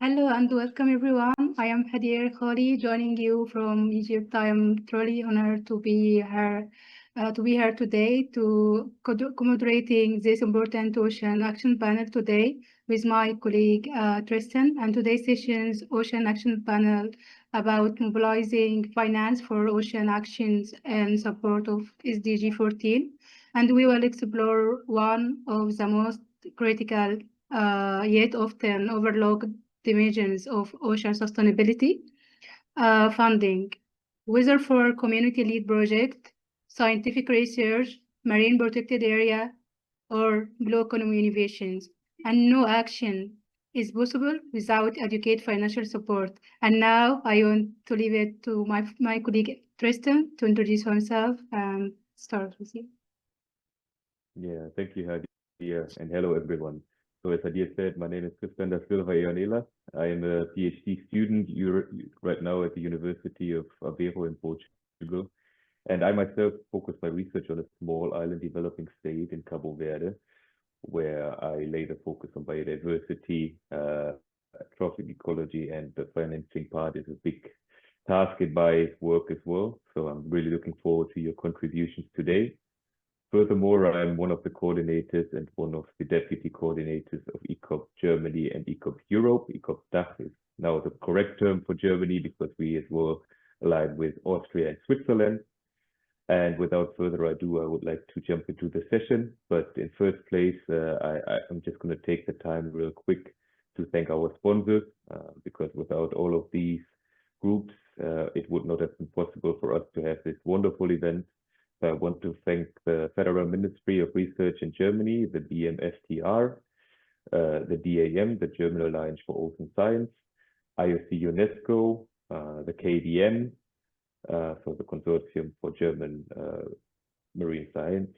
Hello and welcome everyone. I am Hadir Khali joining you from Egypt. I am truly honored to be here today to co-moderating this important ocean action panel today with my colleague Tristan. And today's session's ocean action panel about mobilizing finance for ocean actions in support of SDG 14. And we will explore one of the most critical yet often overlooked dimensions of ocean sustainability funding, whether for community-led project, scientific research, marine protected area, or blue economy innovations. And no action is possible without adequate financial support. And now I want to leave it to my colleague Tristan to introduce himself and start with you. Yeah, thank you, Hadia, and hello, everyone. So as Hadia said, my name is Tristan da Silva Ionela. I am a PhD student right now at the University of Aveiro in Portugal. And I myself focus my research on a small island developing state in Cabo Verde, where I lay the focus on biodiversity, trophic ecology, and the financing part is a big task in my work as well. So I'm really looking forward to your contributions today. Furthermore, I'm one of the coordinators and one of the deputy coordinators of ECOP Germany and ECOP Europe. ECOP DACH is now the correct term for Germany because we as well align with Austria and Switzerland. And without further ado, I would like to jump into the session. But in first place, I'm just going to take the time real quick to thank our sponsors, because without all of these groups, it would not have been possible for us to have this wonderful event. I want to thank the Federal Ministry of Research in Germany, the BMFTR, the DAM, the German Alliance for Ocean Science, IOC UNESCO, the KDM, so the Consortium for German Marine Science,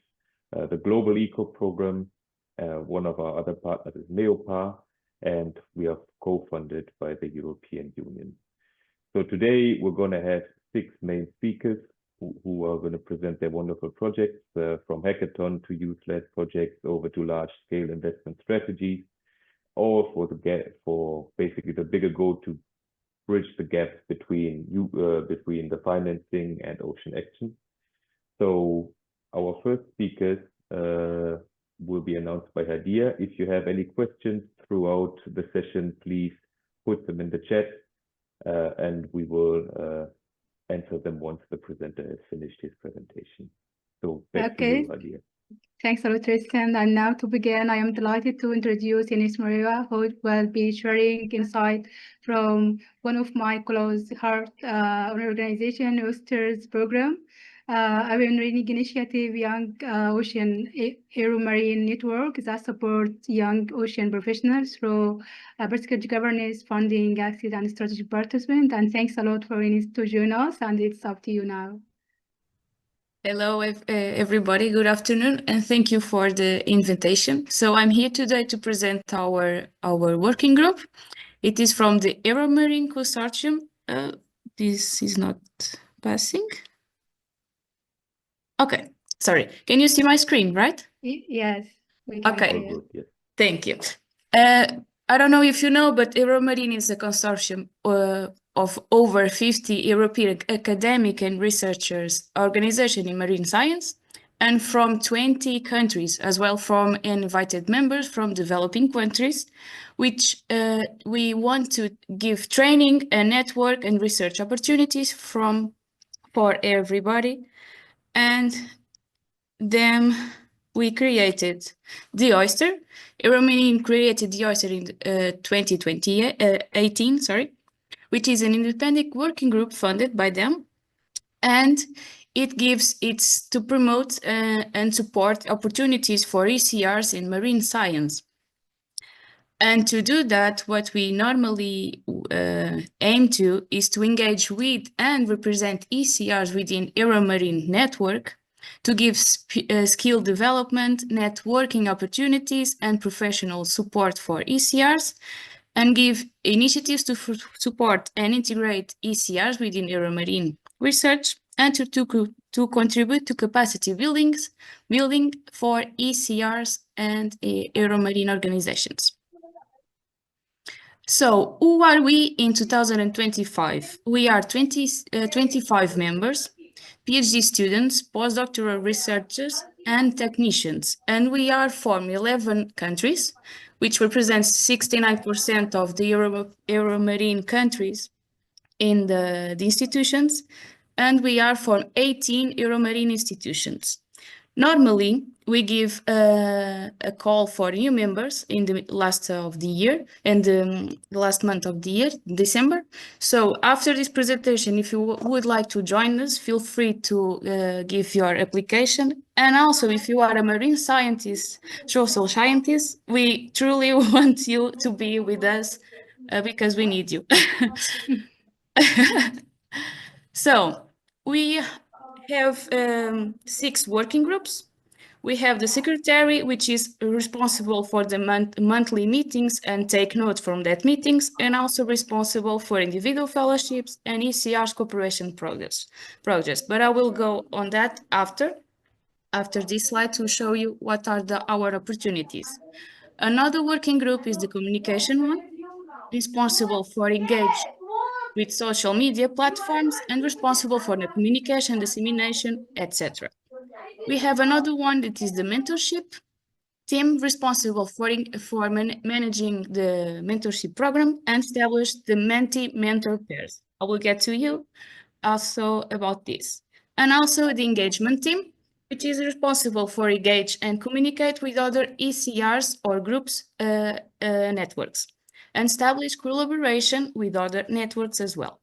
the Global ECOP Program, one of our other partners is NEOPA, and we are co-funded by the European Union. So today we're going to have 6 main speakers who are going to present their wonderful projects, from hackathon to youth-led projects over to large-scale investment strategies, all for basically the bigger goal to bridge the gap between the financing and ocean action. So our first speakers will be announced by Hadia. If you have any questions throughout the session, please put them in the chat, and we will answer them once the presenter has finished his presentation. So back to you, Hadia. Thanks a lot, Tristan. And now to begin, I am delighted to introduce Ines Maria, who will be sharing insight from one of my close heart organization, Oysters program, a pioneering initiative, Young Ocean Aeromarine Network, that supports young ocean professionals through practical governance, funding, access, and strategic participation. And thanks a lot for Ines to join us, and it's up to you now. Hello, everybody. Good afternoon, and thank you for the invitation. So I'm here today to present our working group. It is from the Aeromarine Consortium. This is not passing. Okay, sorry. Can you see my screen, right? Yes. Okay, thank you. I don't know if you know, but Aeromarine is a consortium of over 50 European academic and researchers organizations in marine science, and from 20 countries, as well from invited members from developing countries, which we want to give training and network and research opportunities for everybody. And then we created the Oyster. Aeromarine created the Oyster in 2018, which is an independent working group funded by them. And it's to promote and support opportunities for ECRs in marine science. And to do that, what we normally aim to is to engage with and represent ECRs within Aeromarine network, to give skill development, networking opportunities, and professional support for ECRs, and give initiatives to support and integrate ECRs within Aeromarine research, and to contribute to capacity building for ECRs and Aeromarine organizations. So, who are we in 2025? We are 25 members, PhD students, postdoctoral researchers, and technicians, and we are from 11 countries, which represents 69% of the Euromarine countries in the institutions, and we are from 18 Euromarine institutions. Normally, we give a call for new members in the last of the year and the last month of the year, December. So after this presentation, if you would like to join us, feel free to give your application. And also, if you are a marine scientist, social scientist, we truly want you to be with us because we need you. So we have 6 working groups. We have the secretary, which is responsible for the monthly meetings and take notes from that meetings, and also responsible for individual fellowships and ECR's cooperation projects. But I will go on that after this slide to show you what are our opportunities. Another working group is the communication one, responsible for engage with social media platforms and responsible for the communication, dissemination, etc. We have another one that is the mentorship team, responsible for managing the mentorship program and establish the mentee-mentor pairs. I will get to you also about this. And also the engagement team, which is responsible for engage and communicate with other ECRs or groups networks and establish collaboration with other networks as well.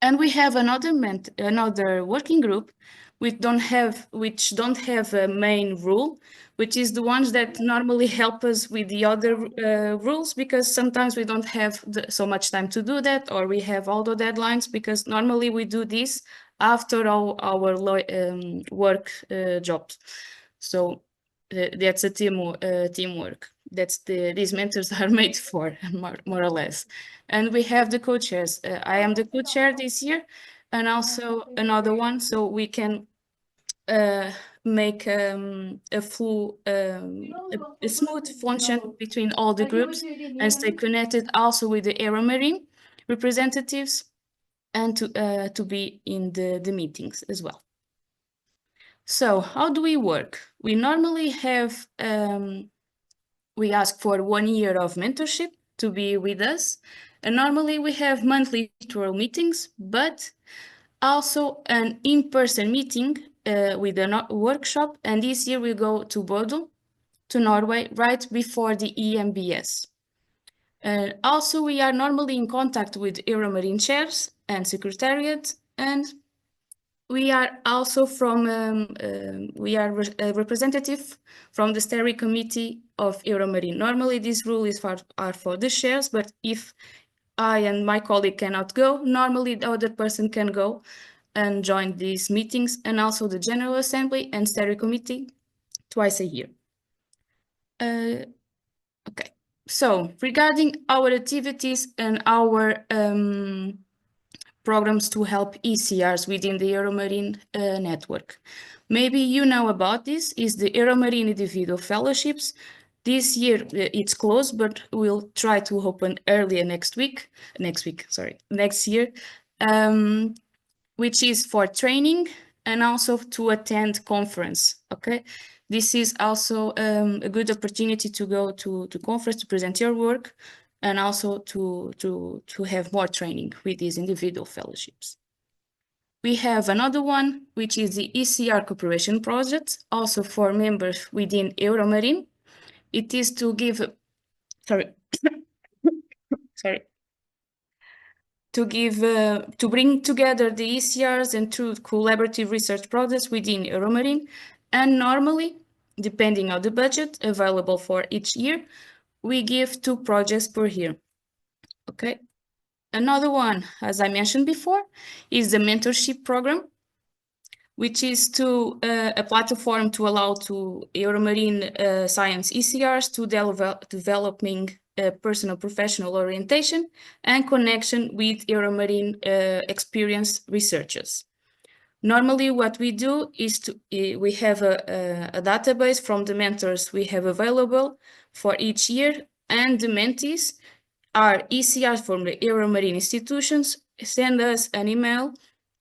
And we have another working group which don't have a main rule, which is the ones that normally help us with the other rules, because sometimes we don't have so much time to do that, or we have all the deadlines, because normally we do this after our work jobs. So that's a teamwork. That's these mentors are made for, more or less. And we have the co-chairs. I am the co-chair this year, and also another one, so we can make a smooth function between all the groups and stay connected also with the Euromarine representatives and to be in the meetings as well. So how do we work? We normally have, we ask for 1 year of mentorship to be with us. And normally we have monthly virtual meetings, but also an in-person meeting with a workshop. And this year we go to Bodø, to Norway, right before the EMBS. Also, we are normally in contact with Euromarine chairs and secretariat, and we are also from, we are a representative from the steering committee of Euromarine. Normally, this rule is are for the chairs, but if I and my colleague cannot go, normally the other person can go and join these meetings, and also the General Assembly and steering committee twice a year. Okay, so regarding our activities and our programs to help ECRs within the Euromarine network. Maybe you know about this, is the Euromarine Individual Fellowships. This year it's closed, but we'll try to open earlier next year, which is for training and also to attend conference, okay? This is also a good opportunity to go to conference, to present your work, and also to have more training with these individual fellowships. We have another one, which is the ECR Cooperation Project, also for members within Euromarine. It is to give, to bring together the ECRs and through collaborative research projects within Euromarine. And normally, depending on the budget available for each year, we give 2 projects per year. Okay. Another one, as I mentioned before, is the mentorship program, which is a platform to allow to Euromarine science ECRs to developing personal professional orientation and connection with Euromarine experienced researchers. Normally, what we do is we have a database from the mentors we have available for each year, and the mentees are ECRs from the Euromarine institutions send us an email,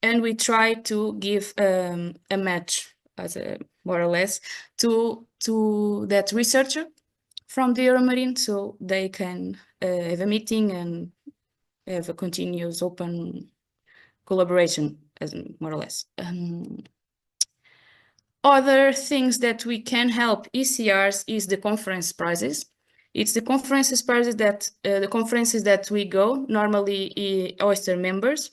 and we try to give a match, more or less, to that researcher from the Euromarine, so they can have a meeting and have a continuous open collaboration, as more or less. Other things that we can help ECRs is the conference prizes. It's the conferences prizes that the conferences that we go, normally Oyster members,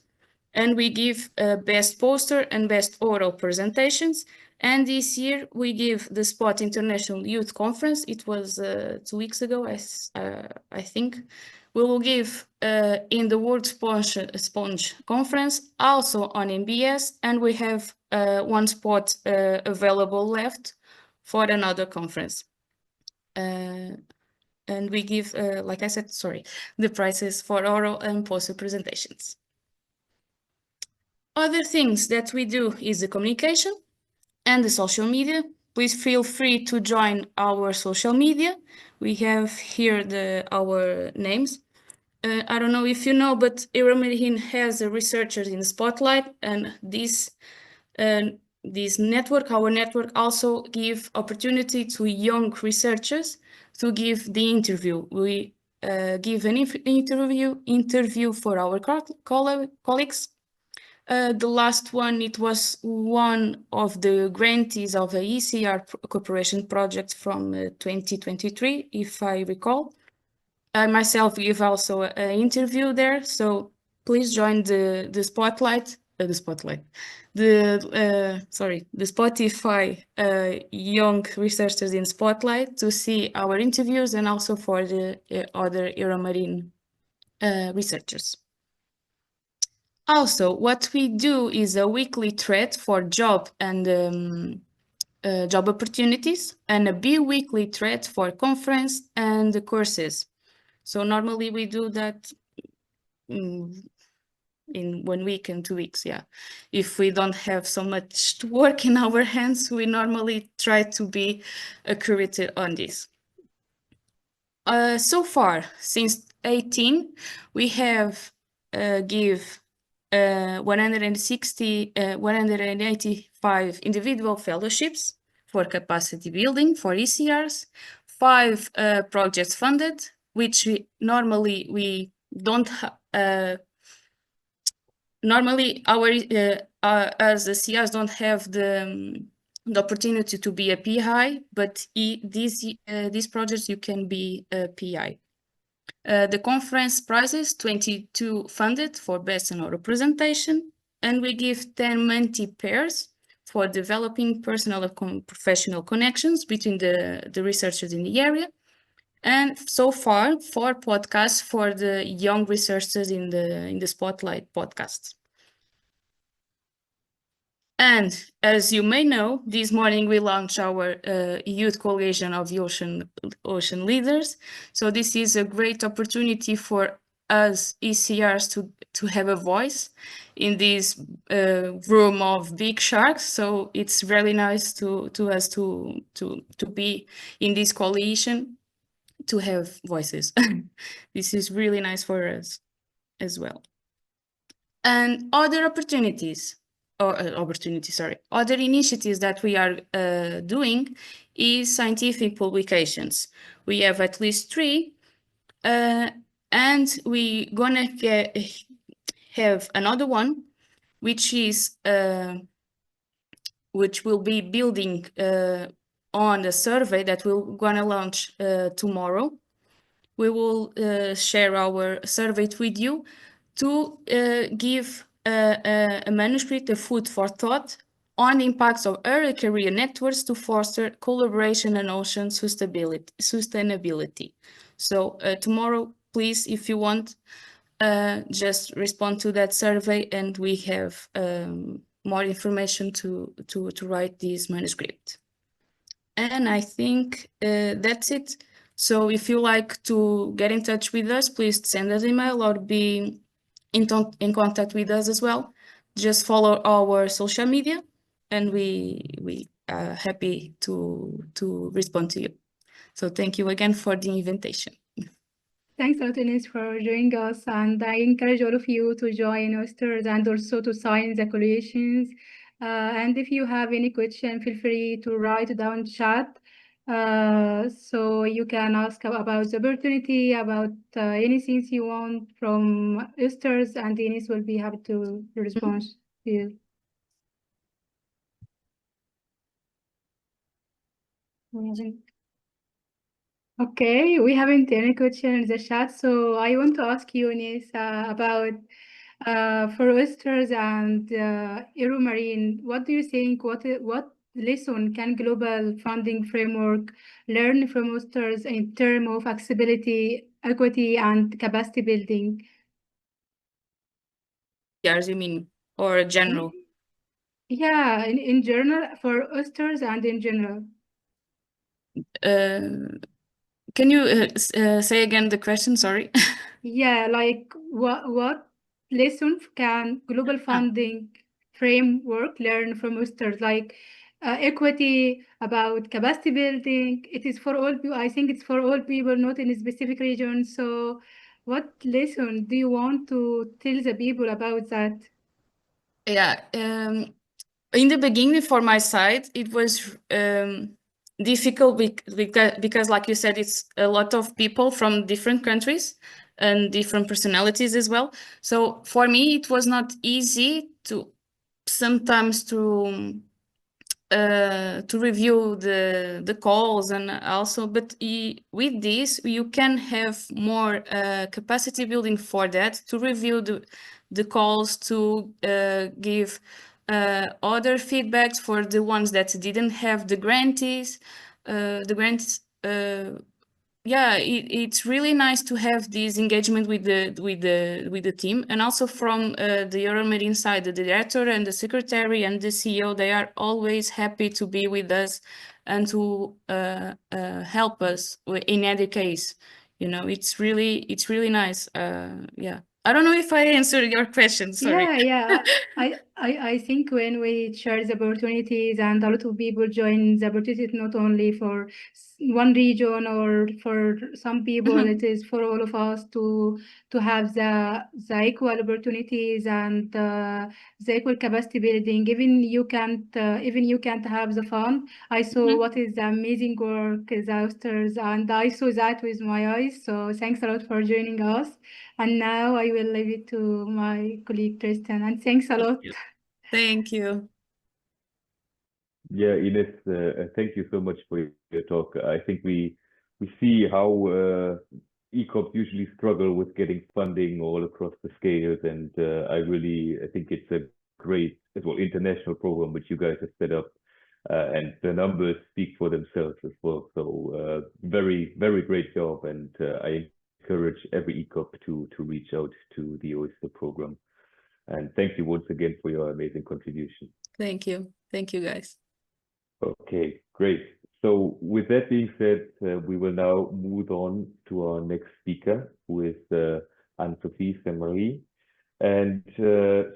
and we give best poster and best oral presentations. And this year we give the Spot International Youth Conference. It was 2 weeks ago, I think. We will give in the World Sponge Conference, also on MBS, and we have one spot available left for another conference. And we give, like I said, the prices for oral and poster presentations. Other things that we do is the communication and the social media. Please feel free to join our social media. We have here our names. I don't know if you know, but Euromarine has researchers in the spotlight, and this network, our network, also give opportunity to young researchers to give the interview. We give an interview for our colleagues. The last one, it was one of the grantees of a ECR cooperation project from 2023, if I recall. I myself give also an interview there, so please join the Spotify Young Researchers in Spotlight to see our interviews, and also for the other Euromarine researchers. Also, what we do is a weekly thread for job and job opportunities, and a bi-weekly thread for conference and the courses. So normally we do that in 1 week and 2 weeks, yeah. If we don't have so much work in our hands, we normally try to be accurate on this. So far, since 2018, we have give 185 individual fellowships for capacity building for ECRs, 5 projects funded, which we don't normally as the CRs don't have the opportunity to be a PI, but these projects you can be a PI. The conference prizes, 22 funded for best and oral presentation, and we give 10 Menti pairs for developing personal and professional connections between the researchers in the area. And so far, 4 podcasts for the young researchers in the Spotlight podcast. And as you may know, this morning we launched our Youth Coalition of the Ocean Leaders. So this is a great opportunity for us ECRs to have a voice in this room of big sharks. So it's really nice to us to be in this coalition, to have voices. This is really nice for us as well. And other other initiatives that we are doing is scientific publications. We have at least 3, and we gonna have another one, which will be building on the survey that we're gonna launch tomorrow. We will share our survey with you to give a manuscript, a food for thought on the impacts of early career networks to foster collaboration and ocean sustainability. So tomorrow, please, if you want, just respond to that survey, and we have more information to write this manuscript. And I think that's it. So if you like to get in touch with us, please send us an email or be in contact with us as well. Just follow our social media, and we are happy to respond to you. So thank you again for the invitation. Thanks a lot, Ines, for joining us, and I encourage all of you to join Oysters and also to sign the collations. And if you have any question, feel free to write down chat. So you can ask about the opportunity, about anything you want from Oysters, and Ines will be happy to respond to you. Okay, we haven't any question in the chat, so I want to ask you, Ines, about for oysters and Euromarine. What do you think? What lesson can global funding framework learn from oysters in terms of accessibility, equity, and capacity building? Years, you mean, or general? Yeah, in general, for oysters and in general. Can you say again the question? Sorry. Yeah, like what lesson can global funding framework learn from oysters? Like equity, about capacity building. It is for all people. I think it's for all people, not in a specific region. So, what lesson do you want to tell the people about that? Yeah. In the beginning, for my side, it was difficult because, like you said, it's a lot of people from different countries and different personalities as well. So for me, it was not easy to sometimes to review the calls, and also, but with this you can have more capacity building for that, to review the calls, to give other feedbacks for the ones that didn't have the grantees, the grants. Yeah, it's really nice to have this engagement with the team, and also from the Euromarine side, the director and the secretary and the CEO. They are always happy to be with us and to help us in any case. You know, it's really nice. Yeah, I don't know if I answered your question. Sorry. Yeah. I think when we share the opportunities and a lot of people join the opportunity, not only for one region or for some people, it is for all of us to have the equal opportunities and the equal capacity building. Even you can't have the fun. I saw what is the amazing work the oysters, and I saw that with my eyes. So thanks a lot for joining us. And now I will leave it to my colleague Tristan. And thanks a lot. Thank you. Yeah, Ines, thank you so much for your talk. I think we see how ECOPs usually struggle with getting funding all across the scales, and I think it's a great, well, international program which you guys have set up, and the numbers speak for themselves as well. So very, very great job, and I encourage every ECOP to reach out to the Oyster program. And thank you once again for your amazing contribution. Thank you guys. Okay, great. So with that being said, we will now move on to our next speaker, who is Anne-Sophie Saint-Marie. And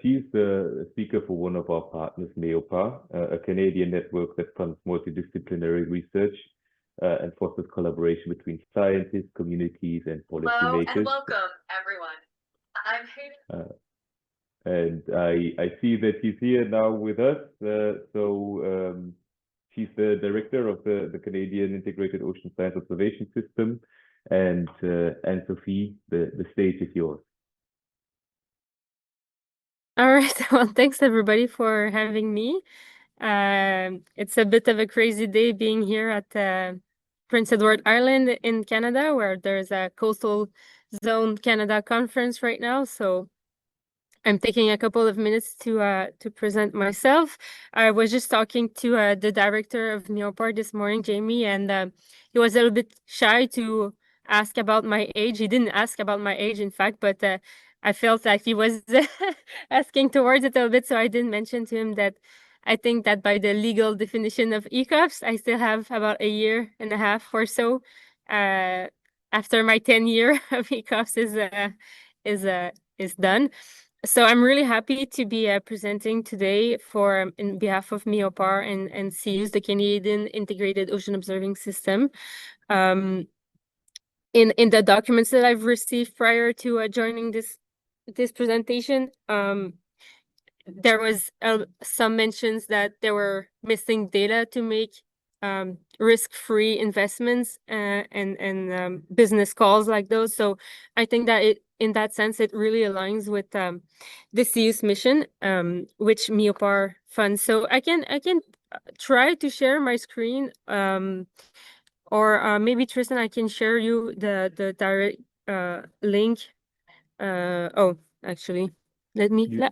she's the speaker for one of our partners, NEOPAR, a Canadian network that funds multidisciplinary research and fosters collaboration between scientists, communities, and policymakers. Hello and welcome, everyone. I'm Hayden. And I see that she's here now with us. She's the director of the Canadian Integrated Ocean Science Observation System. And Anne-Sophie, the stage is yours. All right. Well, thanks everybody for having me. It's a bit of a crazy day being here at Prince Edward Island in Canada, where there's a Coastal Zone Canada conference right now. So I'm taking a couple of minutes to present myself. I was just talking to the director of NEOPAR this morning, Jamie, and he was a little bit shy to ask about my age. He didn't ask about my age, in fact, but I felt like he was asking towards it a little bit, so I didn't mention to him that I think that by the legal definition of ECOPs, I still have about a year and a half or so after my 10-year of ECOPs is done. So I'm really happy to be presenting today in behalf of NEOPAR and CEUS, the Canadian Integrated Ocean Observing System. in the documents that I've received prior to joining this presentation, there was some mentions that there were missing data to make risk-free investments and business calls like those. So I think that in that sense, it really aligns with the CU's mission, which MEOPAR funds. So I can try to share my screen, or maybe Tristan, I can share you the direct link. Oh, actually,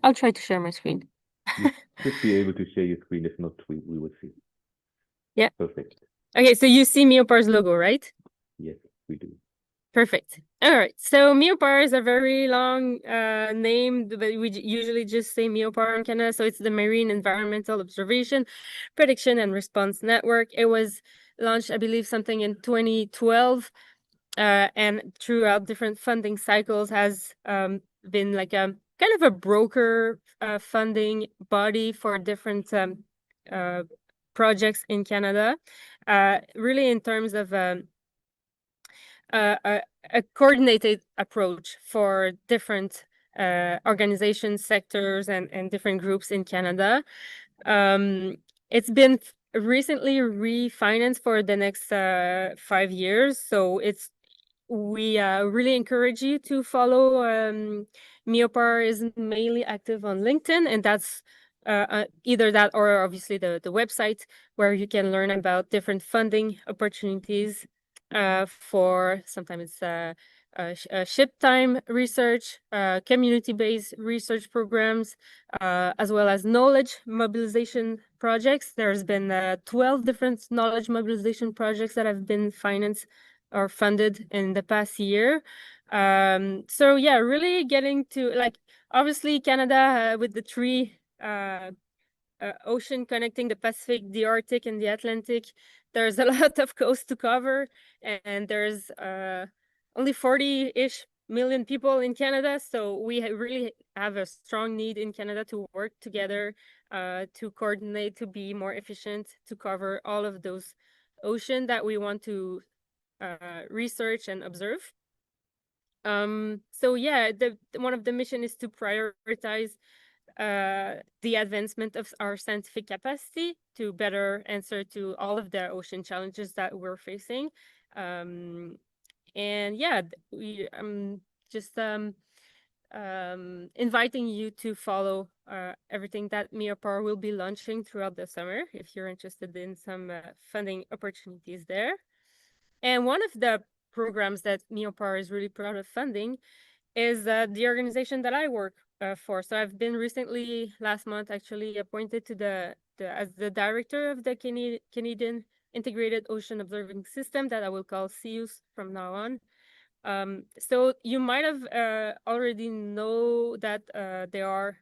I'll try to share my screen. You should be able to share your screen. If not, we will see. Yeah. Perfect. Okay, so you see MEOPAR's logo, right? Yes, we do. Perfect. All right. So MEOPAR is a very long name, but we usually just say MEOPAR in Canada. So it's the Marine Environmental Observation, Prediction and Response Network. It was launched, I believe, something in 2012, and throughout different funding cycles has been like a kind of a broker funding body for different projects in Canada, really in terms of a coordinated approach for different organizations, sectors, and different groups in Canada. It's been recently refinanced for the next 5 years. So we really encourage you to follow. MEOPAR is mainly active on LinkedIn, and that's either that or obviously the website, where you can learn about different funding opportunities for sometimes it's ship time research, community-based research programs, as well as knowledge mobilization projects. There's been 12 different knowledge mobilization projects that have been financed or funded in the past year. So yeah, really getting to, like, obviously Canada with the three ocean connecting the Pacific, the Arctic, and the Atlantic, there's a lot of coast to cover, and there's only 40-ish million people in Canada. So we really have a strong need in Canada to work together, to coordinate, to be more efficient, to cover all of those ocean that we want to research and observe. So yeah, one of the mission is to prioritize the advancement of our scientific capacity to better answer to all of the ocean challenges that we're facing. And yeah, I'm just inviting you to follow everything that MEOPAR will be launching throughout the summer if you're interested in some funding opportunities there. And one of the programs that MEOPAR is really proud of funding is the organization that I work for. So I've been recently, last month actually, appointed to as the director of the Canadian Integrated Ocean Observing System, that I will call CUS from now on. So you might have already know that there are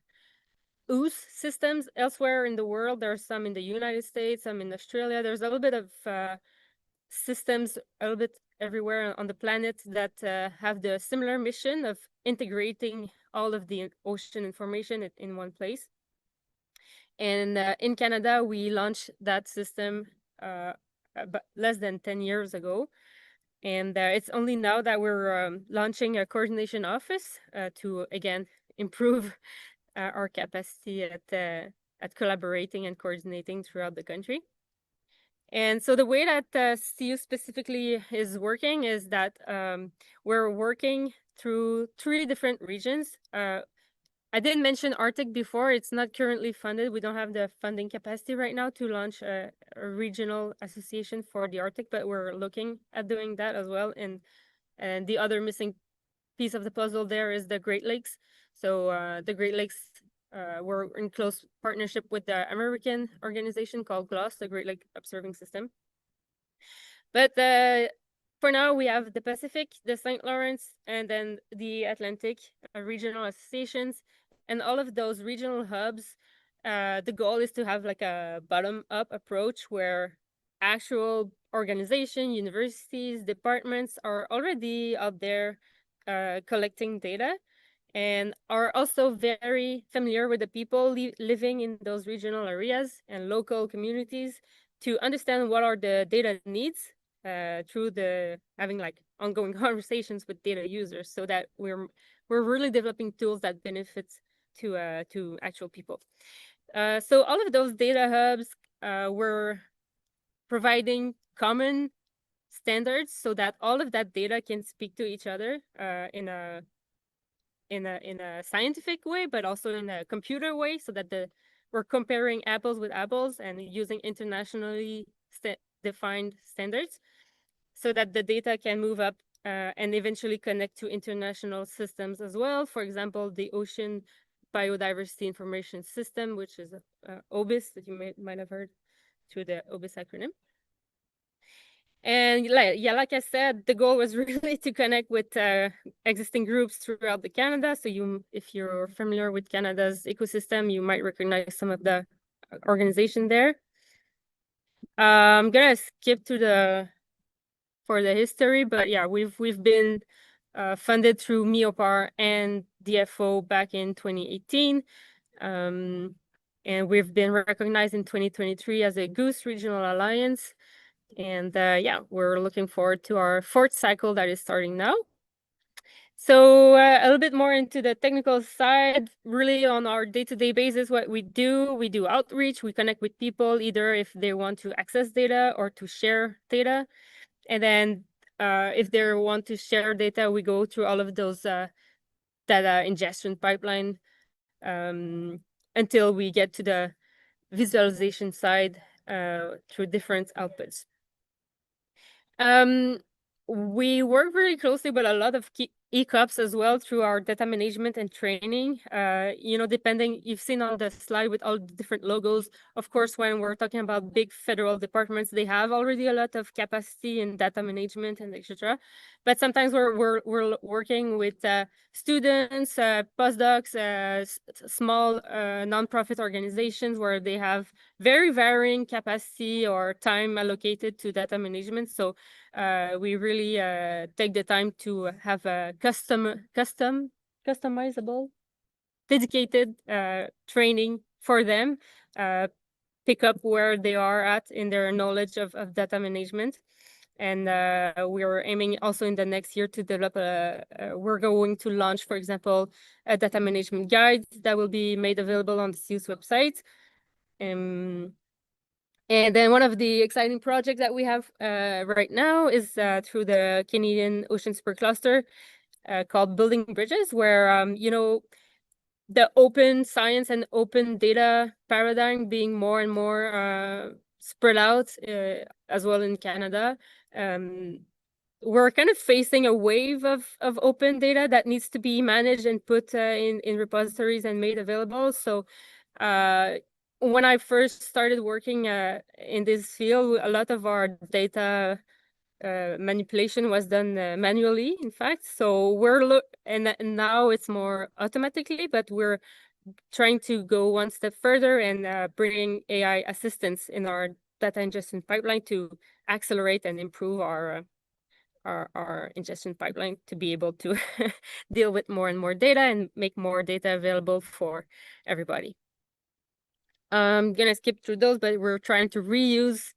OOS systems elsewhere in the world. There are some in the United States, some in Australia. There's a little bit of systems a little bit everywhere on the planet that have the similar mission of integrating all of the ocean information in one place. And in Canada, we launched that system about less than 10 years ago. And it's only now that we're launching a coordination office to, again, improve our capacity at collaborating and coordinating throughout the country. And so the way that CU specifically is working is that we're working through 3 different regions. I didn't mention Arctic before. It's not currently funded. We don't have the funding capacity right now to launch a regional association for the Arctic, but we're looking at doing that as well. And the other missing piece of the puzzle there is the Great Lakes. So the Great Lakes, we're in close partnership with the American organization called GLOS, the Great Lake Observing System. But for now, we have the Pacific, the St. Lawrence, and then the Atlantic regional associations. And all of those regional hubs, the goal is to have like a bottom-up approach where actual organization, universities, departments are already out there collecting data, and are also very familiar with the people living in those regional areas and local communities to understand what are the data needs through having like ongoing conversations with data users, so that we're really developing tools that benefit to actual people. So all of those data hubs, we're providing common standards so that all of that data can speak to each other in a scientific way, but also in a computer way, so that we're comparing apples with apples and using internationally defined standards, so that the data can move up and eventually connect to international systems as well. For example, the Ocean Biodiversity Information System, which is OBIS, that you might have heard through the OBIS acronym. And like I said, the goal was really to connect with existing groups throughout the Canada. So if you're familiar with Canada's ecosystem, you might recognize some of the organization there. I'm gonna skip to for the history, but yeah, we've been funded through MEOPAR and DFO back in 2018. And we've been recognized in 2023 as a Goose Regional Alliance. And yeah, we're looking forward to our 4th cycle that is starting now. So a little bit more into the technical side, really on our day-to-day basis, what we do outreach, we connect with people, either if they want to access data or to share data. And then if they want to share data, we go through all of those data ingestion pipeline until we get to the visualization side through different outputs. We work very closely with a lot of ECOPs as well through our data management and training. Depending, you've seen on the slide with all the different logos. Of course, when we're talking about big federal departments, they have already a lot of capacity in data management and etc. But sometimes we're working with students, postdocs, small nonprofit organizations where they have very varying capacity or time allocated to data management. So we really take the time to have a customizable, dedicated training for them, pick up where they are at in their knowledge of data management. And we are aiming also in the next year to develop we're going to launch, for example, a data management guide that will be made available on the CEUS website. And then one of the exciting projects that we have right now is through the Canadian Ocean Supercluster called Building Bridges, where, the open science and open data paradigm being more and more spread out as well in Canada. We're kind of facing a wave of open data that needs to be managed and put in repositories and made available. So when I first started working in this field, a lot of our data manipulation was done manually, in fact. So and now it's more automatically, but we're trying to go one step further and bring AI assistance in our data ingestion pipeline to accelerate and improve our ingestion pipeline to be able to deal with more and more data and make more data available for everybody. I'm gonna skip through those, but we're trying to reuse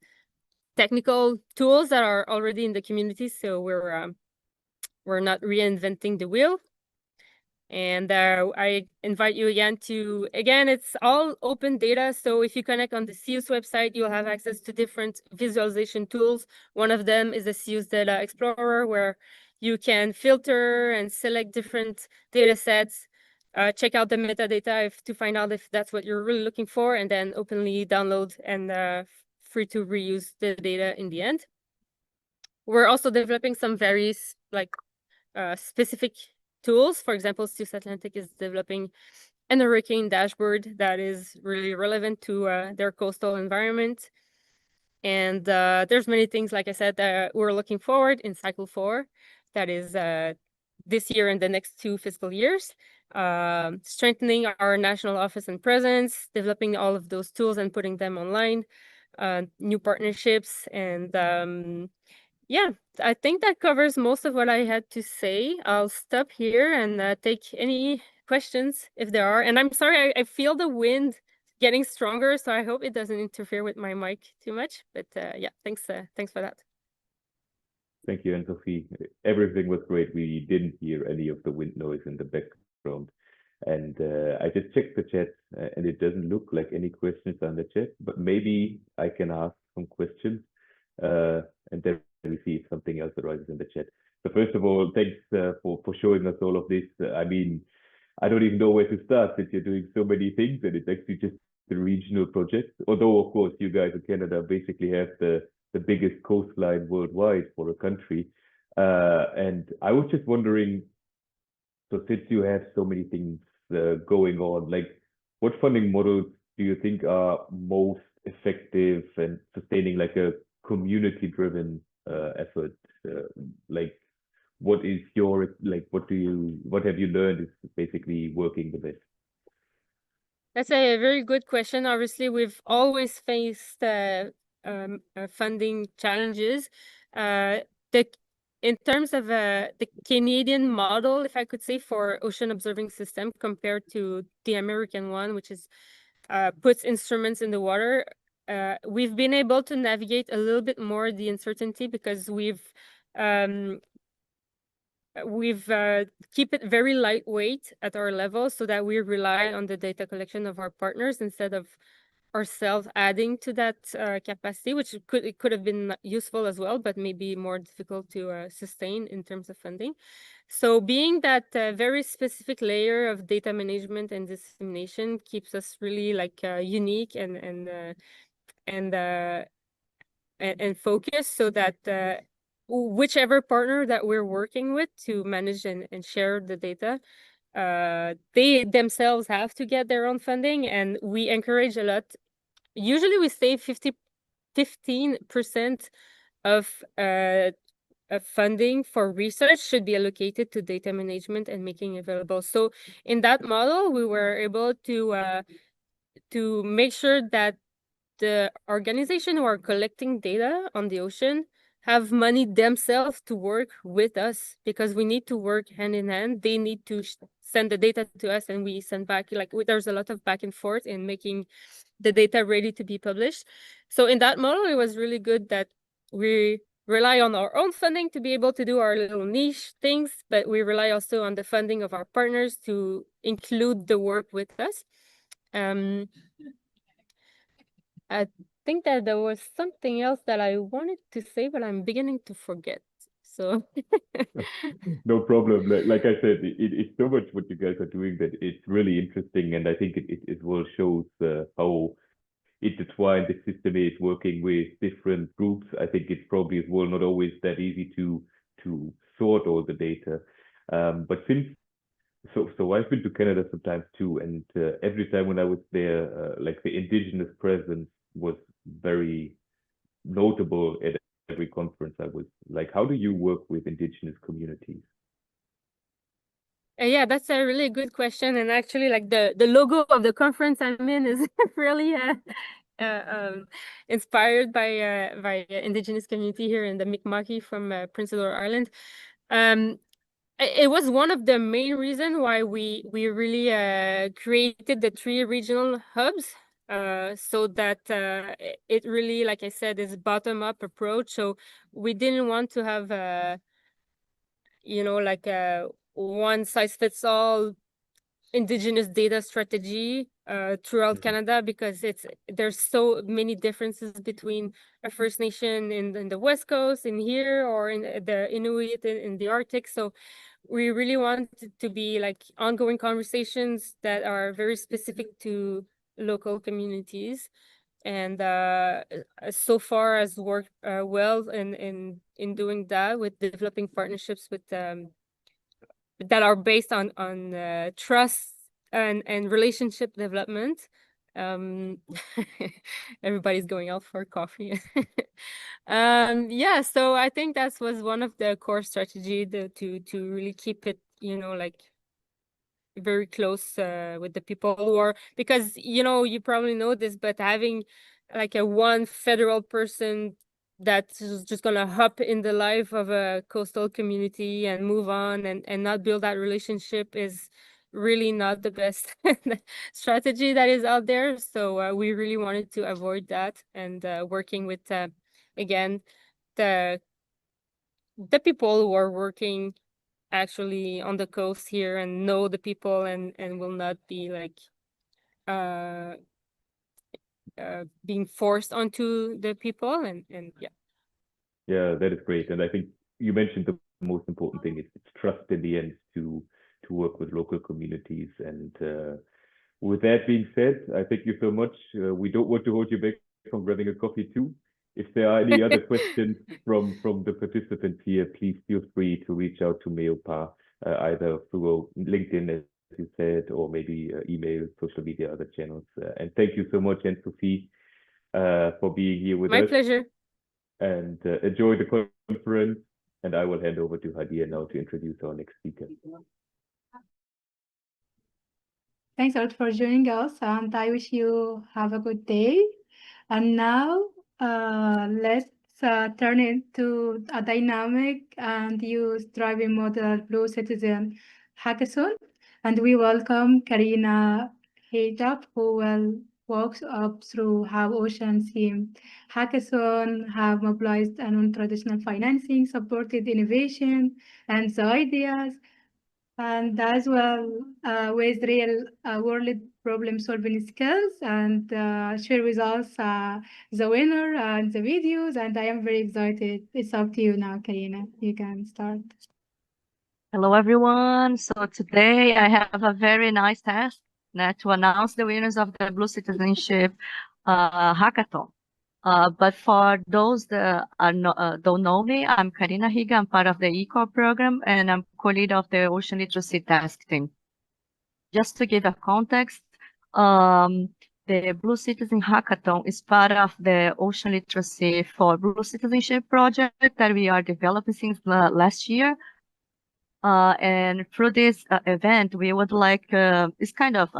technical tools that are already in the community, so we're not reinventing the wheel. And I invite you again it's all open data. So if you connect on the CEUS website, you'll have access to different visualization tools. One of them is the CEUS Data Explorer, where you can filter and select different data sets, check out the metadata to find out if that's what you're really looking for, and then openly download and free to reuse the data in the end. We're also developing some very specific tools. For example, CEUS Atlantic is developing an hurricane dashboard that is really relevant to their coastal environment. And there's many things, like I said, we're looking forward in cycle 4, that is this year and the next 2 fiscal years, strengthening our national office and presence, developing all of those tools and putting them online, new partnerships, and yeah, I think that covers most of what I had to say. I'll stop here and take any questions if there are. And I'm sorry, I feel the wind getting stronger, so I hope it doesn't interfere with my mic too much. But yeah, thanks for that. Thank you, Anne-Sophie. Everything was great. We didn't hear any of the wind noise in the background. And I just checked the chat, and it doesn't look like any questions on the chat, but maybe I can ask some questions, and then we see if something else arises in the chat. So first of all, thanks for showing us all of this. I mean, I don't even know where to start since you're doing so many things, and it's actually just the regional project. Although, of course, you guys in Canada basically have the biggest coastline worldwide for a country. And I was just wondering, so since you have so many things going on, like what funding models do you think are most effective and sustaining like a community-driven effort? Like what is your, like, what have you learned is basically working the best? That's a very good question. Obviously, we've always faced funding challenges. In terms of the Canadian model, if I could say, for ocean observing system compared to the American one, which is puts instruments in the water, we've been able to navigate a little bit more the uncertainty because we've keep it very lightweight at our level so that we rely on the data collection of our partners instead of ourselves adding to that capacity, which could have been useful as well, but maybe more difficult to sustain in terms of funding. So being that very specific layer of data management and dissemination keeps us really like unique and focused, so that whichever partner that we're working with to manage and share the data, they themselves have to get their own funding, and we encourage a lot. Usually we say 15% of funding for research should be allocated to data management and making available. So in that model, we were able to make sure that the organization who are collecting data on the ocean have money themselves to work with us, because we need to work hand in hand. They need to send the data to us and we send back. Like there's a lot of back and forth in making the data ready to be published. So in that model, it was really good that we rely on our own funding to be able to do our little niche things, but we rely also on the funding of our partners to include the work with us. I think that there was something else that I wanted to say, but I'm beginning to forget. So no problem. Like I said, it's so much what you guys are doing that it's really interesting, and I think it well shows how intertwined the system is, working with different groups. I think it's probably as well not always that easy to sort all the data. But since so I've been to Canada sometimes too, and every time when I was there, like the indigenous presence was very notable at every conference I was. Like, how do you work with indigenous communities? yeah, that's a really good question. And actually, like the logo of the conference I'm in is really inspired by indigenous community here in the Mi'kmaq from Prince Edward Island. It was one of the main reasons why we really created the 3 regional hubs, so that it really, like I said, is bottom-up approach. So we didn't want to have like a one-size-fits-all indigenous data strategy throughout Canada, because there's so many differences between a First Nation in the West Coast, in here, or in the Inuit in the Arctic. So we really want to be like ongoing conversations that are very specific to local communities, and so far has worked well in doing that, with developing partnerships with that are based on trust and relationship development. Everybody's going out for coffee. Yeah, so I think that was one of the core strategy to really keep it, like very close with the people who are, because you probably know this, but having like a one federal person that's just gonna hop in the life of a coastal community and move on and not build that relationship is really not the best strategy that is out there. So we really wanted to avoid that, and working with again the the people who are working actually on the coast here and know the people and will not be like being forced onto the people and yeah. Yeah, that is great. And I think you mentioned the most important thing. It's trust in the end to work with local communities. And with that being said, I thank you so much. We don't want to hold you back from grabbing a coffee too. If there are any other questions from the participants here, please feel free to reach out to Meopa, either through LinkedIn, as you said, or maybe email, social media, other channels. And thank you so much, Anne-Sophie, for being here with us. My pleasure. And enjoy the conference. And I will hand over to Hadia now to introduce our next speaker. Thanks a lot for joining us, and I wish you have a good day. And now let's turn into a dynamic and use-driven model Blue Citizen hackathon. And we welcome Karina Hijab, who will walk up through how Ocean Theme Hackathon have mobilized a non-traditional financing, supported innovation and the ideas, and as well with real world problem solving skills, and share with us the winner and the videos. And I am very excited. It's up to you now, Karina. You can start. Hello, everyone. So today I have a very nice task to announce the winners of the Blue Citizenship Hackathon. But for those that don't know me, I'm Karina Higa. I'm part of the ECOP program, and I'm co-lead of the Ocean Literacy Task Team. Just to give a context, the Blue Citizen Hackathon is part of the Ocean Literacy for Blue Citizenship project that we are developing since last year. And through this event, we would like, it's kind of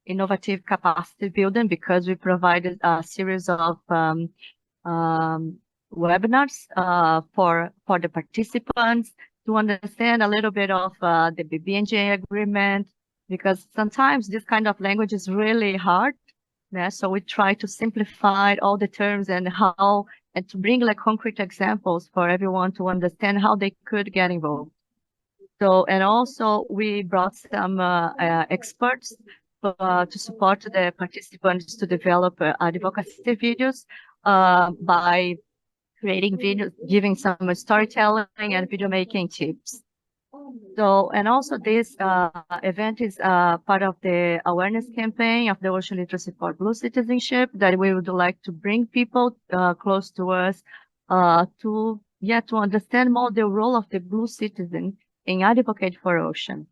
innovative capacity building, because we provided a series of webinars for the participants to understand a little bit of the BBNJ agreement, because sometimes this kind of language is really hard. Yeah, so we try to simplify all the terms and to bring like concrete examples for everyone to understand how they could get involved. So, and also we brought some experts to support the participants to develop advocacy videos by creating videos, giving some storytelling and video making tips. So, and also this event is part of the awareness campaign of the Ocean Literacy for Blue Citizenship, that we would like to bring people close to us to understand more the role of the Blue Citizen in advocate for ocean.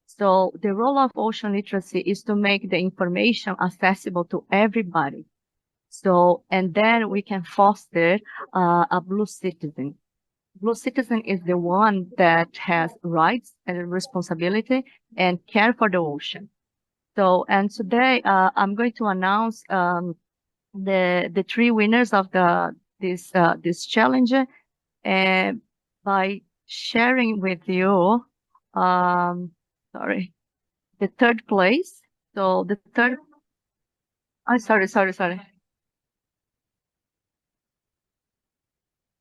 So the role of ocean literacy is to make the information accessible to everybody. So, and then we can foster a blue citizen. Blue citizen is the one that has rights and responsibility and care for the ocean. So, and today I'm going to announce the 3 winners of this challenge, and by sharing with you, sorry, the 3rd place. So the 3rd, oh, sorry.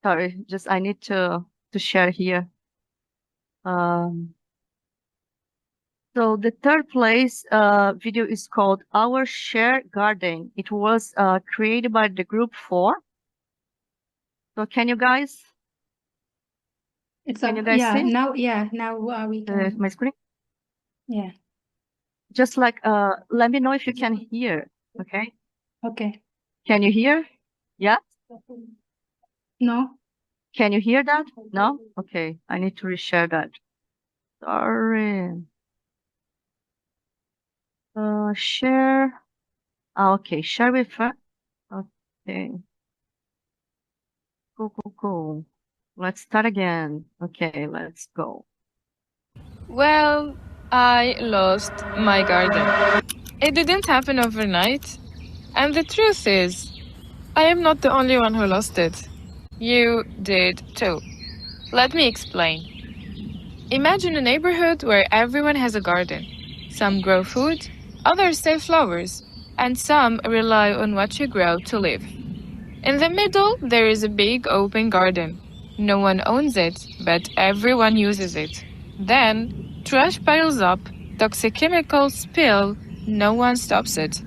Sorry, just I need to share here. So the 3rd place video is called Our Shared Garden. It was created by the group 4. So can you guys? Can you guys see? Now we can. My screen? Yeah. Just like, let me know if you can hear, okay? Okay. Can you hear? Yeah? No. Can you hear that? No? Okay, I need to reshare that. Sorry. Share. Okay, share with her. Okay. Cool. Let's start again. Okay, let's go. Well, I lost my garden. It didn't happen overnight. And the truth is, I am not the only one who lost it. You did too. Let me explain. Imagine a neighborhood where everyone has a garden. Some grow food, others save flowers, and some rely on what you grow to live. In the middle, there is a big open garden. No one owns it, but everyone uses it. Then, trash piles up, toxic chemicals spill, no one stops it.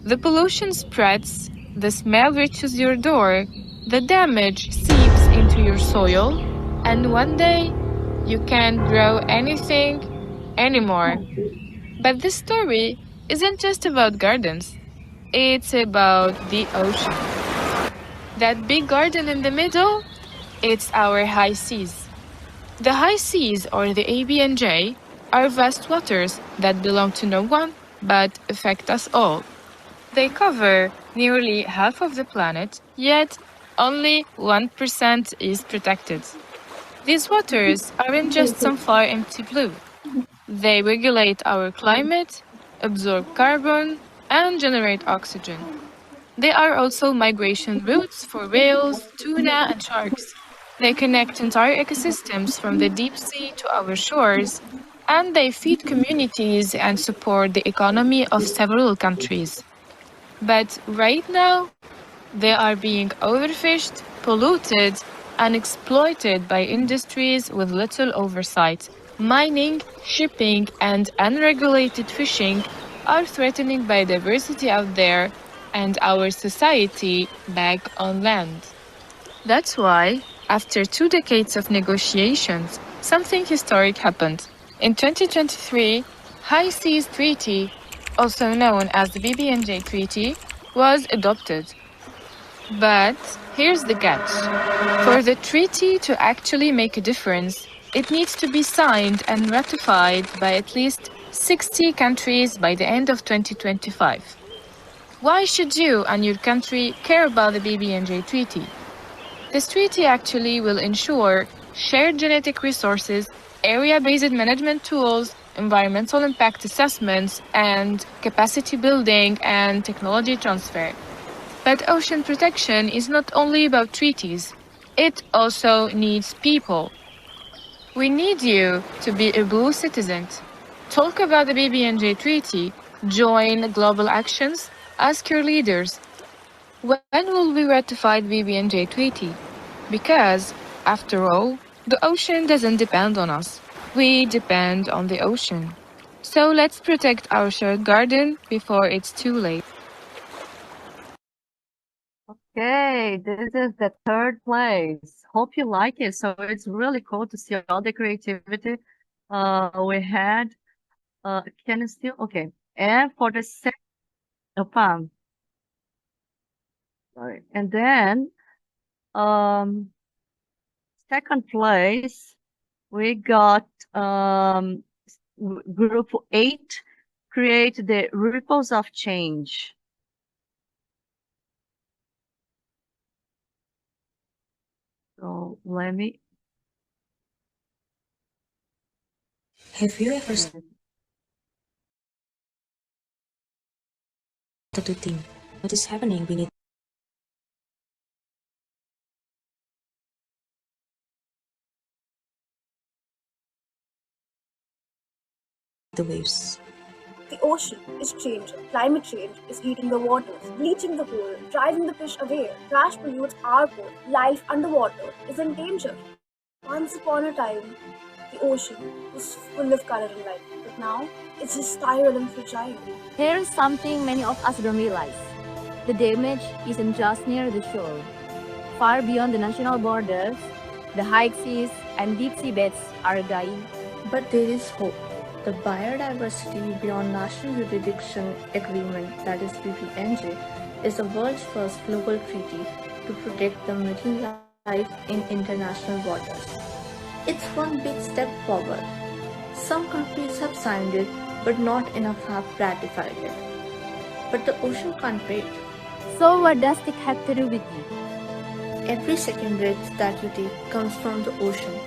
The pollution spreads, the smell reaches your door, the damage seeps into your soil, and one day, you can't grow anything anymore. But this story isn't just about gardens. It's about the ocean. That big garden in the middle, it's our high seas. The high seas, or the ABNJ, are vast waters that belong to no one but affect us all. They cover nearly half of the planet, yet only 1% is protected. These waters aren't just some far empty blue. They regulate our climate, absorb carbon, and generate oxygen. They are also migration routes for whales, tuna, and sharks. They connect entire ecosystems from the deep sea to our shores, and they feed communities and support the economy of several countries. But right now, they are being overfished, polluted, and exploited by industries with little oversight. Mining, shipping, and unregulated fishing are threatening biodiversity out there and our society back on land. That's why, after 2 decades of negotiations, something historic happened. In 2023, High Seas Treaty, also known as the BBNJ Treaty, was adopted. But here's the catch. For the treaty to actually make a difference, it needs to be signed and ratified by at least 60 countries by the end of 2025. Why should you and your country care about the BBNJ Treaty? This treaty actually will ensure shared genetic resources, area-based management tools, environmental impact assessments, and capacity building and technology transfer. But ocean protection is not only about treaties, it also needs people. We need you to be a blue citizen. Talk about the BBNJ Treaty, join global actions, ask your leaders. When will we ratify the BBNJ Treaty? Because, after all, the ocean doesn't depend on us. We depend on the ocean. So let's protect our shared garden before it's too late. Okay, this is the third place. Hope you like it. So it's really cool to see all the creativity we had. Can you still? Okay. And for the second, sorry. And then, second place, we got group 8, create the ripples of change. So let me. Have you ever started to think what is happening beneath the waves? The ocean is changing. Climate change is heating the waters, bleaching the coral, driving the fish away. Trash pollutes our port. Life underwater is in danger. Once upon a time, the ocean was full of color and life, but now it's just tired and fragile. Here is something many of us don't realize. The damage isn't just near the shore. Far beyond the national borders, the high seas and deep sea beds are dying. But there is hope. The Biodiversity Beyond National Jurisdiction Agreement, that is BBNJ, is the world's first global treaty to protect the marine life in international waters. It's one big step forward. Some countries have signed it, but not enough have ratified it. But the ocean can't wait. So what does it have to do with you? Every second breath that you take comes from the ocean.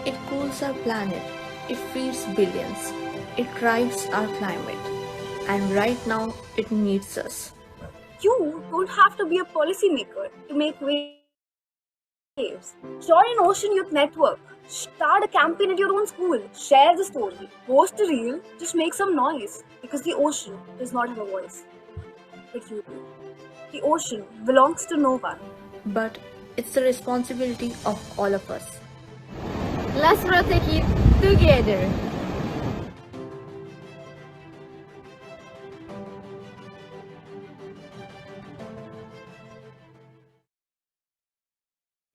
It cools our planet. It feeds billions. It drives our climate. And right now, it needs us. You don't have to be a policymaker to make waves. Join Ocean Youth Network. Start a campaign at your own school. Share the story. Post a reel. Just make some noise. Because the ocean does not have a voice. But you do. The ocean belongs to no one. But It's the responsibility of all of us. Let's protect it together.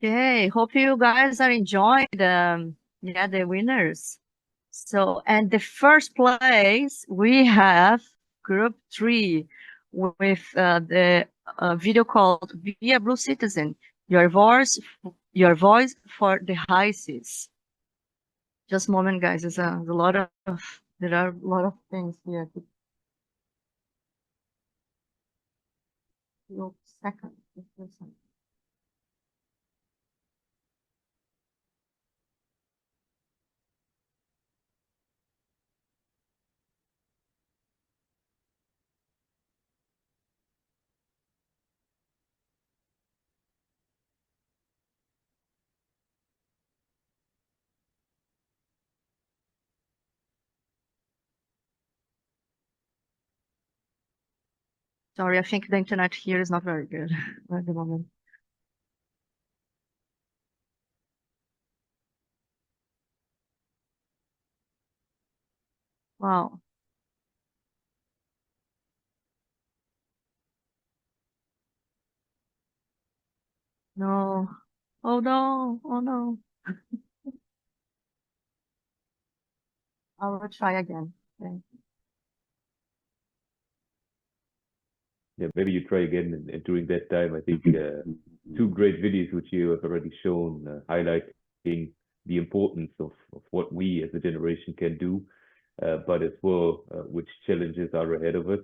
Okay, hope you guys are enjoying the winners. So, and the first place we have group 3 with the video called Be a Blue Citizen, your voice for the high seas. Just a moment, guys. There are a lot of things here. Second. Sorry, I think the internet here is not very good at the moment. Wow. No. Oh no. Oh no. I will try again. Okay. Yeah, maybe you try again, and during that time, I think 2 great videos which you have already shown, highlighting the importance of what we as a generation can do, but as well which challenges are ahead of us.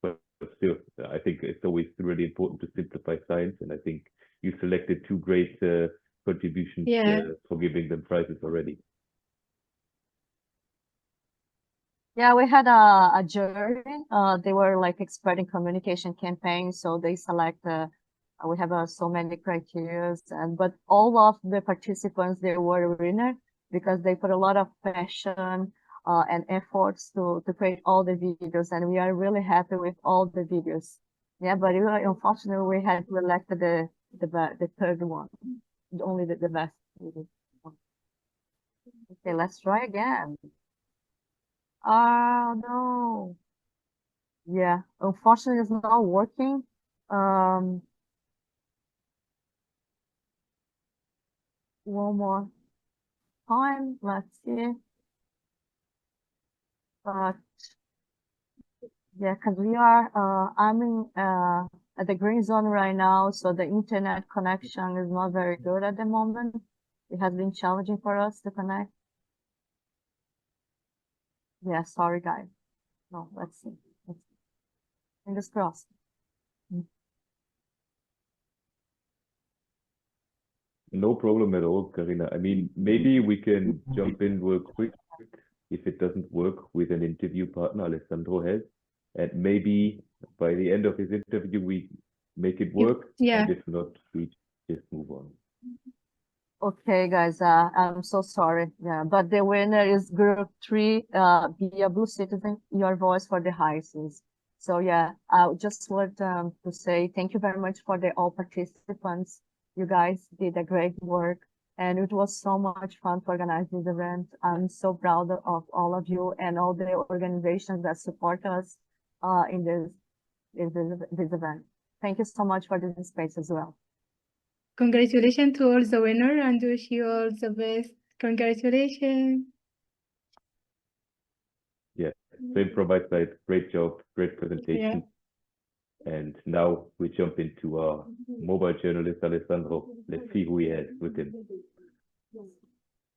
But still, I think it's always really important to simplify science, and I think you selected 2 great contributions for giving them prizes already. Yeah, we had a jury. They were like expert in communication campaigns, so they select. We have so many criteria, but all of the participants they were a winner because they put a lot of passion and efforts to create all the videos, and we are really happy with all the videos. Yeah, but unfortunately we had to elect the third one, only the best video. Okay, let's try again. Oh no. Yeah, unfortunately it's not working. One more time, let's see. But yeah, because we are I'm in at the green zone right now, so the internet connection is not very good at the moment. It has been challenging for us to connect. Yeah, sorry guys. No, let's see. Fingers crossed. No problem at all, Karina. I mean, maybe we can jump in real quick if it doesn't work with an interview partner Alessandro has, and maybe by the end of his interview we make it work. Yeah. And if not, we just move on. Okay, guys, I'm so sorry. Yeah, but the winner is group 3, Be a Blue Citizen, your voice for the high seas. So yeah, I just want to say thank you very much for all participants. You guys did a great work, and it was so much fun to organize this event. I'm so proud of all of you and all the organizations that support us in this event. Thank you so much for this space as well. Congratulations to all the winners and wish you all the best. Congratulations. Yeah, same from my side. Great job, great presentation. Yeah. And now we jump into our mobile journalist Alessandro. Let's see who he has with him.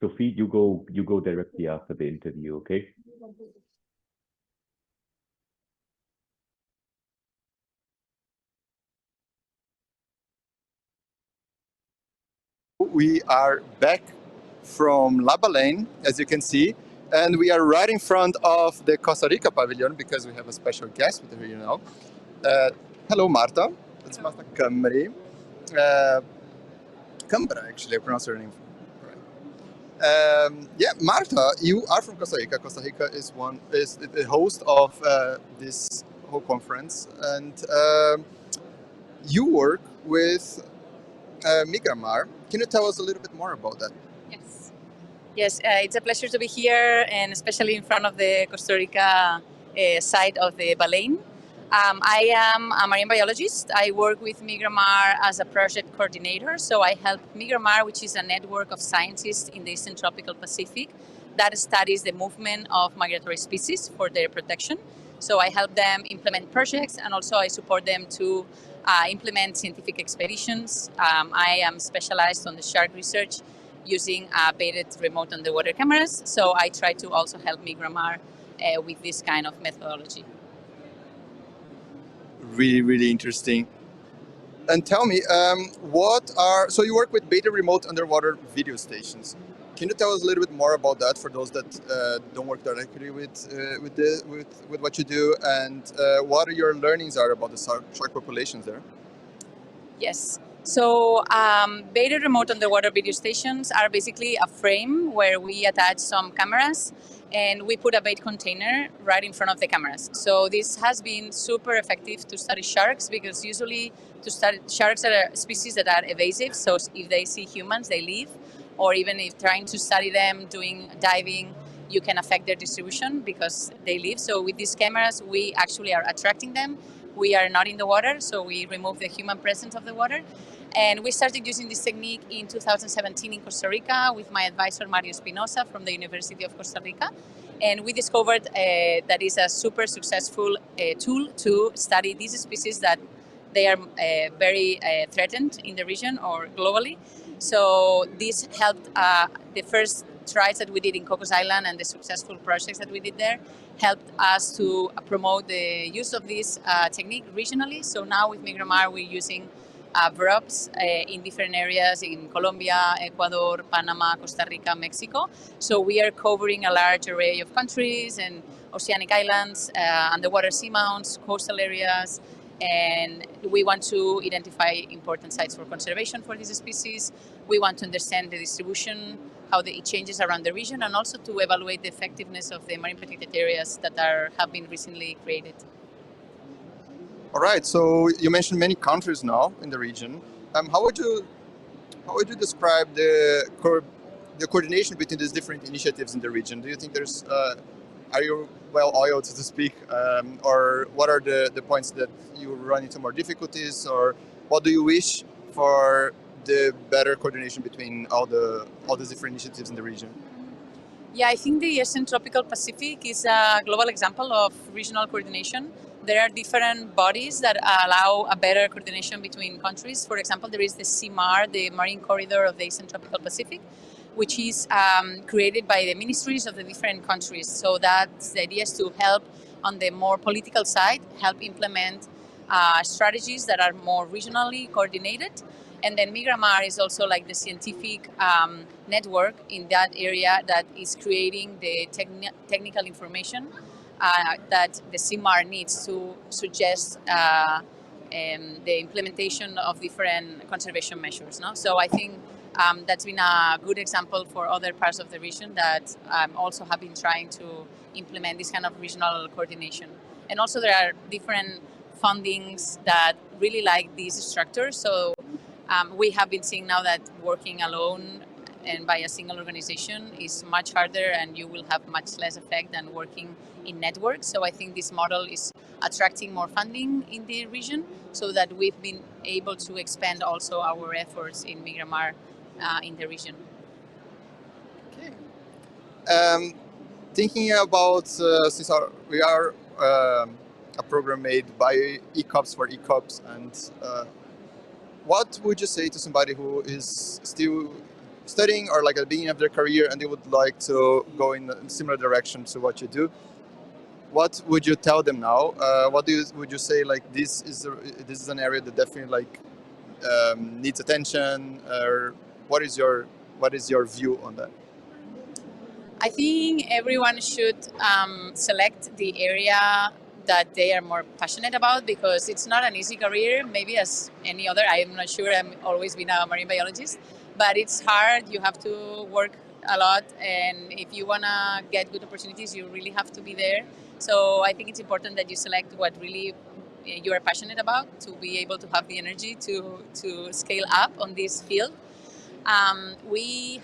Sophie, you go directly after the interview, okay? We are back from La Baleine, as you can see, and we are right in front of the Costa Rica pavilion because we have a special guest with her, you know. Hello, Marta. It's Marta Camri. Cambra, actually, I pronounced her name right. Yeah, Marta, you are from Costa Rica. Costa Rica is the host of this whole conference, and you work with Migramar. Can you tell us a little bit more about that? Yes. Yes, it's a pleasure to be here, and especially in front of the Costa Rica side of the Baleine. I am a marine biologist. I work with Migramar as a project coordinator. So I help Migramar, which is a network of scientists in the Eastern Tropical Pacific that studies the movement of migratory species for their protection. So I help them implement projects, and also I support them to implement scientific expeditions. I am specialized on the shark research using baited remote underwater cameras. So I try to also help Migramar with this kind of methodology. Really, really interesting. And tell me, so you work with beta remote underwater video stations. Can you tell us a little bit more about that for those that don't work directly with what you do, and what your learnings are about the shark populations there? Yes. So beta remote underwater video stations are basically a frame where we attach some cameras and we put a bait container right in front of the cameras. So this has been super effective to study sharks, because usually to study sharks are species that are evasive. So if they see humans, they leave. Or even if trying to study them doing diving, you can affect their distribution because they leave. So with these cameras, we actually are attracting them. We are not in the water, so we remove the human presence of the water. And we started using this technique in 2017 in Costa Rica with my advisor, Mario Espinosa from the University of Costa Rica. And we discovered that is a super successful tool to study these species that they are very threatened in the region or globally. So this helped the first tries that we did in Cocos Island and the successful projects that we did there helped us to promote the use of this technique regionally. So now with Migramar, we're using VROPs in different areas in Colombia, Ecuador, Panama, Costa Rica, Mexico. So we are covering a large array of countries and oceanic islands, underwater seamounts, coastal areas, and we want to identify important sites for conservation for these species. We want to understand the distribution, how it changes around the region, and also to evaluate the effectiveness of the marine protected areas that have been recently created. All right. So you mentioned many countries now in the region. How would you describe the coordination between these different initiatives in the region? Do you think are you well oiled, so to speak, or what are the points that you run into more difficulties, or what do you wish for the better coordination between all these different initiatives in the region? Yeah, I think the Eastern Tropical Pacific is a global example of regional coordination. There are different bodies that allow a better coordination between countries. For example, there is the CMAR, the Marine Corridor of the Eastern Tropical Pacific, which is created by the ministries of the different countries. So that's the idea, is to help on the more political side, help implement strategies that are more regionally coordinated. And then Migramar is also like the scientific network in that area that is creating the technical information that the CMAR needs to suggest the implementation of different conservation measures. No? So I think that's been a good example for other parts of the region that also have been trying to implement this kind of regional coordination. And also there are different fundings that really like these structures. So we have been seeing now that working alone and by a single organization is much harder, and you will have much less effect than working in networks. So I think this model is attracting more funding in the region, so that we've been able to expand also our efforts in Migramar in the region. Okay. Thinking about, since we are a program made by ECOPs for ECOPs, and what would you say to somebody who is still studying or like at the beginning of their career and they would like to go in a similar direction to what you do? What would you tell them now? Would you say like this is an area that definitely needs attention, or what is your view on that? I think everyone should select the area that they are more passionate about, because it's not an easy career, maybe as any other. I'm not sure, I've always been a marine biologist, but it's hard. You have to work a lot, and if you want to get good opportunities, you really have to be there. So I think it's important that you select what really you are passionate about, to be able to have the energy to scale up on this field. We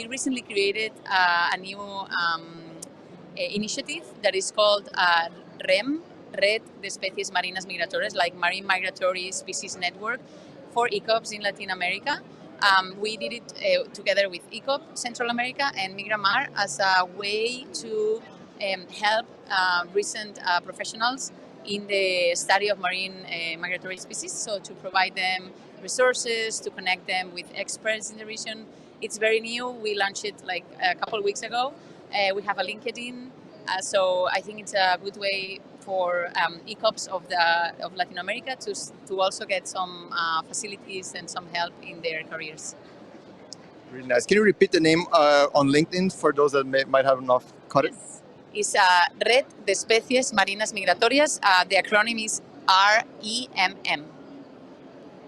recently created a new initiative that is called REM, Red de Especies Marinas Migratorias, like Marine Migratory Species Network for ECOPs in Latin America. We did it together with ECOP Central America and Migramar as a way to help recent professionals in the study of marine migratory species, so to provide them resources, to connect them with experts in the region. It's very new. We launched it like a couple of weeks ago. We have a LinkedIn, so I think it's a good way for ECOPs of Latin America to also get some facilities and some help in their careers. Really nice. Can you repeat the name on LinkedIn for those that might have not caught it? It's Red de Especies Marinas Migratorias. The acronym is REMM.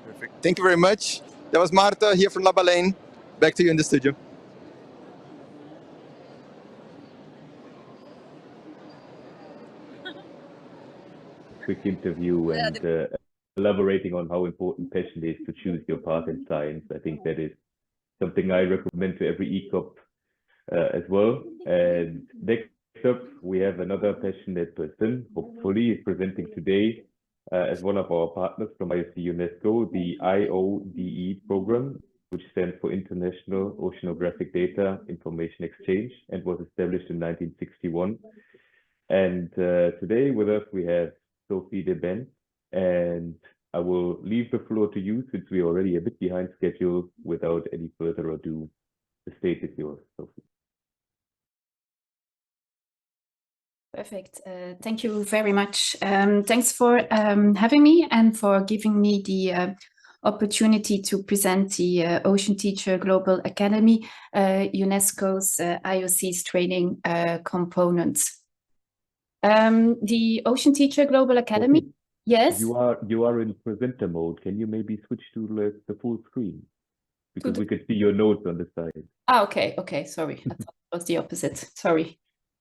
Perfect. Thank you very much. That was Marta here from La Baleine. Back to you in the studio. Quick interview and elaborating on how important passion is to choose your path in science. I think that is something I recommend to every ECOP as well. And next up, we have another passionate person, hopefully, is presenting today as one of our partners from IOC UNESCO, the IODE program, which stands for International Oceanographic Data Information Exchange and was established in 1961. And today with us, we have Sophie de Ben, and I will leave the floor to you since we're already a bit behind schedule. Without any further ado, the stage is yours, Sophie. Perfect. Thank you very much. Thanks for having me and for giving me the opportunity to present the Ocean Teacher Global Academy, UNESCO's IOC's training components. The Ocean Teacher Global Academy, Sophie, yes? You are in presenter mode. Can you maybe switch to the full screen? Because we could see your notes on the side. Ah, okay, sorry. I thought it was the opposite. Sorry.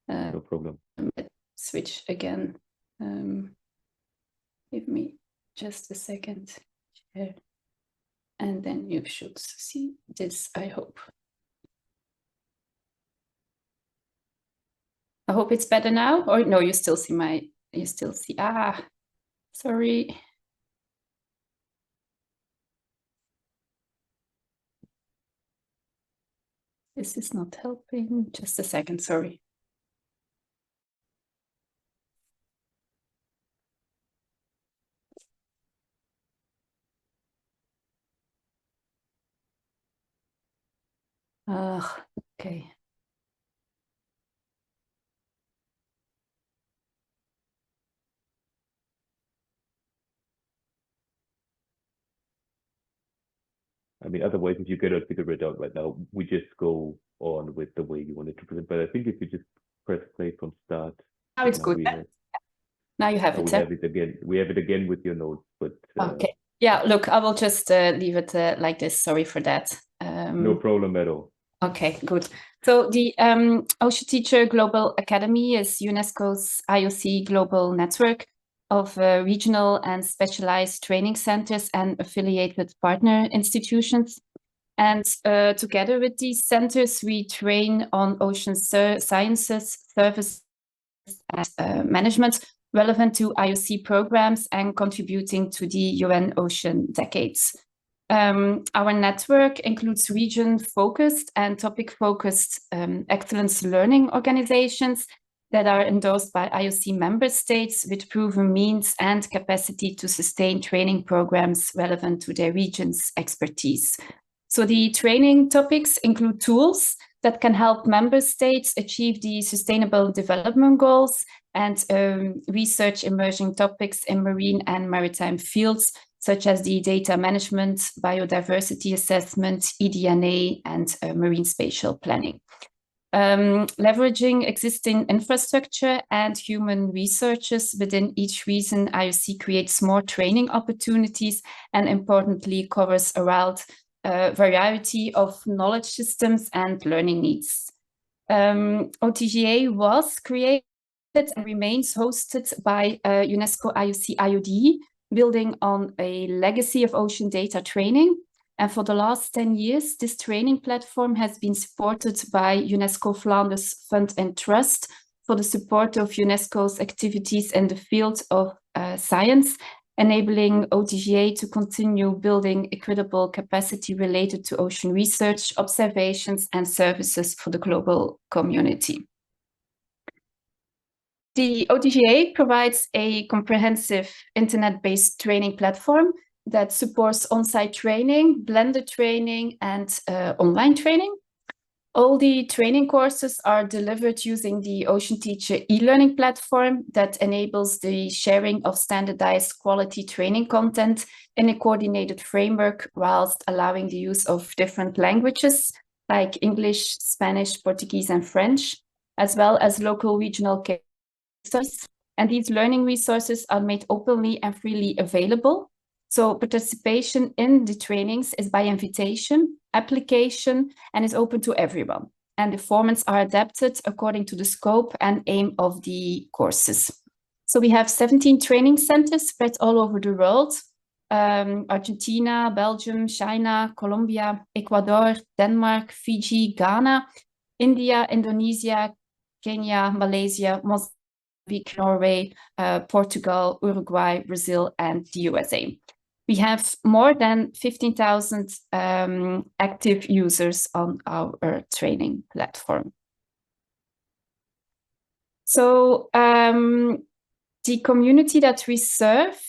No problem. Let's switch again. Give me just a second. And then you should see this, I hope. I hope it's better now. Or no, you still see sorry. This is not helping. Just a second, sorry. Okay. I mean, otherwise, if you cannot figure it out right now, we just go on with the way you wanted to present. But I think if you just press play from start. Now it's good. Now you have it. We have it again. We have it again with your notes, but okay. Yeah, look, I will just leave it like this. Sorry for that. No problem at all. Okay, good. So the Ocean Teacher Global Academy is UNESCO's IOC global network of regional and specialized training centers and affiliated partner institutions. And together with these centers, we train on ocean sciences, services, and management relevant to IOC programs and contributing to the UN Ocean Decades. Our network includes region-focused and topic-focused excellence learning organizations that are endorsed by IOC member states with proven means and capacity to sustain training programs relevant to their region's expertise. So the training topics include tools that can help member states achieve the Sustainable Development Goals and research emerging topics in marine and maritime fields, such as the data management, biodiversity assessment, eDNA, and marine spatial planning. Leveraging existing infrastructure and human researchers within each region, IOC creates more training opportunities and importantly covers around a variety of knowledge systems and learning needs. OTGA was created and remains hosted by UNESCO IOC IOD, building on a legacy of ocean data training. And for the last 10 years, this training platform has been supported by UNESCO Flanders Fund and Trust for the support of UNESCO's activities in the field of science, enabling OTGA to continue building equitable capacity related to ocean research, observations, and services for the global community. The OTGA provides a comprehensive internet-based training platform that supports on-site training, blended training, and online training. All the training courses are delivered using the Ocean Teacher e-learning platform that enables the sharing of standardized quality training content in a coordinated framework, whilst allowing the use of different languages like English, Spanish, Portuguese, and French, as well as local regional resources. And these learning resources are made openly and freely available. So participation in the trainings is by invitation, application, and is open to everyone. And the formats are adapted according to the scope and aim of the courses. So we have 17 training centers spread all over the world. Argentina, Belgium, China, Colombia, Ecuador, Denmark, Fiji, Ghana, India, Indonesia, Kenya, Malaysia, Mozambique, Norway, Portugal, Uruguay, Brazil, and the USA. We have more than 15,000 active users on our training platform. So the community that we serve,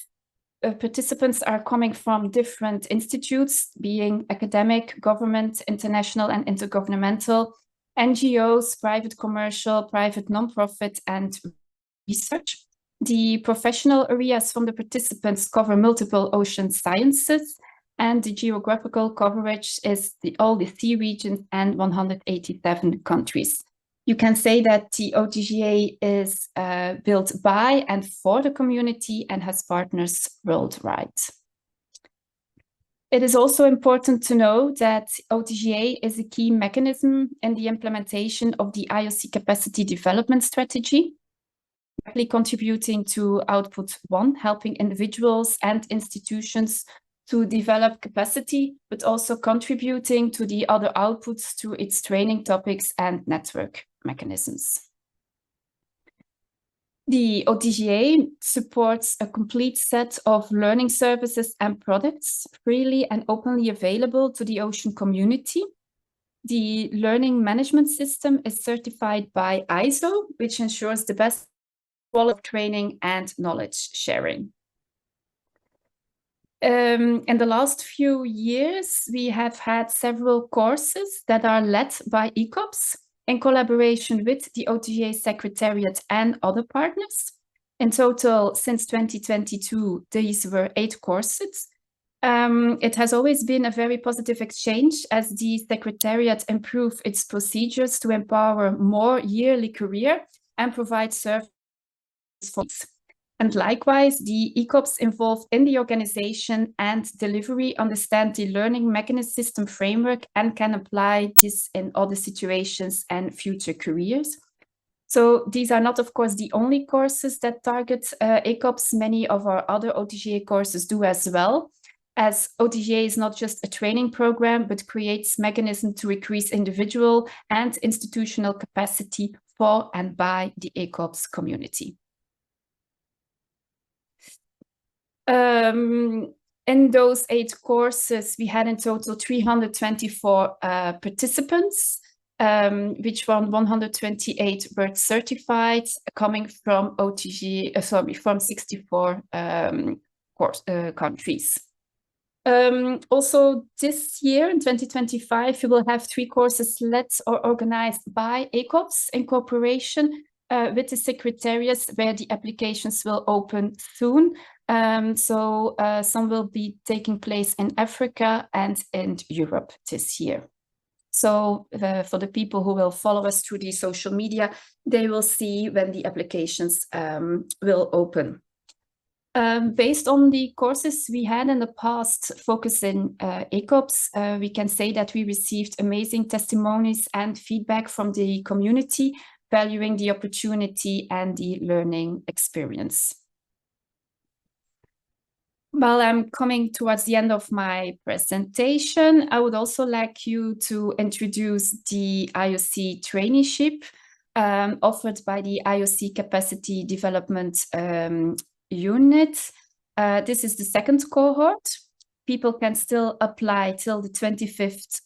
participants are coming from different institutes, being academic, government, international, and intergovernmental, NGOs, private commercial, private nonprofit, and research. The professional areas from the participants cover multiple ocean sciences, and the geographical coverage is all the sea regions and 187 countries. You can say that the OTGA is built by and for the community and has partners worldwide. It is also important to know that OTGA is a key mechanism in the implementation of the IOC Capacity Development Strategy, directly contributing to Output 1, helping individuals and institutions to develop capacity, but also contributing to the other outputs through its training topics and network mechanisms. The OTGA supports a complete set of learning services and products freely and openly available to the ocean community. The learning management system is certified by ISO, which ensures the best quality of training and knowledge sharing. In the last few years, we have had several courses that are led by ECOPs in collaboration with the OTGA Secretariat and other partners. In total, since 2022, these were 8 courses. It has always been a very positive exchange as the Secretariat improved its procedures to empower more yearly career and provide service for these. And likewise, the ECOPs involved in the organization and delivery understand the learning mechanism system framework and can apply this in other situations and future careers. So these are not, of course, the only courses that target ECOPs. Many of our other OTGA courses do as well, as OTGA is not just a training program, but creates mechanisms to increase individual and institutional capacity for and by the ECOPs community. In those 8 courses, we had in total 324 participants, which 128 were certified, coming from OTGA, from 64 countries. Also this year, in 2025, we will have 3 courses led or organized by ECOPs in cooperation with the secretariats, where the applications will open soon. Some will be taking place in Africa and in Europe this year. So for the people who will follow us through the social media, they will see when the applications will open. Based on the courses we had in the past focusing ECOPs, we can say that we received amazing testimonies and feedback from the community, valuing the opportunity and the learning experience. Well, I'm coming towards the end of my presentation. I would also like you to introduce the IOC traineeship offered by the IOC Capacity Development Unit. This is the second cohort. People can still apply till the 25th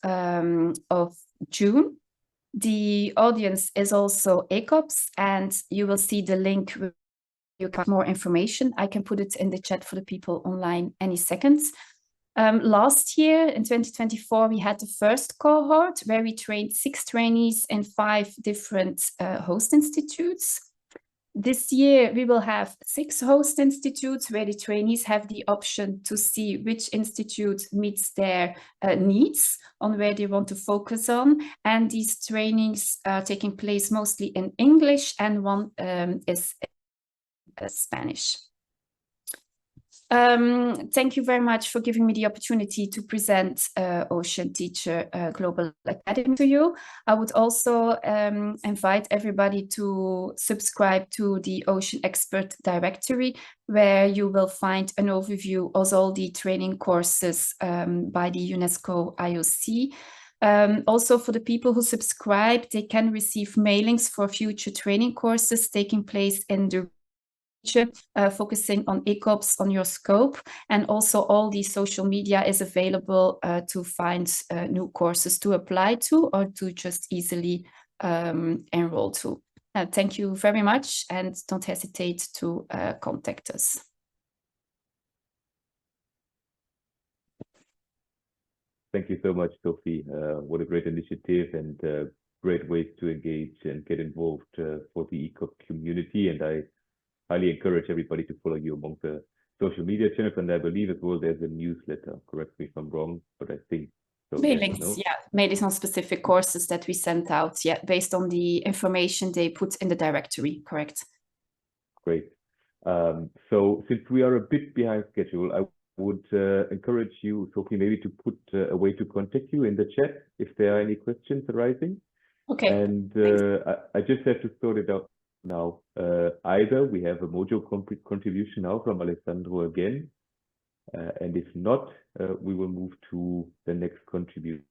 of June. The audience is also ECOPs, and you will see the link. You have more information. I can put it in the chat for the people online any second. Last year, in 2024, we had the first cohort where we trained 6 trainees in 5 different host institutes. This year, we will have 6 host institutes where the trainees have the option to see which institute meets their needs on where they want to focus on. And these trainings are taking place mostly in English, and one is Spanish. Thank you very much for giving me the opportunity to present Ocean Teacher Global Academy to you. I would also invite everybody to subscribe to the Ocean Expert Directory, where you will find an overview of all the training courses by the UNESCO IOC. Also, for the people who subscribe, they can receive mailings for future training courses taking place in the focusing on ECOPs on your scope, and also all the social media is available to find new courses to apply to or to just easily enroll to. Thank you very much, and don't hesitate to contact us. Thank you so much, Sophie. What a great initiative, and great ways to engage and get involved for the ECOP community. And I highly encourage everybody to follow you among the social media channels, and I believe as well there's a newsletter. Correct me if I'm wrong, but I think so. Mailings, no? yeah, mailings on specific courses that we sent out, yeah, based on the information they put in the directory. Correct. Great. So since we are a bit behind schedule, I would encourage you, Sophie, maybe to put a way to contact you in the chat if there are any questions arising. Okay. And I just have to sort it out now. Either we have a Mojo contribution now from Alessandro again, and if not, we will move to the next contributor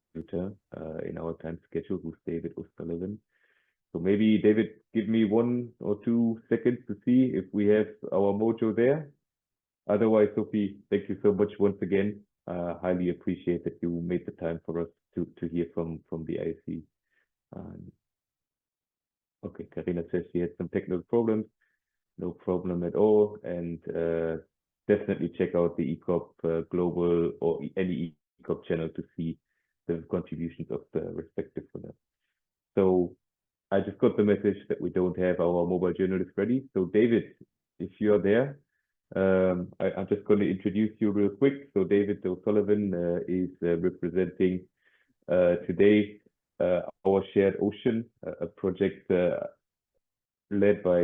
in our time schedule, who's David O'Sullivan. So maybe, David, give me 1 or 2 seconds to see if we have our Mojo there. Otherwise, Sophie, thank you so much once again. Highly appreciate that you made the time for us to hear from the IC. Okay, Karina says she had some technical problems. No problem at all. And definitely check out the ECOP Global or any ECOP channel to see the contributions of the respective winners. So I just got the message that we don't have our mobile journalist ready. So David, if you're there, I'm just going to introduce you real quick. So David O'Sullivan is representing today our Shared Ocean, a project led by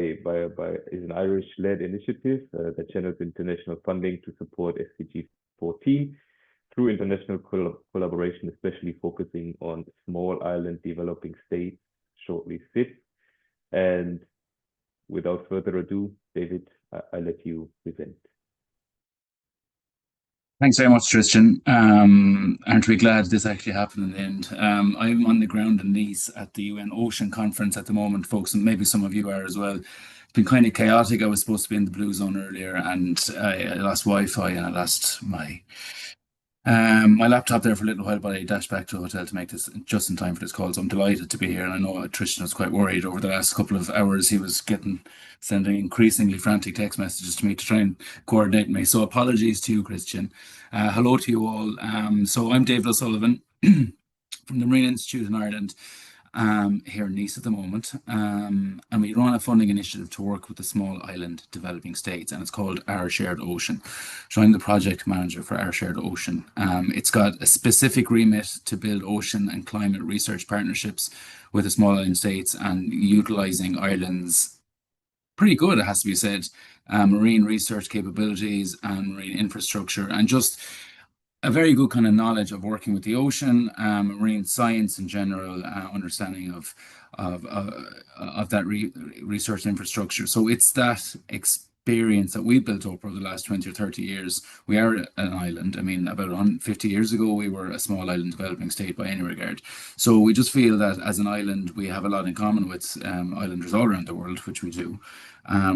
is an Irish-led initiative that channels international funding to support SDG 14 through international collaboration, especially focusing on small island developing states, shortly SIDS. And without further ado, David, I let you present. Thanks very much, Tristan. Aren't we glad this actually happened in the end? I'm on the ground in Nice at the UN Ocean Conference at the moment, folks, and maybe some of you are as well. It's been kind of chaotic. I was supposed to be in the Blue Zone earlier, and I lost Wi-Fi, and I lost my laptop there for a little while, but I dashed back to a hotel to make this just in time for this call. So I'm delighted to be here. And I know Tristan was quite worried over the last couple of hours. He was sending increasingly frantic text messages to me to try and coordinate me. So apologies to you, Christian. Hello to you all. So I'm David O'Sullivan from the Marine Institute in Ireland, here in Nice at the moment. And we run a funding initiative to work with the small island developing states, and it's called Our Shared Ocean. So I'm the project manager for Our Shared Ocean. It's got a specific remit to build ocean and climate research partnerships with the small island states and utilizing Ireland's pretty good, it has to be said, marine research capabilities and marine infrastructure, and just a very good kind of knowledge of working with the ocean, marine science in general, understanding of that research infrastructure. So it's that experience that we built up over the last 20 or 30 years. We are an island. I mean, about 150 years ago, we were a small island developing state by any regard. So we just feel that as an island, we have a lot in common with islanders all around the world, which we do.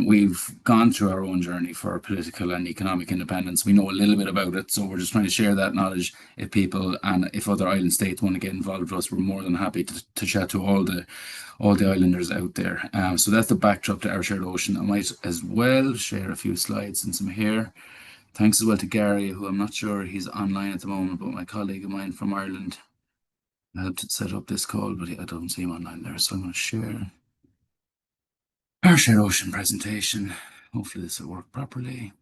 We've gone through our own journey for political and economic independence. We know a little bit about it, so we're just trying to share that knowledge. If people and if other island states want to get involved with us, we're more than happy to chat to all the islanders out there. So that's the backdrop to Our Shared Ocean. I might as well share a few slides since I'm here. Thanks as well to Gary, who I'm not sure he's online at the moment, but my colleague of mine from Ireland helped set up this call, but I don't see him online there, so I'm going to share Our Shared Ocean presentation. Hopefully this will work properly.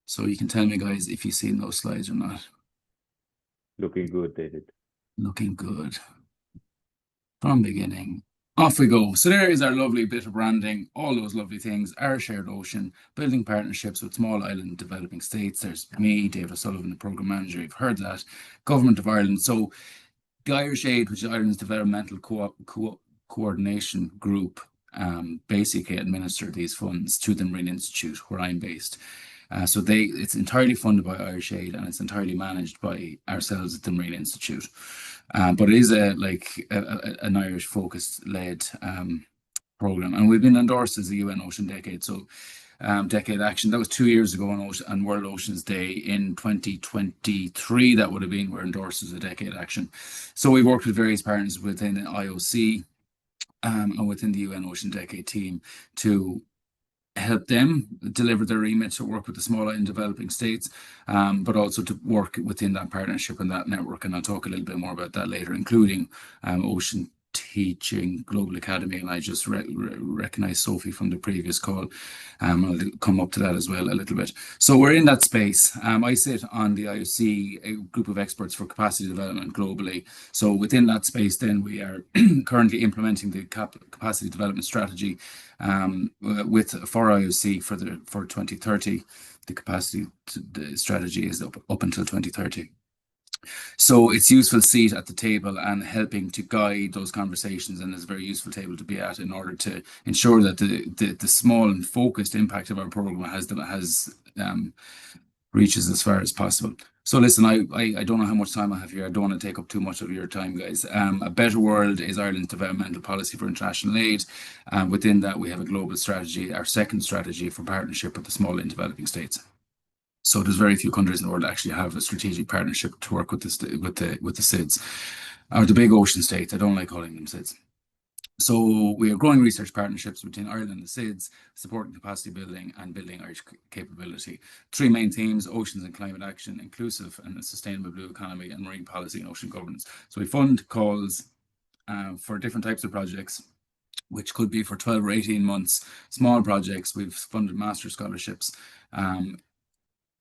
So you can tell me, guys, if you've seen those slides or not. Looking good, David. Looking good. From beginning. Off we go. So there is our lovely bit of branding, all those lovely things, Our Shared Ocean, building partnerships with small island developing states. There's me, David O'Sullivan, the Programme Manager. You've heard that. Government of Ireland. So the Irish Aid, which is Ireland's developmental coordination group, basically administer these funds to the Marine Institute, where I'm based. So it's entirely funded by Irish Aid, and it's entirely managed by ourselves at the Marine Institute. But it is an Irish focused led program, and we've been endorsed as the UN Ocean Decade. So Decade Action, that was 2 years ago on World Oceans Day in 2023. That would have been, we're endorsed as a Decade Action. So we worked with various partners within the IOC and within the UN Ocean Decade team to help them deliver their remit, to work with the small island developing states, but also to work within that partnership and that network. And I'll talk a little bit more about that later, including Ocean Teaching Global Academy. And I just recognize Sophie from the previous call. I'll come up to that as well a little bit. So we're in that space. I sit on the IOC, a group of experts for capacity development globally. So within that space, then we are currently implementing the capacity development strategy for IOC for 2030. The capacity strategy is up until 2030. So it's useful seat at the table and helping to guide those conversations, and it's a very useful table to be at in order to ensure that the small and focused impact of our program reaches as far as possible. So listen, I don't know how much time I have here. I don't want to take up too much of your time, guys. A Better World is Ireland's developmental policy for international aid. Within that, we have a global strategy, our second strategy for partnership with the small and developing states. So there's very few countries in the world that actually have a strategic partnership to work with the SIDS, or the big ocean states. I don't like calling them SIDS. So we are growing research partnerships between Ireland and the SIDS, supporting capacity building and building Irish capability. Three main themes: oceans and climate action, inclusive and a sustainable blue economy, and marine policy and ocean governance. So we fund calls for different types of projects, which could be for 12 or 18 months, small projects. We've funded master scholarships.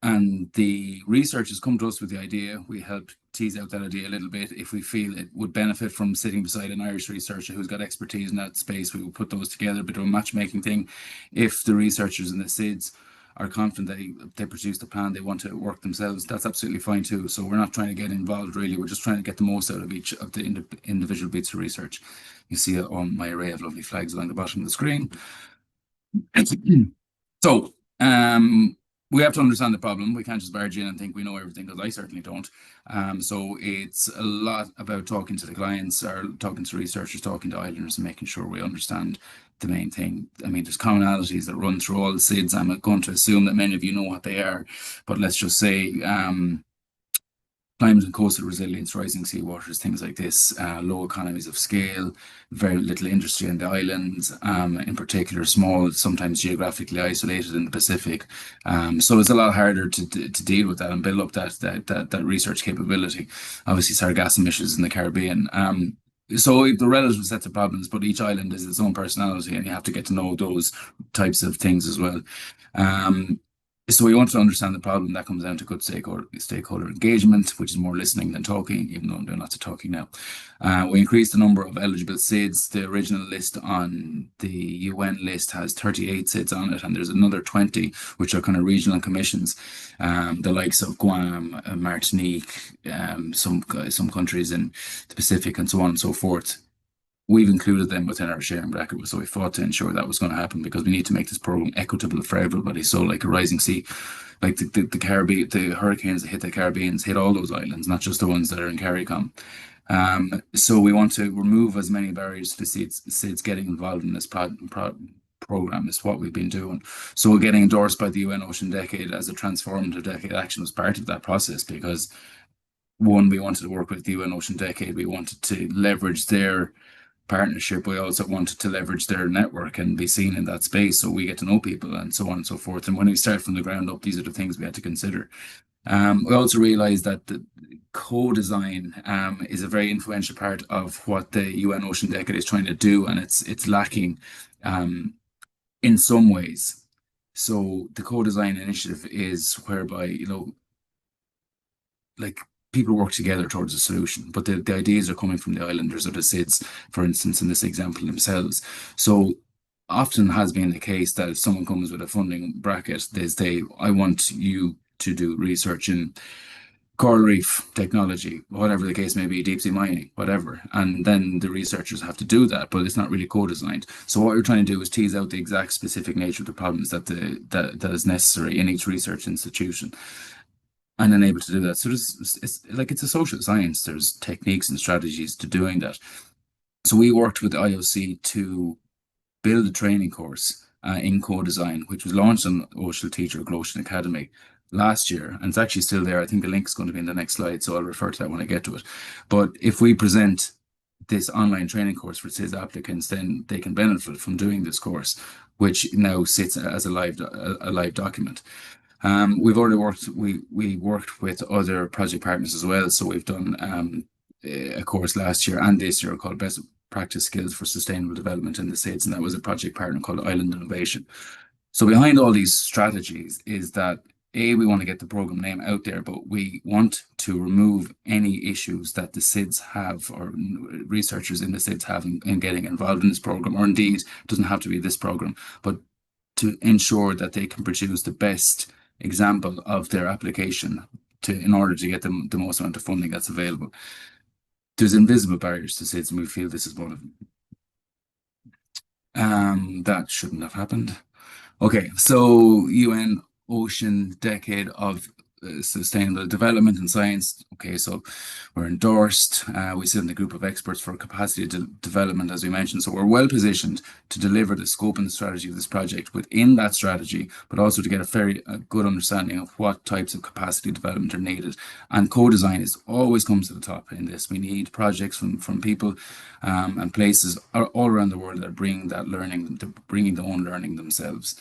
And the researchers come to us with the idea. We help tease out that idea a little bit. If we feel it would benefit from sitting beside an Irish researcher who's got expertise in that space, we will put those together, a bit of a matchmaking thing. If the researchers in the SIDS are confident that they produce the plan, they want to work themselves, that's absolutely fine too. So we're not trying to get involved really. We're just trying to get the most out of each of the individual bits of research. You see on my array of lovely flags along the bottom of the screen. So, we have to understand the problem. We can't just barge in and think we know everything, because I certainly don't. So it's a lot about talking to the clients, or talking to researchers, talking to islanders, and making sure we understand the main thing. I mean, there's commonalities that run through all the SIDS. I'm going to assume that many of you know what they are, but let's just say climate and coastal resilience, rising sea waters, things like this, low economies of scale, very little industry in the islands, in particular small, sometimes geographically isolated in the Pacific. So it's a lot harder to deal with that and build up that research capability. Obviously, sargassum emissions in the Caribbean. So the relative sets of problems, but each island has its own personality, and you have to get to know those types of things as well. So we want to understand the problem. That comes down to good stakeholder engagement, which is more listening than talking, even though I'm doing lots of talking now. We increased the number of eligible SIDS. The original list on the UN list has 38 SIDS on it, and there's another 20, which are kind of regional commissions, the likes of Guam, Martinique, some countries in the Pacific, and so on and so forth. We've included them within our sharing bracket, so we fought to ensure that was going to happen, because we need to make this program equitable for everybody. So like a rising sea, like the Caribbean, the hurricanes that hit the Caribbean hit all those islands, not just the ones that are in CARICOM. So we want to remove as many barriers to the SIDS getting involved in this program is what we've been doing. So getting endorsed by the UN Ocean Decade as a transformative decade action was part of that process, because one, we wanted to work with the UN Ocean Decade. We wanted to leverage their partnership. We also wanted to leverage their network and be seen in that space, so we get to know people and so on and so forth. And when we start from the ground up, these are the things we had to consider. We also realized that the co-design is a very influential part of what the UN Ocean Decade is trying to do, and it's lacking in some ways. So the co-design initiative is whereby, you know, like, people work together towards a solution, but the ideas are coming from the islanders or the SIDS, for instance, in this example themselves. So often has been the case that if someone comes with a funding bracket, they say, I want you to do research in coral reef technology, whatever the case may be, deep sea mining, whatever. And then the researchers have to do that, but it's not really co-designed. So what we're trying to do is tease out the exact specific nature of the problems that is necessary in each research institution, and then able to do that. So it's a social science. There's techniques and strategies to doing that. So we worked with the IOC to build a training course in co-design, which was launched on Ocean Teacher Ocean Academy last year, and it's actually still there. I think the link is going to be in the next slide, so I'll refer to that when I get to it. But if we present this online training course for SIDS applicants, then they can benefit from doing this course, which now sits as a live document. We've already worked with other project partners as well. So we've done a course last year and this year called Best Practice Skills for Sustainable Development in the SIDS, and that was a project partner called Island Innovation. So behind all these strategies is that, A, we want to get the program name out there, but we want to remove any issues that the SIDS have, or researchers in the SIDS have, in getting involved in this program, or indeed, it doesn't have to be this program, but to ensure that they can produce the best example of their application in order to get them the most amount of funding that's available. There's invisible barriers to SIDS, and we feel this is one of them. That shouldn't have happened. Okay, so UN Ocean Decade of Sustainable Development and Science. Okay, so we're endorsed. We sit in the group of experts for capacity development, as we mentioned. So we're well positioned to deliver the scope and the strategy of this project within that strategy, but also to get a good understanding of what types of capacity development are needed. And co-design always comes to the top in this. We need projects from people and places all around the world that are bringing that learning, bringing their own learning themselves.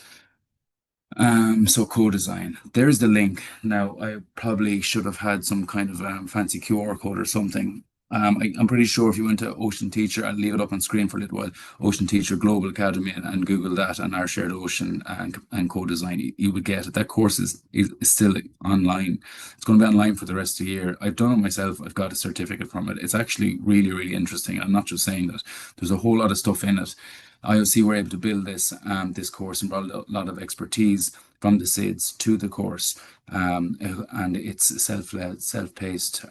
So co-design, there's the link. Now, I probably should have had some kind of fancy QR code or something. I'm pretty sure if you went to Ocean Teacher, I'll leave it up on screen for a little while, Ocean Teacher Global Academy, and Google that and our shared ocean and co-design, you would get it. That course is still online. It's going to be online for the rest of the year. I've done it myself. I've got a certificate from it. It's actually really, really interesting. I'm not just saying that. There's a whole lot of stuff in it. IOC were able to build this course and brought a lot of expertise from the SIDS to the course, and it's a self-paced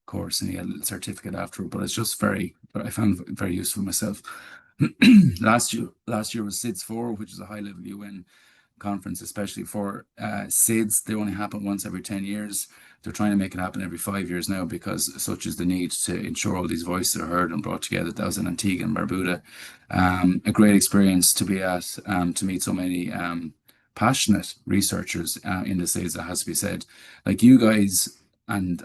course, and you get a little certificate after it. But it's just I found it very useful myself. Last year was SIDS 4, which is a high-level UN conference, especially for SIDS. They only happen once every 10 years. They're trying to make it happen every 5 years now, because such is the need to ensure all these voices are heard and brought together. That was in Antigua and Barbuda. A great experience to be at, to meet so many passionate researchers in the SIDS, that has to be said. Like you guys, and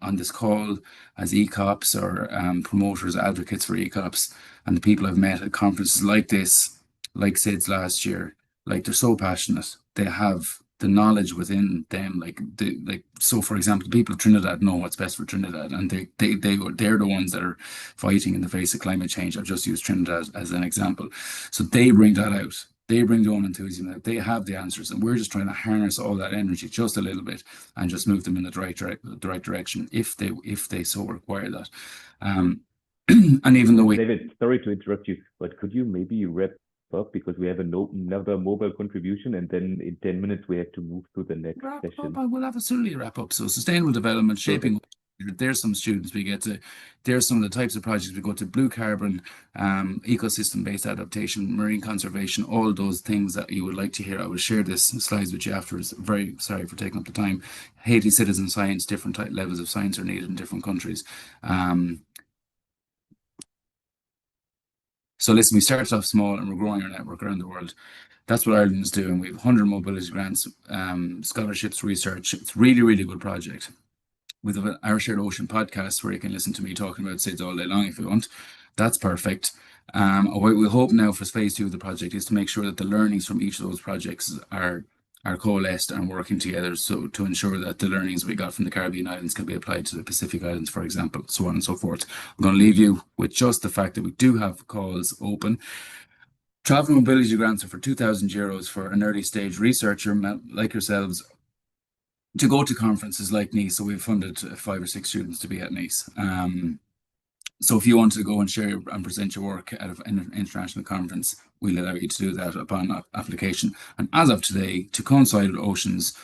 on this call as ECOPs or promoters, advocates for ECOPs, and the people I've met at conferences like this, like SIDS last year, like, they're so passionate. They have the knowledge within them. So for example, people of Trinidad know what's best for Trinidad, and they're the ones that are fighting in the face of climate change. I've just used Trinidad as an example. So they bring that out. They bring their own enthusiasm. They have the answers, and we're just trying to harness all that energy just a little bit and just move them in the right direction if they so require that. And even though we, David, sorry to interrupt you, but could you maybe wrap up, because we have another mobile contribution, and then in 10 minutes we have to move to the next session. We'll absolutely wrap up. So sustainable development, shaping. There's some students we get to. There's some of the types of projects we go to: blue carbon, ecosystem-based adaptation, marine conservation, all those things that you would like to hear. I will share this slides with you afterwards. Very sorry for taking up the time. Haiti citizen science, different levels of science are needed in different countries. So listen, we started off small and we're growing our network around the world. That's what Ireland is doing. We have 100 mobility grants, scholarships, research. It's a really, really good project. We have our Shared Ocean podcast where you can listen to me talking about SIDS all day long if you want. That's perfect. What we hope now for phase 2 of the project is to make sure that the learnings from each of those projects are coalesced and working together, so to ensure that the learnings we got from the Caribbean islands can be applied to the Pacific Islands, for example, so on and so forth. I'm going to leave you with just the fact that we do have calls open. Travel mobility grants are for €2,000 for an early stage researcher like yourselves to go to conferences like Nice. So we've funded 5 or 6 students to be at Nice. So if you want to go and share and present your work at an international conference, we'll allow you to do that upon application. And as of today, to coincide with Ocean's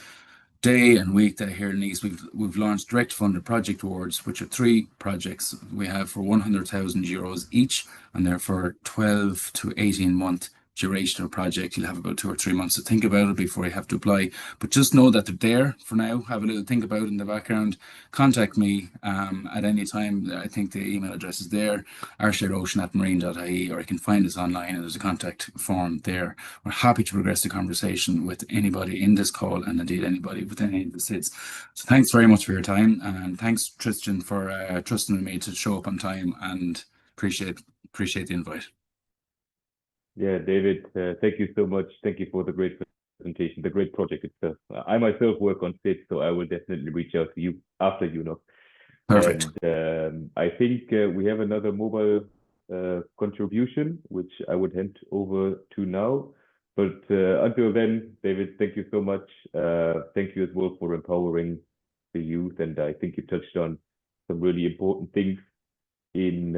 day and week that here in Nice, we've launched direct funded project awards, which are 3 projects we have for €100,000 each, and they're for 12 to 18 month duration of project. You'll have about 2 or 3 months to think about it before you have to apply, but just know that they're there for now. Have a little think about it in the background. Contact me at any time. I think the email address is there, oursharedocean@marine.ie, or you can find us online and there's a contact form there. We're happy to progress the conversation with anybody in this call, and indeed anybody with any of the SIDS. So thanks very much for your time, and thanks Tristan for trusting in me to show up on time, and appreciate the invite. Yeah, David, thank you so much. Thank you for the great presentation, the great project itself. I myself work on SIDS, so I will definitely reach out to you after UNOC. Perfect. And I think we have another mobile contribution, which I would hand over to now. But until then, David, thank you so much. Thank you as well for empowering the youth. And I think you touched on some really important things in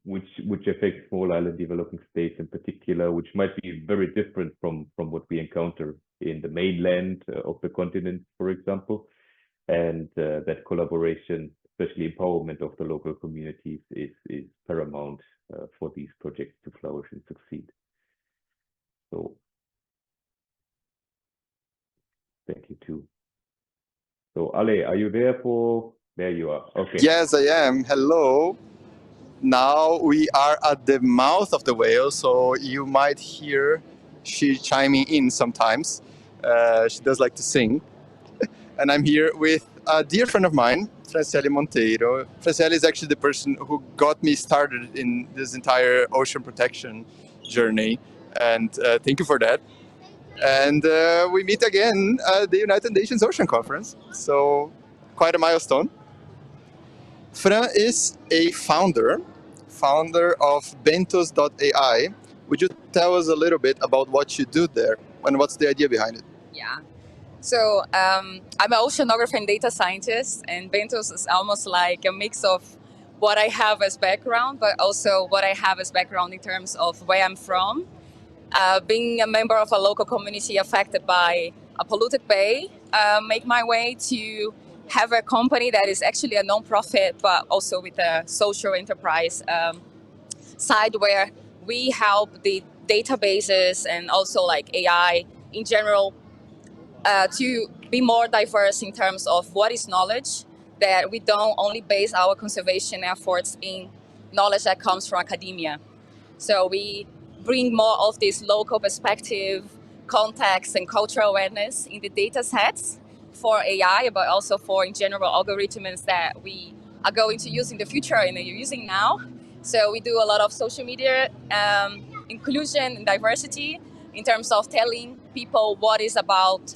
which affect small island developing states in particular, which might be very different from what we encounter in the mainland of the continent, for example. And that collaboration, especially empowerment of the local communities, is paramount for these projects to flourish and succeed. So thank you too. So Ale, are you there for? There you are. Okay. Yes, I am. Hello. Now we are at the mouth of the whale, so you might hear she chiming in sometimes. She does like to sing. And I'm here with a dear friend of mine, Franciele Monteiro. Franciele is actually the person who got me started in this entire ocean protection journey. And thank you for that. And we meet again at the United Nations Ocean Conference. So quite a milestone. Fran is a founder of bentos.ai. Would you tell us a little bit about what you do there and what's the idea behind it? Yeah. So I'm an oceanographer and data scientist, and Bentos is almost like a mix of what I have as background, but also what I have as background in terms of where I'm from. Being a member of a local community affected by a polluted bay, make my way to have a company that is actually a non-profit, but also with a social enterprise side, where we help the databases and also like AI in general to be more diverse in terms of what is knowledge, that we don't only base our conservation efforts in knowledge that comes from academia. So we bring more of this local perspective, context, and cultural awareness in the data sets for AI, but also for, in general, algorithms that we are going to use in the future and are using now. So we do a lot of social media inclusion and diversity in terms of telling people what is about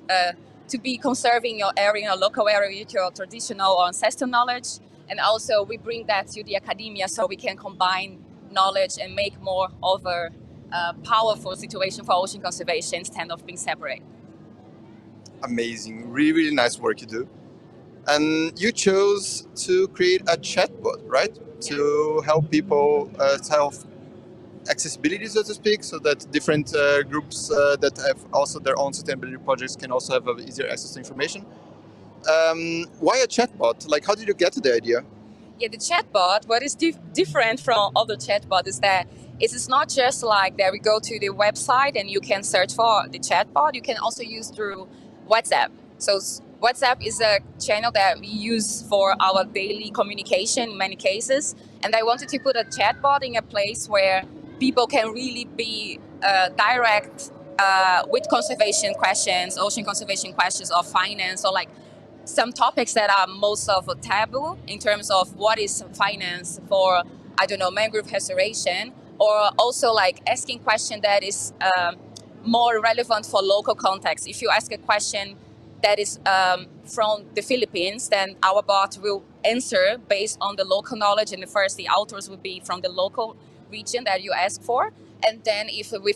to be conserving your area, your local area, with your traditional or ancestral knowledge. And also we bring that to the academia so we can combine knowledge and make more over powerful situation for ocean conservation instead of being separate. Amazing, really, really nice work you do. And you chose to create a chatbot, right? To help people solve accessibility, so to speak, so that different groups that have also their own sustainability projects can also have easier access to information. Why a chatbot? Like, how did you get to the idea? Yeah, the chatbot, what is different from other chatbots is that it's not just like that we go to the website and you can search for the chatbot. You can also use through WhatsApp. So WhatsApp is a channel that we use for our daily communication in many cases. And I wanted to put a chatbot in a place where people can really be direct with conservation questions, ocean conservation questions, or finance, or like some topics that are most of a taboo in terms of what is finance for, I don't know, mangrove restoration, or also like asking question that is more relevant for local context. If you ask a question that is from the Philippines, then our bot will answer based on the local knowledge, and first the authors will be from the local region that you ask for, and then if we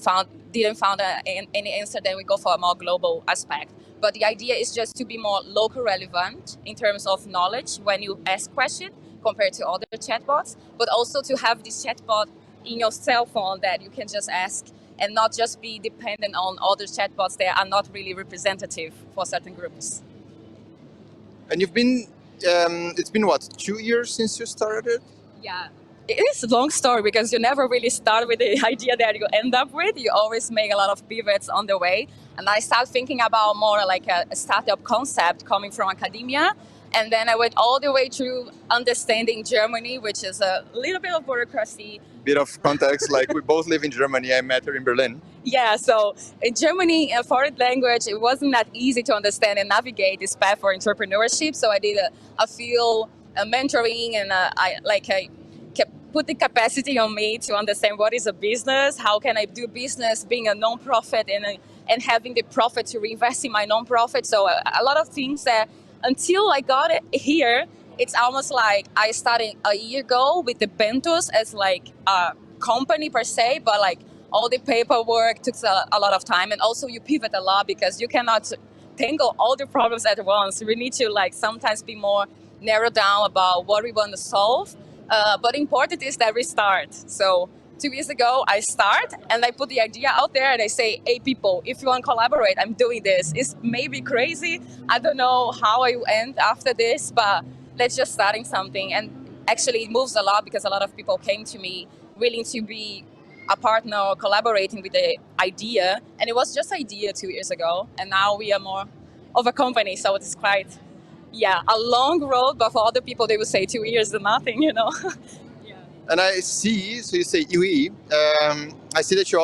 didn't find any answer, then we go for a more global aspect. But the idea is just to be more local relevant in terms of knowledge when you ask questions compared to other chatbots, but also to have this chatbot in your cell phone that you can just ask and not just be dependent on other chatbots that are not really representative for certain groups. And you've been, it's been what, 2 years since you started? Yeah. It is a long story because you never really start with the idea that you end up with. You always make a lot of pivots on the way. And I started thinking about more like a startup concept coming from academia. And then I went all the way through understanding Germany, which is a little bit of bureaucracy. Bit of context, like we both live in Germany. I met her in Berlin. Yeah, so in Germany, a foreign language, it wasn't that easy to understand and navigate this path for entrepreneurship. So I did a few mentoring, and I put the capacity on me to understand what is a business, how can I do business being a non-profit, and having the profit to reinvest in my non-profit. So a lot of things that until I got it here, it's almost like I started a year ago with the Bentos as like a company per se, but like all the paperwork took a lot of time, and also you pivot a lot because you cannot tangle all the problems at once. We need to like sometimes be more narrowed down about what we want to solve. But important is that we start. So 2 years ago, I start and I put the idea out there and I say, hey people, if you want to collaborate, I'm doing this. It's maybe crazy. I don't know how I will end after this, but let's just starting something. And actually it moves a lot because a lot of people came to me willing to be a partner or collaborating with the idea. And it was just idea 2 years ago. And now we are more of a company. So it's quite, yeah, a long road, but for other people, they would say 2 years is nothing, you know. Yeah. And I see, so you say UE, I see that you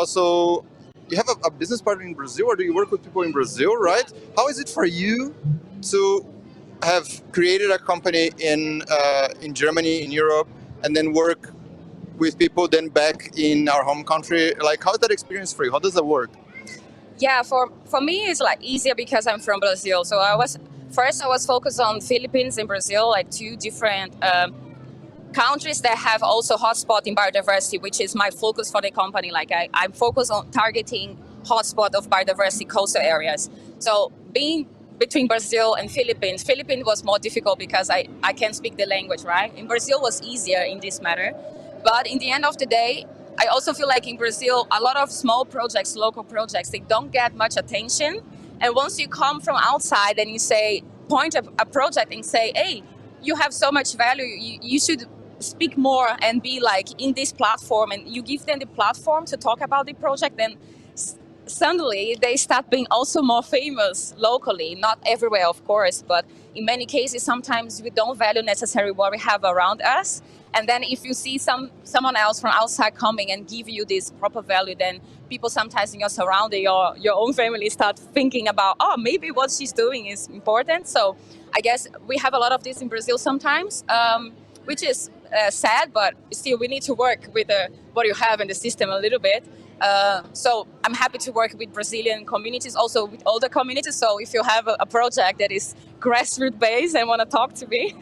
have a business partner in Brazil, or do you work with people in Brazil, right? How is it for you to have created a company in Germany, in Europe, and then work with people then back in our home country? Like, how's that experience for you? How does that work? Yeah, for me, it's like easier because I'm from Brazil. So I was focused on Philippines and Brazil, like two different countries that have also hotspot in biodiversity, which is my focus for the company. Like I'm focused on targeting hotspot of biodiversity coastal areas. So being between Brazil and Philippines was more difficult because I can't speak the language, right? In Brazil was easier in this matter. But in the end of the day, I also feel like in Brazil, a lot of small projects, local projects, they don't get much attention. And once you come from outside and you say, point a project and say, hey, you have so much value, you should speak more and be like in this platform, and you give them the platform to talk about the project, then suddenly they start being also more famous locally, not everywhere, of course, but in many cases, sometimes we don't value necessarily what we have around us. And then if you see someone else from outside coming and give you this proper value, then people sometimes in your surrounding, your own family start thinking about, oh, maybe what she's doing is important. So I guess we have a lot of this in Brazil sometimes, which is sad, but still we need to work with what you have in the system a little bit. So I'm happy to work with Brazilian communities, also with older communities. So if you have a project that is grassroots based and want to talk to me,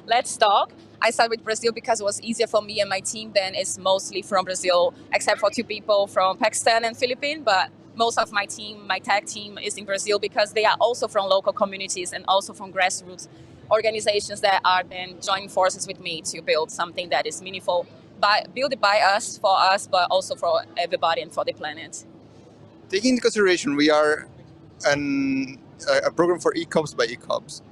let's talk. I started with Brazil because it was easier for me and my team. Then it's mostly from Brazil, except for 2 people from Pakistan and Philippines. But most of my team, my tech team, is in Brazil because they are also from local communities and also from grassroots organizations that are then joining forces with me to build something that is meaningful, built by us, for us, but also for everybody and for the planet. Taking into consideration, we are a program for ECOPs by ECOPs.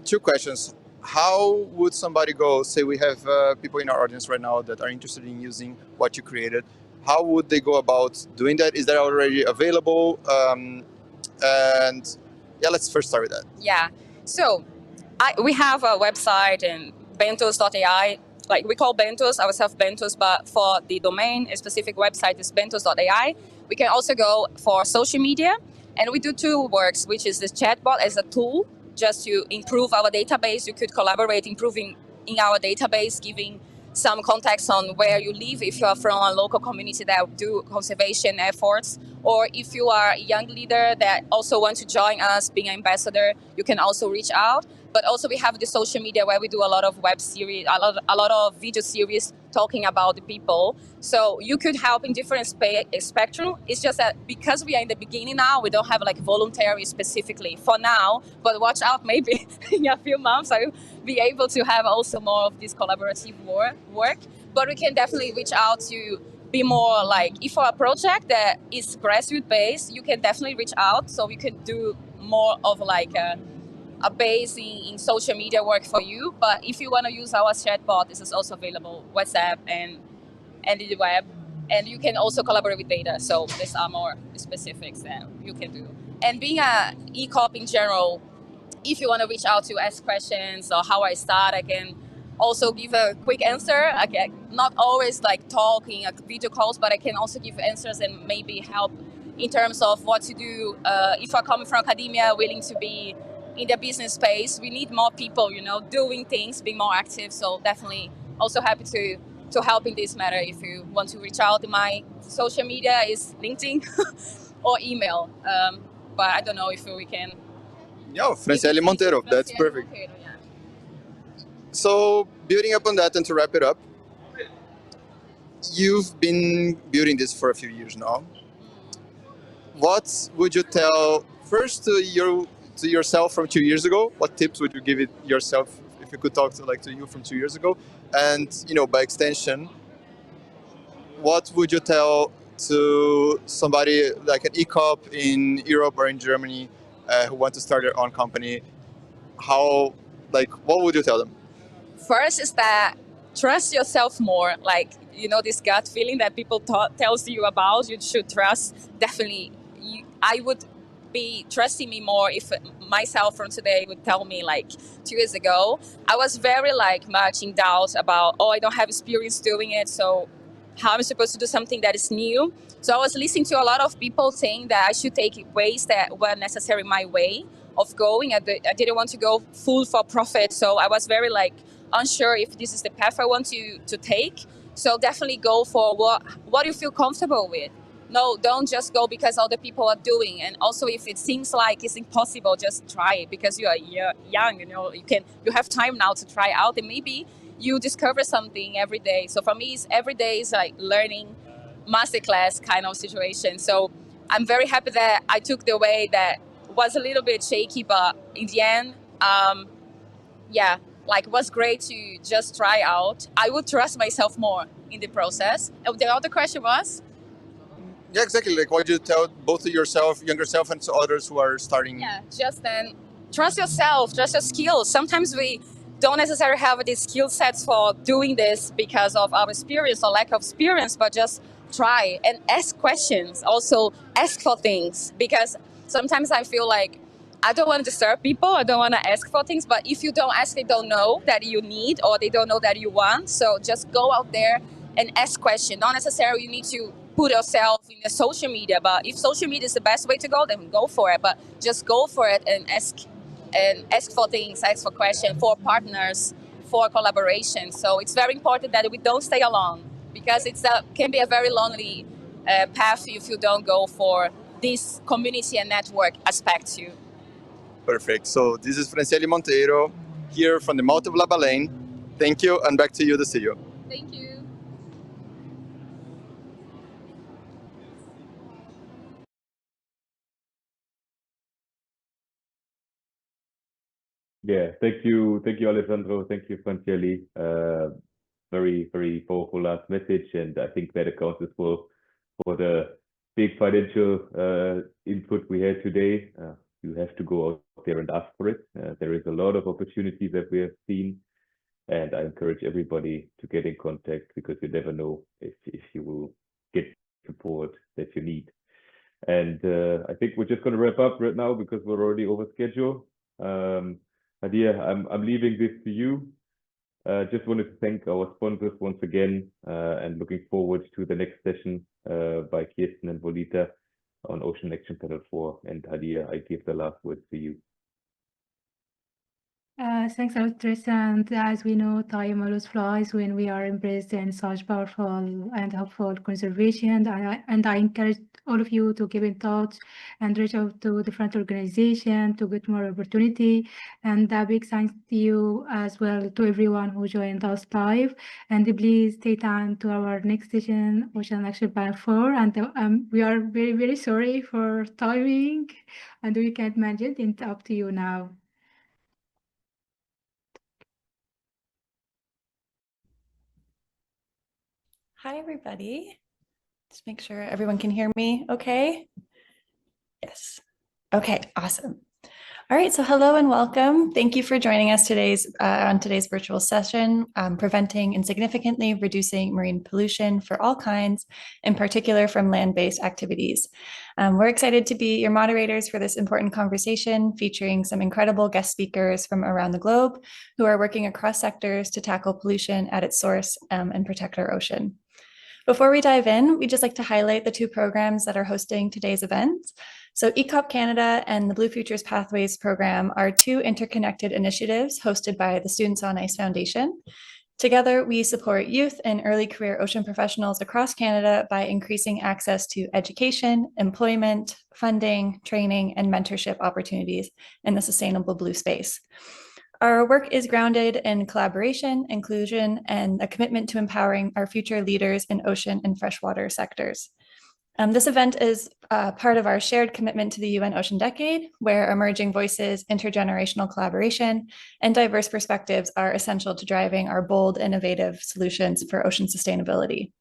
2 questions. How would somebody go, say we have people in our audience right now that are interested in using what you created. How would they go about doing that? Is that already available? And yeah, let's first start with that. Yeah, so we have a website and bentos.ai. Like, we call Bentos ourselves Bentos, but for the domain, a specific website is bentos.ai. We can also go for social media, and we do 2 works, which is the chatbot as a tool just to improve our database. You could collaborate, improving in our database, giving some context on where you live, if you are from a local community that do conservation efforts, or if you are a young leader that also want to join us, being an ambassador, you can also reach out. But also we have the social media where we do a lot of web series, a lot of video series talking about the people. So you could help in different spectrum. It's just that because we are in the beginning now, we don't have like voluntary specifically for now, but watch out, maybe in a few months I will be able to have also more of this collaborative work. But we can definitely reach out to be more like, if for a project that is grassroots based, you can definitely reach out. So we can do more of like a base in social media work for you. But if you want to use our chatbot, this is also available, WhatsApp and the web. And you can also collaborate with data. So these are more specifics that you can do. And being a ECOP in general, if you want to reach out to ask questions or how I start, I can also give a quick answer. I can not always like talking video calls, but I can also give answers and maybe help in terms of what to do. If you're coming from academia, willing to be in the business space, we need more people, doing things, being more active. So definitely also happy to help in this matter. If you want to reach out, my social media is LinkedIn or email. But I don't know if we can. Yeah, Franciele Monteiro, that's perfect. Monteiro, yeah. So building up on that and to wrap it up, you've been building this for a few years now. What would you tell first to yourself from 2 years ago? What tips would you give it yourself if you could talk to you from 2 years ago? And by extension, what would you tell to somebody like an ECOP in Europe or in Germany who want to start their own company? What would you tell them? First is that trust yourself more. Like, this gut feeling that people tells you about, you should trust. Definitely, I would be trusting me more if myself from today would tell me like 2 years ago. I was very much in doubt about, I don't have experience doing it, so how am I supposed to do something that is new? So I was listening to a lot of people saying that I should take ways that were necessary my way of going. I didn't want to go full for profit, so I was very unsure if this is the path I want to take. So definitely go for what you feel comfortable with. No, don't just go because other people are doing. And also, if it seems like it's impossible, just try it because you are young. You have time now to try out, and maybe you discover something every day. So for me, every day is like learning masterclass kind of situation. So I'm very happy that I took the way that was a little bit shaky, but in the end, it was great to just try out. I would trust myself more in the process. And the other question was? Yeah, exactly. Like, what do you tell both to yourself, younger self, and to others who are starting? Yeah, just then trust yourself, trust your skills. Sometimes we don't necessarily have the skill sets for doing this because of our experience or lack of experience, but just try and ask questions. Also ask for things, because sometimes I feel like I don't want to disturb people. I don't want to ask for things, but if you don't ask, they don't know that you need or they don't know that you want. So just go out there and ask questions. Not necessarily you need to put yourself in the social media, but if social media is the best way to go, then go for it. But just go for it and ask for things, ask for questions, for partners, for collaboration. So it's very important that we don't stay alone, because it can be a very lonely path if you don't go for this community and network aspect too. Perfect. So this is Franciele Monteiro, here from the mouth of La Baleine. Thank you, and back to you, the CEO. Thank you. Yeah, thank you, Alessandro. Thank you, Francielli. Very, very powerful last message, and I think that accounts as well for the big financial input we had today. You have to go out there and ask for it. There is a lot of opportunities that we have seen, and I encourage everybody to get in contact, because you never know if you will get support that you need. And I think we're just going to wrap up right now because we're already over schedule. Hadia, I'm leaving this to you. Just wanted to thank our sponsors once again, and looking forward to the next session by Kirsten and Volita on Ocean Action Panel 4. And Hadia, I give the last words to you. Thanks a lot, Tristan. As we know, time always flies when we are embraced in such powerful and helpful conservation. And I encourage all of you to keep in touch and reach out to different organizations to get more opportunity. And a big thanks to you as well, to everyone who joined us live. And please stay tuned to our next session, Ocean Action Plan 4. And we are very, very sorry for timing, and we can't manage it. It's up to you now. Hi, everybody. Just make sure everyone can hear me okay. Yes. Okay, awesome. All right, so hello and welcome. Thank you for joining us on today's virtual session, Preventing and Significantly Reducing Marine Pollution for All Kinds, in particular from land-based activities. We're excited to be your moderators for this important conversation, featuring some incredible guest speakers from around the globe who are working across sectors to tackle pollution at its source and protect our ocean. Before we dive in, we'd just like to highlight the two programs that are hosting today's events. So ECOP Canada and the Blue Futures Pathways program are two interconnected initiatives hosted by the Students on Ice Foundation. Together, we support youth and early career ocean professionals across Canada by increasing access to education, employment, funding, training, and mentorship opportunities in the sustainable blue space. Our work is grounded in collaboration, inclusion, and a commitment to empowering our future leaders in ocean and freshwater sectors. This event is part of our shared commitment to the UN Ocean Decade, where emerging voices, intergenerational collaboration, and diverse perspectives are essential to driving our bold, innovative solutions for ocean sustainability.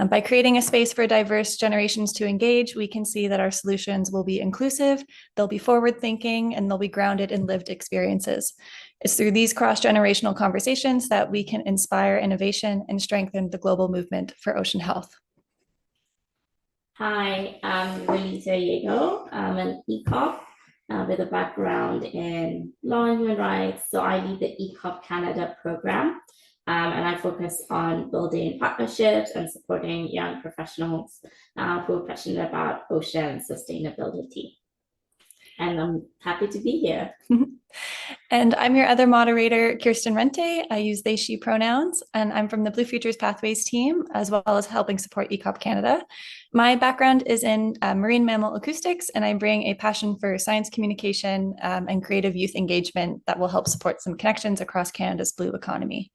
By creating a space for diverse generations to engage, we can see that our solutions will be inclusive, they'll be forward-thinking, and they'll be grounded in lived experiences. It's through these cross-generational conversations that we can inspire innovation and strengthen the global movement for ocean health. Hi, I'm Volita Diego. I'm an ECOP with a background in law and human rights. So I lead the ECOP Canada program. And I focus on building partnerships and supporting young professionals who are passionate about ocean sustainability. And I'm happy to be here. And I'm your other moderator, Kirsten Rente. I use they, she pronouns, and I'm from the Blue Futures Pathways team, as well as helping support ECOP Canada. My background is in marine mammal acoustics, and I bring a passion for science communication and creative youth engagement that will help support some connections across Canada's blue economy.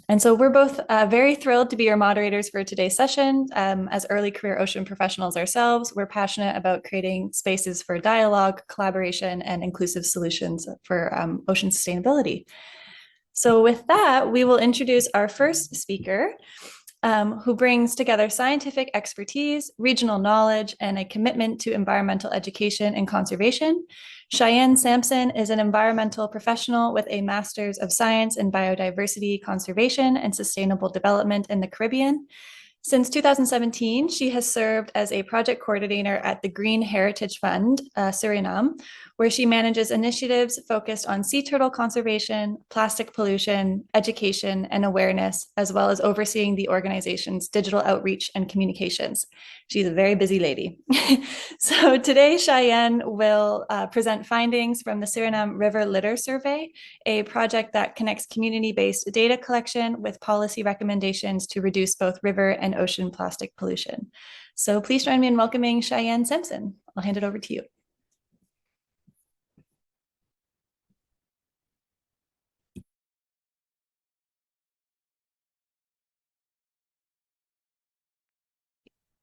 And so we're both very thrilled to be your moderators for today's session. As early career ocean professionals ourselves, we're passionate about creating spaces for dialogue, collaboration, and inclusive solutions for ocean sustainability. So with that, we will introduce our first speaker, who brings together scientific expertise, regional knowledge, and a commitment to environmental education and conservation. Cheyenne Sampson is an environmental professional with a Master's of Science in Biodiversity Conservation and Sustainable Development in the Caribbean. Since 2017, she has served as a project coordinator at the Green Heritage Fund, Suriname, where she manages initiatives focused on sea turtle conservation, plastic pollution, education, and awareness, as well as overseeing the organization's digital outreach and communications. She's a very busy lady. So today, Cheyenne will present findings from the Suriname River Litter Survey, a project that connects community-based data collection with policy recommendations to reduce both river and ocean plastic pollution. So please join me in welcoming Cheyenne Sampson. I'll hand it over to you.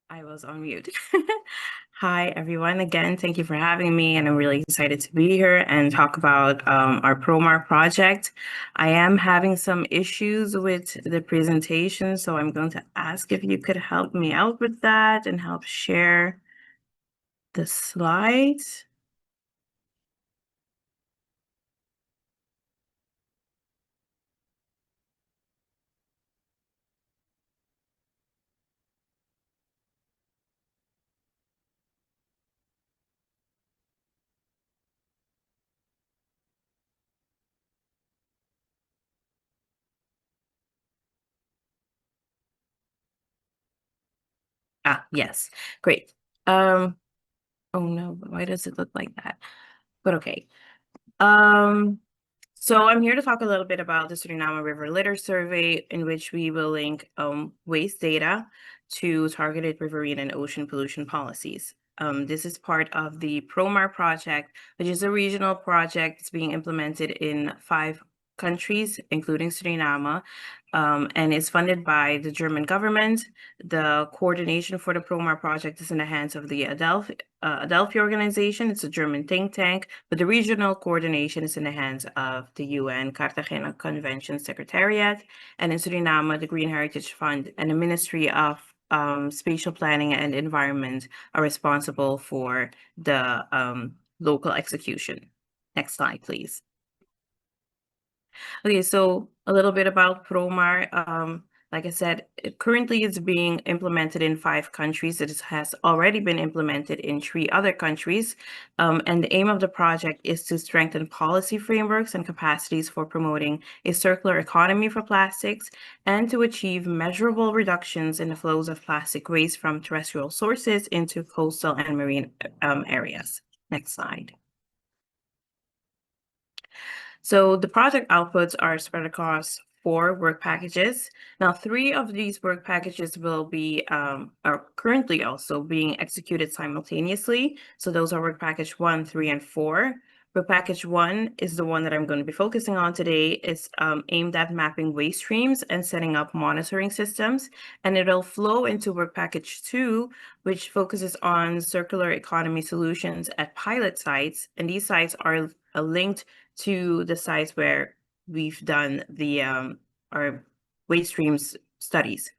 I was on mute. Hi, everyone. Again, thank you for having me, and I'm really excited to be here and talk about our ProMar project. I am having some issues with the presentation, so I'm going to ask if you could help me out with that and help share the slides. Yes, great. Oh no, why does it look like that? But okay. So I'm here to talk a little bit about the Suriname River Litter Survey, in which we will link waste data to targeted riverine and ocean pollution policies. This is part of the ProMar project, which is a regional project that's being implemented in 5 countries, including Suriname, and is funded by the German government. The coordination for the ProMar project is in the hands of the Adelphi organization. It's a German think tank, but the regional coordination is in the hands of the UN Cartagena Convention Secretariat, and in Suriname, the Green Heritage Fund and the Ministry of Spatial Planning and Environment are responsible for the local execution. Next slide, please. Okay, so a little bit about ProMar. Like I said, it currently is being implemented in 5 countries. It has already been implemented in 3 other countries. And the aim of the project is to strengthen policy frameworks and capacities for promoting a circular economy for plastics and to achieve measurable reductions in the flows of plastic waste from terrestrial sources into coastal and marine areas. Next slide. So the project outputs are spread across 4 work packages. Now, 3 of these work packages will be are currently also being executed simultaneously. So those are work package 1, 3, and 4. Work package 1 is the one that I'm going to be focusing on today. It's aimed at mapping waste streams and setting up monitoring systems. And it'll flow into work package 2, which focuses on circular economy solutions at pilot sites. And these sites are linked to the sites where we've done the our waste streams studies.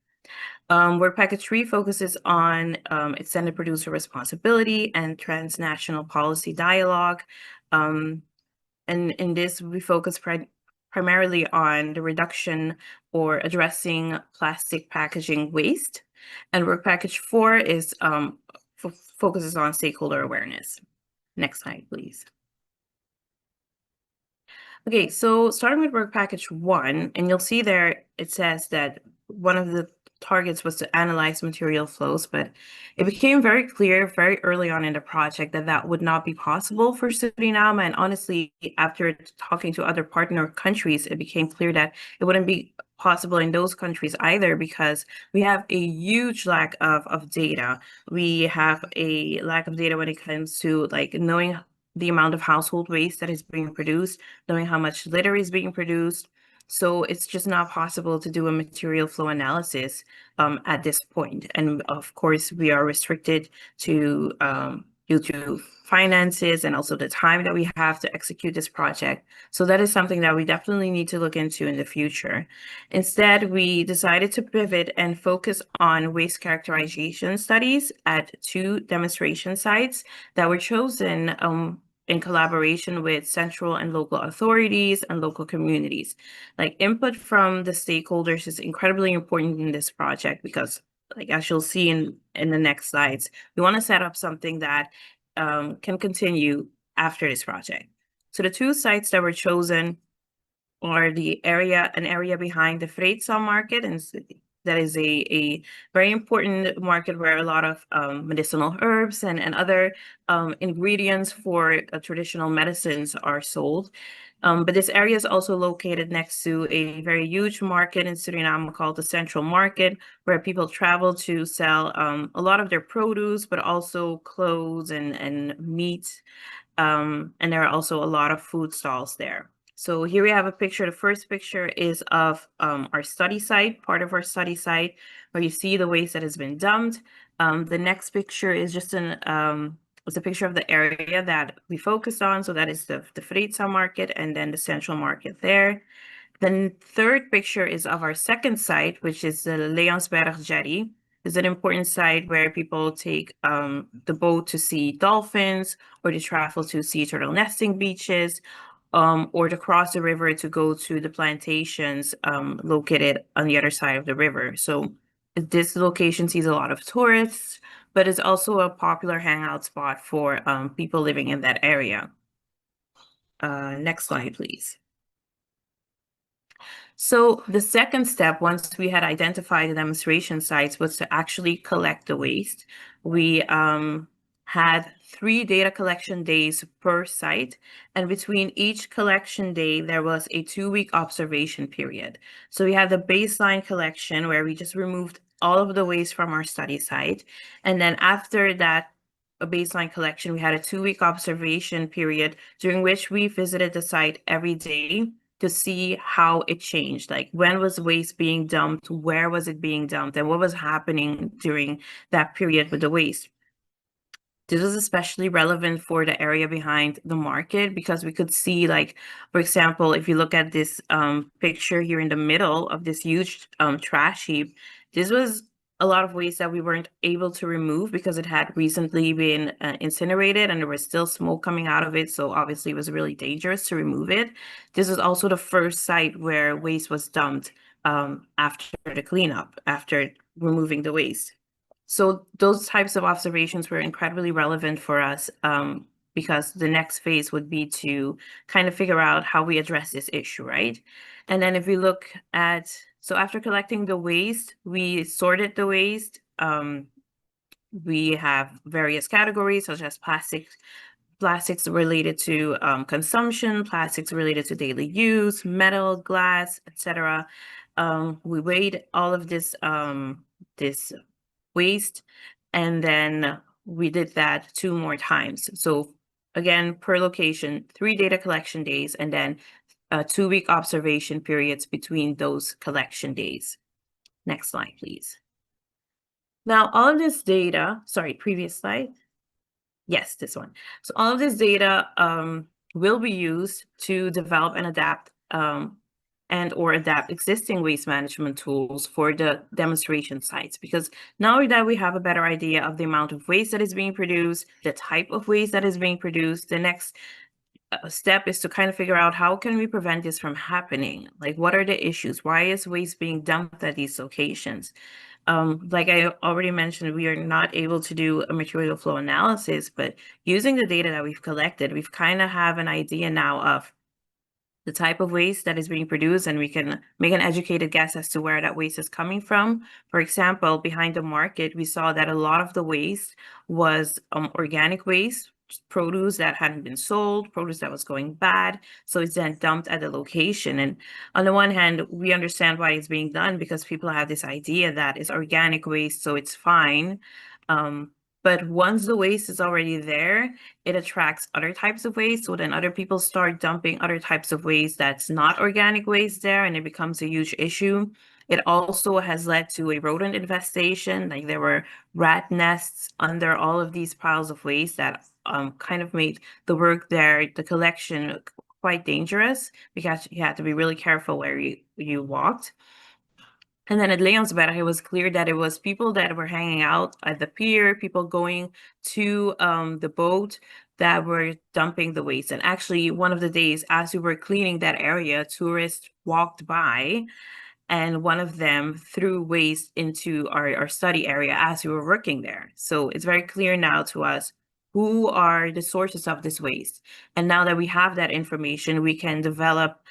Work package 3 focuses on extended producer responsibility and transnational policy dialogue. And in this, we focus primarily on the reduction or addressing plastic packaging waste. And work package 4 is focuses on stakeholder awareness. Next slide, please. Okay, so starting with work package 1, and you'll see there it says that one of the targets was to analyze material flows, but it became very clear very early on in the project that that would not be possible for Suriname. And honestly, after talking to other partner countries, it became clear that it wouldn't be possible in those countries either, because we have a huge lack of data. We have a lack of data when it comes to like knowing the amount of household waste that is being produced, knowing how much litter is being produced. So it's just not possible to do a material flow analysis at this point. And of course, we are restricted to due to finances and also the time that we have to execute this project. So that is something that we definitely need to look into in the future. Instead, we decided to pivot and focus on waste characterization studies at 2 demonstration sites that were chosen in collaboration with central and local authorities and local communities. Like input from the stakeholders is incredibly important in this project because, like as you'll see in the next slides, we want to set up something that can continue after this project. So the 2 sites that were chosen are an area behind the Vreedzaam market, and that is a very important market where a lot of medicinal herbs and other ingredients for traditional medicines are sold. But this area is also located next to a very huge market in Suriname called the Central Market, where people travel to sell a lot of their produce, but also clothes and meat. And there are also a lot of food stalls there. So here we have a picture. The first picture is of our study site, part of our study site, where you see the waste that has been dumped. The next picture is just it's a picture of the area that we focused on. So that is the Freiza market and then the central market there. The third picture is of our second site, which is the Leonsberg Jetty. It's an important site where people take the boat to see dolphins or to travel to sea turtle nesting beaches, or to cross the river to go to the plantations located on the other side of the river. So this location sees a lot of tourists, but it's also a popular hangout spot for people living in that area. Next slide, please. So the second step, once we had identified the demonstration sites, was to actually collect the waste. We had 3 data collection days per site, and between each collection day, there was a 2-week observation period. So we had the baseline collection where we just removed all of the waste from our study site. And then after that, a baseline collection, we had a 2-week observation period during which we visited the site every day to see how it changed. Like, when was waste being dumped, where was it being dumped, and what was happening during that period with the waste. This was especially relevant for the area behind the market because we could see, like, for example, if you look at this picture here in the middle of this huge trash heap, this was a lot of waste that we weren't able to remove because it had recently been incinerated and there was still smoke coming out of it. So obviously it was really dangerous to remove it. This is also the first site where waste was dumped after the cleanup, after removing the waste. So those types of observations were incredibly relevant for us because the next phase would be to kind of figure out how we address this issue, right? And then if we look at, so after collecting the waste, we sorted the waste. We have various categories such as plastics related to consumption, plastics related to daily use, metal, glass, etc. We weighed all of this waste, and then we did that 2 more times. So again, per location, 3 data collection days, and then 2-week observation periods between those collection days. Next slide, please. Now, all of this data, sorry, previous slide. Yes, this one. So all of this data will be used to develop and adapt and/or adapt existing waste management tools for the demonstration sites. Because now that we have a better idea of the amount of waste that is being produced, the type of waste that is being produced, the next step is to kind of figure out how can we prevent this from happening? Like, what are the issues? Why is waste being dumped at these locations? Like I already mentioned, we are not able to do a material flow analysis, but using the data that we've collected, we've kind of have an idea now of the type of waste that is being produced, and we can make an educated guess as to where that waste is coming from. For example, behind the market, we saw that a lot of the waste was organic waste, produce that hadn't been sold, produce that was going bad. So it's then dumped at the location. And on the one hand, we understand why it's being done because people have this idea that it's organic waste, so it's fine. But once the waste is already there, it attracts other types of waste. So then other people start dumping other types of waste that's not organic waste there, and it becomes a huge issue. It also has led to a rodent infestation. Like, there were rat nests under all of these piles of waste that kind of made the work there, the collection, quite dangerous because you had to be really careful where you walked. And then at Leonsberg, it was clear that it was people that were hanging out at the pier, people going to the boat that were dumping the waste. And actually, one of the days, as we were cleaning that area, tourists walked by, and one of them threw waste into our study area as we were working there. So it's very clear now to us who are the sources of this waste. And now that we have that information, we can develop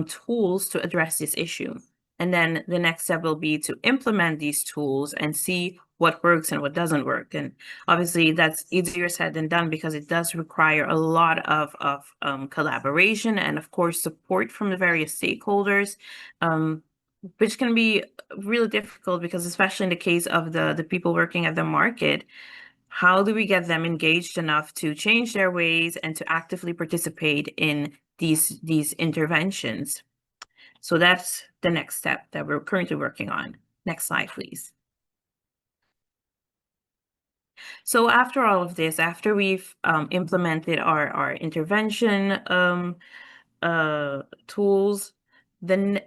tools to address this issue. And then the next step will be to implement these tools and see what works and what doesn't work. And obviously that's easier said than done because it does require a lot of collaboration and, of course, support from the various stakeholders, which can be really difficult because, especially in the case of the people working at the market, how do we get them engaged enough to change their ways and to actively participate in these interventions. So that's the next step that we're currently working on. Next slide, please. So after all of this, after we've implemented our intervention tools, then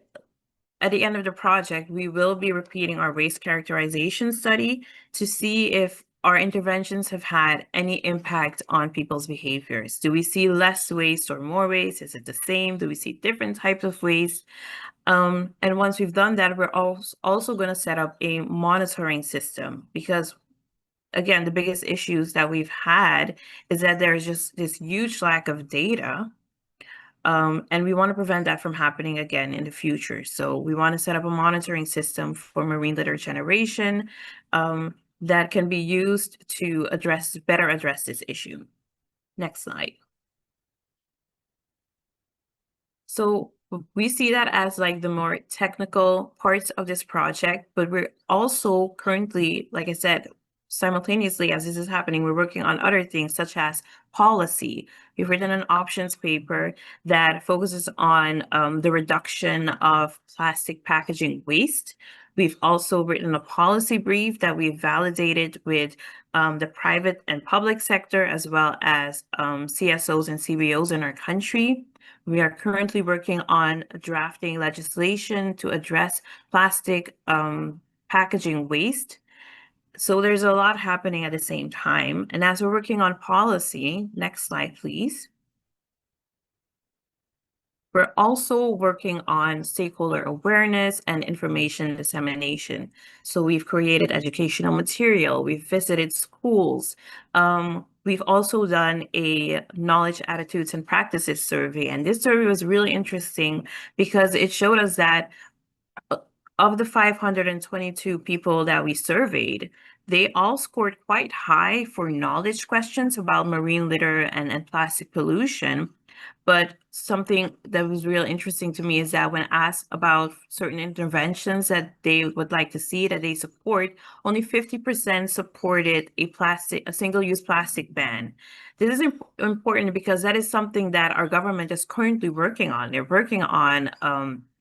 at the end of the project, we will be repeating our waste characterization study to see if our interventions have had any impact on people's behaviors. Do we see less waste or more waste? Is it the same? Do we see different types of waste? And once we've done that, we're also going to set up a monitoring system, because again, the biggest issues that we've had is that there's just this huge lack of data. And we want to prevent that from happening again in the future. So we want to set up a monitoring system for marine litter generation that can be used to better address this issue. Next slide. So we see that as like the more technical parts of this project, but we're also currently, like I said, simultaneously as this is happening, we're working on other things such as policy. We've written an options paper that focuses on the reduction of plastic packaging waste. We've also written a policy brief that we've validated with the private and public sector, as well as CSOs and CBOs in our country. We are currently working on drafting legislation to address plastic packaging waste. So there's a lot happening at the same time. And as we're working on policy, next slide, please. We're also working on stakeholder awareness and information dissemination. So we've created educational material, we've visited schools. We've also done a knowledge, attitudes, and practices survey. And this survey was really interesting because it showed us that of the 522 people that we surveyed, they all scored quite high for knowledge questions about marine litter and plastic pollution. But something that was really interesting to me is that when asked about certain interventions that they would like to see, that they support, only 50% supported a single-use plastic ban. This is important because that is something that our government is currently working on. They're working on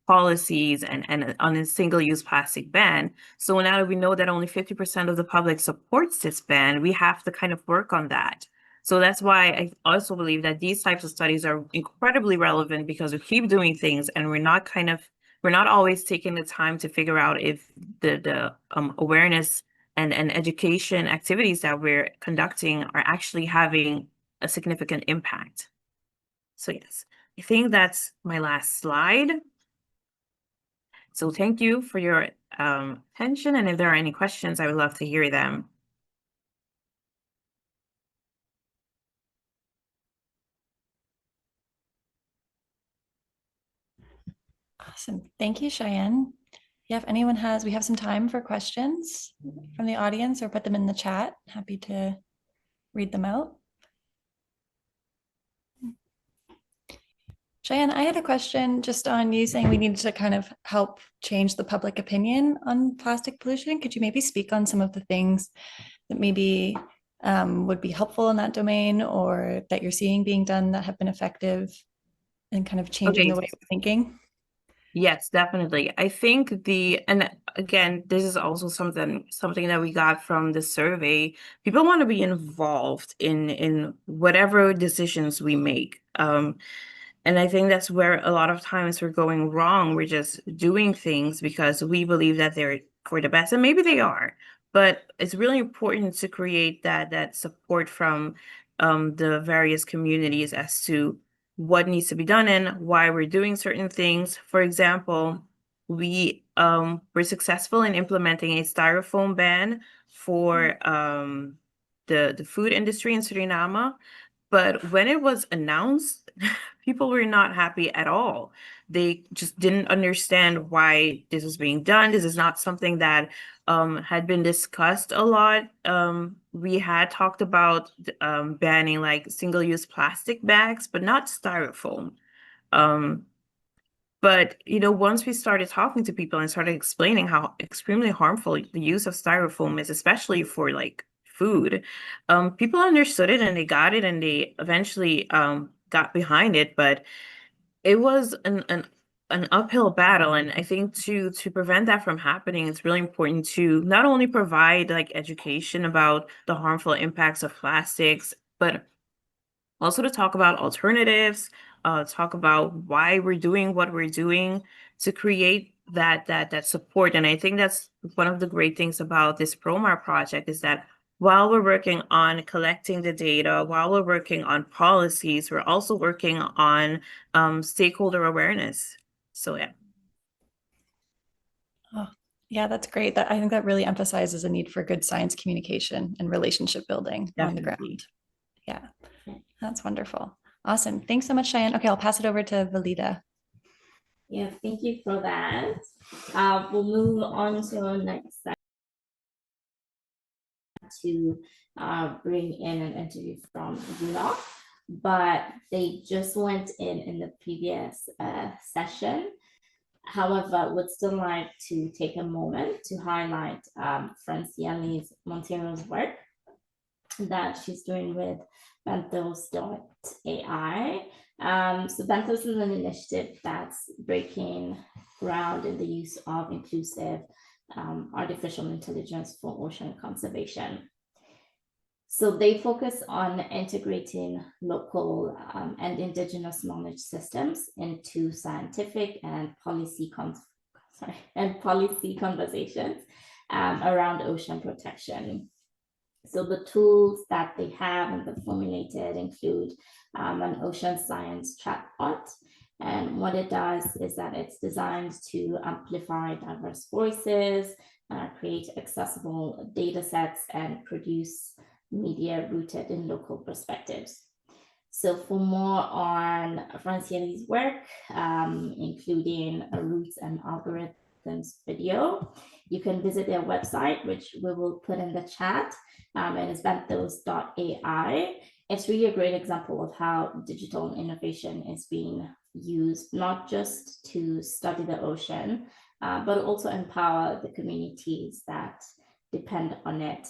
policies and on a single-use plastic ban. So now that we know that only 50% of the public supports this ban, we have to kind of work on that. So that's why I also believe that these types of studies are incredibly relevant, because we keep doing things and we're not always taking the time to figure out if the awareness and education activities that we're conducting are actually having a significant impact. So yes, I think that's my last slide. So thank you for your attention, and if there are any questions, I would love to hear them. Awesome. Thank you, Cheyenne. Yeah, if anyone has, we have some time for questions from the audience, or put them in the chat. Happy to read them out. Cheyenne, I had a question just on you saying we need to kind of help change the public opinion on plastic pollution. Could you maybe speak on some of the things that maybe would be helpful in that domain, or that you're seeing being done that have been effective in kind of changing the way we're thinking? Yes, definitely. I think and again, this is also something that we got from the survey. People want to be involved in whatever decisions we make. And I think that's where a lot of times we're going wrong. We're just doing things because we believe that they're for the best, and maybe they are. But it's really important to create that support from the various communities as to what needs to be done and why we're doing certain things. For example, we were successful in implementing a styrofoam ban for the food industry in Suriname. But when it was announced, people were not happy at all. They just didn't understand why this was being done. This is not something that had been discussed a lot. We had talked about banning like single-use plastic bags, but not styrofoam. But, you know, once we started talking to people and started explaining how extremely harmful the use of styrofoam is, especially for like food, people understood it and they got it, and they eventually got behind it. But it was an uphill battle, and I think to prevent that from happening, it's really important to not only provide like education about the harmful impacts of plastics, but also to talk about alternatives, talk about why we're doing what we're doing to create that support. And I think that's one of the great things about this PROMAR project is that while we're working on collecting the data, while we're working on policies, we're also working on stakeholder awareness. So yeah. Oh, yeah, that's great. That I think that really emphasizes a need for good science communication and relationship building on the ground. Yeah, that's wonderful. Awesome. Thanks so much, Cheyenne. Okay, I'll pass it over to Valida. Yeah, thank you for that. We'll move on to our next section to bring in an interview from UNOC, but they just went in the previous session. However, would still like to take a moment to highlight Franciele Montero's work that she's doing with Benthos.ai. So Benthos is an initiative that's breaking ground in the use of inclusive artificial intelligence for ocean conservation. So they focus on integrating local and indigenous knowledge systems into scientific and policy conversations around ocean protection. So the tools that they have and they've formulated include an ocean science chatbot. And what it does is that it's designed to amplify diverse voices, create accessible data sets, and produce media rooted in local perspectives. So for more on Franciele's work, including a roots and algorithms video, you can visit their website, which we will put in the chat. It is benthos.ai. It's really a great example of how digital innovation is being used, not just to study the ocean, but also empower the communities that depend on it.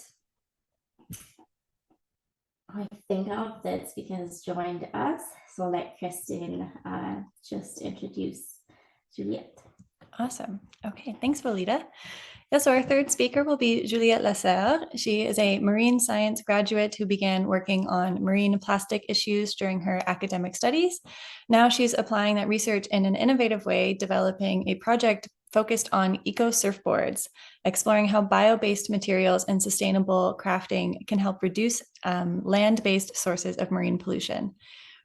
I think our third speaker has joined us, so I'll let Christine just introduce Juliette. Awesome. Okay, thanks, Valida. Yeah, so our third speaker will be Juliette Lasserre. She is a marine science graduate who began working on marine plastic issues during her academic studies. Now she's applying that research in an innovative way, developing a project focused on eco surfboards, exploring how bio-based materials and sustainable crafting can help reduce land-based sources of marine pollution.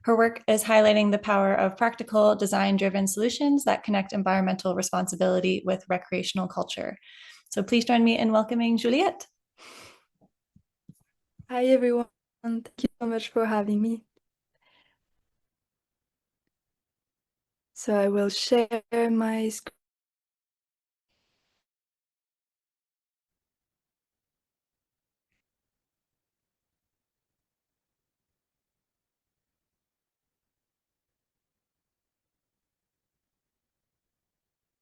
Her work is highlighting the power of practical, design-driven solutions that connect environmental responsibility with recreational culture. So please join me in welcoming Juliette. Hi, everyone. Thank you so much for having me. So I will share my screen.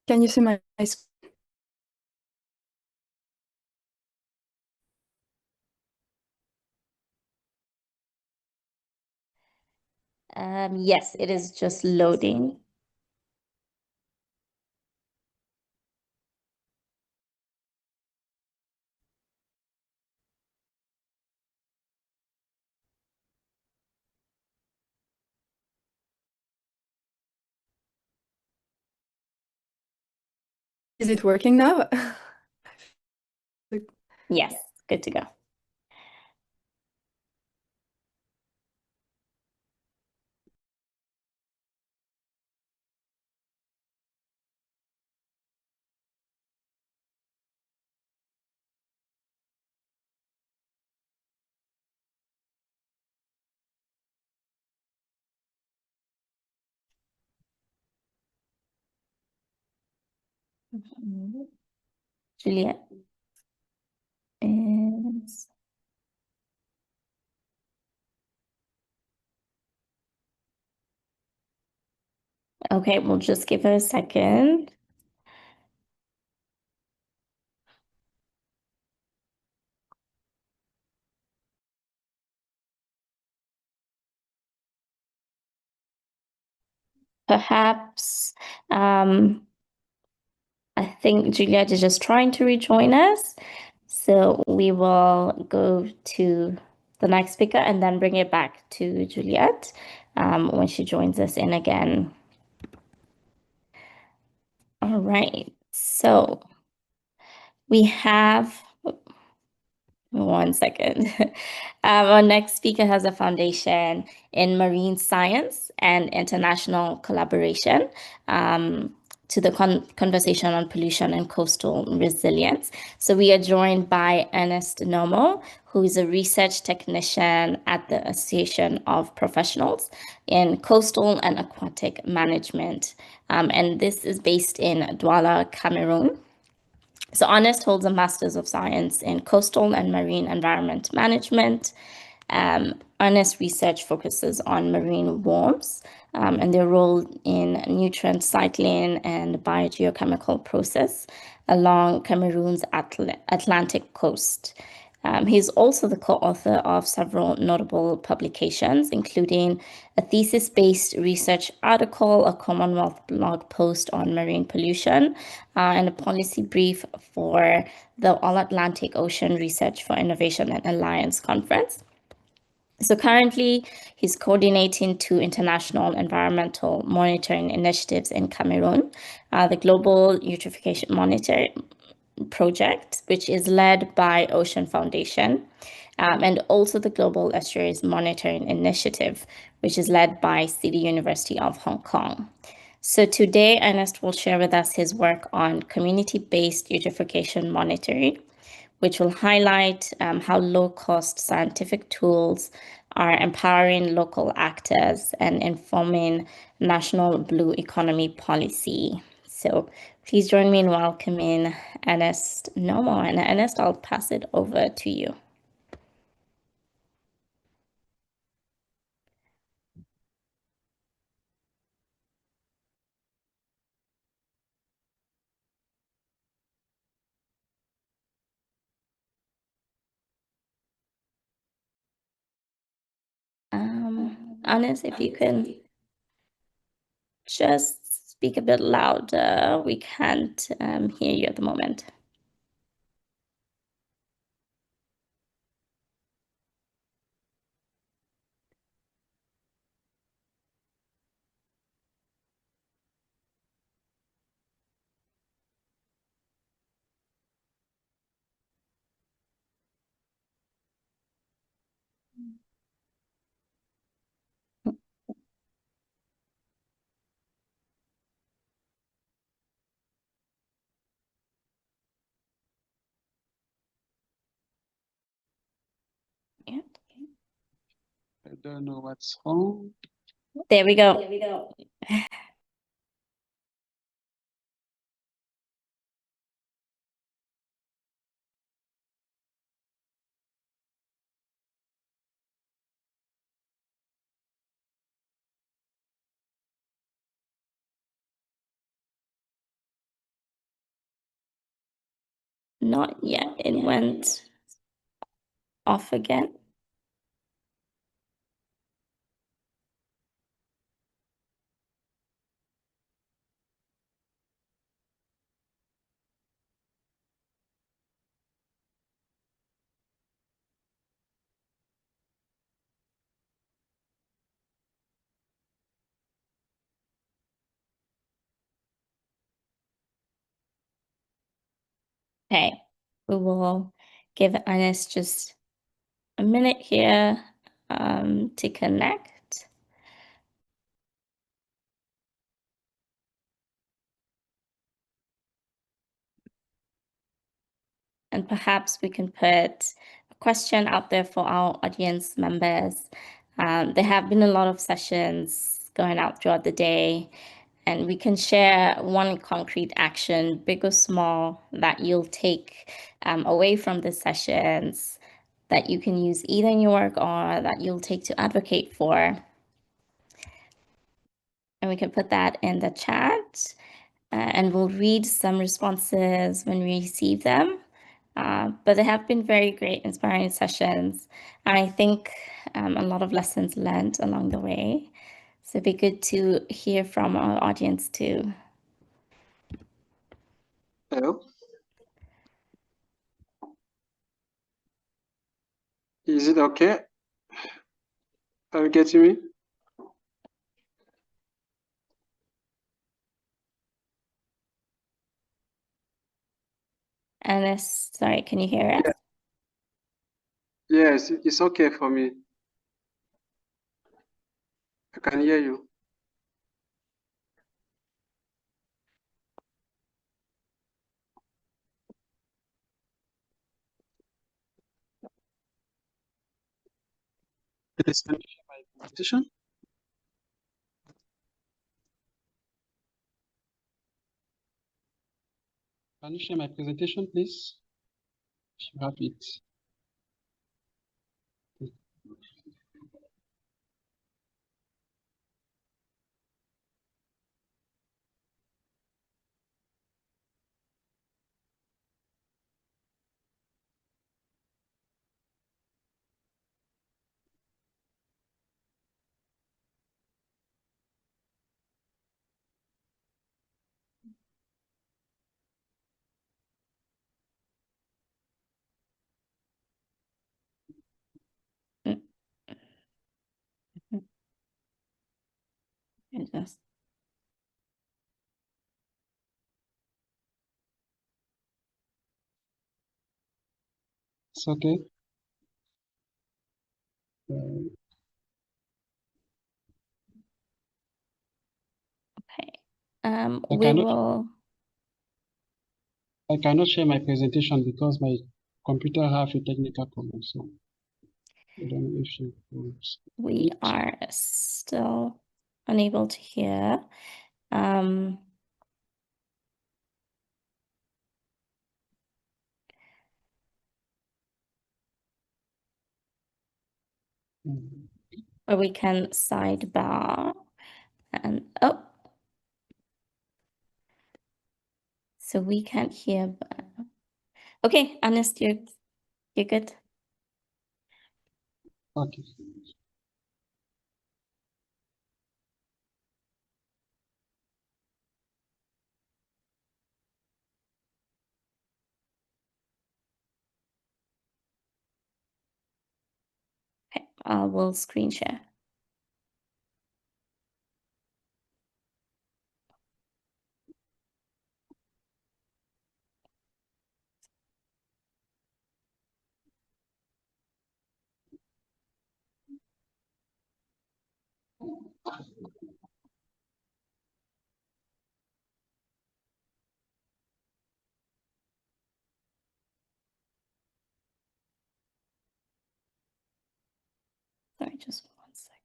Can you see my screen? Yes, it is just loading. Is it working now? Yes, good to go. Juliette is... Okay, we'll just give her a second. perhaps I think Juliet is just trying to rejoin us. So we will go to the next speaker and then bring it back to Juliet when she joins us in again. All right, so we have, one second. Our next speaker has a foundation in marine science and international collaboration to the conversation on pollution and coastal resilience. So we are joined by Ernest Nomo, who is a research technician at the Association of Professionals in Coastal and Aquatic Management. And this is based in Douala, Cameroon. So Ernest holds a Master's of Science in Coastal and Marine Environment Management. Ernest's research focuses on marine worms and their role in nutrient cycling and biogeochemical process along Cameroon's Atlantic coast. He's also the co-author of several notable publications, including a thesis-based research article, a Commonwealth blog post on marine pollution, and a policy brief for the All-Atlantic Ocean Research for Innovation and Alliance Conference. So currently, he's coordinating 2 international environmental monitoring initiatives in Cameroon, the Global Eutrophication Monitoring Project, which is led by Ocean Foundation, and also the Global Estuaries Monitoring Initiative, which is led by City University of Hong Kong. So today, Ernest will share with us his work on community-based eutrophication monitoring, which will highlight how low-cost scientific tools are empowering local actors and informing national blue economy policy. So please join me in welcoming Ernest Nomo. And Ernest, I'll pass it over to you. Ernest, if you can just speak a bit louder, we can't hear you at the moment. I don't know what's wrong. There we go. There we go. Not yet. It went off again. Okay, we will give Ernest just a minute here to connect. And perhaps we can put a question out there for our audience members. There have been a lot of sessions going out throughout the day, and we can share one concrete action, big or small, that you'll take away from the sessions that you can use either in your work or that you'll take to advocate for. And we can put that in the chat, and we'll read some responses when we receive them. But they have been very great, inspiring sessions. And I think a lot of lessons learned along the way. So it'd be good to hear from our audience too. Hello. Is it okay? Are you getting me? And sorry, can you hear us? Yes, it's okay for me. I can hear you. Please, can you share my presentation? Can you share my presentation, please? If you have it. Yes. It's okay. I cannot share my presentation because my computer have a technical problem. So I don't know if you. We are still unable to hear. Or we can sidebar and so we can't hear. Okay, Ernest, you're good. Okay. Okay, I will screen share. Sorry, just 1 second.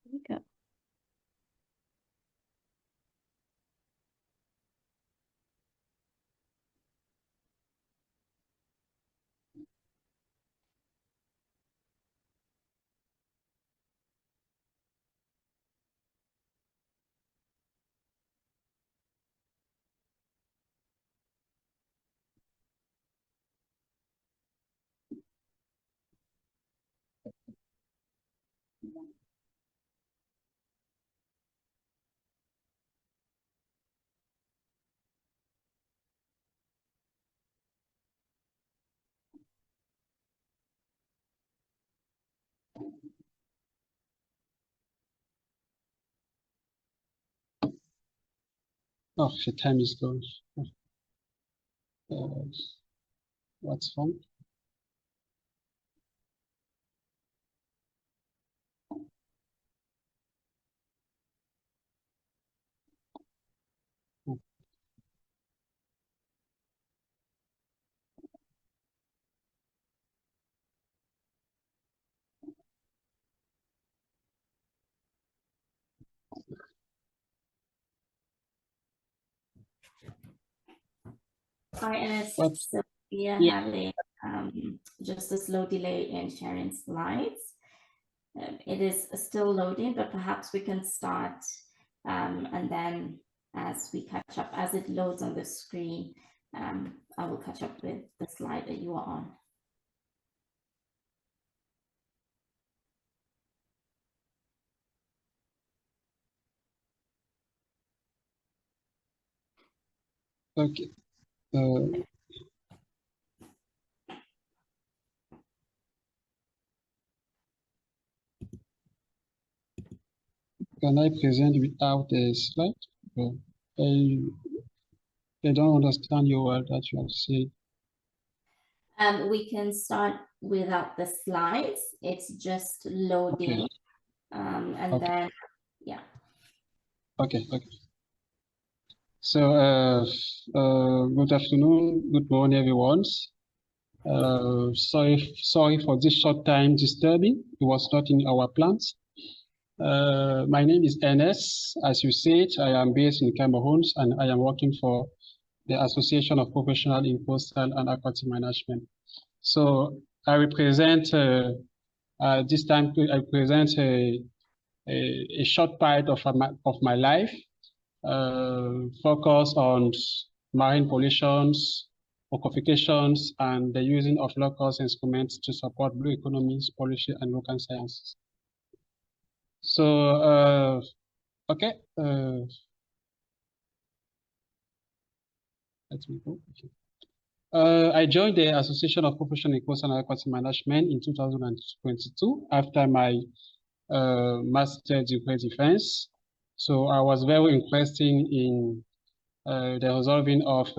There we go. Oh, the time is gone. What's wrong? Hi, Ernest. What? So we are Yeah. having just a slow delay in sharing slides. It is still loading, but perhaps we can start and then as we catch up, as it loads on the screen, I will catch up with the slide that you are on. Okay. Can I present without a slide? I don't understand your word that you have said. We can start without the slides. It's just loading. Okay. And Okay. then, yeah. Okay. So, good afternoon, good morning, everyone. Sorry for this short time disturbing. It was not in our plans. My name is Enes. As you said, I am based in Cameroon and I am working for the Association of Professionals in Coastal and Aquatic Management. So I represent, this time I present a short part of my life, focus on marine pollutions, oceanifications, and the using of low-cost instruments to support blue economies, policy, and local sciences. So, okay. Let me go. Okay. I joined the Association of Professionals in Coastal and Aquatic Management in 2022 after my master degree defense. So I was very interested in the resolving of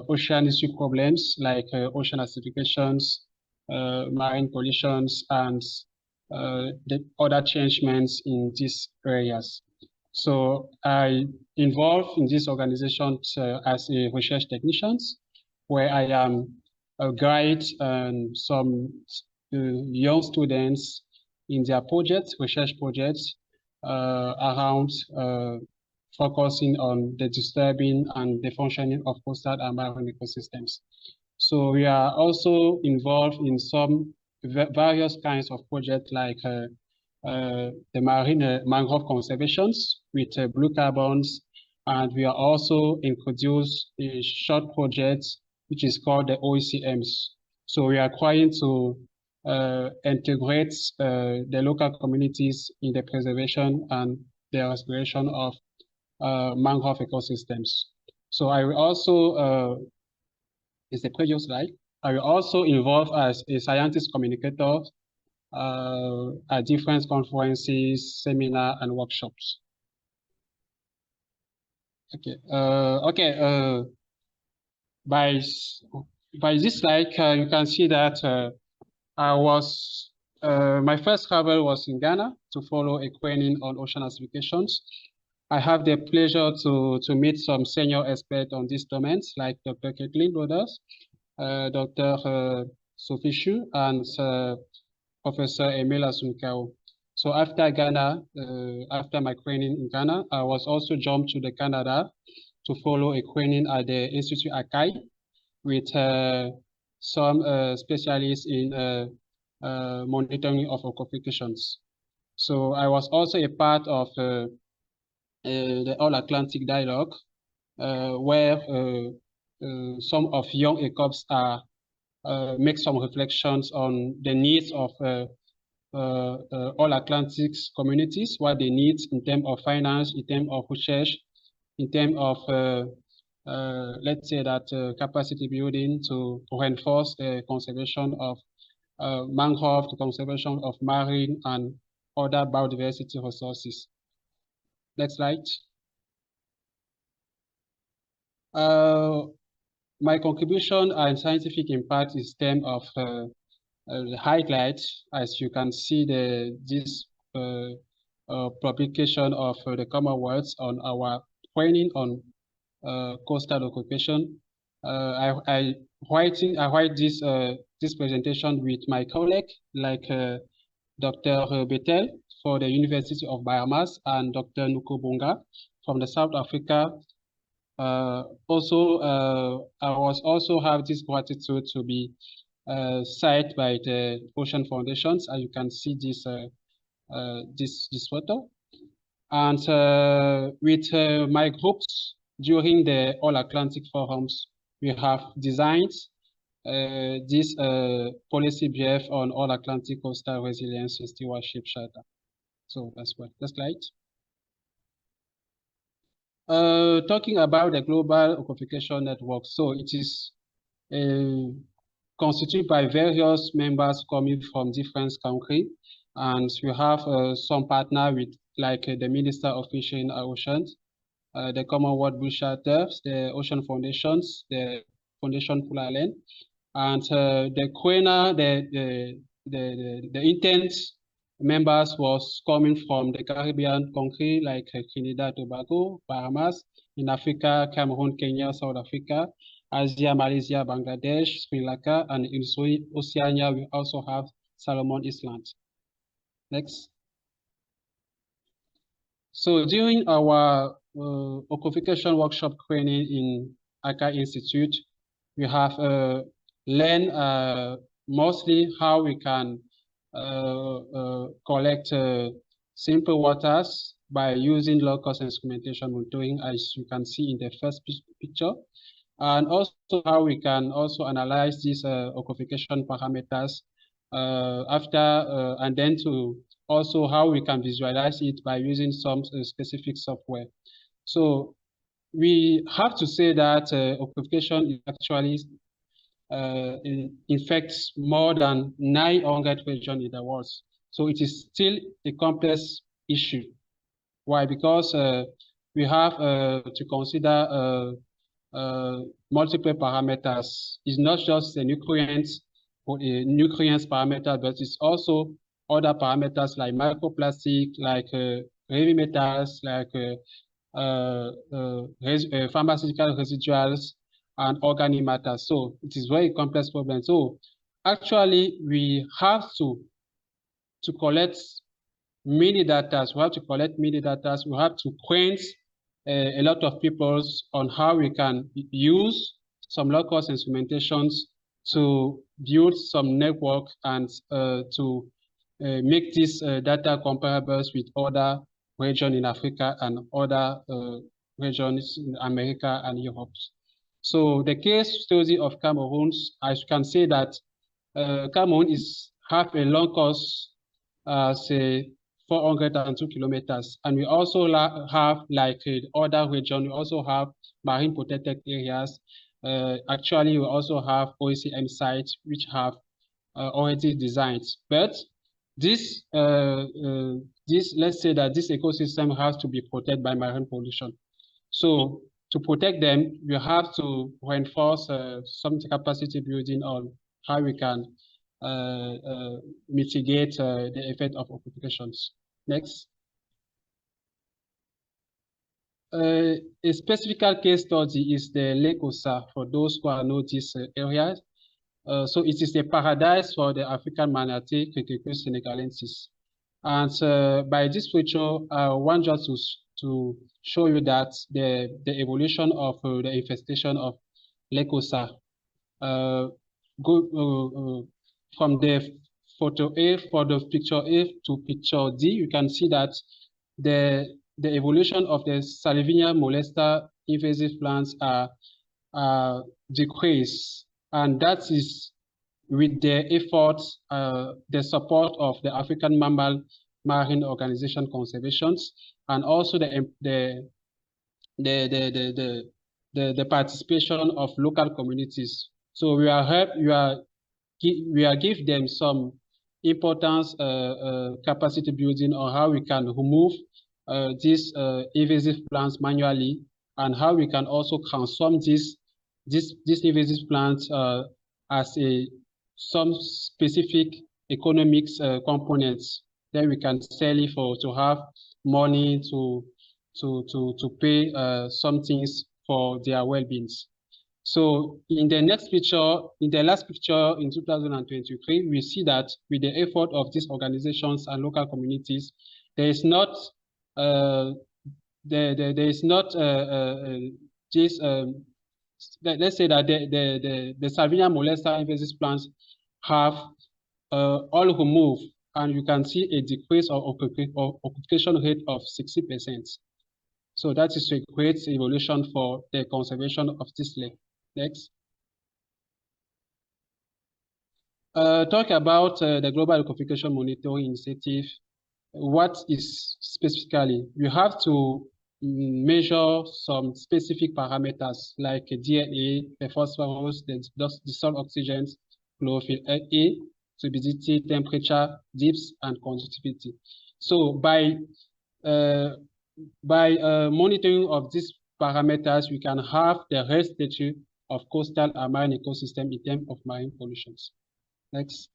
ocean issue problems like ocean acidifications, marine pollutions, and the other changements in these areas. So I involved in this organization as a research technician, where I am a guide and some young students in their projects, research projects, around focusing on the disturbing and the functioning of coastal and marine ecosystems. So we are also involved in some various kinds of projects like the marine mangrove conservations with blue carbons, and we are also introduced a short project which is called the OECMs. So we are trying to integrate the local communities in the preservation and the restoration of mangrove ecosystems. So I will also, is the previous slide, I will also involve as a scientist communicator at different conferences, seminars, and workshops. Okay. By this slide, you can see that my first travel was in Ghana to follow a training on ocean acidifications. I have the pleasure to meet some senior experts on these domains, like Dr. Kathleen Broders, Dr. Sophie Shu, and Professor Emile Asunkao. So after Ghana, after my training in Ghana, I was also jumped to Canada to follow a training at the Institut Akai with some specialists in monitoring of oceanifications. So I was also a part of the All-Atlantic Dialogue, where some of young ECOPs make some reflections on the needs of all Atlantic communities, what they need in terms of finance, in terms of research, in terms of, let's say that capacity building to reinforce the conservation of mangrove, the conservation of marine and other biodiversity resources. Next slide. My contribution and scientific impact is term of the highlight, as you can see this publication of the Commonwealth on our training on coastal occupation. I write this presentation with my colleague, like Dr. Betel for the University of Bahamas and Dr. Nukobunga from the South Africa. I was also have this gratitude to be site by the Ocean Foundations. As you can see this this photo. And with my groups during the All Atlantic Forums, we have designed this policy brief on All Atlantic Coastal Resilience and Stewardship Charter. So that's what the slide. Talking about the global oceanification network, so it is constituted by various members coming from different countries, and we have some partner with like the Minister of Fisheries and Oceans, the Commonwealth Bush Charters, the Ocean Foundations, the Foundation Polar Land, and the COENA, the intent members was coming from the Caribbean country like Trinidad, Tobago, Bahamas, in Africa, Cameroon, Kenya, South Africa, Asia, Malaysia, Bangladesh, Sri Lanka, and in Oceania, we also have Solomon Islands. Next. So during our oceanification workshop training in ACA Institute, we have learned mostly how we can collect simple waters by using low-cost instrumentation monitoring, as you can see in the first picture, and also how we can also analyze these oceanification parameters and then to also how we can visualize it by using some specific software. So we have to say that oceanification is actually infects more than 900 regions in the world. So it is still a complex issue. Why? Because we have to consider multiple parameters. It's not just the nutrients parameter, but it's also other parameters like microplastic, like heavy metals, like pharmaceutical residuals, and organic matter. So it is very complex problem. So actually we have to collect many data. We have to collect many data. We have to train a lot of people on how we can use some low-cost instrumentations to build some network and to make this data comparable with other regions in Africa and other regions in America and Europe. So the case study of Cameroon, I can say that Cameroon have a long coast, say 402 kilometers, and we also have like other region. We also have marine protected areas. Actually, we also have OECM sites which have already designed. But this, let's say that this ecosystem has to be protected by marine pollution. So to protect them, we have to reinforce some capacity building on how we can mitigate the effect of oceanifications. Next. A specific case study is the Lake Osa for those who know this area. So it is a paradise for the African manatee, Cricus senegalensis. And by this picture, I want just to show you that the evolution of the infestation of Lake Osa from the photo A for the picture A to picture D. You can see that the evolution of the Salvinia molesta invasive plants are decreased, and that is with the efforts, the support of the African Mammal Marine Organization Conservations, and also the participation of local communities. So we are give them some importance capacity building on how we can remove these invasive plants manually, and how we can also transform these invasive plants as some specific economics components that we can sell it for to have money to pay some things for their well-beings. So in the next picture, in the last picture in 2023, we see that with the effort of these organizations and local communities, there is not let's say that the Salvinia molesta invasive plants have all removed, and you can see a decrease of occupation rate of 60%. So that is a great evolution for the conservation of this lake. Next. Talk about the Global Ecofication Monitoring Initiative. What is specifically? You have to measure some specific parameters like DNA, the phosphorus, the dissolved oxygen, chlorophyll A, turbidity, temperature, depth, and conductivity. So by monitoring of these parameters, we can have the health status of coastal and marine ecosystem in terms of marine pollutions. Next.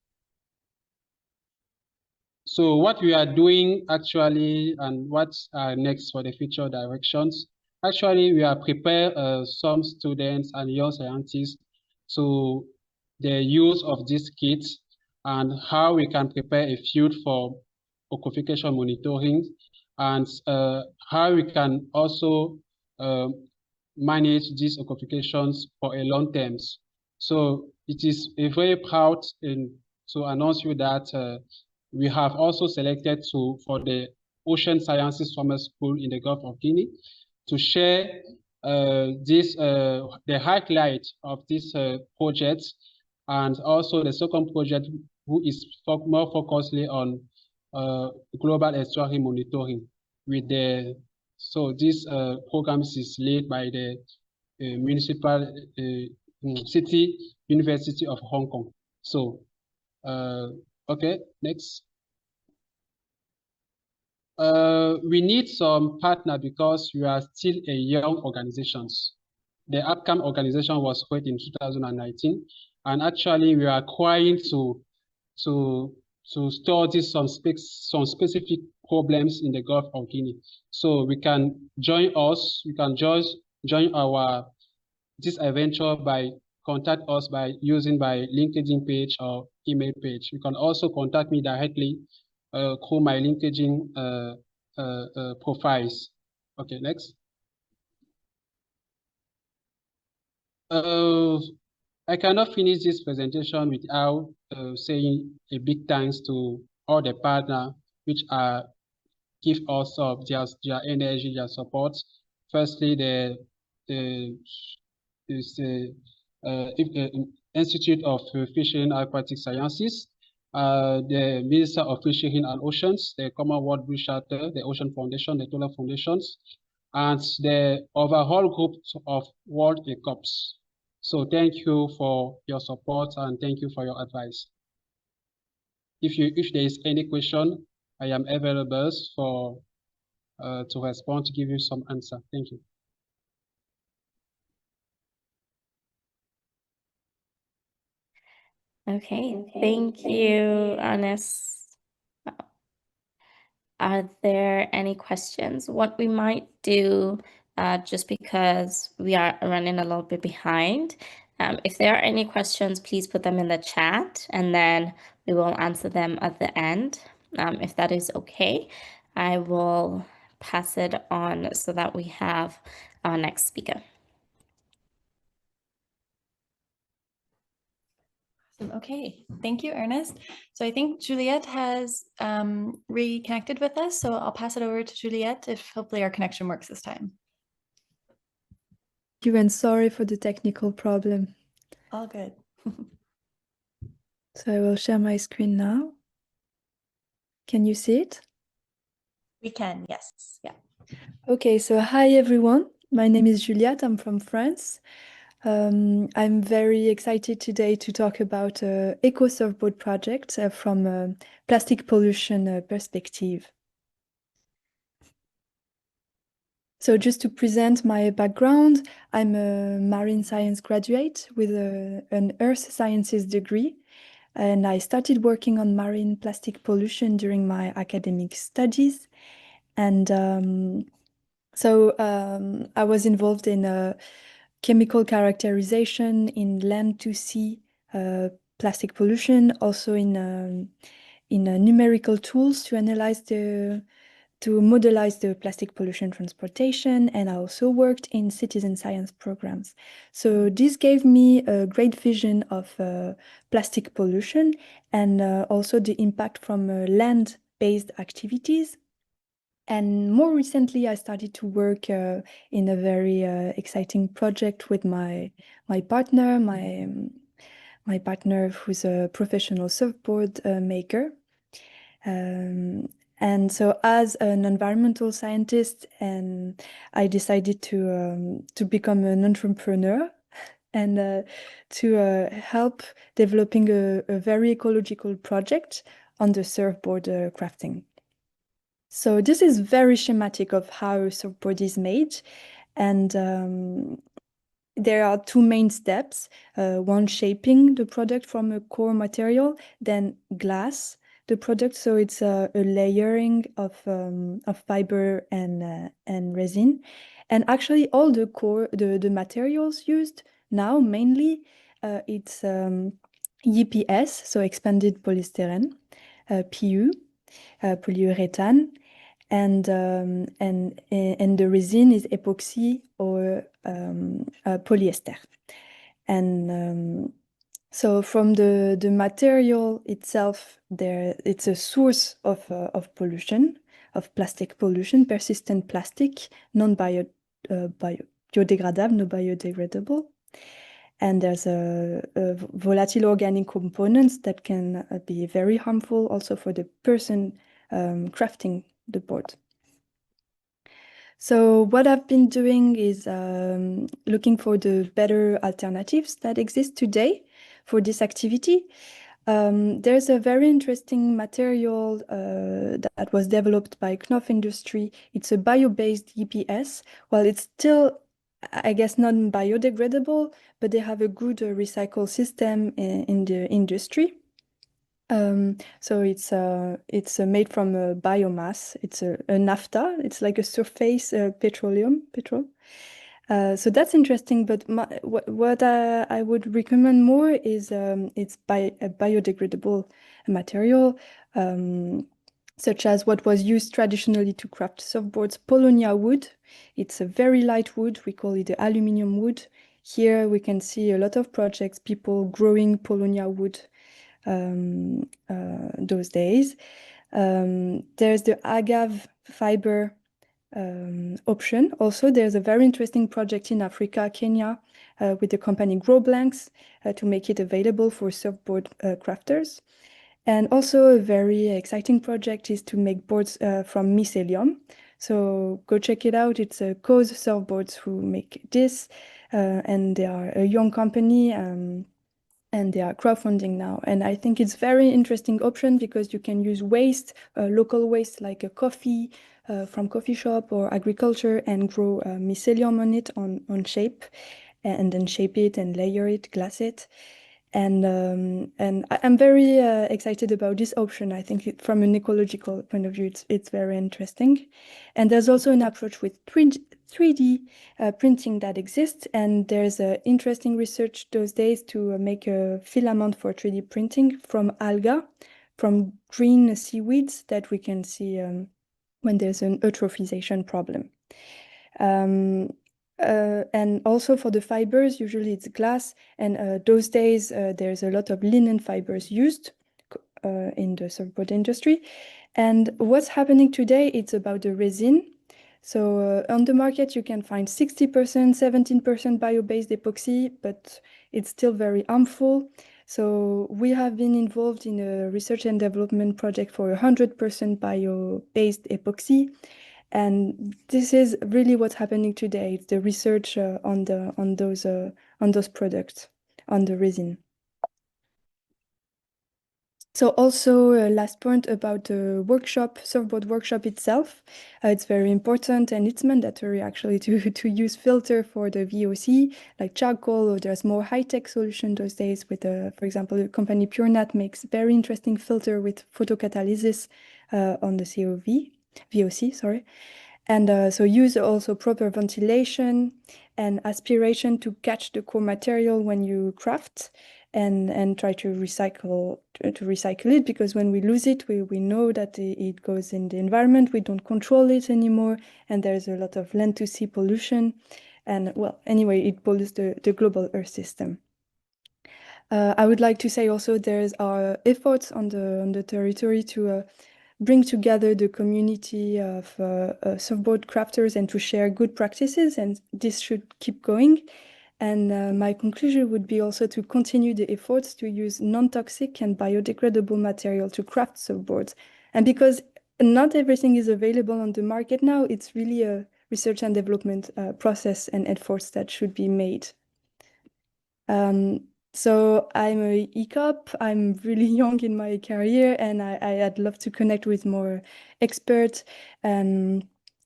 So what we are doing actually, and what's next for the future directions, actually we are prepare some students and young scientists to the use of these kits and how we can prepare a field for ossification monitoring, and how we can also manage these ossifications for a long term. So it is a very proud to announce you that we have also selected for the Ocean Sciences Summer School in the Gulf of Guinea to share the highlight of this project, and also the second project who is more focusedly on global estuary monitoring with the, so this program is led by the municipal city University of Hong Kong. So okay, next. We need some partner because we are still a young organizations. The outcome organization was created in 2019, and actually we are trying to study some specific problems in the Gulf of Guinea. So we can join us. We can join this adventure by contact us by using by LinkedIn page or email page. You can also contact me directly through my LinkedIn profiles. Okay, next. I cannot finish this presentation without saying a big thanks to all the partners which give us their energy, their support. Firstly, the Institute of Fishery and Aquatic Sciences, the Minister of Fishery and Oceans, the Commonwealth Blue Charter, the Ocean Foundation, the Tola Foundations, and the overall group of World ECOPs. So thank you for your support and thank you for your advice. If there is any question, I am available for to respond, to give you some answer. Thank you. Okay, thank you, Anis. Are there any questions? What we might do, just because we are running a little bit behind, if there are any questions, please put them in the chat and then we will answer them at the end. If that is okay, I will pass it on so that we have our next speaker. Okay, thank you, Ernest. So I think Juliette has reconnected with us, so I'll pass it over to Juliette if hopefully our connection works this time. Thank you, and sorry for the technical problem. All good. So I will share my screen now. Can you see it? We can, yes. Yeah. Okay, so hi everyone. My name is Juliette. I'm from France. I'm very excited today to talk about EcoSurfboard project from a plastic pollution perspective. So just to present my background, I'm a marine science graduate with an earth sciences degree, and I started working on marine plastic pollution during my academic studies. And I was involved in chemical characterization in land to sea plastic pollution, also in numerical tools to analyze the to modelize the plastic pollution transportation, and I also worked in citizen science programs. So this gave me a great vision of plastic pollution and also the impact from land-based activities. And more recently, I started to work in a very exciting project with my partner, my partner who's a professional surfboard maker. And so as an environmental scientist, and I decided to become an entrepreneur and to help developing a very ecological project on the surfboard crafting. So this is very schematic of how a surfboard is made. And there are two main steps. One, shaping the product from a core material, then glass the product. So it's a layering of fiber and resin. And actually all the materials used now mainly it's EPS, so expanded polystyrene, PU, polyurethane, and the resin is epoxy or polyester. And so from the material itself, it's a source of pollution, of plastic pollution, persistent plastic, biodegradable, no biodegradable. And there's a volatile organic components that can be very harmful also for the person crafting the board. So what I've been doing is looking for the better alternatives that exist today for this activity. There's a very interesting material that was developed by Knopf Industry. It's a bio-based EPS. Well, it's still, I guess, non-biodegradable, but they have a good recycle system in the industry. So it's made from biomass. It's a naphtha. It's like a surface petrol. So that's interesting. But what I would recommend more is it's a biodegradable material, such as what was used traditionally to craft surfboards, Polonia wood. It's a very light wood. We call it the aluminum wood. Here we can see a lot of projects, people growing Polonia wood those days. There's the agave fiber option. Also, there's a very interesting project in Africa, Kenya, with the company Grow Blanks to make it available for surfboard crafters. And also a very exciting project is to make boards from mycelium. So go check it out. It's Cause Surfboards who make this, and they are a young company. And they are crowdfunding now. And I think it's very interesting option because you can use waste, local waste like a coffee from coffee shop or agriculture, and grow mycelium on it on shape, and then shape it and layer it, glass it. And I'm very excited about this option. I think from an ecological point of view, it's very interesting. And there's also an approach with 3D printing that exists. And there's interesting research those days to make a filament for 3D printing from alga, from green seaweeds that we can see when there's an eutrophisation problem. And also for the fibers, usually it's glass. And those days, there's a lot of linen fibers used in the surfboard industry. And what's happening today, it's about the resin. So on the market, you can find 60%, 17% bio-based epoxy, but it's still very harmful. So we have been involved in a research and development project for 100% bio-based epoxy. And this is really what's happening today. It's the research on those products, on the resin. So also last point about the workshop, surfboard workshop itself. It's very important, and it's mandatory actually to use filter for the VOC, like charcoal, or there's more high-tech solution those days with, for example, the company PureNat makes very interesting filter with photocatalysis on the VOC, sorry. And so use also proper ventilation and aspiration to catch the core material when you craft, and try to recycle it, because when we lose it, we know that it goes in the environment. We don't control it anymore, and there's a lot of land to sea pollution, and well, anyway, it pollutes the global earth system. I would like to say also there's our efforts on the territory to bring together the community of surfboard crafters and to share good practices, and this should keep going. And my conclusion would be also to continue the efforts to use non-toxic and biodegradable material to craft surfboards. And because not everything is available on the market now, it's really a research and development process and efforts that should be made. So I'm a ECOP. I'm really young in my career, and I'd love to connect with more experts.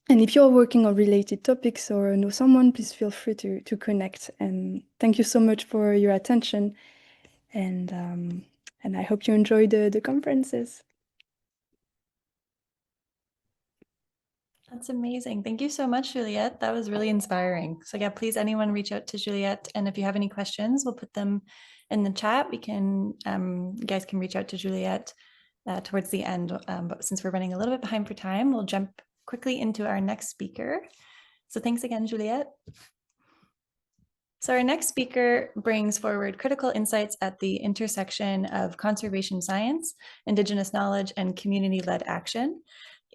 And if you're working on related topics or know someone, please feel free to connect. And thank you so much for your attention. And I hope you enjoy the conferences. That's amazing. Thank you so much, Juliette. That was really inspiring. So yeah, please, anyone reach out to Juliette. And if you have any questions, we'll put them in the chat. We can, you guys can reach out to Juliette towards the end. But since we're running a little bit behind for time, we'll jump quickly into our next speaker. So thanks again, Juliette. So our next speaker brings forward critical insights at the intersection of conservation science, Indigenous knowledge, and community-led action.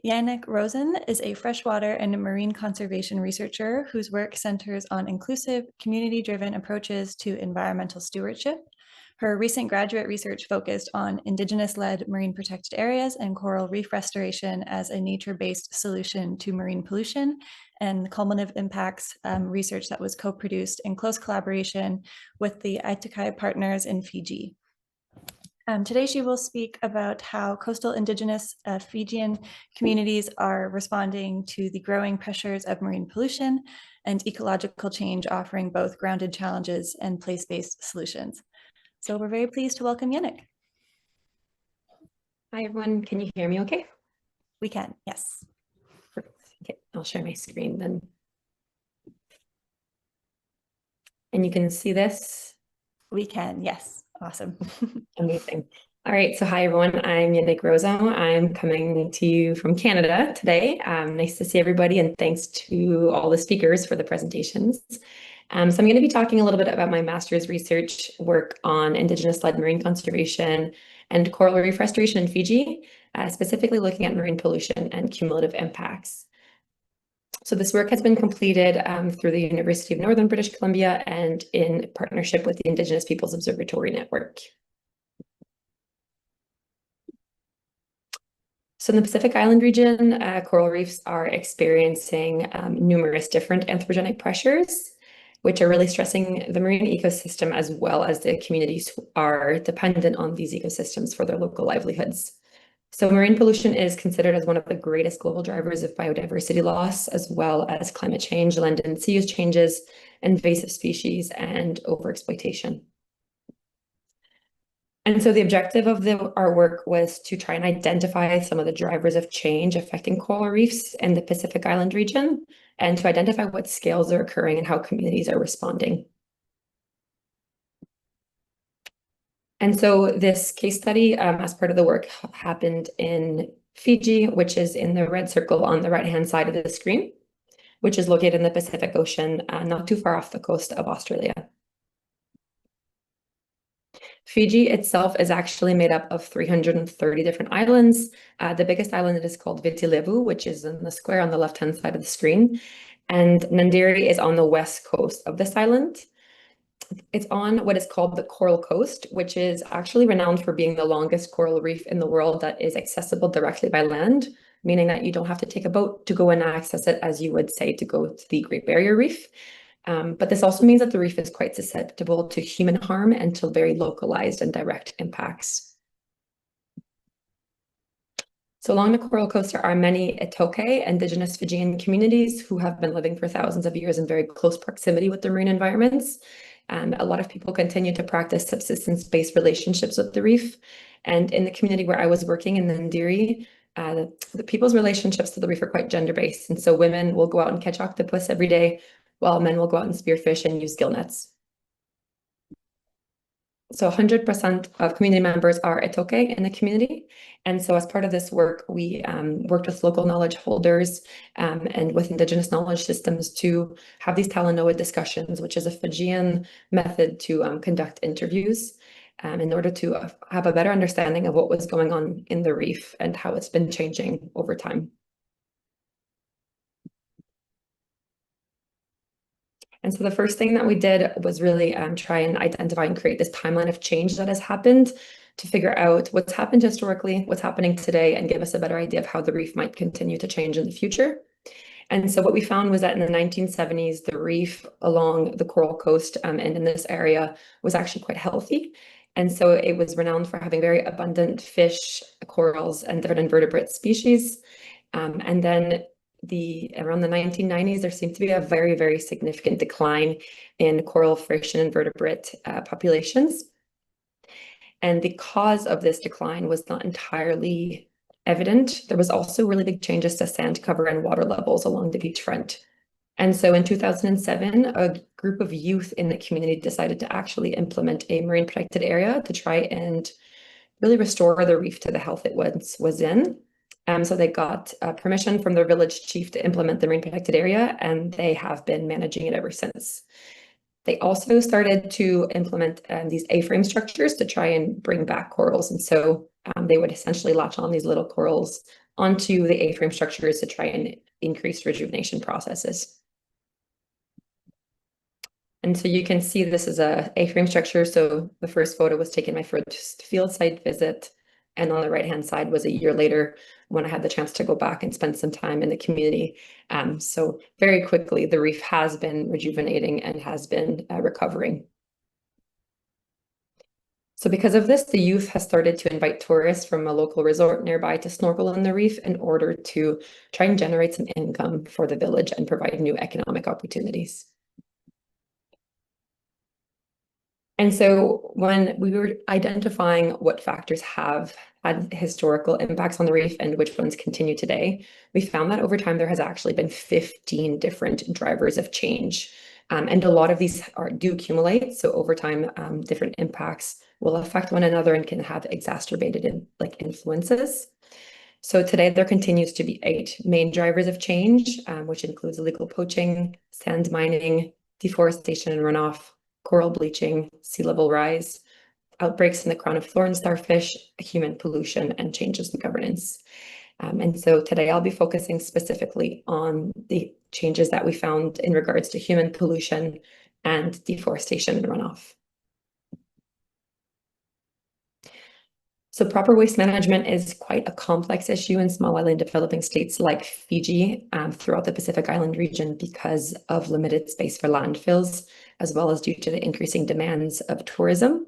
Yannick Rosen is a freshwater and marine conservation researcher whose work centers on inclusive, community-driven approaches to environmental stewardship. Her recent graduate research focused on Indigenous-led marine protected areas and coral reef restoration as a nature-based solution to marine pollution, and cumulative impacts research that was co-produced in close collaboration with the Aitakai partners in Fiji. Today, she will speak about how coastal Indigenous Fijian communities are responding to the growing pressures of marine pollution and ecological change, offering both grounded challenges and place-based solutions. So we're very pleased to welcome Yannick. Hi, everyone. Can you hear me okay? We can, yes. Perfect. Okay, I'll share my screen then. And you can see this? We can, yes. Awesome. Amazing. All right, so hi everyone, I'm Yannick Rosen. I'm coming to you from Canada today. Nice to see everybody, and thanks to all the speakers for the presentations. So I'm going to be talking a little bit about my master's research work on Indigenous-led marine conservation and coral reef restoration in Fiji, specifically looking at marine pollution and cumulative impacts. So this work has been completed through the University of Northern British Columbia and in partnership with the Indigenous Peoples Observatory Network. So in the Pacific Island region, coral reefs are experiencing numerous different anthropogenic pressures, which are really stressing the marine ecosystem as well as the communities who are dependent on these ecosystems for their local livelihoods. So marine pollution is considered as one of the greatest global drivers of biodiversity loss, as well as climate change, land and sea use changes, invasive species, and overexploitation. And so the objective of our work was to try and identify some of the drivers of change affecting coral reefs in the Pacific Island region, and to identify what scales are occurring and how communities are responding. And so this case study, as part of the work, happened in Fiji, which is in the red circle on the right-hand side of the screen, which is located in the Pacific Ocean, not too far off the coast of Australia. Fiji itself is actually made up of 330 different islands. The biggest island is called Viti Levu, which is in the square on the left-hand side of the screen. And Nandiri is on the west coast of this island. It's on what is called the Coral Coast, which is actually renowned for being the longest coral reef in the world that is accessible directly by land, meaning that you don't have to take a boat to go and access it as you would say to go to the Great Barrier Reef. But this also means that the reef is quite susceptible to human harm and to very localized and direct impacts. So along the Coral Coast there are many Itoke, indigenous Fijian communities who have been living for thousands of years in very close proximity with the marine environments. A lot of people continue to practice subsistence-based relationships with the reef. And in the community where I was working in Nandiri, the people's relationships to the reef are quite gender-based. And so women will go out and catch octopus every day, while men will go out and spearfish and use gill nets. So 100% of community members are Etoke in the community. And so as part of this work, we worked with local knowledge holders and with Indigenous knowledge systems to have these Talanoa discussions, which is a Fijian method to conduct interviews in order to have a better understanding of what was going on in the reef and how it's been changing over time. And so the first thing that we did was really try and identify and create this timeline of change that has happened to figure out what's happened historically, what's happening today, and give us a better idea of how the reef might continue to change in the future. And so what we found was that in the 1970s, the reef along the Coral Coast and in this area was actually quite healthy. And so it was renowned for having very abundant fish, corals, and different invertebrate species. And then around the 1990s, there seemed to be a very, very significant decline in coral fish and invertebrate populations. And the cause of this decline was not entirely evident. There was also really big changes to sand cover and water levels along the beachfront. And so in 2007, a group of youth in the community decided to actually implement a marine protected area to try and really restore the reef to the health it once was in. So they got permission from their village chief to implement the marine protected area, and they have been managing it ever since. They also started to implement these A-frame structures to try and bring back corals. And so they would essentially latch on these little corals onto the A-frame structures to try and increase rejuvenation processes. And so you can see this is a A-frame structure. So the first photo was taken my first field site visit. And on the right-hand side was a year later when I had the chance to go back and spend some time in the community. So very quickly, the reef has been rejuvenating and has been recovering. So because of this, the youth has started to invite tourists from a local resort nearby to snorkel in the reef in order to try and generate some income for the village and provide new economic opportunities. And so when we were identifying what factors have had historical impacts on the reef and which ones continue today, we found that over time there has actually been 15 different drivers of change. And a lot of these do accumulate. So over time, different impacts will affect one another and can have exacerbated influences. So today there continues to be 8 main drivers of change, which includes illegal poaching, sand mining, deforestation and runoff, coral bleaching, sea level rise, outbreaks in the crown of thorn starfish, human pollution, and changes in governance. And so today I'll be focusing specifically on the changes that we found in regards to human pollution and deforestation and runoff. So proper waste management is quite a complex issue in small island developing states like Fiji throughout the Pacific Island region because of limited space for landfills, as well as due to the increasing demands of tourism.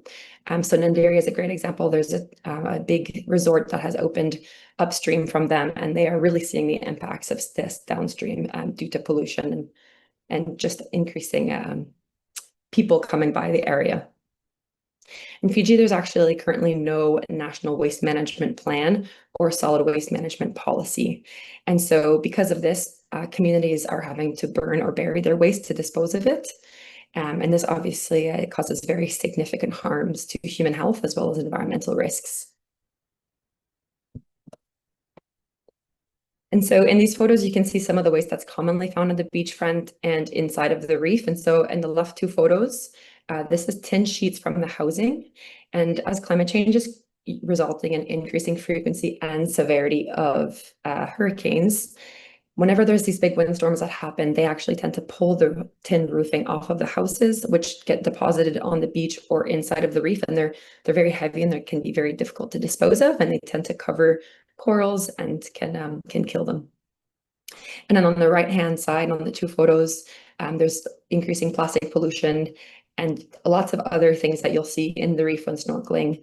So Nandiri is a great example. There's a big resort that has opened upstream from them, and they are really seeing the impacts of this downstream due to pollution and just increasing people coming by the area. In Fiji, there's actually currently no national waste management plan or solid waste management policy. And so because of this, communities are having to burn or bury their waste to dispose of it. And this obviously causes very significant harms to human health as well as environmental risks. And so in these photos, you can see some of the waste that's commonly found on the beachfront and inside of the reef. And so in the left 2 photos, this is tin sheets from the housing. And as climate change is resulting in increasing frequency and severity of hurricanes, whenever there's these big windstorms that happen, they actually tend to pull the tin roofing off of the houses, which get deposited on the beach or inside of the reef. And they're very heavy and they can be very difficult to dispose of. And they tend to cover corals and can kill them. And then on the right-hand side, on the 2 photos, there's increasing plastic pollution and lots of other things that you'll see in the reef when snorkeling.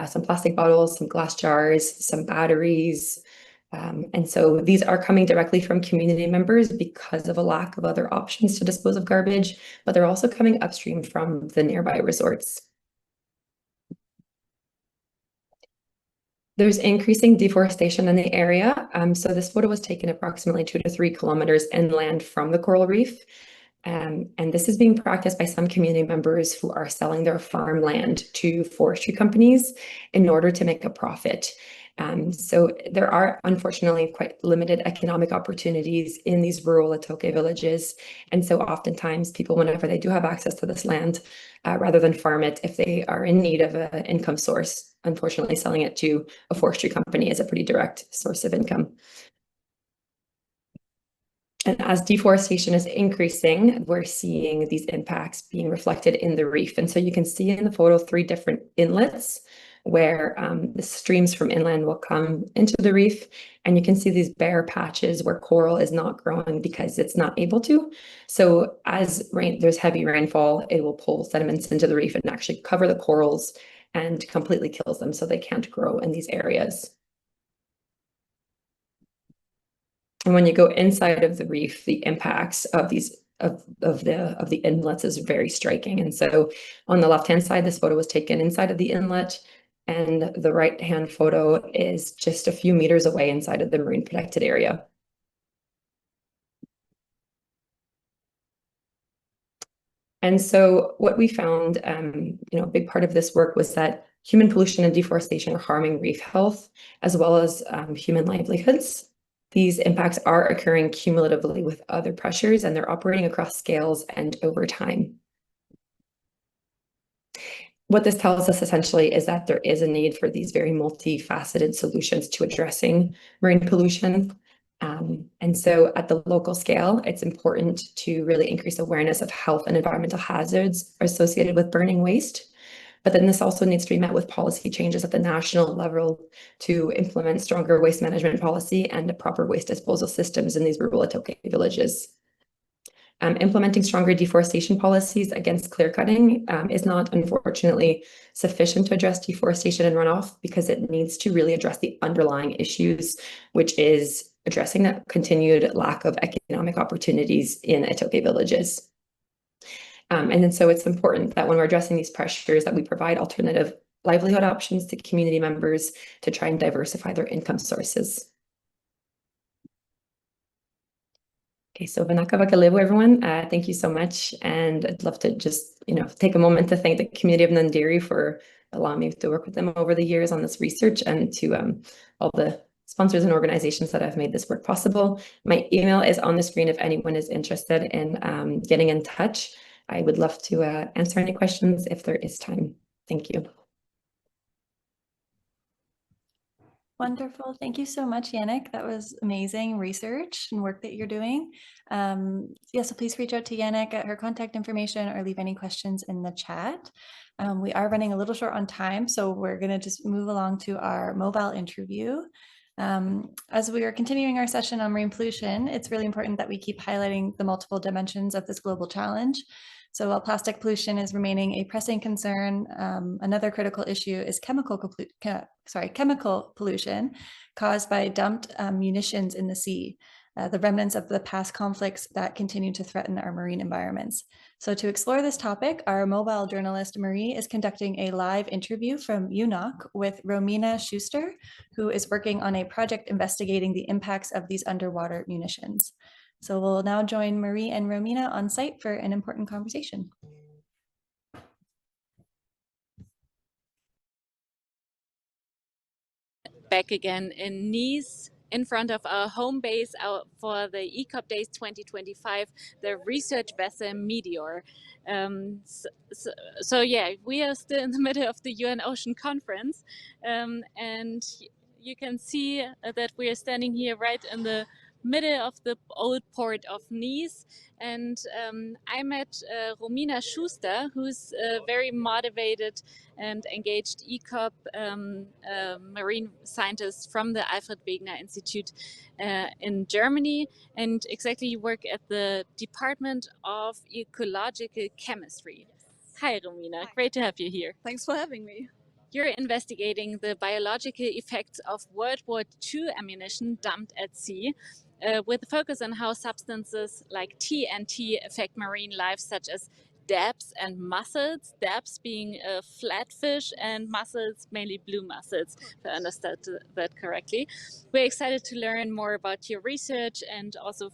Some plastic bottles, some glass jars, some batteries. And so these are coming directly from community members because of a lack of other options to dispose of garbage, but they're also coming upstream from the nearby resorts. There's increasing deforestation in the area. So this photo was taken approximately 2 to 3 kilometers inland from the coral reef. And this is being practiced by some community members who are selling their farmland to forestry companies in order to make a profit. So there are unfortunately quite limited economic opportunities in these rural Etoke villages. And so oftentimes people, whenever they do have access to this land, rather than farm it, if they are in need of an income source, unfortunately selling it to a forestry company is a pretty direct source of income. And as deforestation is increasing, we're seeing these impacts being reflected in the reef. And so you can see in the photo 3 different inlets where the streams from inland will come into the reef. And you can see these bare patches where coral is not growing because it's not able to. So as there's heavy rainfall, it will pull sediments into the reef and actually cover the corals and completely kills them so they can't grow in these areas. And when you go inside of the reef, the impacts of these of the inlets is very striking. And so on the left-hand side, this photo was taken inside of the inlet, and the right-hand photo is just a few meters away inside of the marine protected area. And so what we found, a big part of this work was that human pollution and deforestation are harming reef health as well as human livelihoods. These impacts are occurring cumulatively with other pressures, and they're operating across scales and over time. What this tells us essentially is that there is a need for these very multifaceted solutions to addressing marine pollution. And so at the local scale, it's important to really increase awareness of health and environmental hazards associated with burning waste. But then this also needs to be met with policy changes at the national level to implement stronger waste management policy and proper waste disposal systems in these rural Etoke villages. Implementing stronger deforestation policies against clear cutting is not, unfortunately, sufficient to address deforestation and runoff because it needs to really address the underlying issues, which is addressing that continued lack of economic opportunities in Etoke villages. And then so it's important that when we're addressing these pressures that we provide alternative livelihood options to community members to try and diversify their income sources. Okay, so Vanaka Vakalevu, everyone. Thank you so much. And I'd love to just, take a moment to thank the community of Nandiri for allowing me to work with them over the years on this research, and to all the sponsors and organizations that have made this work possible. My email is on the screen if anyone is interested in getting in touch. I would love to answer any questions if there is time. Thank you. Wonderful. Thank you so much, Yannick. That was amazing research and work that you're doing. So please reach out to Yannick at her contact information or leave any questions in the chat. We are running a little short on time, so we're going to just move along to our mobile interview. As we are continuing our session on marine pollution, it's really important that we keep highlighting the multiple dimensions of this global challenge. So while plastic pollution is remaining a pressing concern, another critical issue is chemical pollution caused by dumped munitions in the sea, the remnants of the past conflicts that continue to threaten our marine environments. So to explore this topic, our mobile journalist Marie is conducting a live interview from UNOC with Romina Schuster, who is working on a project investigating the impacts of these underwater munitions. So we'll now join Marie and Romina on site for an important conversation. Back again in Nice, in front of our home base for the ECOP Days 2025, the research vessel Meteor. So yeah, we are still in the middle of the UN Ocean Conference, and you can see that we are standing here right in the middle of the old port of Nice, and I met Romina Schuster, who's a very motivated and engaged ECOP marine scientist from the Alfred Wegener Institute in Germany, and exactly you work at the Department of Ecological Chemistry. Hi Romina, great to have you here. Thanks for having me. You're investigating the biological effects of World War II ammunition dumped at sea, with a focus on how substances like TNT affect marine life, such as dabs and mussels, dabs being flatfish and mussels mainly blue mussels, if I understood that correctly. We're excited to learn more about your research and also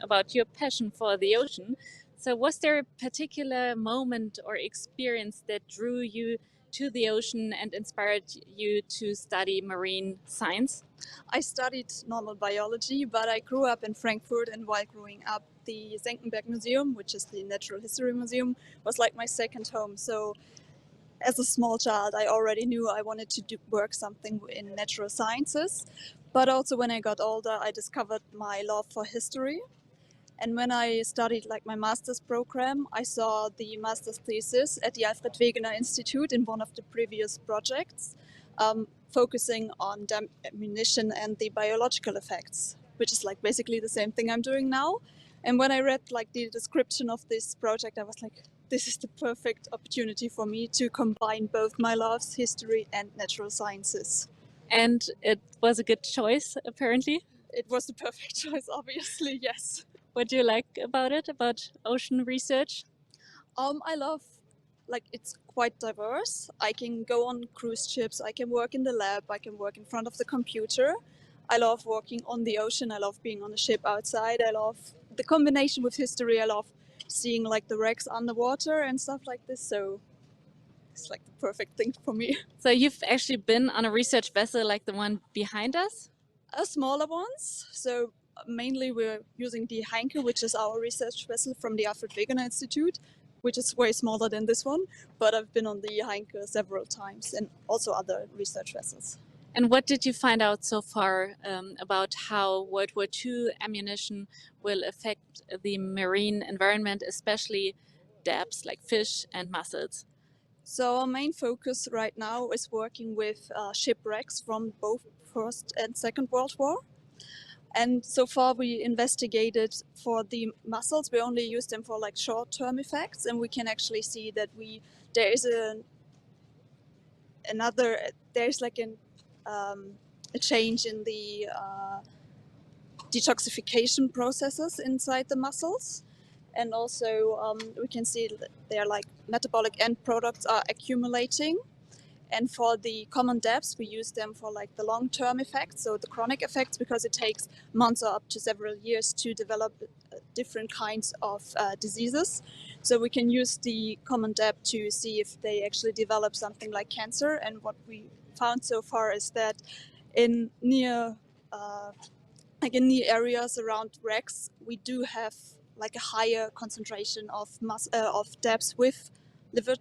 about your passion for the ocean. So was there a particular moment or experience that drew you to the ocean and inspired you to study marine science? I studied normal biology, but I grew up in Frankfurt, and while growing up, the Senckenberg Museum, which is the Natural History Museum, was like my second home. So as a small child, I already knew I wanted to work something in natural sciences. But also when I got older, I discovered my love for history. And when I studied like my master's program, I saw the master's thesis at the Alfred Wegener Institute in one of the previous projects, focusing on ammunition and the biological effects, which is like basically the same thing I'm doing now. And when I read like the description of this project, I was like, this is the perfect opportunity for me to combine both my loves, history and natural sciences. And it was a good choice, apparently. It was the perfect choice, obviously, yes. What do you like about it, about ocean research? I love, like, it's quite diverse. I can go on cruise ships, I can work in the lab, I can work in front of the computer. I love working on the ocean, I love being on a ship outside, I love the combination with history, I love seeing like the wrecks underwater and stuff like this, so it's like the perfect thing for me. So you've actually been on a research vessel like the one behind us? Smaller ones, so mainly we're using the Heinke, which is our research vessel from the Alfred Wegener Institute, which is way smaller than this one, but I've been on the Heinke several times and also other research vessels. And what did you find out so far about how World War II ammunition will affect the marine environment, especially dabs like fish and mussels? So our main focus right now is working with shipwrecks from both First and Second World War. And so far we investigated for the mussels, we only use them for like short-term effects, and we can actually see that there is a change in the detoxification processes inside the mussels. And also we can see that they're like metabolic end products are accumulating. And for the common dabs, we use them for like the long-term effects, so the chronic effects, because it takes months or up to several years to develop different kinds of diseases. So we can use the common dab to see if they actually develop something like cancer. And what we found so far is that in near areas around wrecks, we do have like a higher concentration of dabs with liver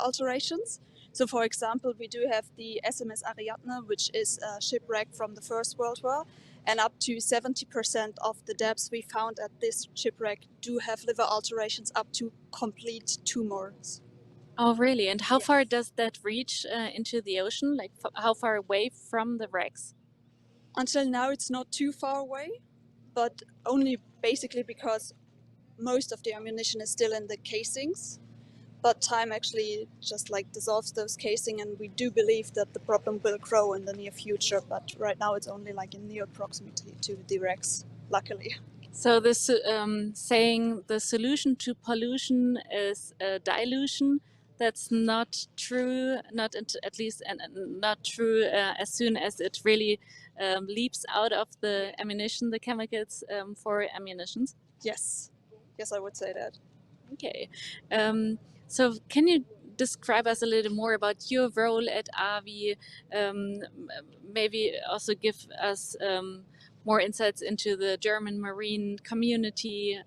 alterations. So for example, we do have the SMS Ariadne, which is a shipwreck from the First World War, and up to 70% of the dabs we found at this shipwreck do have liver alterations up to complete tumors. Oh, really? And how far does that reach into the ocean? Like how far away from the wrecks? Until now, it's not too far away, but only basically because most of the ammunition is still in the casings. But time actually just like dissolves those casing, and we do believe that the problem will grow in the near future. But right now it's only like in near proximity to the wrecks, luckily. So this saying the solution to pollution is dilution, that's not true, at least not true as soon as it really leaps out of the ammunition, the chemicals for ammunitions? Yes, I would say that. Okay. So can you describe us a little more about your role at AVI? Maybe also give us more insights into the German marine community,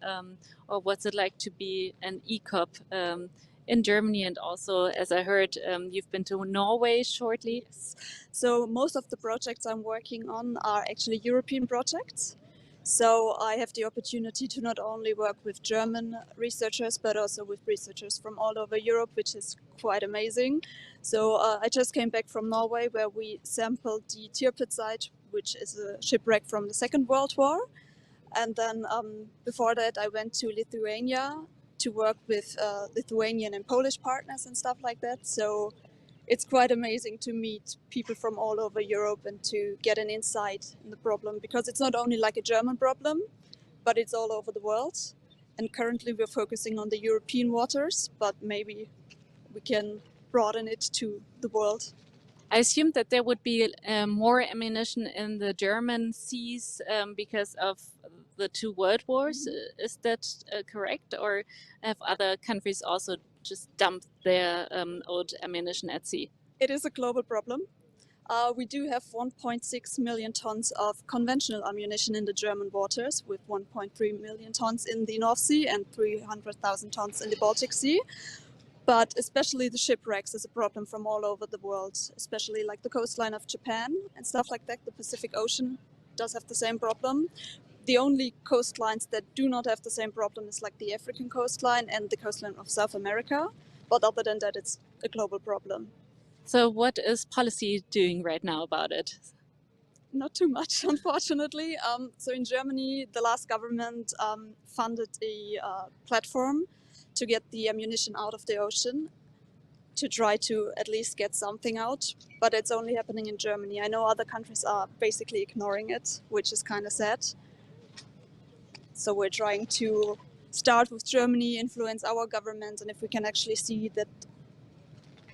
or what's it like to be an ECOP in Germany, and also, as I heard, you've been to Norway shortly. Yes. So most of the projects I'm working on are actually European projects. So I have the opportunity to not only work with German researchers, but also with researchers from all over Europe, which is quite amazing. So I just came back from Norway, where we sampled the Tirpitz site, which is a shipwreck from the Second World War. And then before that, I went to Lithuania to work with Lithuanian and Polish partners and stuff like that. So it's quite amazing to meet people from all over Europe and to get an insight in the problem, because it's not only like a German problem, but it's all over the world. And currently we're focusing on the European waters, but maybe we can broaden it to the world. I assumed that there would be more ammunition in the German seas because of the two world wars. Is that correct? Or have other countries also just dumped their old ammunition at sea? It is a global problem. We do have 1.6 million tons of conventional ammunition in the German waters, with 1.3 million tons in the North Sea and 300,000 tons in the Baltic Sea. But especially the shipwrecks is a problem from all over the world, especially like the coastline of Japan and stuff like that. The Pacific Ocean does have the same problem. The only coastlines that do not have the same problem is like the African coastline and the coastline of South America. But other than that, it's a global problem. So what is policy doing right now about it? Not too much, unfortunately. So in Germany, the last government funded a platform to get the ammunition out of the ocean, to try to at least get something out, but it's only happening in Germany. I know other countries are basically ignoring it, which is kind of sad. So we're trying to start with Germany, influence our government, and if we can actually see that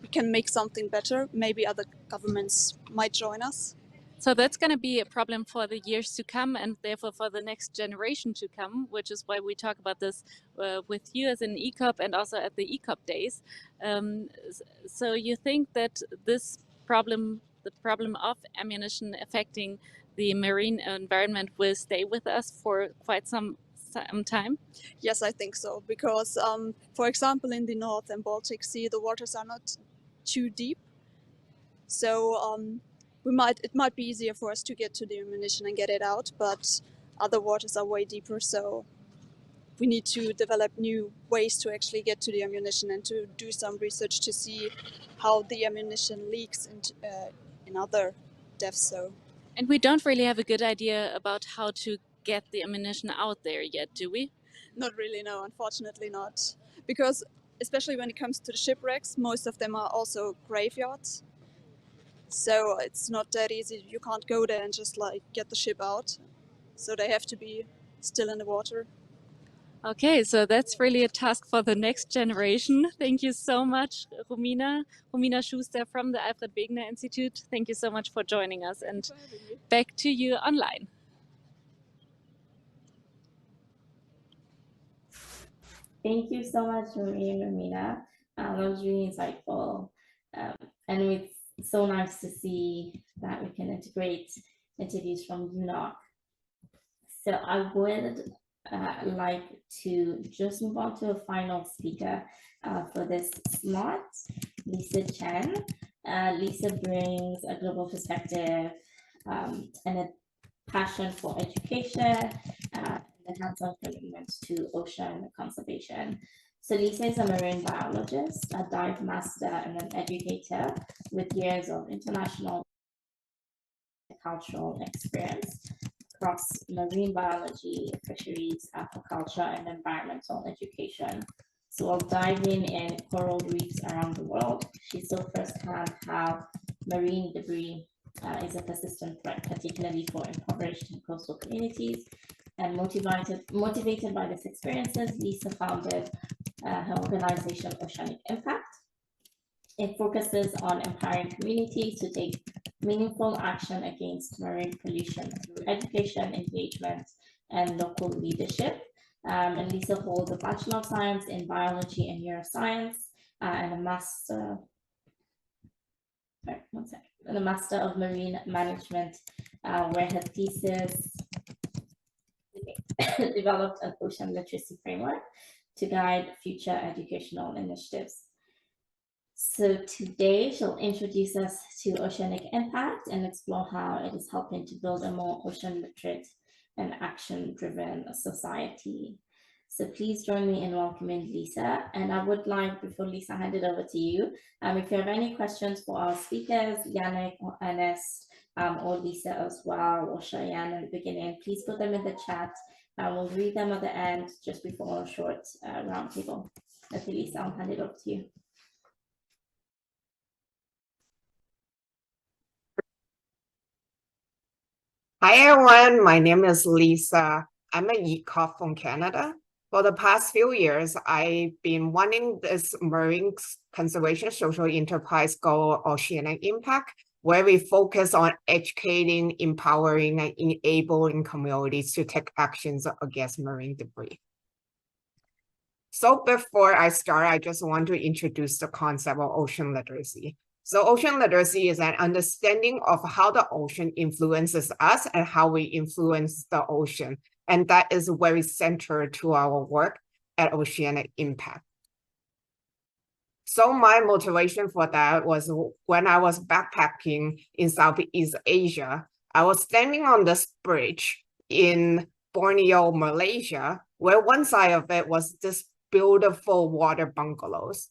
we can make something better, maybe other governments might join us. So that's going to be a problem for the years to come, and therefore for the next generation to come, which is why we talk about this with you as an ECOP and also at the ECOP Days. So you think that this problem, the problem of ammunition affecting the marine environment, will stay with us for quite some time? Yes, I think so, because for example, in the North and Baltic Sea, the waters are not too deep. So it might be easier for us to get to the ammunition and get it out, but other waters are way deeper, so we need to develop new ways to actually get to the ammunition and to do some research to see how the ammunition leaks in other depths. And we don't really have a good idea about how to get the ammunition out there yet, do we? Not really, no, unfortunately not. Because especially when it comes to the shipwrecks, most of them are also graveyards. So it's not that easy. You can't go there and just like get the ship out. So they have to be still in the water. Okay, so that's really a task for the next generation. Thank you so much, Romina. Romina Schuster from the Alfred Wegener Institute. Thank you so much for joining us, and back to you online. Thank you so much, Marie and Romina. That was really insightful. And it's so nice to see that we can integrate interviews from UNOC. So I would like to just move on to a final speaker for this slot, Lisa Chen. Lisa brings a global perspective and a passion for education and a hands-on commitment to ocean conservation. So Lisa is a marine biologist, a dive master, and an educator with years of international cultural experience across marine biology, fisheries, aquaculture, and environmental education. So while diving in coral reefs around the world, she saw firsthand how marine debris is a persistent threat, particularly for impoverished and coastal communities. And motivated by these experiences, Lisa founded her organization Oceanic Impact. It focuses on empowering communities to take meaningful action against marine pollution through education, engagement, and local leadership. And Lisa holds a Bachelor of Science in Biology and Neuroscience and a Master of Marine Management, where her thesis developed an ocean literacy framework to guide future educational initiatives. So today she'll introduce us to Oceanic Impact and explore how it is helping to build a more ocean literate and action-driven society. So please join me in welcoming Lisa. And I would like, before Lisa, hand it over to you, if you have any questions for our speakers, Yannick or Ernest, or Lisa as well, or Cheyenne at the beginning, please put them in the chat. We'll read them at the end just before a short roundtable. Okay, Lisa, I'll hand it over to you. Hi everyone, my name is Lisa. I'm an ECOP from Canada. For the past few years, I've been running this marine conservation social enterprise called Oceanic Impact, where we focus on educating, empowering, and enabling communities to take actions against marine debris. So before I start, I just want to introduce the concept of ocean literacy. So ocean literacy is an understanding of how the ocean influences us and how we influence the ocean. And that is very central to our work at Oceanic Impact. So my motivation for that was when I was backpacking in Southeast Asia, I was standing on this bridge in Borneo, Malaysia, where one side of it was this beautiful water bungalows.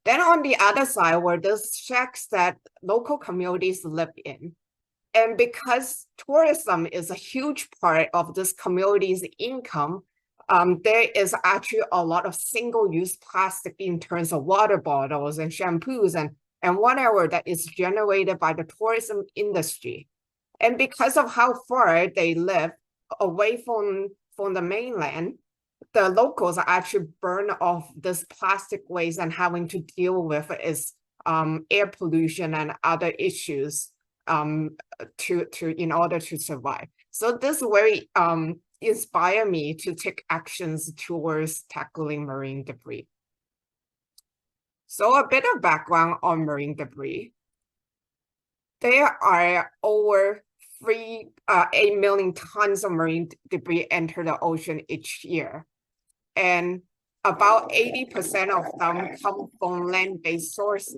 Then on the other side were those shacks that local communities live in. And because tourism is a huge part of this community's income, there is actually a lot of single-use plastic in terms of water bottles and shampoos and whatever that is generated by the tourism industry. And because of how far they live away from the mainland, the locals actually burn off this plastic waste and having to deal with is air pollution and other issues in order to survive. So this very inspired me to take actions towards tackling marine debris. So a bit of background on marine debris. There are over 8 million tons of marine debris enter the ocean each year. And about 80% of them come from land-based sources.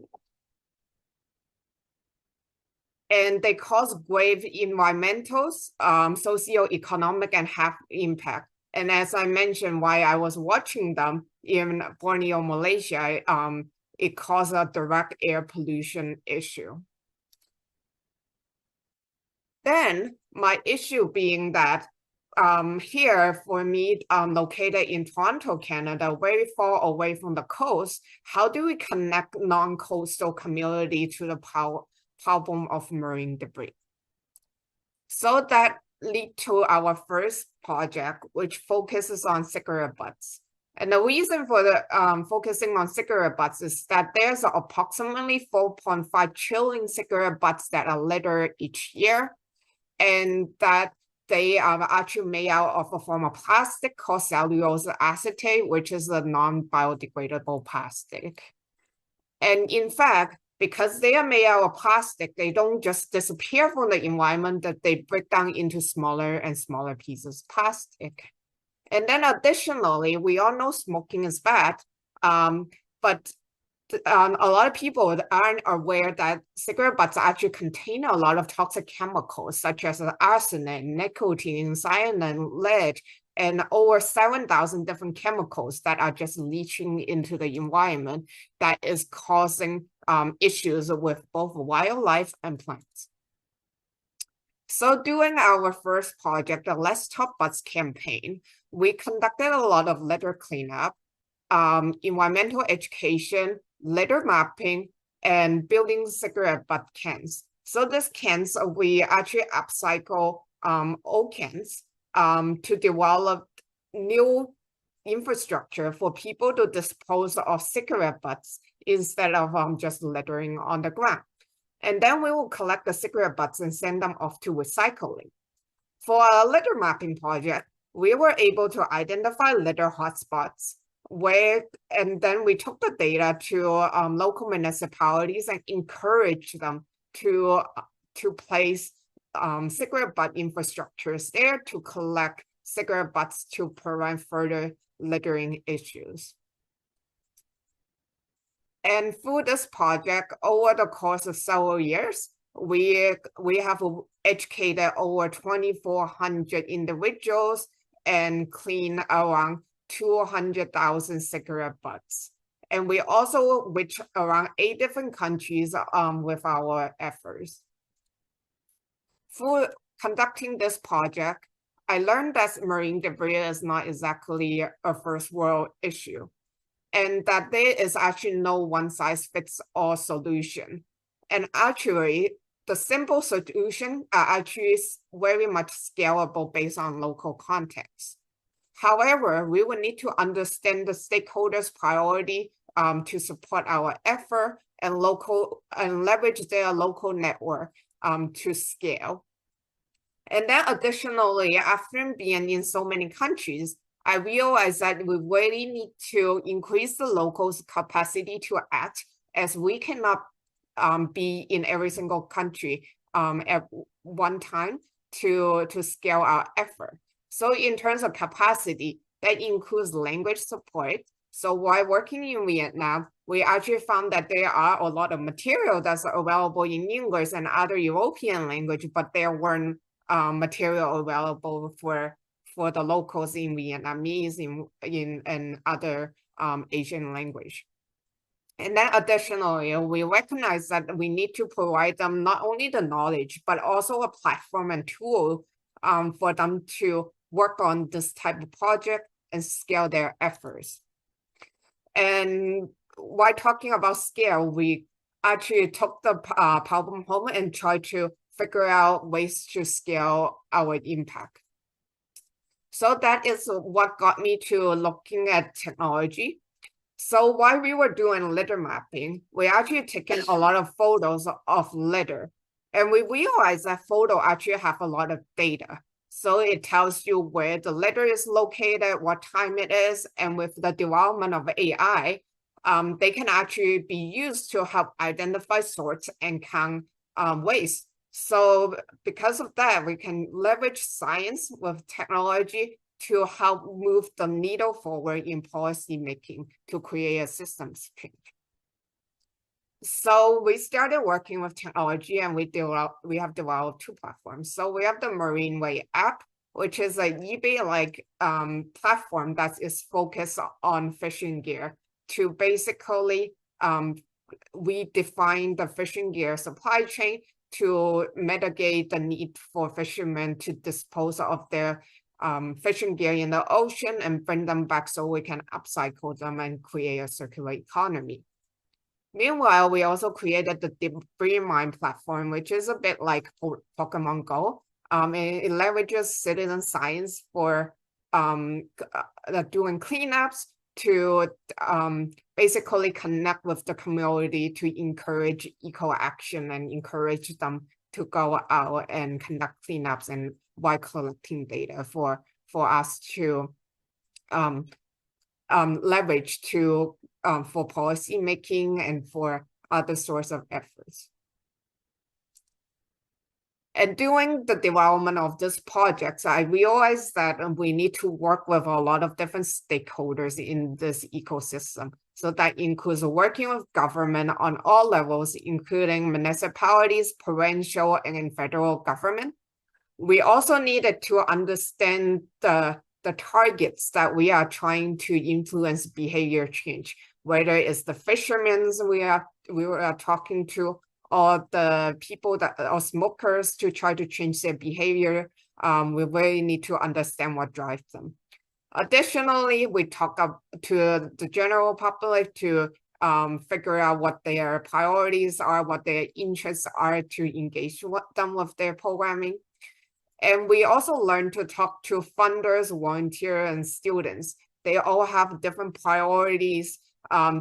And they cause grave environmental, socioeconomic, and health impact. And as I mentioned, while I was watching them in Borneo, Malaysia, it caused a direct air pollution issue. Then my issue being that here for me, located in Toronto, Canada, very far away from the coast, how do we connect non-coastal community to the problem of marine debris? So that lead to our first project, which focuses on cigarette butts. And the reason for the focusing on cigarette butts is that there's approximately 4.5 trillion cigarette butts that are littered each year, and that they are actually made out of a form of plastic called cellulose acetate, which is a non-biodegradable plastic. And in fact, because they are made out of plastic, they don't just disappear from the environment, that they break down into smaller and smaller pieces of plastic. And then additionally, we all know smoking is bad, but a lot of people aren't aware that cigarette butts actually contain a lot of toxic chemicals, such as arsenic, nicotine, cyanide, lead, and over 7,000 different chemicals that are just leaching into the environment that is causing issues with both wildlife and plants. So during our first project, the Let's Talk Butts campaign, we conducted a lot of litter cleanup, environmental education, litter mapping, and building cigarette butt cans. So these cans, we actually upcycle old cans to develop new infrastructure for people to dispose of cigarette butts instead of just littering on the ground. And then we will collect the cigarette butts and send them off to recycling. For our litter mapping project, we were able to identify litter hotspots and then we took the data to local municipalities and encouraged them to place cigarette butt infrastructures there to collect cigarette butts to prevent further littering issues. And through this project, over the course of several years, we have educated over 2,400 individuals and cleaned around 200,000 cigarette butts. And we also reach around 8 different countries with our efforts. For conducting this project, I learned that marine debris is not exactly a first world issue, and that there is actually no one-size-fits-all solution. And actually, the simple solution are actually very much scalable based on local context. However, we will need to understand the stakeholders' priority to support our effort and leverage their local network to scale. And then additionally, after being in so many countries, I realized that we really need to increase the locals' capacity to act, as we cannot be in every single country at one time to scale our effort. So in terms of capacity, that includes language support. So while working in Vietnam, we actually found that there are a lot of material that's available in English and other European language, but there weren't material available for the locals in Vietnamese, in other Asian language. And then additionally, we recognize that we need to provide them not only the knowledge, but also a platform and tool for them to work on this type of project and scale their efforts. And while talking about scale, we actually took the problem home and tried to figure out ways to scale our impact. So that is what got me to looking at technology. So while we were doing litter mapping, we actually taken a lot of photos of litter, and we realized that photo actually have a lot of data. So it tells you where the litter is located, what time it is, and with the development of AI, they can actually be used to help identify, sort, and count waste. So because of that, we can leverage science with technology to help move the needle forward in policy making to create a systems change. So we started working with technology, and we have developed two platforms. So we have the Marine Way app, which is an eBay-like platform that is focused on fishing gear to basically we define the fishing gear supply chain to mitigate the need for fishermen to dispose of their fishing gear in the ocean and bring them back so we can upcycle them and create a circular economy. Meanwhile, we also created the debris mine platform, which is a bit like Pokemon Go. It leverages citizen science for doing cleanups to basically connect with the community to encourage eco-action and encourage them to go out and conduct cleanups and while collecting data for us to leverage to for policy making and for other sorts of efforts. And during the development of this project, I realized that we need to work with a lot of different stakeholders in this ecosystem. So that includes working with government on all levels, including municipalities, provincial, and federal government. We also needed to understand the targets that we are trying to influence behavior change, whether it's the fishermen we are talking to, or the people that are smokers to try to change their behavior. We really need to understand what drives them. Additionally, we talk up to the general public to figure out what their priorities are, what their interests are to engage them with their programming. And we also learn to talk to funders, volunteers, and students. They all have different priorities,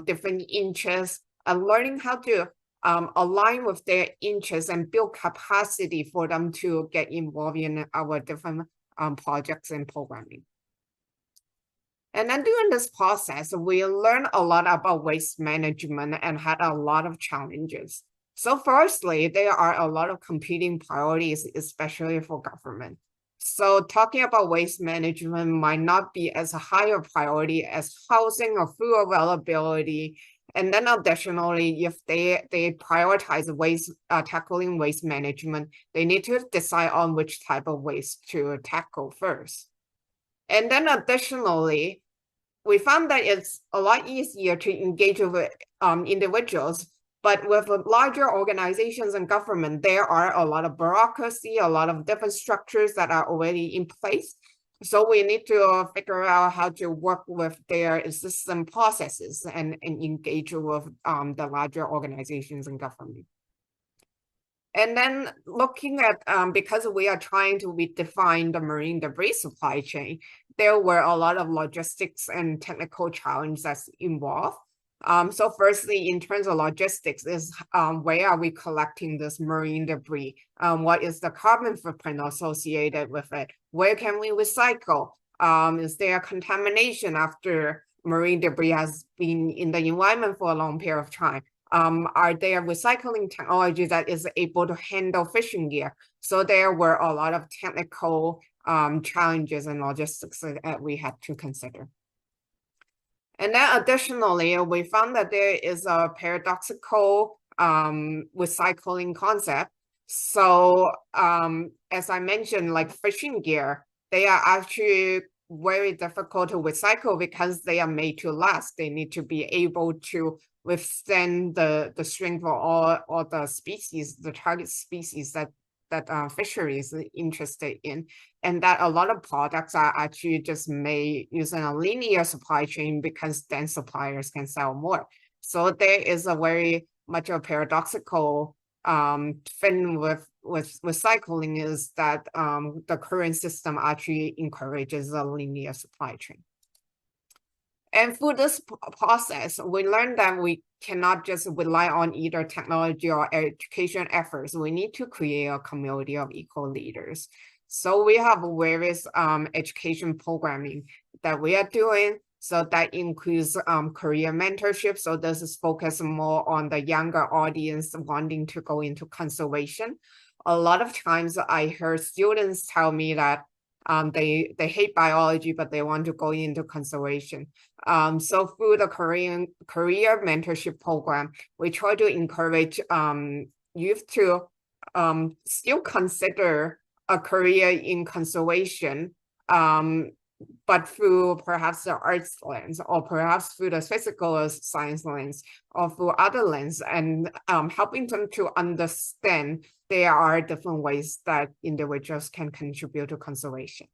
different interests, and learning how to align with their interests and build capacity for them to get involved in our different projects and programming. And then during this process, we learned a lot about waste management and had a lot of challenges. So firstly, there are a lot of competing priorities, especially for government. So talking about waste management might not be as a higher priority as housing or food availability. And then additionally, if they prioritize waste, tackling waste management, they need to decide on which type of waste to tackle first. And then additionally, we found that it's a lot easier to engage with individuals, but with larger organizations and government, there are a lot of bureaucracy, a lot of different structures that are already in place. So we need to figure out how to work with their existing processes and engage with the larger organizations and government. And then looking at, because we are trying to redefine the marine debris supply chain, there were a lot of logistics and technical challenges that's involved. So firstly, in terms of logistics, is where are we collecting this marine debris? What is the carbon footprint associated with it? Where can we recycle? Is there contamination after marine debris has been in the environment for a long period of time? Are there recycling technology that is able to handle fishing gear? So there were a lot of technical challenges and logistics that we had to consider. And then additionally, we found that there is a paradoxical recycling concept. So as I mentioned, like fishing gear, they are actually very difficult to recycle because they are made to last. They need to be able to withstand the strength of all the species, the target species that fisheries is interested in, and that a lot of products are actually just made using a linear supply chain because then suppliers can sell more. So there is a very much a paradoxical thing with recycling is that the current system actually encourages a linear supply chain. And through this process, we learned that we cannot just rely on either technology or education efforts. We need to create a community of eco leaders. So we have various education programming that we are doing. So that includes career mentorship. So this is focused more on the younger audience wanting to go into conservation. A lot of times I heard students tell me that they hate biology, but they want to go into conservation. So through the career mentorship program, we try to encourage youth to still consider a career in conservation, but through perhaps the arts lens, or perhaps through the physical science lens, or through other lens, and helping them to understand there are different ways that individuals can contribute to conservation.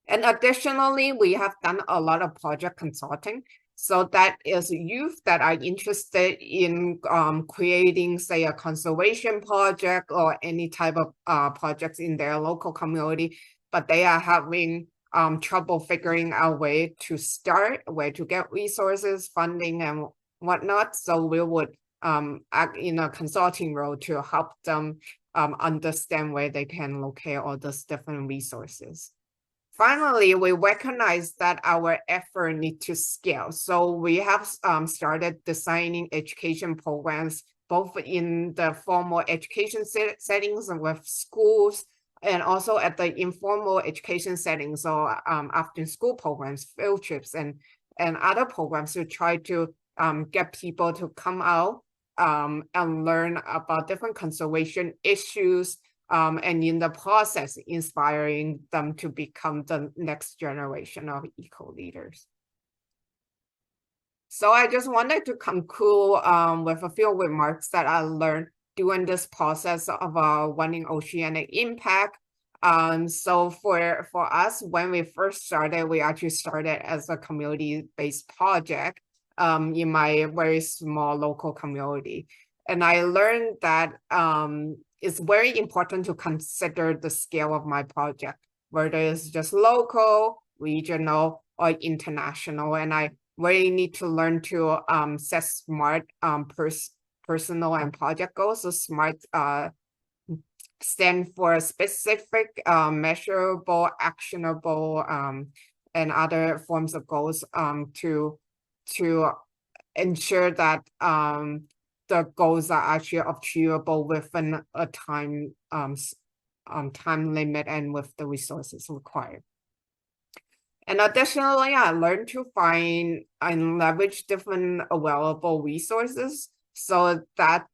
And additionally, we have done a lot of project consulting. So that is youth that are interested in creating, say, a conservation project or any type of projects in their local community, but they are having trouble figuring out where to start, where to get resources, funding, and whatnot. So we would act in a consulting role to help them understand where they can locate all those different resources. Finally, we recognize that our effort needs to scale. So we have started designing education programs, both in the formal education settings with schools, and also at the informal education settings, so after school programs, field trips, and other programs to try to get people to come out and learn about different conservation issues, and in the process, inspiring them to become the next generation of eco leaders. So I just wanted to conclude with a few remarks that I learned during this process of running Oceanic Impact. So for us, when we first started, we actually started as a community-based project in my very small local community. And I learned that it's very important to consider the scale of my project, whether it's just local, regional, or international. And I really need to learn to set smart personal and project goals. So SMART stand for specific, measurable, actionable, and other forms of goals to ensure that the goals are actually achievable within a time limit and with the resources required. And additionally, I learned to find and leverage different available resources. So that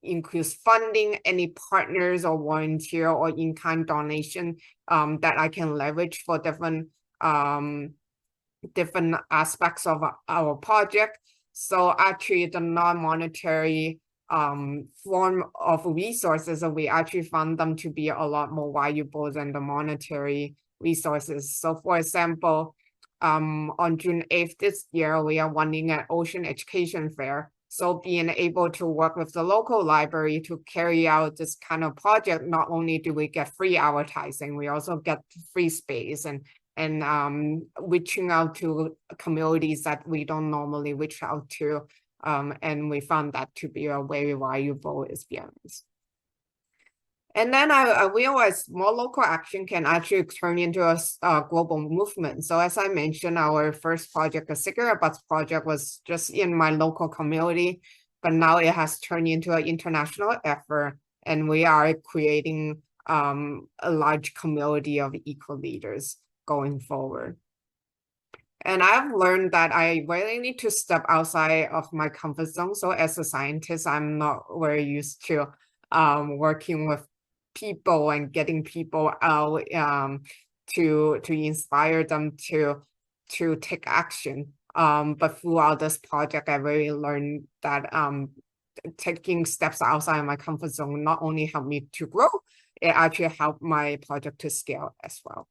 includes funding, any partners or volunteer or in-kind donation that I can leverage for different aspects of our project. So actually the non-monetary form of resources, we actually found them to be a lot more valuable than the monetary resources. So for example, on June 8th this year, we are running an ocean education fair. So being able to work with the local library to carry out this kind of project, not only do we get free advertising, we also get free space and reaching out to communities that we don't normally reach out to. And we found that to be a very valuable experience. And then I realized more local action can actually turn into a global movement. So as I mentioned, our first project, the Cigarette Butts project, was just in my local community, but now it has turned into an international effort, and we are creating a large community of eco-leaders going forward. And I've learned that I really need to step outside of my comfort zone. So as a scientist, I'm not very used to working with people and getting people out to inspire them to take action. But throughout this project, I really learned that taking steps outside of my comfort zone not only helped me to grow, it actually helped my project to scale as well.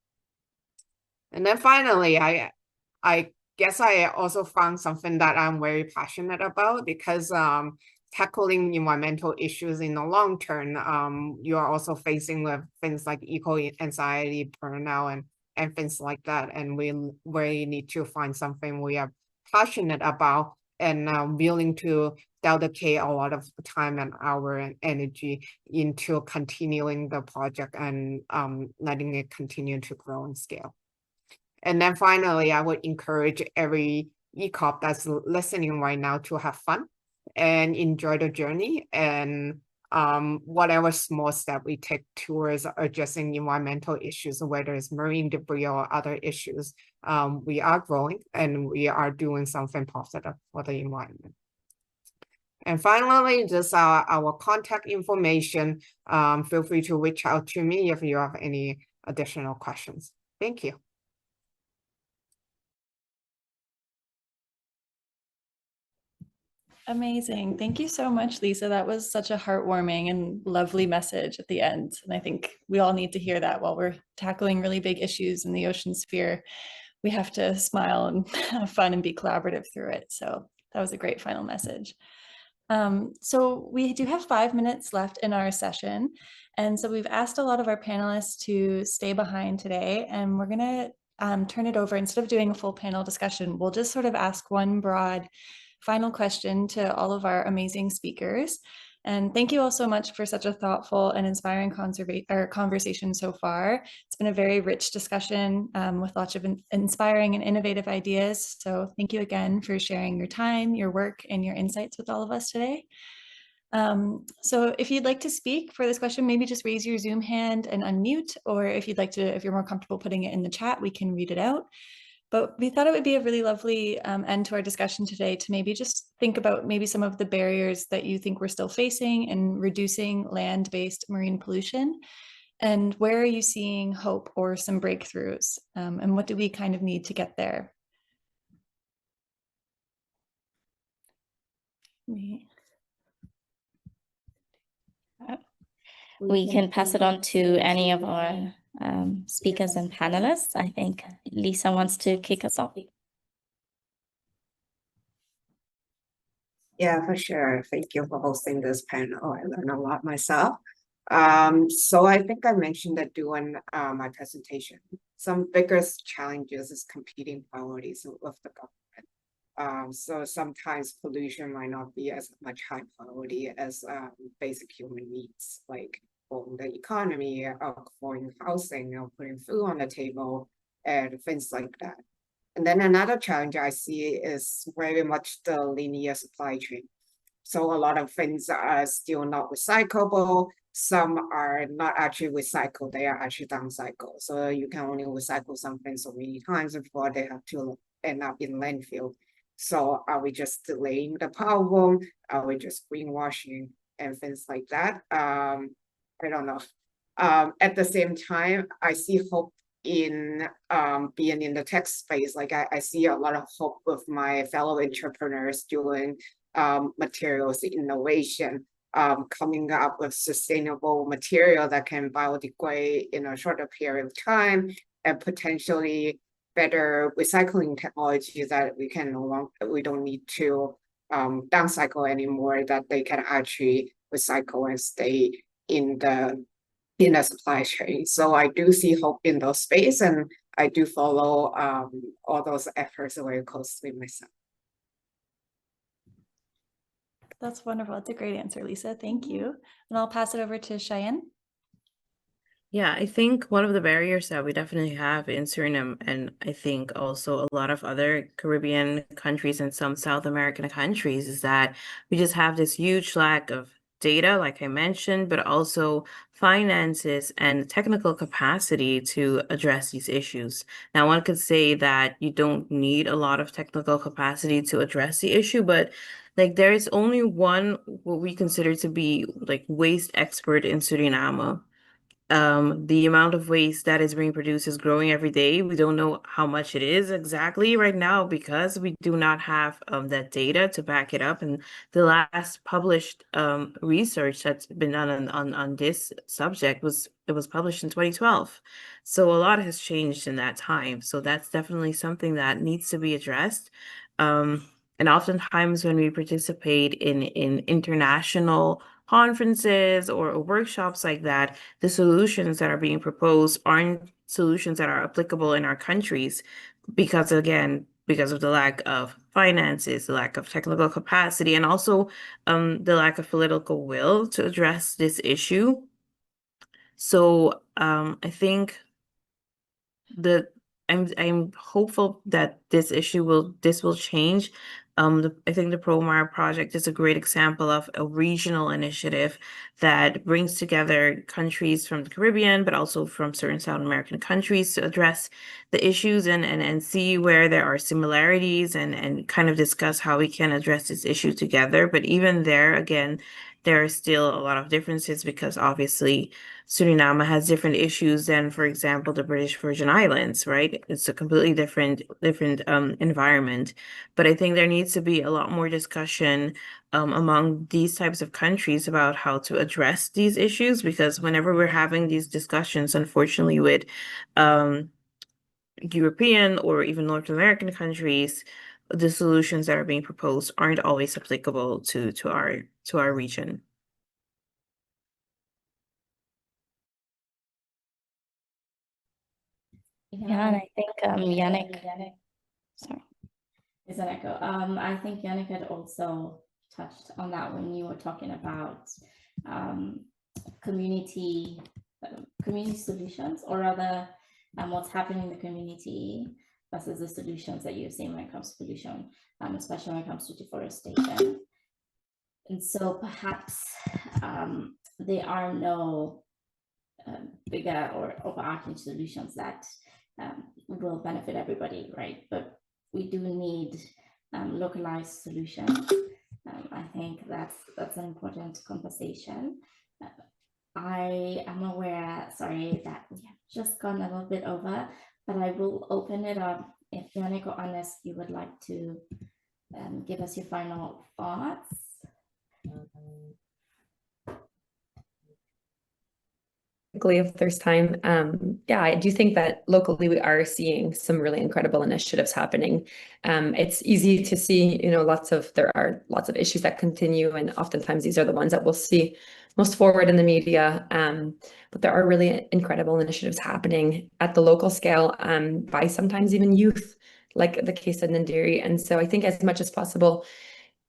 And then finally, I guess I also found something that I'm very passionate about, because tackling environmental issues in the long term, you are also facing with things like eco-anxiety, burnout, and things like that. And we really need to find something we are passionate about and willing to dedicate a lot of time and hour and energy into continuing the project and letting it continue to grow and scale. And then finally, I would encourage every ECOP that's listening right now to have fun and enjoy the journey, and whatever small step we take towards addressing environmental issues, whether it's marine debris or other issues, we are growing and we are doing something positive for the environment. And finally, just our contact information. Feel free to reach out to me if you have any additional questions. Thank you. Amazing. Thank you so much, Lisa. That was such a heartwarming and lovely message at the end. And I think we all need to hear that while we're tackling really big issues in the ocean sphere. We have to smile and have fun and be collaborative through it. So that was a great final message. So we do have 5 minutes left in our session. And so we've asked a lot of our panelists to stay behind today, and we're going to turn it over. Instead of doing a full panel discussion, we'll just sort of ask one broad final question to all of our amazing speakers. And thank you all so much for such a thoughtful and inspiring conversation so far. It's been a very rich discussion with lots of inspiring and innovative ideas. So thank you again for sharing your time, your work, and your insights with all of us today. So if you'd like to speak for this question, maybe just raise your Zoom hand and unmute, or if you'd like to, if you're more comfortable putting it in the chat, we can read it out. But we thought it would be a really lovely end to our discussion today to maybe just think about maybe some of the barriers that you think we're still facing in reducing land-based marine pollution, and where are you seeing hope or some breakthroughs, and what do we kind of need to get there? We can pass it on to any of our speakers and panelists. I think Lisa wants to kick us off. Yeah, for sure. Thank you for hosting this panel. I learned a lot myself. So I think I mentioned that during my presentation, some biggest challenges is competing priorities with the government. So sometimes pollution might not be as much high priority as basic human needs, like for the economy, affording housing, putting food on the table, and things like that. And then another challenge I see is very much the linear supply chain. So a lot of things are still not recyclable. Some are not actually recycled, they are actually downcycled. So you can only recycle something so many times before they have to end up in landfill. So are we just delaying the problem? Are we just greenwashing and things like that? I don't know. At the same time, I see hope in being in the tech space. Like I see a lot of hope with my fellow entrepreneurs doing materials innovation, coming up with sustainable material that can biodegrade in a shorter period of time, and potentially better recycling technology that we don't need to down cycle anymore, that they can actually recycle and stay in the supply chain. So I do see hope in those space, and I do follow all those efforts very closely myself. That's wonderful. That's a great answer, Lisa. Thank you. And I'll pass it over to Cheyenne. Yeah, I think one of the barriers that we definitely have in Suriname, and I think also a lot of other Caribbean countries and some South American countries, is that we just have this huge lack of data, like I mentioned, but also finances and technical capacity to address these issues. Now, one could say that you don't need a lot of technical capacity to address the issue, but like there is only one what we consider to be like waste expert in Suriname. The amount of waste that is being produced is growing every day. We don't know how much it is exactly right now because we do not have that data to back it up. And the last published research that's been done on this subject was published in 2012. So a lot has changed in that time. So that's definitely something that needs to be addressed. And oftentimes when we participate in international conferences or workshops like that, the solutions that are being proposed aren't solutions that are applicable in our countries because, again, because of the lack of finances, the lack of technical capacity, and also the lack of political will to address this issue. So I think that I'm hopeful that this will change. I think the ProMar project is a great example of a regional initiative that brings together countries from the Caribbean, but also from certain South American countries to address the issues and see where there are similarities and kind of discuss how we can address this issue together. But even there, again, there are still a lot of differences because obviously Suriname has different issues than, for example, the British Virgin Islands, right? It's a completely different environment. But I think there needs to be a lot more discussion among these types of countries about how to address these issues, because whenever we're having these discussions, unfortunately, with European or even North American countries, the solutions that are being proposed aren't always applicable to our region. Yeah, and I think Yannick. Sorry. Is an echo. I think Yannick had also touched on that when you were talking about community solutions, or rather what's happening in the community versus the solutions that you're seeing when it comes to pollution, especially when it comes to deforestation. And so perhaps there are no bigger or overarching solutions that will benefit everybody, right? But we do need localized solutions. I think that's an important conversation. I am aware, sorry, that we have just gone a little bit over, but I will open it up. If Yannick or Anes, you would like to give us your final thoughts. If there's time. Yeah, I do think that locally we are seeing some really incredible initiatives happening. It's easy to see, there are lots of issues that continue, and oftentimes these are the ones that we'll see most forward in the media. But there are really incredible initiatives happening at the local scale by sometimes even youth, like the case of Nandiri. And so I think as much as possible,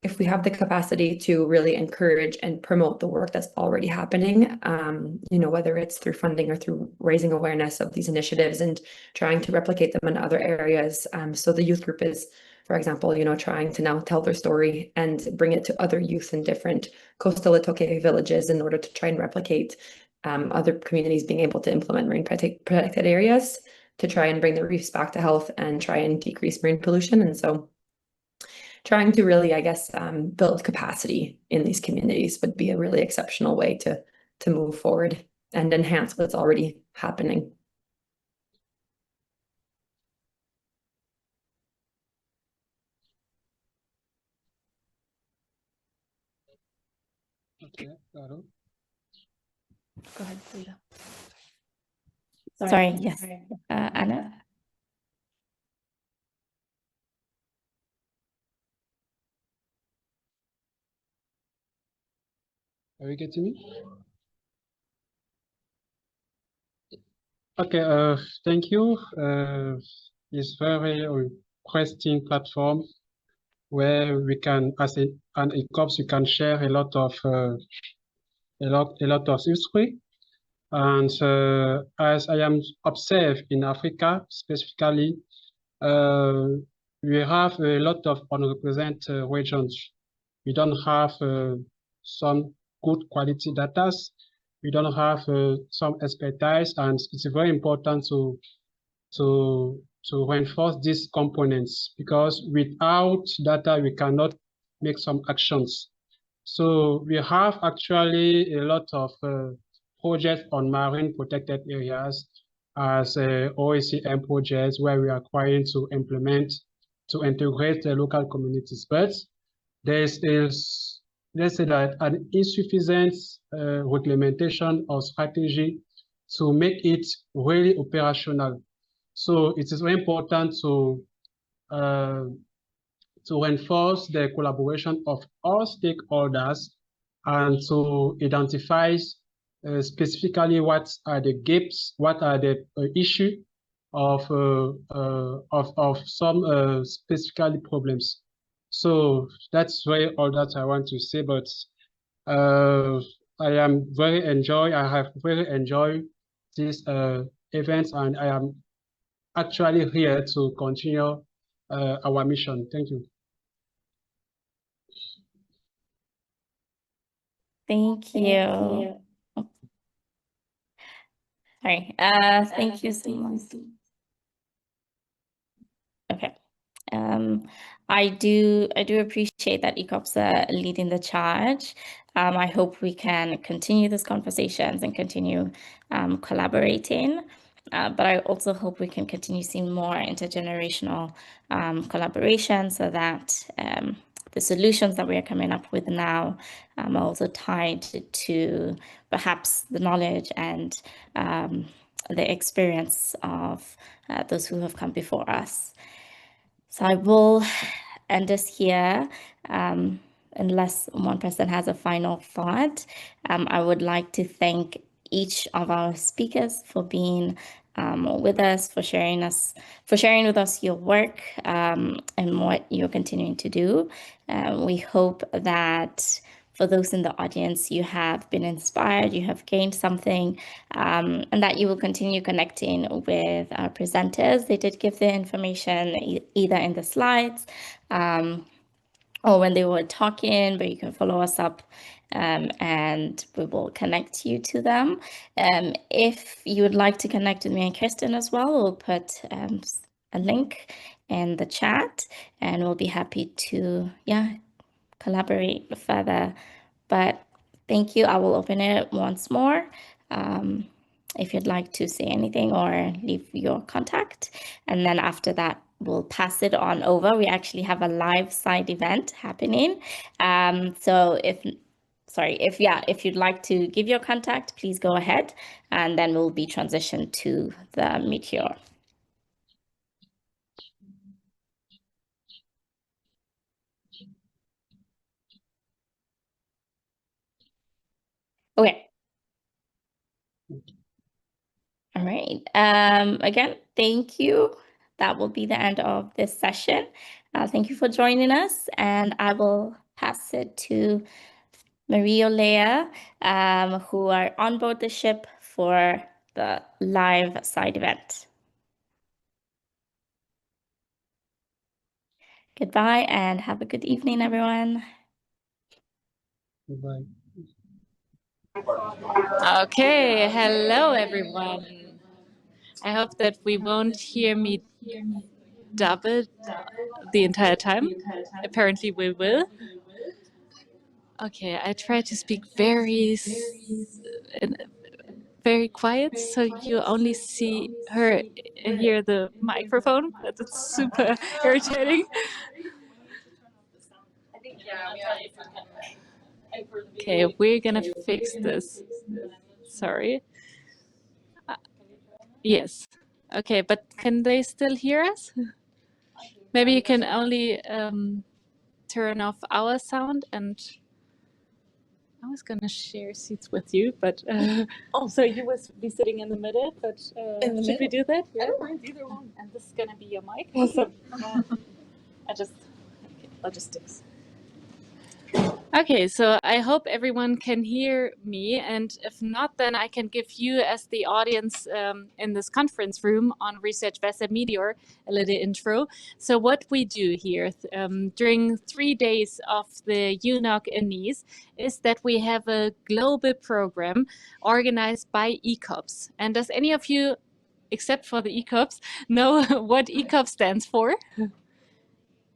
if we have the capacity to really encourage and promote the work that's already happening, whether it's through funding or through raising awareness of these initiatives and trying to replicate them in other areas. So the youth group is, for example, trying to now tell their story and bring it to other youth in different coastal Itoke villages in order to try and replicate other communities being able to implement marine protected areas to try and bring the reefs back to health and try and decrease marine pollution. And so trying to really, I guess, build capacity in these communities would be a really exceptional way to move forward and enhance what's already happening. Okay, Carol. Go ahead, Lisa. Sorry, yes. Anna? Are you getting me? Okay, thank you. It's very interesting platform where we can, as an ECOPs, we can share a lot of history. And as I am observed in Africa specifically, we have a lot of unrepresented regions. We don't have some good quality data. We don't have some expertise, and it's very important to reinforce these components, because without data we cannot make some actions. So we have actually a lot of projects on marine protected areas as OECM projects where we are trying to implement, to integrate the local communities. But there's let's say that an insufficient implementation or strategy to make it really operational. So it is very important to reinforce the collaboration of all stakeholders and to identify specifically what are the gaps, what are the issue of some specifically problems. So that's really all that I want to say. But I have very enjoyed these events, and I am actually here to continue our mission. Thank you. Thank you. Sorry. Thank you so much. Okay. I do appreciate that ECOPs are leading the charge. I hope we can continue these conversations and continue collaborating. But I also hope we can continue seeing more intergenerational collaboration, so that the solutions that we are coming up with now are also tied to perhaps the knowledge and the experience of those who have come before us. So I will end this here, unless one person has a final thought. I would like to thank each of our speakers for being with us, for sharing with us your work and what you're continuing to do. We hope that for those in the audience, you have been inspired, you have gained something, and that you will continue connecting with our presenters. They did give the information either in the slides or when they were talking, but you can follow us up and we will connect you to them. If you would like to connect with me and Kirsten as well, we'll put a link in the chat, and we'll be happy to collaborate further. But thank you. I will open it once more. If you'd like to say anything or leave your contact, and then after that, we'll pass it on over. We actually have a live side event happening. So if you'd like to give your contact, please go ahead, and then we'll be transitioned to the Meteor. Okay. All right. Again, thank you. That will be the end of this session. Thank you for joining us, and I will pass it to Marie or Leah, who are on board the ship for the live side event. Goodbye and have a good evening, everyone. Goodbye. Okay, hello everyone. I hope that we won't hear me double the entire time. Apparently we will. Okay, I try to speak very quiet, so you only hear the microphone, but it's super irritating. Okay, we're gonna fix this. Sorry. Yes. Okay, but can they still hear us? Maybe you can only turn off our sound and I was going to share seats with you, but so you will be sitting in the middle, but should we do that? Yeah. I don't mind either one. And this is going to be your mic. So, logistics. Okay, so I hope everyone can hear me, and if not, then I can give you, as the audience in this conference room on Research Weather Meteor, a little intro. So what we do here during 3 days of the UNOC in Nice is that we have a global program organized by ECOPs. And does any of you, except for the ECOPs, know what ECOP stands for?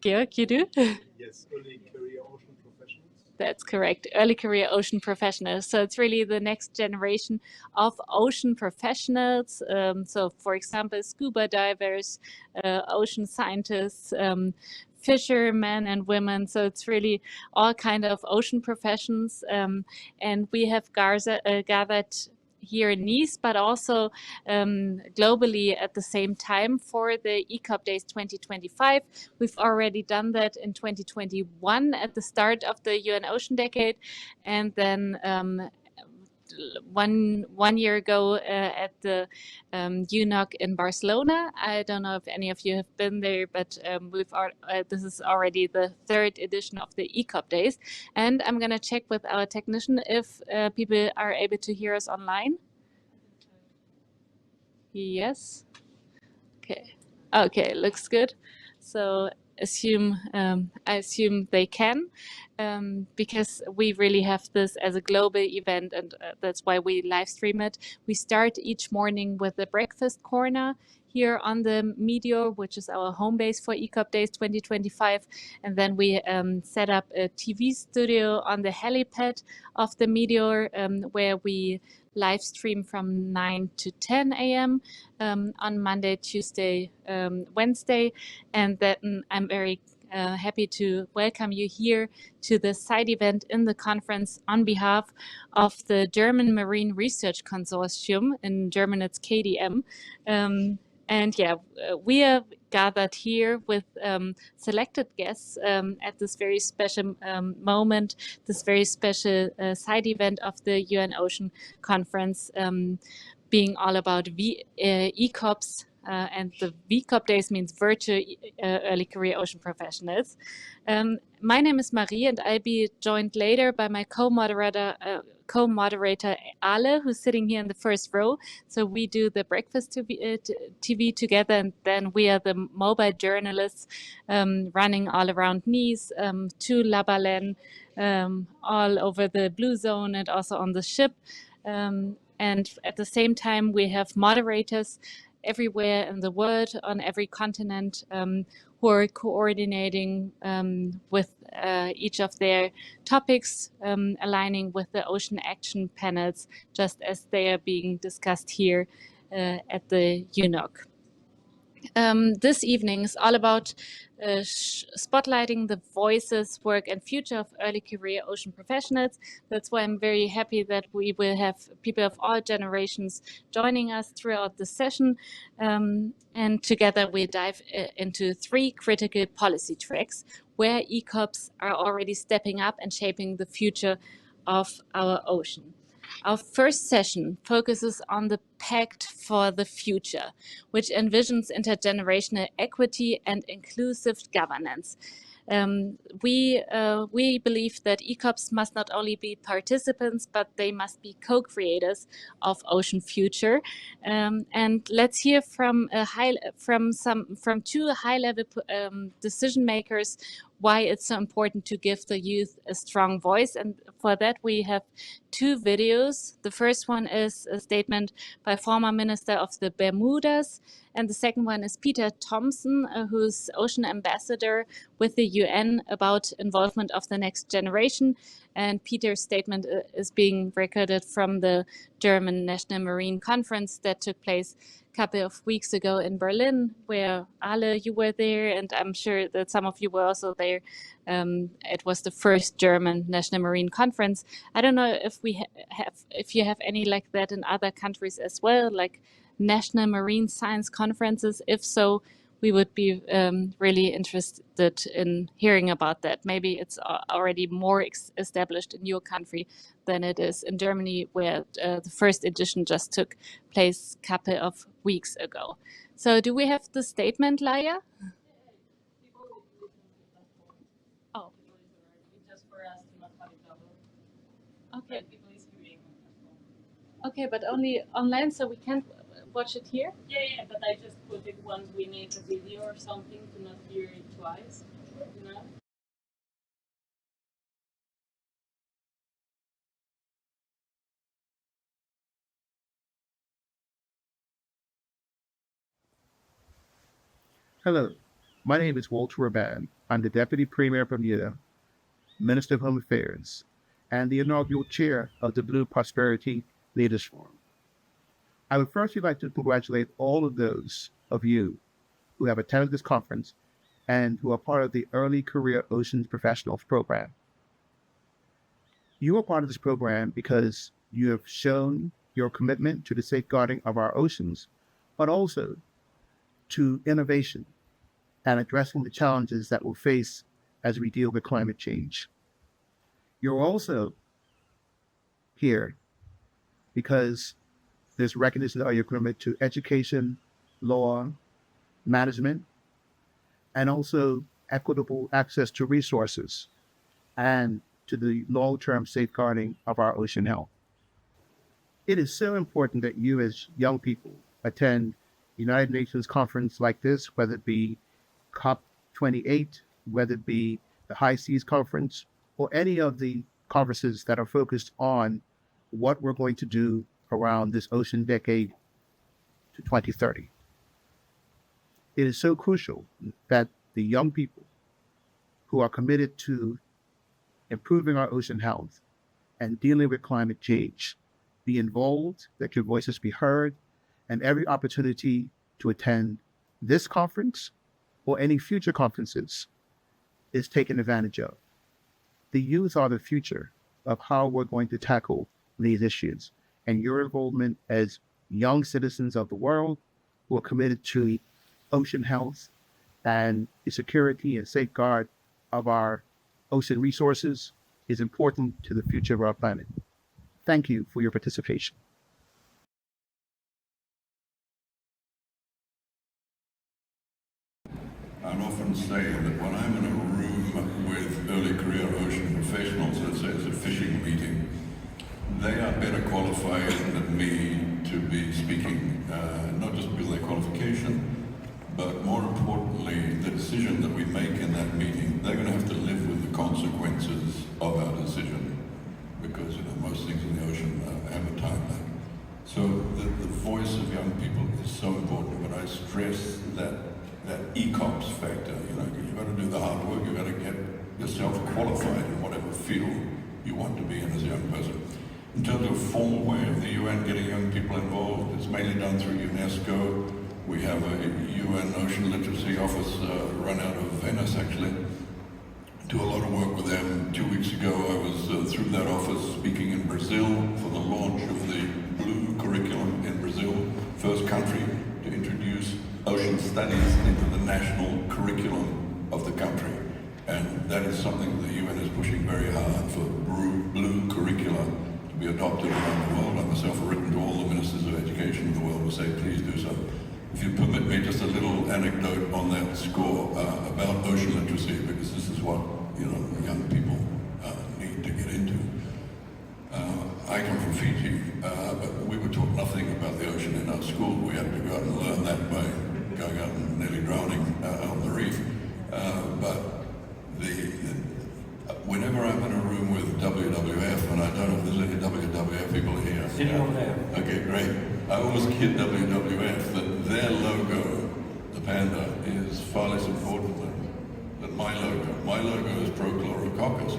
Georg, you do? Yes, early career ocean professionals. That's correct. Early career ocean professionals. So it's really the next generation of ocean professionals. So for example, scuba divers, ocean scientists, fishermen and women. So it's really all kind of ocean professions. And we have gathered here in Nice, but also globally at the same time for the ECOP Days 2025. We've already done that in 2021 at the start of the UN Ocean Decade, and then one year ago at the UNOC in Barcelona. I don't know if any of you have been there, but this is already the 3rd edition of the ECOP Days. And I'm going to check with our technician if people are able to hear us online. Yes. Okay. Okay, looks good. So I assume they can, because we really have this as a global event, and that's why we live stream it. We start each morning with the breakfast corner here on the Meteor, which is our home base for ECOP Days 2025. And then we set up a TV studio on the helipad of the Meteor, where we live stream from 9 to 10 a.m. On Monday, Tuesday, Wednesday. And then I'm very happy to welcome you here to the side event in the conference on behalf of the German Marine Research Consortium. In German, it's KDM. And yeah, we are gathered here with selected guests at this very special moment, this very special side event of the UN Ocean Conference, being all about ECOPs. And the V.ECOP Days means Virtual Early Career Ocean Professionals. My name is Marie, and I'll be joined later by my co-moderator Ale, who's sitting here in the first row. So we do the breakfast TV together, and then we are the mobile journalists running all around Nice, to La Baleine, all over the Blue Zone and also on the ship. And at the same time, we have moderators everywhere in the world, on every continent, who are coordinating with each of their topics, aligning with the ocean action panels, just as they are being discussed here at the UNOC. This evening is all about spotlighting the voices, work, and future of early career ocean professionals. That's why I'm very happy that we will have people of all generations joining us throughout the session. And together we dive into 3 critical policy tracks where ECOPs are already stepping up and shaping the future of our ocean. Our first session focuses on the Pact for the Future, which envisions intergenerational equity and inclusive governance. We believe that ECOPs must not only be participants, but they must be co-creators of ocean future. And let's hear from 2 high-level decision makers why it's so important to give the youth a strong voice. And for that, we have 2 videos. The first one is a statement by former Minister of the Bermudas, and the second one is Peter Thompson, who's Ocean Ambassador with the UN, about involvement of the next generation. And Peter's statement is being recorded from the German National Marine Conference that took place a couple of weeks ago in Berlin, where Ale, you were there, and I'm sure that some of you were also there. It was the first German National Marine Conference. I don't know if if you have any like that in other countries as well, like National Marine Science Conferences. If so, we would be really interested in hearing about that. Maybe it's already more established in your country than it is in Germany, where the first edition just took place a couple of weeks ago. So do we have the statement, Laia? Oh. Okay. Okay, but only online, so we can't watch it here? Yeah, but I just put it once we make a video or something to not hear it twice, you know? Hello, my name is Walter Raban. I'm the Deputy Premier of Bermuda, Minister of Home Affairs, and the inaugural chair of the Blue Prosperity Leaders Forum. I would firstly like to congratulate all of those of you who have attended this conference and who are part of the Early Career Oceans Professionals Program. You are part of this program because you have shown your commitment to the safeguarding of our oceans, but also to innovation and addressing the challenges that we'll face as we deal with climate change. You're also here because there's recognition of your commitment to education, law, management, and also equitable access to resources and to the long-term safeguarding of our ocean health. It is so important that you as young people attend United Nations conference like this, whether it be COP28, whether it be the High Seas Conference, or any of the conferences that are focused on what we're going to do around this ocean decade to 2030. It is so crucial that the young people who are committed to improving our ocean health and dealing with climate change be involved, that your voices be heard, and every opportunity to attend this conference or any future conferences is taken advantage of. The youth are the future of how we're going to tackle these issues, and your involvement as young citizens of the world who are committed to ocean health and the security and safeguard of our ocean resources is important to the future of our planet. Thank you for your participation. I often say that when I'm in a room with early career ocean professionals, let's say it's a fishing meeting, they are better qualified than me to be speaking, not just because of their qualification, but more importantly, the decision that we make in that meeting, they're going to have to live with the consequences of our decision, because most things in the ocean have a time lag. So the voice of young people is so important, but I stress that ECOPs factor. You've got to do the hard work, you've got to get yourself qualified in whatever field you want to be in as a young person. In terms of a formal way of the UN getting young people involved, it's mainly done through UNESCO. We have a UN Ocean Literacy Office run out of Venice, actually. Do a lot of work with them. 2 weeks ago, I was through that office speaking in Brazil for the launch of the Blue curriculum in Brazil, first country to introduce ocean studies into the national curriculum of the country. And that is something the UN is pushing very hard for blue curricula to be adopted around the world. I myself have written to all the ministers of education of the world to say, please do so. If you permit me, just a little anecdote on that score about ocean literacy, because this is what young people need to get into. I come from Fiji, but we were taught nothing about the ocean in our school. We had to go out and learn that by going out and nearly drowning on the reef. But whenever I'm in a room with WWF, and I don't know if there's any WWF people here. Sitting over there. Okay, great. I always kid WWF that their logo, the panda, is far less important than my logo. My logo is Prochlorococcus,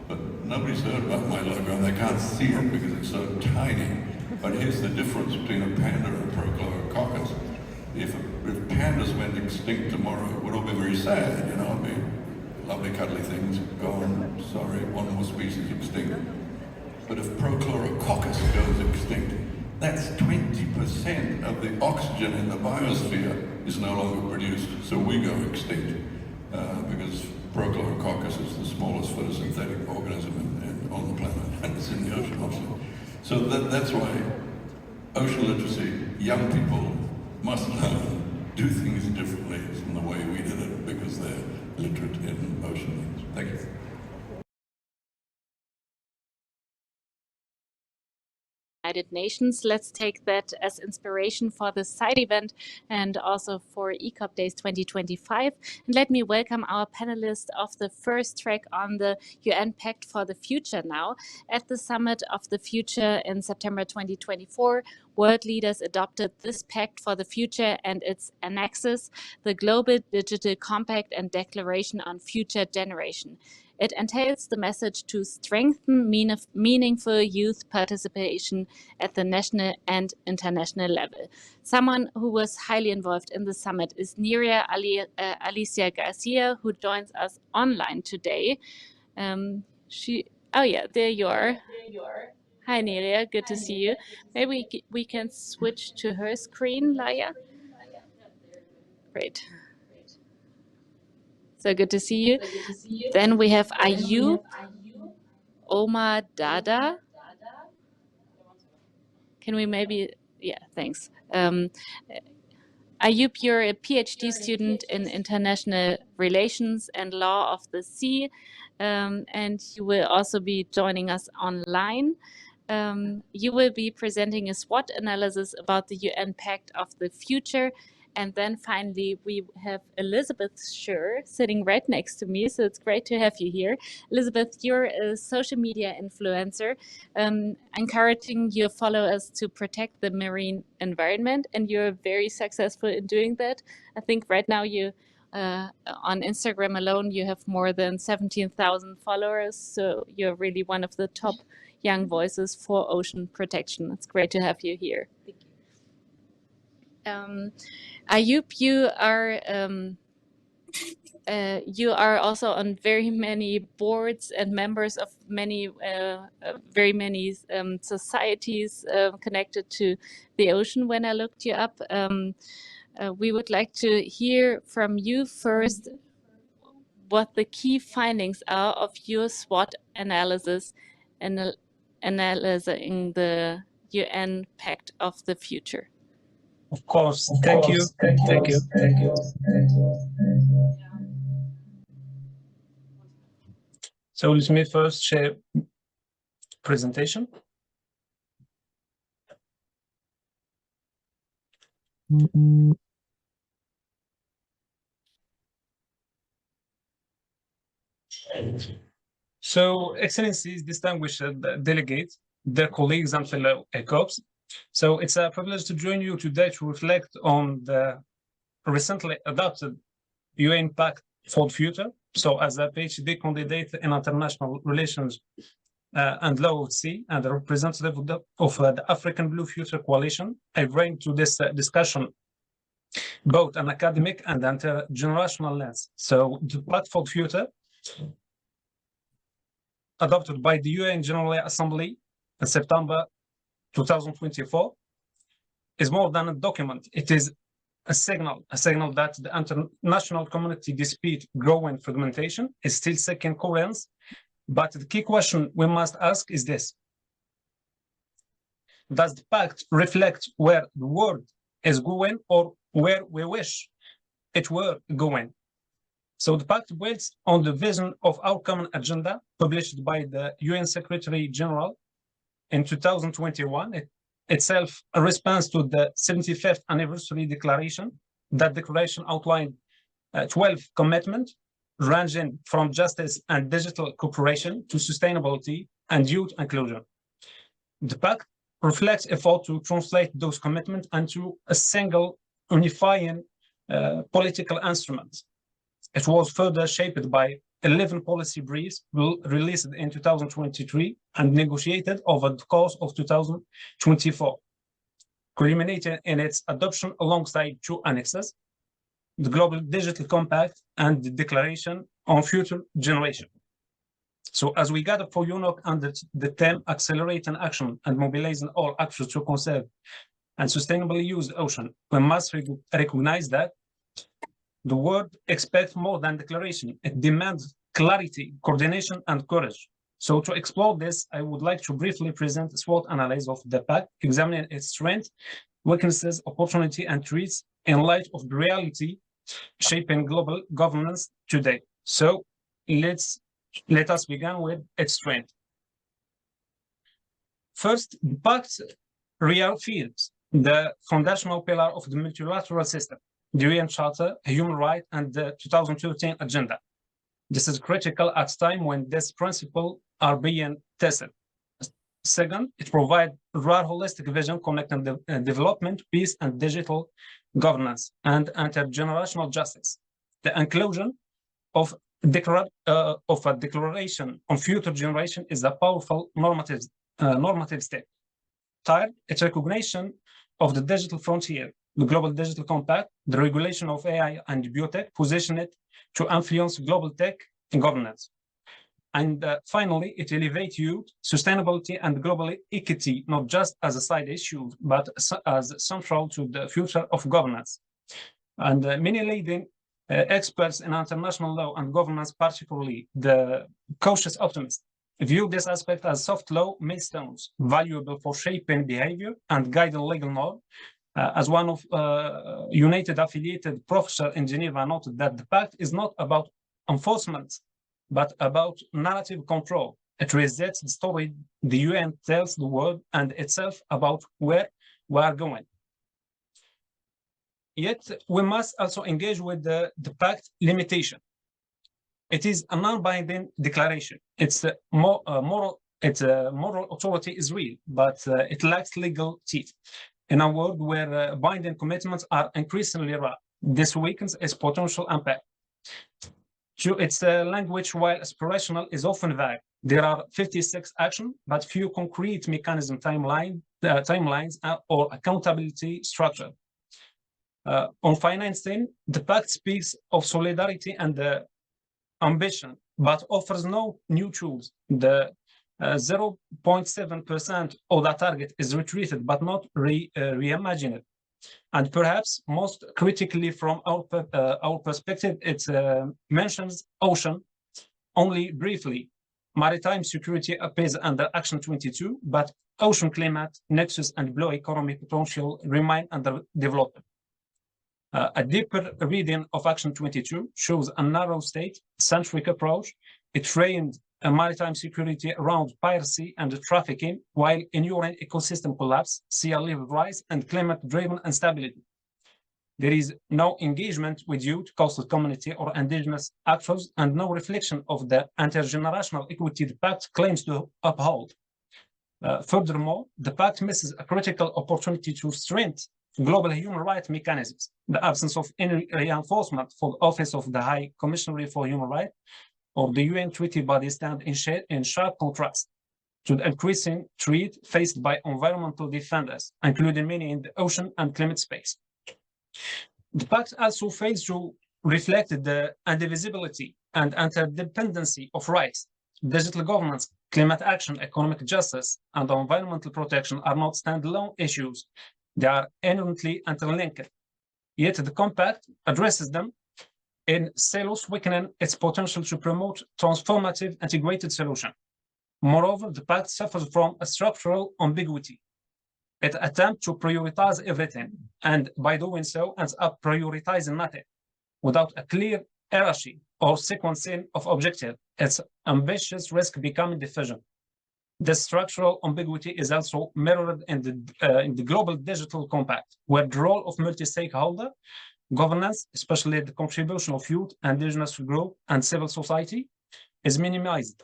but nobody's heard about my logo and they can't see it because it's so tiny. But here's the difference between a panda and a Prochlorococcus. If pandas went extinct tomorrow, it would all be very sad, it'd be lovely cuddly things gone, sorry, one more species extinct. But if Prochlorococcus goes extinct, that's 20% of the oxygen in the biosphere is no longer produced, so we go extinct because Prochlorococcus is the smallest photosynthetic organism on the planet, and it's in the ocean, obviously. So that's why ocean literacy, young people must learn, do things differently from the way we did it because they're literate in ocean things. Thank you. United Nations. Let's take that as inspiration for the side event and also for ECOP Days 2025. And let me welcome our panelists of the first track on the UN Pact for the Future now. At the Summit of the Future in September 2024, world leaders adopted this Pact for the Future and its annexes, the Global Digital Compact and Declaration on Future Generation. It entails the message to strengthen meaningful youth participation at the national and international level. Someone who was highly involved in the summit is Nerea Alicia Garcia, who joins us online today. Oh yeah, there you are. Hi Nerea, good to see you. Maybe we can switch to her screen, Laia. Great. So good to see you. Then we have Ayub Omar Dada. Can we maybe, yeah, thanks. Ayub, you're a PhD student in international relations and law of the sea, and you will also be joining us online. You will be presenting a SWOT analysis about the UN Pact of the Future. And then finally, we have Elizabeth Schur sitting right next to me. So it's great to have you here. Elizabeth, you're a social media influencer, encouraging your followers to protect the marine environment. And you're very successful in doing that. I think right now you, on Instagram alone, you have more than 17,000 followers. So you're really one of the top young voices for ocean protection. It's great to have you here. Thank you. Ayub, you are also on very many boards and members of many, very many societies connected to the ocean. When I looked you up, we would like to hear from you first what the key findings are of your SWOT analysis and analyzing the UN Pact of the Future. Of course. Thank you. So let me first share presentation. So, Excellencies, distinguished delegates, their colleagues and fellow ECOPs. So it's a privilege to join you today to reflect on the recently adopted UN Pact for the Future. So as a PhD candidate in international relations and law of the sea and a representative of the African Blue Future Coalition, I bring to this discussion both an academic and intergenerational lens. So the Pact for the Future, adopted by the UN General Assembly in September 2024, is more than a document. It is a signal that the international community, despite growing fragmentation, is still seeking coherence. But the key question we must ask is this: does the pact reflect where the world is going or where we wish it were going? So the pact builds on the vision of our common agenda published by the UN Secretary General in 2021. It itself a response to the 75th anniversary declaration. That declaration outlined 12 commitments ranging from justice and digital cooperation to sustainability and youth inclusion. The pact reflects effort to translate those commitments into a single unifying political instrument. It was further shaped by 11 policy briefs released in 2023 and negotiated over the course of 2024, culminating in its adoption alongside two annexes, the Global Digital Compact and the Declaration on Future Generation. So as we gather for UNOC under the theme Accelerating Action and Mobilizing All Actors to Conserve and sustainably use the ocean, we must recognize that the world expects more than declaration. It demands clarity, coordination, and courage. So to explore this, I would like to briefly present a SWOT analysis of the pact, examining its strengths, weaknesses, opportunity, and threats in light of the reality shaping global governance today. So let us begin with its strength. First, the pact's real fields, the foundational pillar of the multilateral system, the UN Charter, human rights, and the 2013 agenda. This is critical at a time when these principles are being tested. Second, it provides a rare holistic vision connecting the development, peace, and digital governance, and intergenerational justice. The inclusion of a declaration on future generation is a powerful normative step. Third, its recognition of the digital frontier, the Global Digital Compact, the regulation of AI and biotech, position it to influence global tech and governance. And finally, it elevates youth, sustainability, and global equity, not just as a side issue, but as central to the future of governance. And many leading experts in international law and governance, particularly the cautious optimists, view this aspect as soft law milestones, valuable for shaping behavior and guiding legal norm. As one of United Affiliated Professor in Geneva noted that the pact is not about enforcement, but about narrative control. It resets the story the UN tells the world and itself about where we are going. Yet, we must also engage with the pact limitation. It is a non-binding declaration. Its moral authority is real, but it lacks legal teeth. In a world where binding commitments are increasingly rare, this weakens its potential impact. Its language, while aspirational, is often vague. There are 56 actions, but few concrete mechanism timelines or accountability structure. On financing, the pact speaks of solidarity and ambition, but offers no new tools. The 0.7% of that target is retreated, but not reimagined. And perhaps most critically from our perspective, it mentions ocean only briefly. Maritime security appears under Action 22, but ocean climate, nexus, and blue economy potential remain under development. A deeper reading of Action 22 shows a narrow state-centric approach. It framed maritime security around piracy and trafficking, while ensuring ecosystem collapse, sea level rise, and climate-driven instability. There is no engagement with youth, coastal community, or indigenous actors, and no reflection of the intergenerational equity the pact claims to uphold. Furthermore, the pact misses a critical opportunity to strengthen global human rights mechanisms. The absence of any reinforcement for the Office of the High Commissioner for Human Rights or the UN treaty body stand in sharp contrast to the increasing threat faced by environmental defenders, including many in the ocean and climate space. The pact also fails to reflect the indivisibility and interdependency of rights. Digital governance, climate action, economic justice, and environmental protection are not standalone issues. They are inherently interlinked. Yet the compact addresses them in silos, weakening its potential to promote transformative integrated solution. Moreover, the pact suffers from a structural ambiguity. It attempts to prioritize everything, and by doing so, ends up prioritizing nothing. Without a clear hierarchy or sequencing of objectives, its ambitious risk becoming diffusion. This structural ambiguity is also mirrored in the Global Digital Compact, where the role of multi-stakeholder governance, especially the contribution of youth, indigenous group, and civil society, is minimized.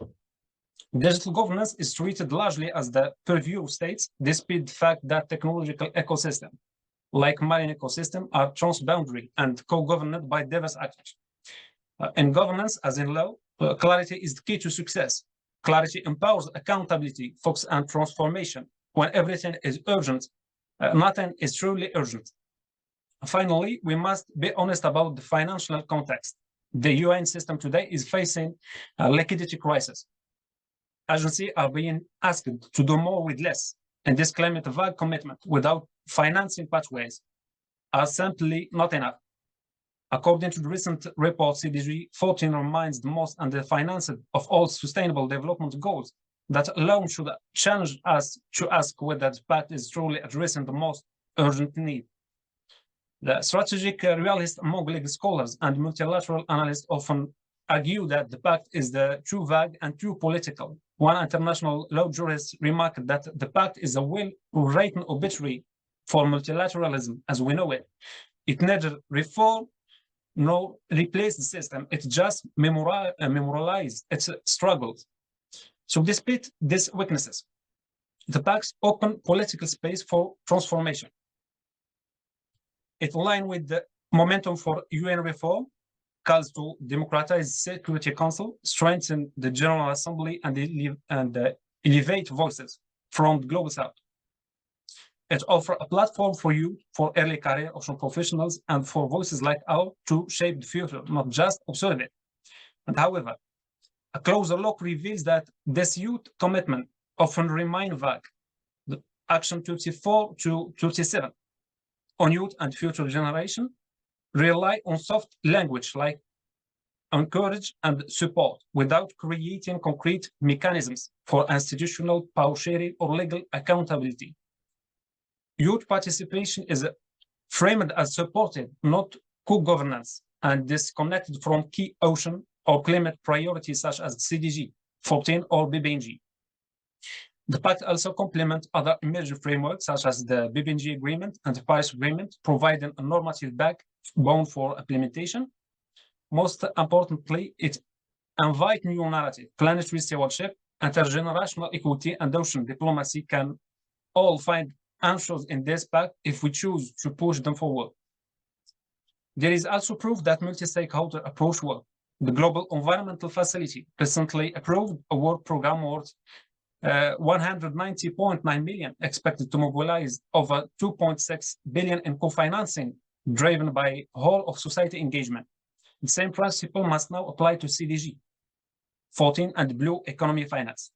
Digital governance is treated largely as the purview of states, despite the fact that technological ecosystems, like marine ecosystem, are transboundary and co-governed by diverse actors. In governance, as in law, clarity is the key to success. Clarity empowers accountability, focus, and transformation. When everything is urgent, nothing is truly urgent. Finally, we must be honest about the financial context. The UN system today is facing a liquidity crisis. Agencies are being asked to do more with less, and this climate vague commitment without financing pathways are simply not enough. According to the recent report, CDG 14 reminds the most underfinanced of all sustainable development goals that alone should challenge us to ask whether the pact is truly addressing the most urgent need. The strategic realist among legal scholars and multilateral analysts often argue that the pact is too vague and too political. One international law jurist remarked that the pact is a well-written obituary for multilateralism as we know it. It neither reform nor replace the system. It just memorialize its struggles. So despite these weaknesses, the pacts open political space for transformation. It aligns with the momentum for UN reform, calls to democratize the Security Council, strengthen the General Assembly, and elevate voices from the Global South. It offers a platform for youth, for early career ocean professionals, and for voices like ours to shape the future, not just observe it. And however, a closer look reveals that this youth commitment often remains vague. The Action 24 to 37 on youth and future generation rely on soft language like encourage and support without creating concrete mechanisms for institutional power sharing or legal accountability. Youth participation is framed as supportive, not co-governance, and disconnected from key ocean or climate priorities such as CDG 14 or BBNG. The pact also complements other emerging frameworks such as the BBNG agreement and the Paris Agreement, providing a normative backbone for implementation. Most importantly, it invites new narrative, planetary stewardship, intergenerational equity, and ocean diplomacy can all find answers in this pact if we choose to push them forward. There is also proof that multi-stakeholder approach works. The Global Environmental Facility recently approved a work program worth 190.9 million, expected to mobilize over 2.6 billion in co-financing, driven by whole of society engagement. The same principle must now apply to CDG 14 and blue economy finance.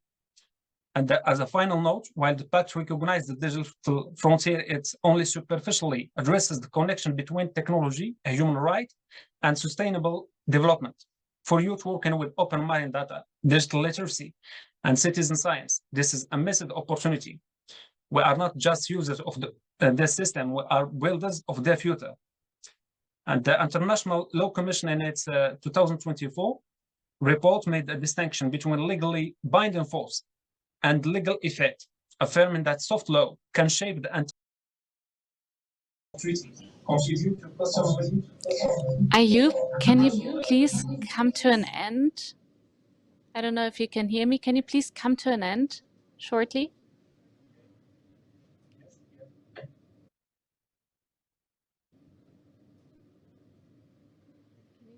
And as a final note, while the pact recognizes the digital frontier, it only superficially addresses the connection between technology, a human right, and sustainable development. For youth working with open marine data, digital literacy, and citizen science, this is a missed opportunity. We are not just users of this system, we are builders of their future. And the International Law Commission in its 2024 report made a distinction between legally binding force and legal effect, affirming that soft law can shape the treaty. Ayub, can you please come to an end? I don't know if you can hear me. Can you please come to an end shortly?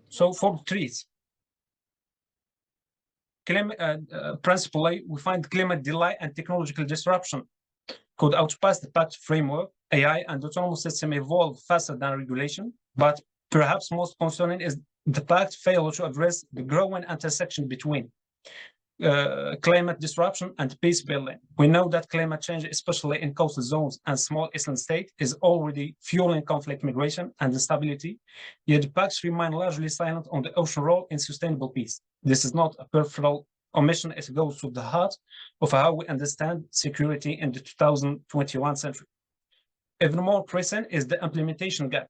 So for trees, principally, we find climate delay and technological disruption could outpace the pact framework. AI and autonomous systems evolve faster than regulation, but perhaps most concerning is the pact failure to address the growing intersection between climate disruption and peace building. We know that climate change, especially in coastal zones and small island states, is already fueling conflict, migration, and instability, yet the pacts remain largely silent on the ocean role in sustainable peace. This is not a peripheral omission, it goes to the heart of how we understand security in the 2021 century. Even more pressing is the implementation gap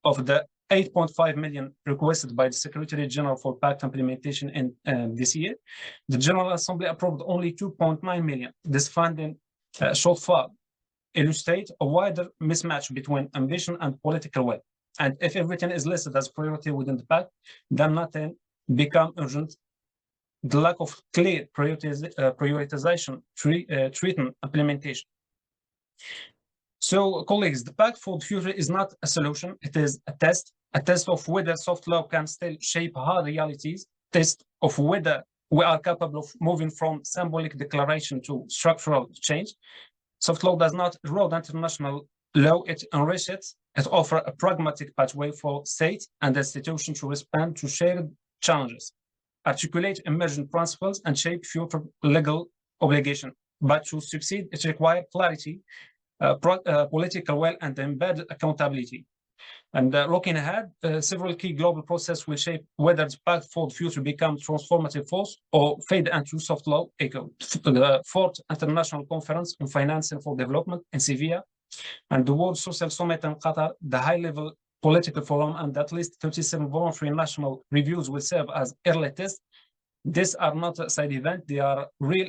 of the 8.5 million requested by the Secretary General for pact implementation in this year. The General Assembly approved only 2.9 million. This funding shortfall illustrates a wider mismatch between ambition and political will. And if everything is listed as priority within the pact, then nothing becomes urgent. The lack of clear prioritization threatens implementation. So, colleagues, the pact for the future is not a solution. It is a test of whether soft law can still shape hard realities, test of whether we are capable of moving from symbolic declaration to structural change. Soft law does not erode international law, it enriches it, offers a pragmatic pathway for states and institutions to respond to shared challenges, articulate emergent principles, and shape future legal obligation. But to succeed, it requires clarity, political will, and embed accountability. And looking ahead, several key global processes will shape whether the path for the future becomes transformative force or fade into soft law. The fourth International Conference on Financing for Development in Sevilla, and the World Social Summit in Qatar, the high-level political forum, and at least 37 voluntary national reviews will serve as early tests. These are not a side event, they are real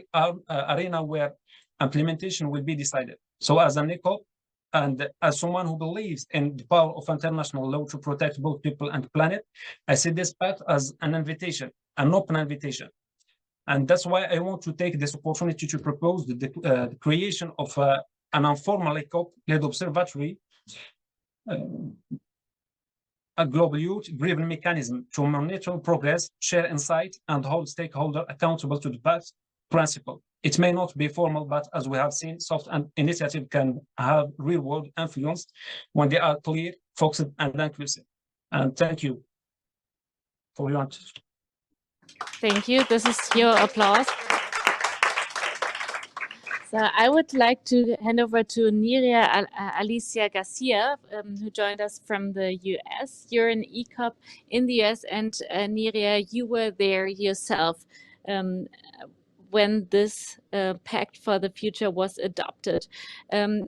arena where implementation will be decided. So as an ECOP, and as someone who believes in the power of international law to protect both people and the planet, I see this path as an invitation, an open invitation. And that's why I want to take this opportunity to propose the creation of an informal ECOP-led observatory, a global youth-driven mechanism to monitor progress, share insight, and hold stakeholders accountable to the path principle. It may not be formal, but as we have seen, soft initiative can have real-world influence when they are clear, focused, and inclusive. And thank you for your attention. Thank you. This is your applause. So I would like to hand over to Niria Alicia Garcia, who joined us from the US. You're an ECOP in the US, and Niria, you were there yourself when this Pact for the Future was adopted.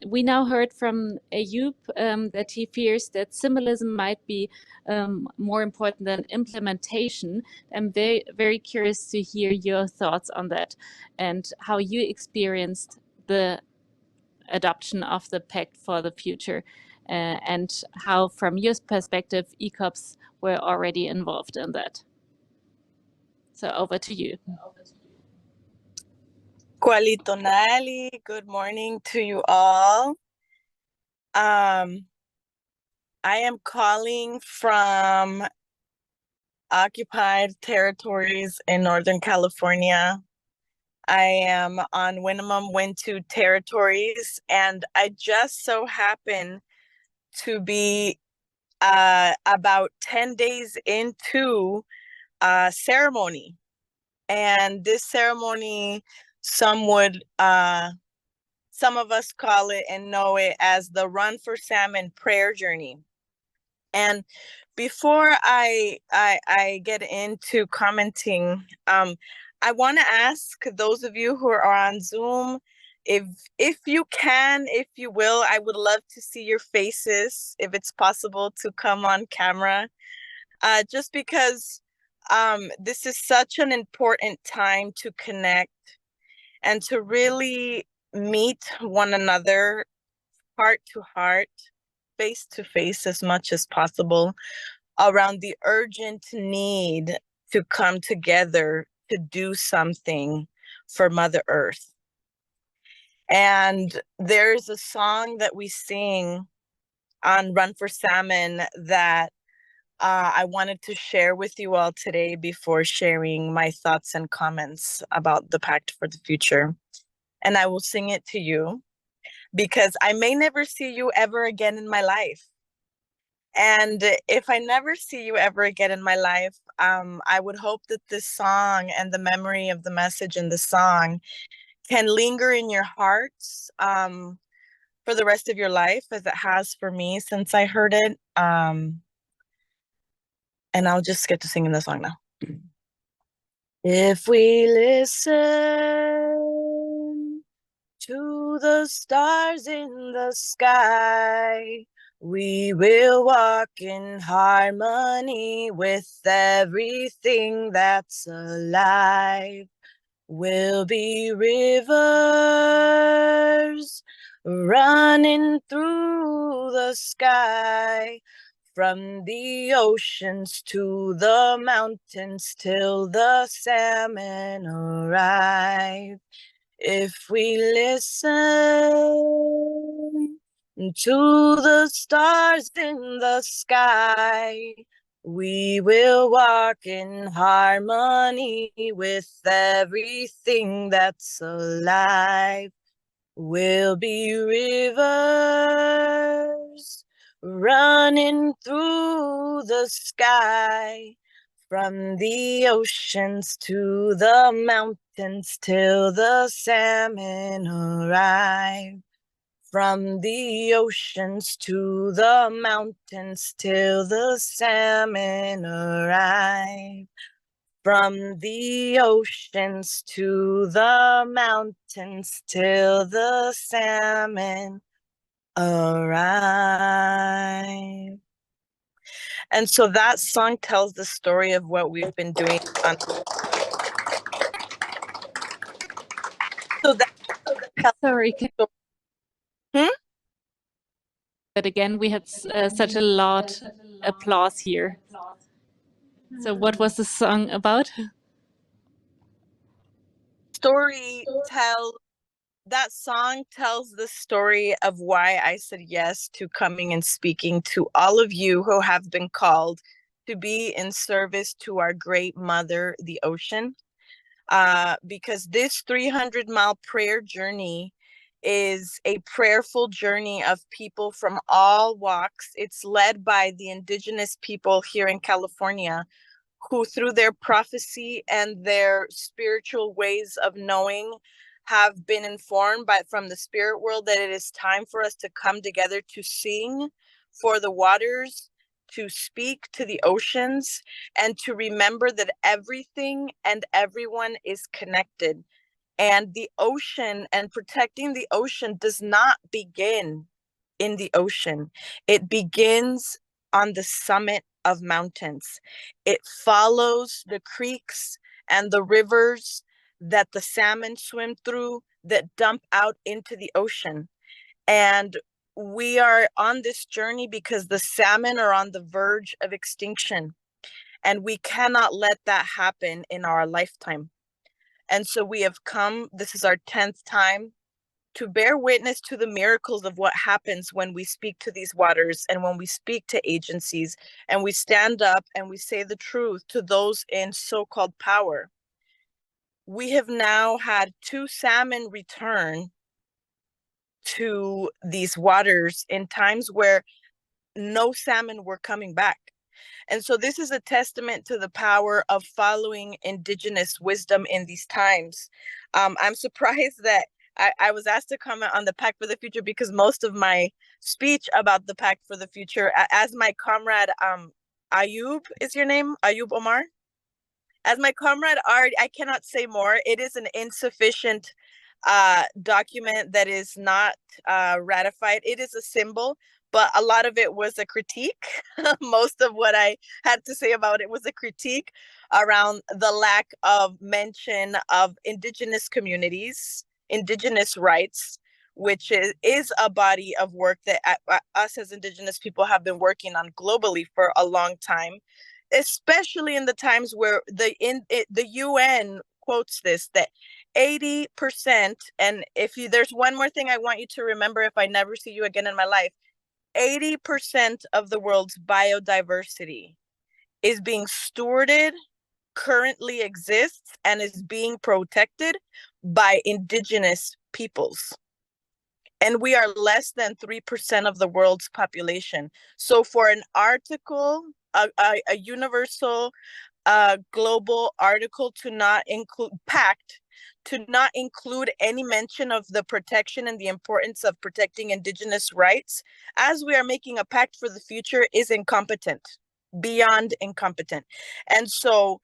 We now heard from Ayub that he fears that symbolism might be more important than implementation. I'm very, very curious to hear your thoughts on that and how you experienced the adoption of the Pact for the Future and how, from your perspective, ECOPs were already involved in that. So over to you. Qualitonali, good morning to you all. I am calling from occupied territories in Northern California. I am on Winnemem Wintu territories, and I just so happen to be about 10 days into a ceremony. And this ceremony, some of us call it and know it as the Run for Salmon prayer journey. And before I get into commenting, I want to ask those of you who are on Zoom, if you can, if you will, I would love to see your faces, if it's possible to come on camera, just because this is such an important time to connect and to really meet one another heart to heart, face to face as much as possible around the urgent need to come together to do something for Mother Earth. And there's a song that we sing on Run for Salmon that I wanted to share with you all today before sharing my thoughts and comments about the Pact for the Future. And I will sing it to you because I may never see you ever again in my life. And if I never see you ever again in my life, I would hope that this song and the memory of the message in the song can linger in your hearts for the rest of your life, as it has for me since I heard it. And I'll just get to singing the song now. If we listen to the stars in the sky, we will walk in harmony with everything that's alive. We'll be rivers running through the sky, from the oceans to the mountains till the salmon arrive. If we listen to the stars in the sky, we will walk in harmony with everything that's alive. We'll be rivers running through the sky, from the oceans to the mountains till the salmon arrive. From the oceans to the mountains till the salmon arrive. From the oceans to the mountains till the salmon arrive. And so that song tells the story of what we've been doing on. So that Sorry. But again, we had such a loud applause here. So what was the song about? That song tells the story of why I said yes to coming and speaking to all of you who have been called to be in service to our great mother, the ocean. Because this 300-mile prayer journey is a prayerful journey of people from all walks. It's led by the indigenous people here in California, who through their prophecy and their spiritual ways of knowing have been informed from the spirit world that it is time for us to come together to sing for the waters, to speak to the oceans, and to remember that everything and everyone is connected. And the ocean and protecting the ocean does not begin in the ocean. It begins on the summit of mountains. It follows the creeks and the rivers that the salmon swim through that dump out into the ocean. And we are on this journey because the salmon are on the verge of extinction. And we cannot let that happen in our lifetime. And so we have come, this is our 10th time, to bear witness to the miracles of what happens when we speak to these waters and when we speak to agencies and we stand up and we say the truth to those in so-called power. We have now had 2 salmon return to these waters in times where no salmon were coming back. And so this is a testament to the power of following indigenous wisdom in these times. I'm surprised that I was asked to comment on the Pact for the Future because most of my speech about the Pact for the Future, as my comrade, Ayub is your name? Ayub Omar? As my comrade Art, I cannot say more. It is an insufficient document that is not ratified. It is a symbol, but a lot of it was a critique. Most of what I had to say about it was a critique around the lack of mention of indigenous communities, indigenous rights, which is a body of work that us as indigenous people have been working on globally for a long time, especially in the times where the UN quotes this, that 80%, and there's one more thing I want you to remember if I never see you again in my life, 80% of the world's biodiversity is being stewarded, currently exists, and is being protected by indigenous peoples. And we are less than 3% of the world's population. So for an article, a universal global article to not include pact, to not include any mention of the protection and the importance of protecting indigenous rights, as we are making a pact for the future, is incompetent, beyond incompetent. And so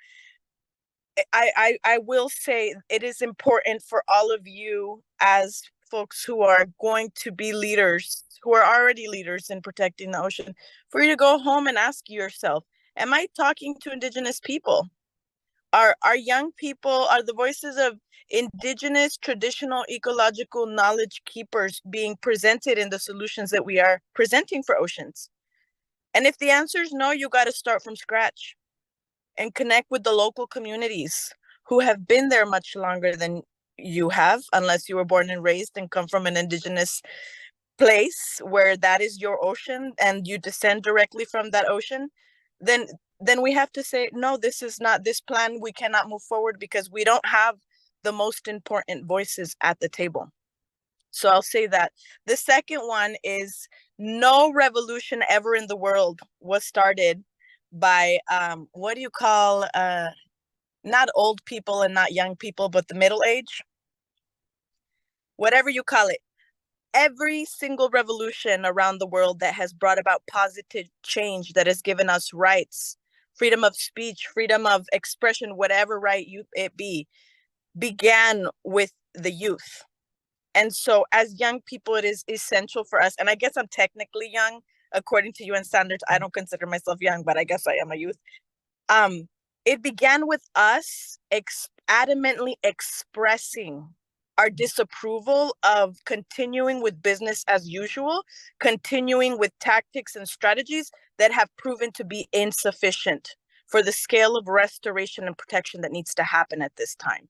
I will say it is important for all of you as folks who are going to be leaders, who are already leaders in protecting the ocean, for you to go home and ask yourself, am I talking to indigenous people? Are young people, are the voices of indigenous traditional ecological knowledge keepers being presented in the solutions that we are presenting for oceans? And if the answer is no, you got to start from scratch and connect with the local communities who have been there much longer than you have, unless you were born and raised and come from an indigenous place where that is your ocean and you descend directly from that ocean. Then we have to say, no, this is not this plan. We cannot move forward because we don't have the most important voices at the table. So I'll say that. The second one is no revolution ever in the world was started by, what do you call, not old people and not young people, but the middle age? Whatever you call it. every single revolution around the world that has brought about positive change, that has given us rights, freedom of speech, freedom of expression, whatever right it be, began with the youth. And so as young people, it is essential for us, and I guess I'm technically young, according to UN standards. I don't consider myself young, but I guess I am a youth. It began with us adamantly expressing our disapproval of continuing with business as usual, continuing with tactics and strategies that have proven to be insufficient for the scale of restoration and protection that needs to happen at this time.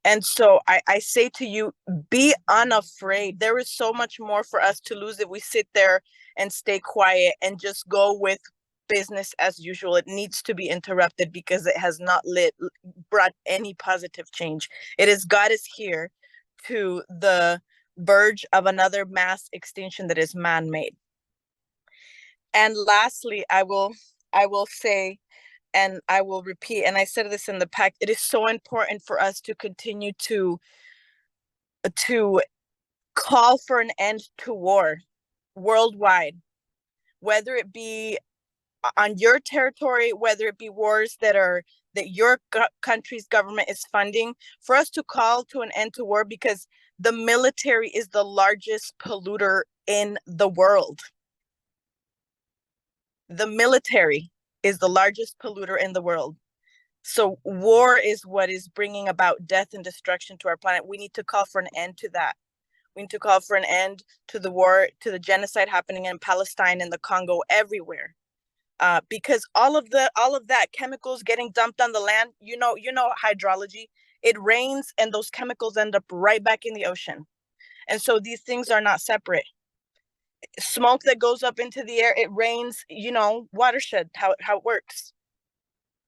And so I say to you, be unafraid. There is so much more for us to lose if we sit there and stay quiet and just go with business as usual. It needs to be interrupted because it has not brought any positive change. It is God is here to the verge of another mass extinction that is man-made. And lastly, I will say, and I will repeat, and I said this in the pact, it is so important for us to continue to call for an end to war worldwide, whether it be on your territory, whether it be wars that your country's government is funding, for us to call to an end to war, because the military is the largest polluter in the world. The military is the largest polluter in the world. So war is what is bringing about death and destruction to our planet. We need to call for an end to that. We need to call for an end to the war, to the genocide happening in Palestine, in the Congo, everywhere. Because all of that chemicals getting dumped on the land, you know hydrology. It rains and those chemicals end up right back in the ocean. And so these things are not separate. Smoke that goes up into the air, it rains, watershed, how it works.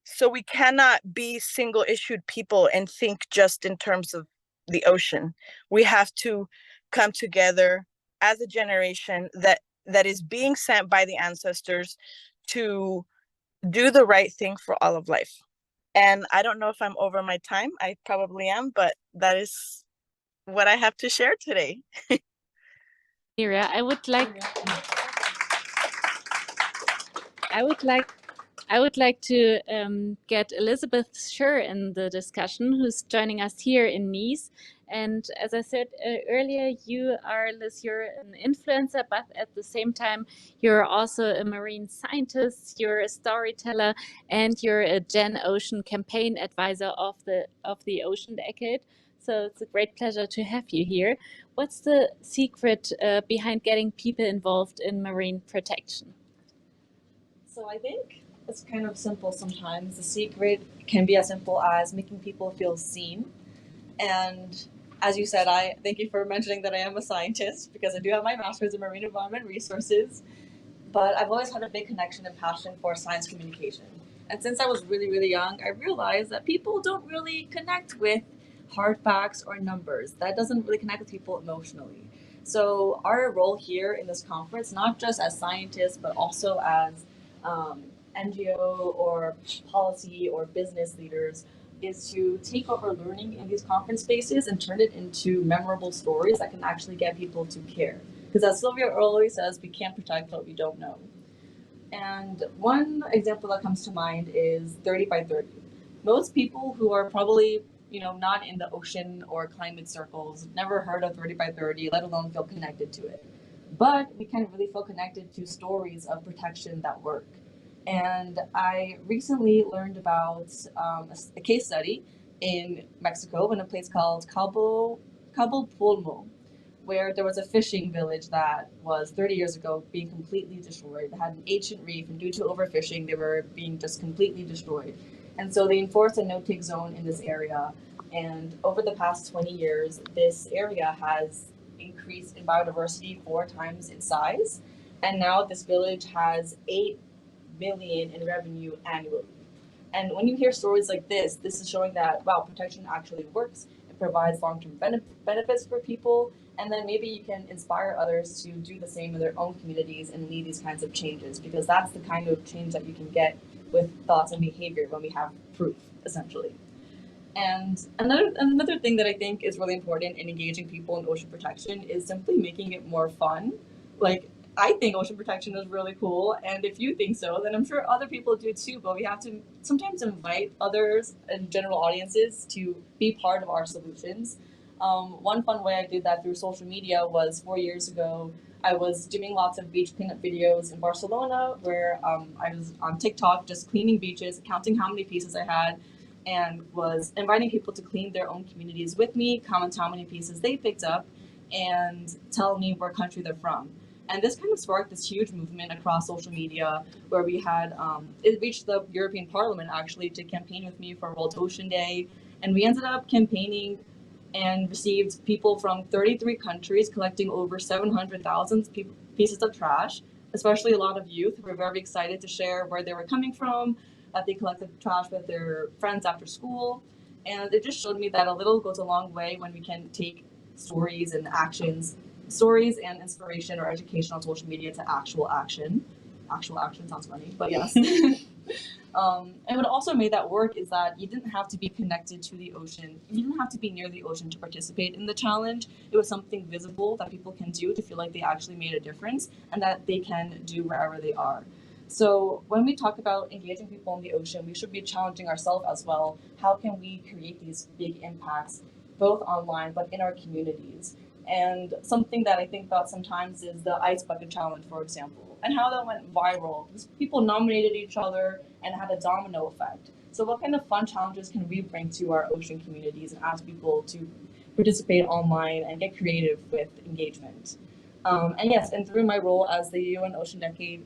So we cannot be single issued people and think just in terms of the ocean. We have to come together as a generation that is being sent by the ancestors to do the right thing for all of life. And I don't know if I'm over my time. I probably am, but that is what I have to share today. Mira, I would like to get Elizabeth Scher in the discussion, who's joining us here in Nice. And as I said earlier, you're an influencer, but at the same time, you're also a marine scientist, you're a storyteller, and you're a Gen Ocean campaign advisor of the Ocean Decade. So it's a great pleasure to have you here. What's the secret behind getting people involved in marine protection? So I think it's kind of simple sometimes. The secret can be as simple as making people feel seen. And as you said, I thank you for mentioning that I am a scientist, because I do have my master's in marine environment resources. But I've always had a big connection and passion for science communication. And since I was really, really young, I realized that people don't really connect with hard facts or numbers. That doesn't really connect with people emotionally. So our role here in this conference, not just as scientists, but also as NGO or policy or business leaders, is to take what we're learning in these conference spaces and turn it into memorable stories that can actually get people to care. Because as Sylvia always says, we can't protect what we don't know. And one example that comes to mind is 30 by 30. Most people who are probably not in the ocean or climate circles never heard of 30 by 30, let alone feel connected to it. But we can really feel connected to stories of protection that work. And I recently learned about a case study in Mexico in a place called Cabo Pulmo, where there was a fishing village that was 30 years ago being completely destroyed. They had an ancient reef, and due to overfishing, they were being just completely destroyed. And so they enforced a no-take zone in this area. And over the past 20 years, this area has increased in biodiversity 4 times its size. And now this village has 8 million in revenue annually. And when you hear stories like this is showing that, wow, protection actually works. It provides long-term benefits for people. And then maybe you can inspire others to do the same in their own communities and lead these kinds of changes, because that's the kind of change that you can get with thoughts and behavior when we have proof, essentially. And another thing that I think is really important in engaging people in ocean protection is simply making it more fun. Like, I think ocean protection is really cool, and if you think so, then I'm sure other people do too, but we have to sometimes invite others and general audiences to be part of our solutions. One fun way I did that through social media was 4 years ago. I was doing lots of beach cleanup videos in Barcelona where I was on TikTok just cleaning beaches, counting how many pieces I had, and was inviting people to clean their own communities with me, comment how many pieces they picked up, and tell me what country they're from. And this kind of sparked this huge movement across social media where we had, it reached the European Parliament actually to campaign with me for World Ocean Day. And we ended up campaigning and received people from 33 countries collecting over 700,000 pieces of trash, especially a lot of youth who were very excited to share where they were coming from, that they collected trash with their friends after school. And it just showed me that a little goes a long way when we can take stories and inspiration or education on social media to actual action. Actual action sounds funny, but yes. And what also made that work is that you didn't have to be connected to the ocean. You didn't have to be near the ocean to participate in the challenge. It was something visible that people can do to feel like they actually made a difference and that they can do wherever they are. So when we talk about engaging people in the ocean, we should be challenging ourselves as well. How can we create these big impacts, both online but in our communities? And something that I think about sometimes is the ice bucket challenge, for example, and how that went viral. People nominated each other and had a domino effect. So what kind of fun challenges can we bring to our ocean communities and ask people to participate online and get creative with engagement? And yes, and through my role as the UN Ocean Decade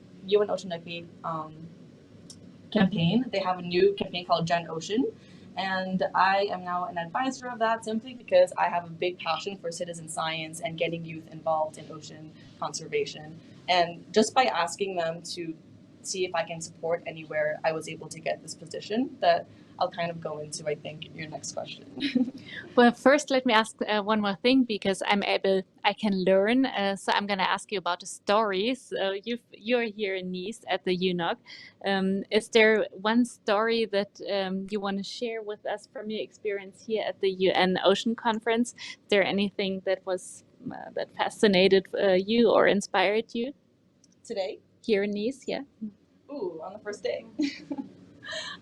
campaign, they have a new campaign called Gen Ocean. And I am now an advisor of that simply because I have a big passion for citizen science and getting youth involved in ocean conservation. And just by asking them to see if I can support anywhere, I was able to get this position that I'll kind of go into, I think, your next question. Well, first, let me ask one more thing because I can learn. So I'm going to ask you about the stories. You're here in Nice at the UNOC. Is there one story that you want to share with us from your experience here at the UN Ocean Conference? Is there anything that was that fascinated you or inspired you? Today? Here in Nice, yeah. Ooh, on the first day.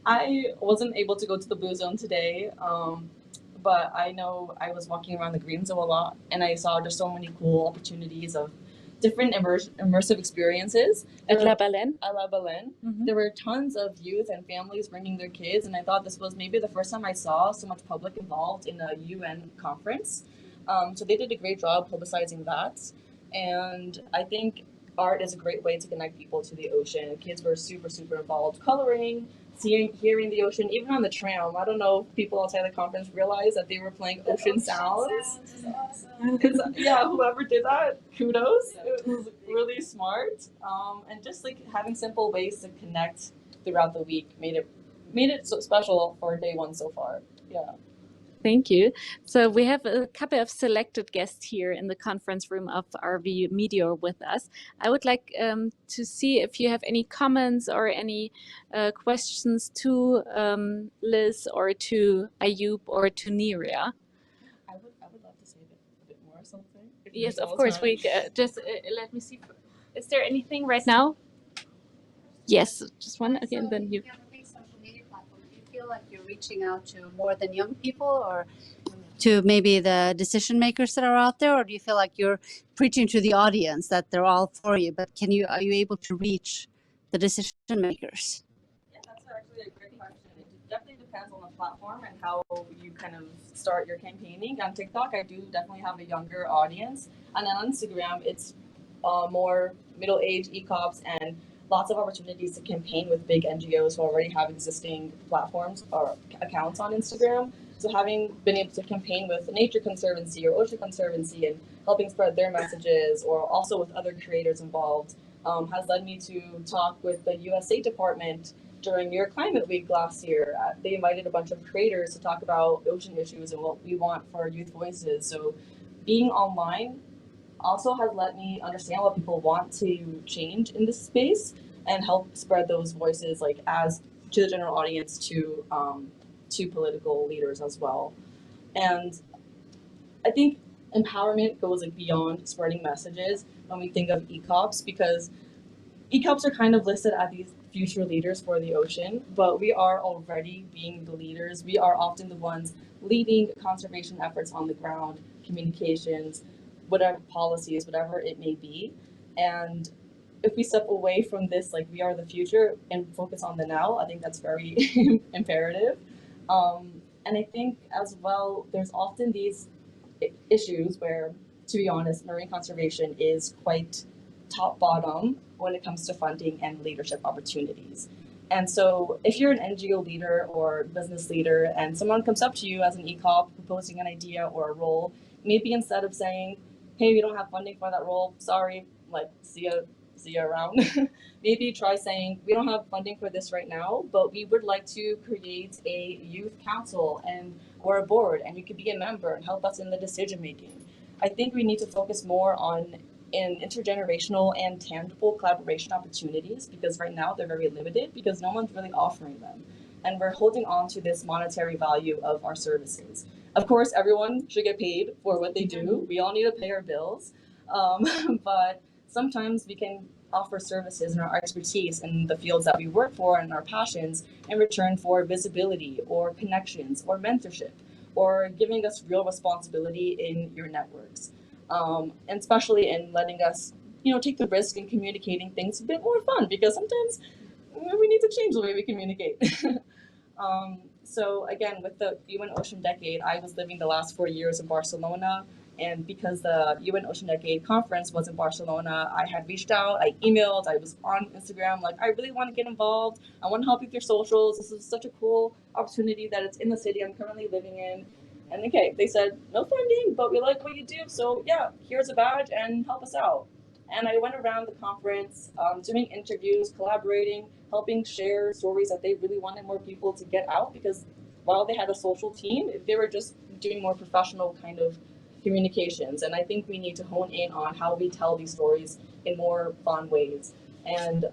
I wasn't able to go to the Blue Zone today, but I know I was walking around the Green Zone a lot, and I saw just so many cool opportunities of different immersive experiences. At La Baleine? At La Baleine. There were tons of youth and families bringing their kids, and I thought this was maybe the first time I saw so much public involved in a UN conference. So they did a great job publicizing that, and I think art is a great way to connect people to the ocean. Kids were super, super involved, coloring, hearing the ocean, even on the tram. I don't know if people outside the conference realized that they were playing ocean sounds. Awesome. Yeah, whoever did that, kudos. It was really smart. And just like having simple ways to connect throughout the week made it so special for day one so far. Yeah. Thank you. So we have a couple of selected guests here in the conference room of RV Meteor with us. I would like to see if you have any comments or any questions to Liz or to Ayub or to Neria. I would love to say a bit more something. Yes, of course. We just let me see. Is there anything right now? Yes, just one. Okay, and then you. Feel like you're reaching out to more than young people or to maybe the decision makers that are out there, or do you feel like you're preaching to the audience that they're all for you, but are you able to reach the decision makers? Yeah, that's actually a great question. It definitely depends on the platform and how you kind of start your campaigning. On TikTok, I do definitely have a younger audience, and on Instagram, it's more middle-aged ECOPs and lots of opportunities to campaign with big NGOs who already have existing platforms or accounts on Instagram. So having been able to campaign with Nature Conservancy or Ocean Conservancy and helping spread their messages, or also with other creators involved, has led me to talk with the US State Department during New York Climate Week last year. They invited a bunch of creators to talk about ocean issues and what we want for youth voices. So being online also has let me understand what people want to change in this space and help spread those voices like as to the general audience to to political leaders as well. And I think empowerment goes like beyond spreading messages when we think of ECOPs, because ECOPs are kind of listed as these future leaders for the ocean, but we are already being the leaders. We are often the ones leading conservation efforts on the ground, communications, whatever policies, whatever it may be. And if we step away from this, like we are the future, and focus on the now, I think that's very imperative. And I think as well, there's often these issues where, to be honest, marine conservation is quite top bottom when it comes to funding and leadership opportunities. And so if you're an NGO leader or business leader and someone comes up to you as an ECOP proposing an idea or a role, maybe instead of saying, hey, we don't have funding for that role, sorry, like see you around. Maybe try saying, we don't have funding for this right now, but we would like to create a youth council or a board, and you could be a member and help us in the decision making. I think we need to focus more on intergenerational and tangible collaboration opportunities, because right now they're very limited because no one's really offering them. And we're holding on to this monetary value of our services. Of course, everyone should get paid for what they do. We all need to pay our bills. But sometimes we can offer services and our expertise in the fields that we work for and our passions in return for visibility or connections or mentorship or giving us real responsibility in your networks. And especially in letting us, take the risk in communicating things a bit more fun, because sometimes we need to change the way we communicate. So again, with the UN Ocean Decade, I was living the last 4 years in Barcelona. And because the UN Ocean Decade conference was in Barcelona, I had reached out, I emailed, I was on Instagram, like, I really want to get involved. I want to help you with your socials. This is such a cool opportunity that it's in the city I'm currently living in. And okay, they said, no funding, but we like what you do. So yeah, here's a badge and help us out. And I went around the conference, doing interviews, collaborating, helping share stories that they really wanted more people to get out, because while they had a social team, they were just doing more professional kind of communications. And I think we need to hone in on how we tell these stories in more fun ways. And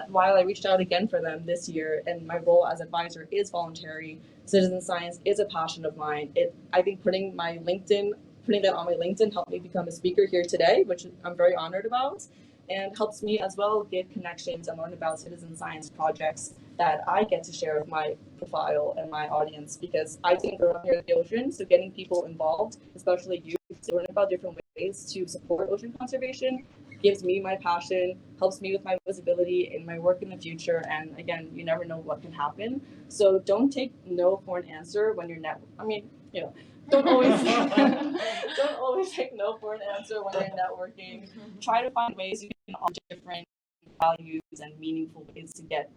while I reached out again for them this year, and my role as advisor is voluntary, citizen science is a passion of mine. I think putting that on my LinkedIn helped me become a speaker here today, which I'm very honored about, and helps me as well get connections and learn about citizen science projects that I get to share with my profile and my audience, because I think we're here at the ocean, so getting people involved, especially youth, to learn about different ways to support ocean conservation gives me my passion, helps me with my visibility in my work in the future. And again, you never know what can happen. So don't take no for an answer when you're don't always take no for an answer when you're networking. Try to find ways you can offer different values and meaningful ways to get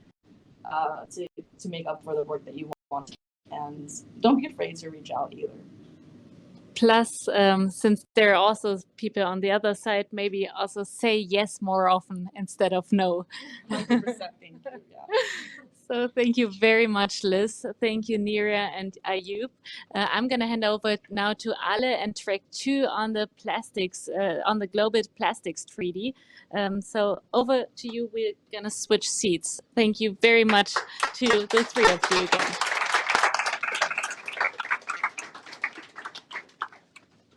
to make up for the work that you want. And don't be afraid to reach out either. Plus, since there are also people on the other side, maybe also say yes more often instead of no. 100%, thank you. Yeah. So thank you very much, Liz. Thank you, Neera and Ayub. I'm going to hand over now to Ale and track 2 on the plastics, on the Global Plastics Treaty. So over to you. We're going to switch seats. Thank you very much to the 3 of you again.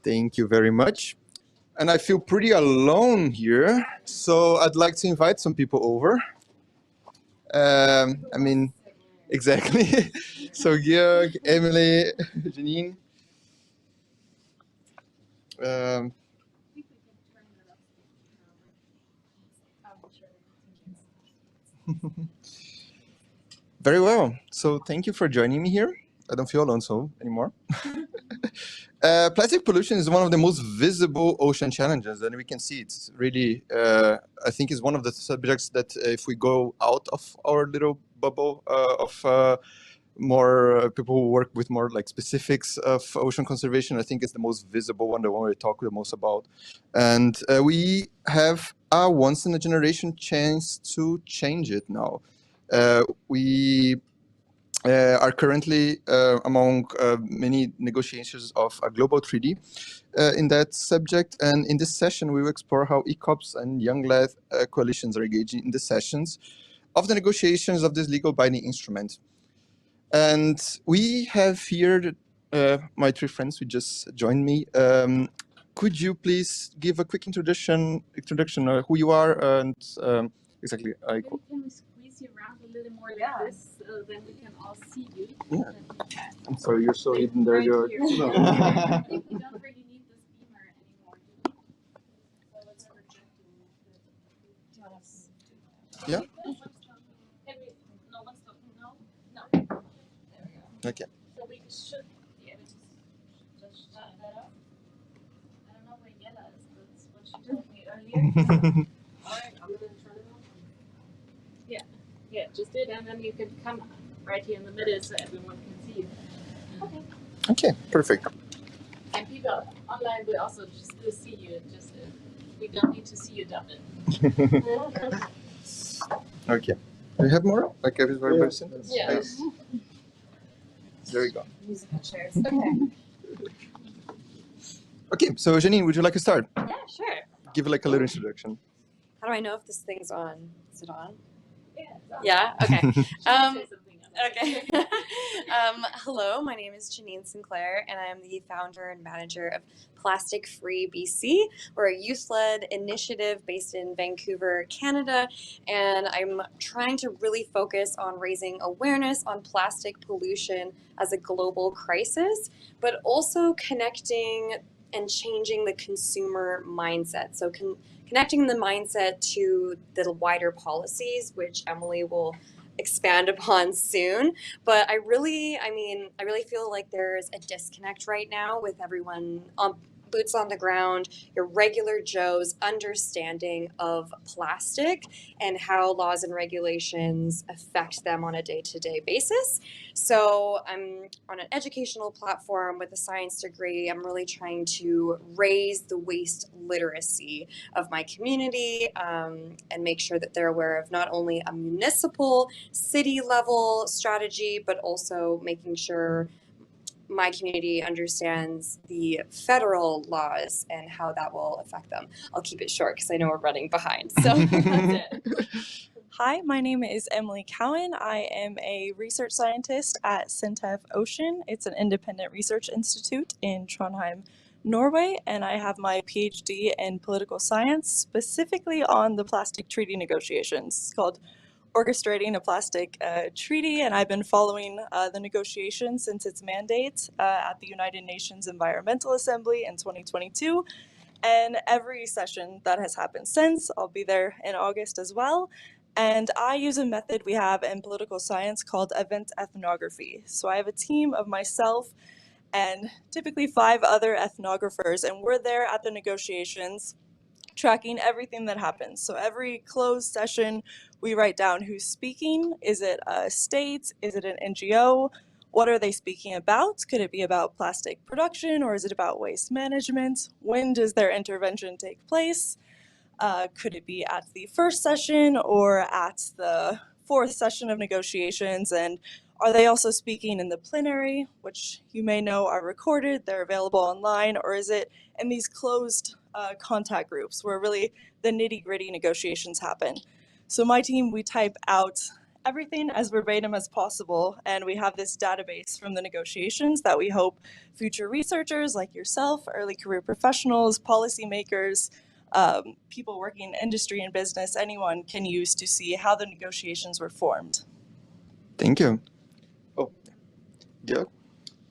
Thank you very much. And I feel pretty alone here, so I'd like to invite some people over. Exactly. So Georg, Emily, Janine. Very well. So thank you for joining me here. I don't feel alone anymore. Plastic pollution is one of the most visible ocean challenges, and we can see it's really, I think it's one of the subjects that if we go out of our little bubble of more people who work with more like specifics of ocean conservation, I think it's the most visible one, the one we talk the most about. And we have a once in a generation chance to change it now. We are currently among many negotiations of a global treaty in that subject. And in this session, we will explore how ECOPs and young-led coalitions are engaging in the sessions of the negotiations of this legal binding instrument. And we have here my three friends who just joined me. Could you please give a quick introduction who you are and exactly? Maybe can we squeeze you around a little more like this, so then we can all see you? Yeah. I'm sorry, you're so hidden there. Right You're. here. I think we don't really need this beamer anymore, do we? So let's project it. Yeah. No, let's go. No. There we go. Okay. So we should be able to just shut that up. I don't know where Yella is. That's what she told me earlier. Alright, I'm gonna turn it on. Yeah, just do it, and then you can come right here in the middle so everyone can see you. Okay. Okay, perfect. And people online will also just still see you. Just we don't need to see you double. Okay. Do you have more? Like everybody sentence? Yeah. There we go. Musical chairs. Okay. Okay, so Janine, would you like to start? Yeah, sure. Give like a little introduction. How do I know if this thing's on? Is it on? Yeah. Yeah. Okay. Okay. Hello, my name is Janine Sinclair, and I am the founder and manager of Plastic Free BC. We're a youth-led initiative based in Vancouver, Canada, and I'm trying to really focus on raising awareness on plastic pollution as a global crisis, but also connecting and changing the consumer mindset. So connecting the mindset to the wider policies, which Emily will expand upon soon. But I really feel like there's a disconnect right now with everyone on boots on the ground, your regular Joes understanding of plastic and how laws and regulations affect them on a day-to-day basis. So I'm on an educational platform with a science degree. I'm really trying to raise the waste literacy of my community and make sure that they're aware of not only a municipal, city level strategy, but also making sure my community understands the federal laws and how that will affect them. I'll keep it short because I know we're running behind. So that's it. Hi, my name is Emily Cowan. I am a research scientist at Sintef Ocean. It's an independent research institute in Trondheim, Norway, and I have my PhD in political science, specifically on the plastic treaty negotiations. It's called Orchestrating a Plastic Treaty, and I've been following the negotiations since its mandate at the United Nations Environmental Assembly in 2022. And every session that has happened since, I'll be there in August as well. And I use a method we have in political science called event ethnography. So I have a team of myself and typically 5 other ethnographers, and we're there at the negotiations tracking everything that happens. So every closed session, we write down who's speaking. Is it a state? Is it an NGO? What are they speaking about? Could it be about plastic production, or is it about waste management? When does their intervention take place? Could it be at the first session or at the 4th session of negotiations? And are they also speaking in the plenary, which you may know are recorded, they're available online, or is it in these closed contact groups where really the nitty-gritty negotiations happen? So my team, we type out everything as verbatim as possible, and we have this database from the negotiations that we hope future researchers like yourself, early career professionals, policymakers, people working in industry and business, anyone can use to see how the negotiations were formed. Thank you. Oh, Georg?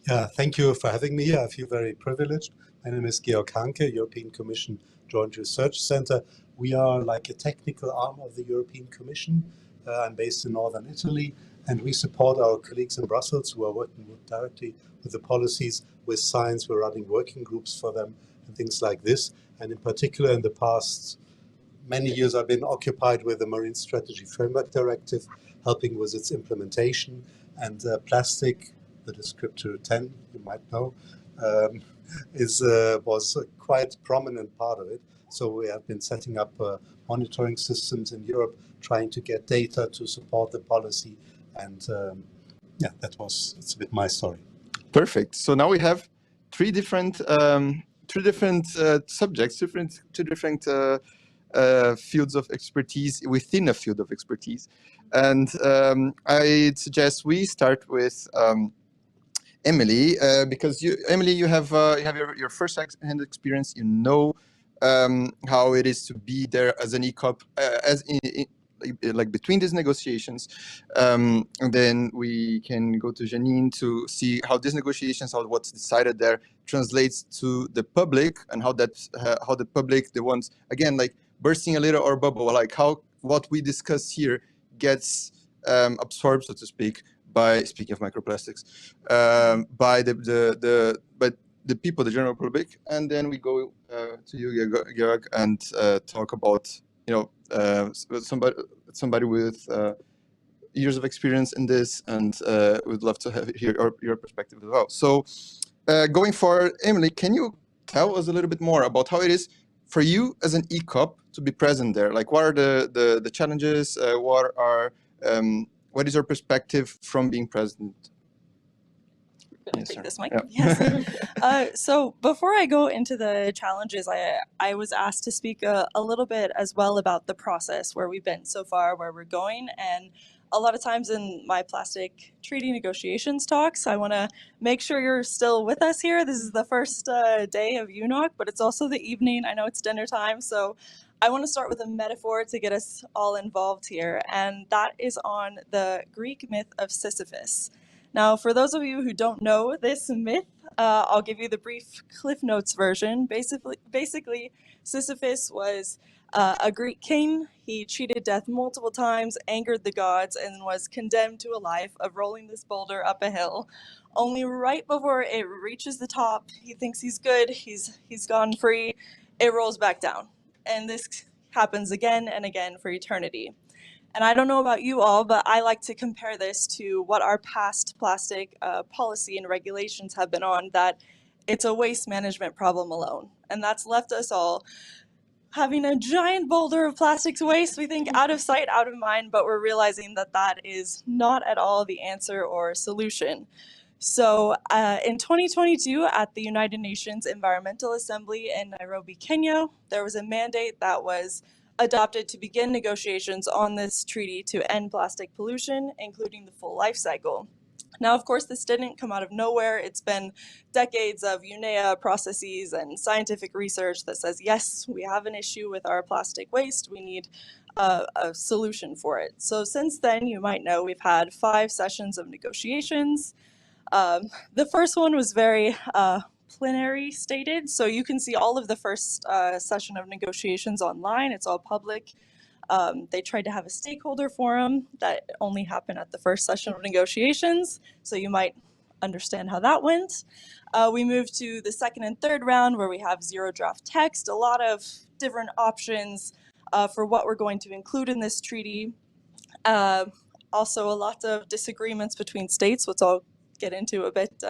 Yeah, thank you for having me here. I feel very privileged. My name is Georg Hanke, European Commission Joint Research Center. We are like a technical arm of the European Commission. I'm based in northern Italy, and we support our colleagues in Brussels who are working directly with the policies, with science. We're running working groups for them and things like this. And in particular, in the past many years, I've been occupied with the Marine Strategy Framework Directive, helping with its implementation. And plastic, the descriptor 10, you might know, was a quite prominent part of it. So we have been setting up monitoring systems in Europe, trying to get data to support the policy. And yeah, it's a bit my story. Perfect. So now we have three different subjects, two different fields of expertise within a field of expertise. And I'd suggest we start with Emily, because Emily, you have your first-hand experience. You know how it is to be there as an ECOP, like between these negotiations, and then we can go to Janine to see how these negotiations, how what's decided there translates to the public, and how the public, the ones again like bursting a little our bubble, like how what we discuss here gets absorbed, so to speak, by, speaking of microplastics, by the people, the general public. And then we go to you, Georg, and talk about, you know, somebody with years of experience in this, and would love to hear your perspective as well. So going forward, Emily, can you tell us a little bit more about how it is for you as an ECOP to be present there? Like, what are the challenges? What is your perspective from being present? Yes, take this mic. Yeah. Yes. So before I go into the challenges, I was asked to speak a little bit as well about the process, where we've been so far, where we're going. And a lot of times in my plastic treaty negotiations talks, I want to make sure you're still with us here. This is the first day of UNOC, but it's also the evening. I know it's dinner time, so I want to start with a metaphor to get us all involved here, and that is on the Greek myth of Sisyphus. Now, for those of you who don't know this myth, I'll give you the brief Cliff Notes version. Basically, Sisyphus was a Greek king. He cheated death multiple times, angered the gods, and was condemned to a life of rolling this boulder up a hill. Only right before it reaches the top, he thinks he's good, he's gone free, it rolls back down. And this happens again and again for eternity. And I don't know about you all, but I like to compare this to what our past plastic policy and regulations have been on, that it's a waste management problem alone. And that's left us all having a giant boulder of plastics waste, we think out of sight, out of mind, but we're realizing that that is not at all the answer or solution. So in 2022, at the United Nations Environmental Assembly in Nairobi, Kenya, there was a mandate that was adopted to begin negotiations on this treaty to end plastic pollution, including the full life cycle. Now, of course, this didn't come out of nowhere. It's been decades of UNEA processes and scientific research that says, yes, we have an issue with our plastic waste. We need a solution for it. So since then, you might know we've had 5 sessions of negotiations. The first one was very plenary stated, so you can see all of the first session of negotiations online. It's all public. They tried to have a stakeholder forum that only happened at the first session of negotiations, so you might understand how that went. We moved to the second and third round, where we have zero draft text, a lot of different options for what we're going to include in this treaty. Also, a lot of disagreements between states, which I'll get into a bit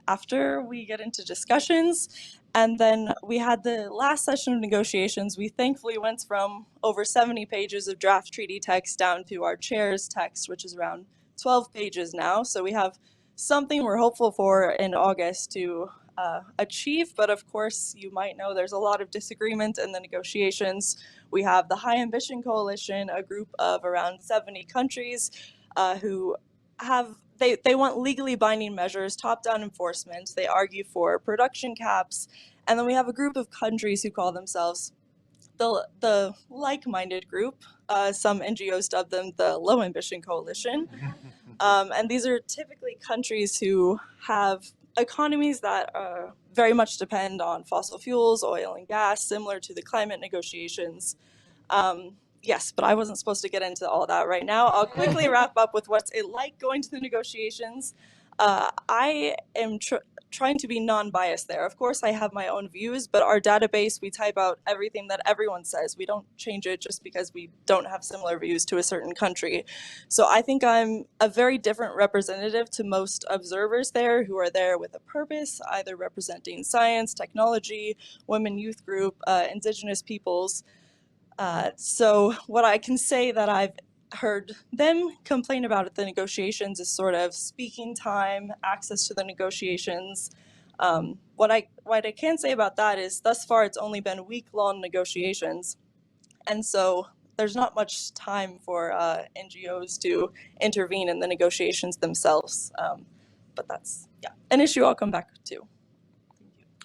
after we get into discussions. And then we had the last session of negotiations. We thankfully went from over 70 pages of draft treaty text down to our chair's text, which is around 12 pages now. So we have something we're hopeful for in August to achieve. But of course, you might know there's a lot of disagreement in the negotiations. We have the High Ambition Coalition, a group of around 70 countries who have they want legally binding measures, top-down enforcement. They argue for production caps. And then we have a group of countries who call themselves the like-minded group. Some NGOs dub them the Low Ambition Coalition. And these are typically countries who have economies that very much depend on fossil fuels, oil and gas, similar to the climate negotiations. Yes, but I wasn't supposed to get into all that right now. I'll quickly wrap up with what's it like going to the negotiations. I am trying to be non-biased there. Of course, I have my own views, but our database, we type out everything that everyone says. We don't change it just because we don't have similar views to a certain country. So I think I'm a very different representative to most observers there who are there with a purpose, either representing science, technology, women youth group, indigenous peoples. So what I can say that I've heard them complain about at the negotiations is sort of speaking time, access to the negotiations. What I can say about that is thus far it's only been week-long negotiations. And so there's not much time for NGOs to intervene in the negotiations themselves. But that's, an issue I'll come back to.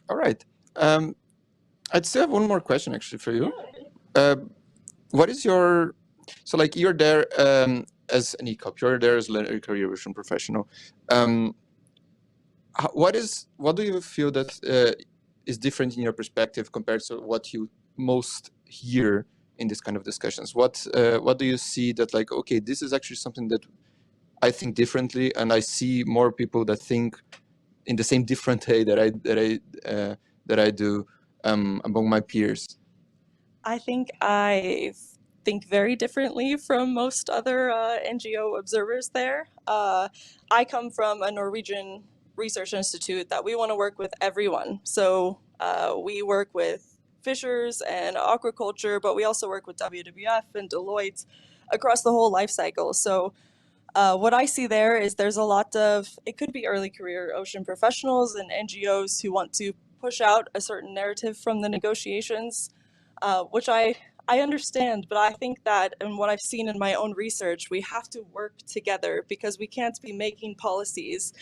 All right. I'd still have one more question actually for you. What is your, so like you're there as an ECOP, you're there as a career evolution professional. What do you feel that is different in your perspective compared to what you most hear in this kind of discussions? What do you see that like, okay, this is actually something that I think differently, and I see more people that think in the same different way that I do among my peers? I think I think very differently from most other NGO observers there. I come from a Norwegian research institute that we want to work with everyone. So we work with fishers and aquaculture, but we also work with WWF and Deloitte across the whole life cycle. So what I see there is there's a lot of, it could be early career ocean professionals and NGOs who want to push out a certain narrative from the negotiations, which I understand, but I think that, and what I've seen in my own research, we have to work together because we can't be making policies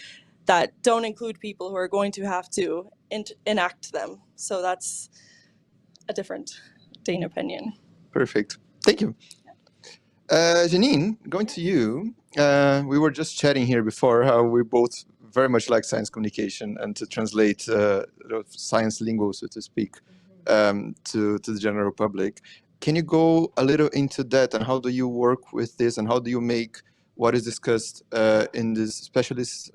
that don't include people who are going to have to enact them. So that's a different Dane opinion. Perfect. Thank you. Janine, going to you. We were just chatting here before how we both very much like science communication and to translate science lingo, so to speak, to the general public. Can you go a little into that, and how do you work with this, and how do you make what is discussed in these specialist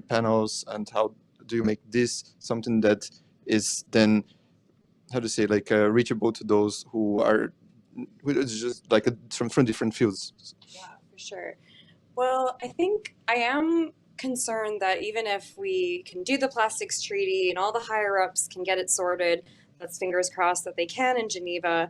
panels, and how do you make this something that is then, how to say, like reachable to those who are just like from different fields? Yeah, for sure. Well, I think I am concerned that even if we can do the plastics treaty and all the higher ups can get it sorted, let's fingers crossed that they can in Geneva,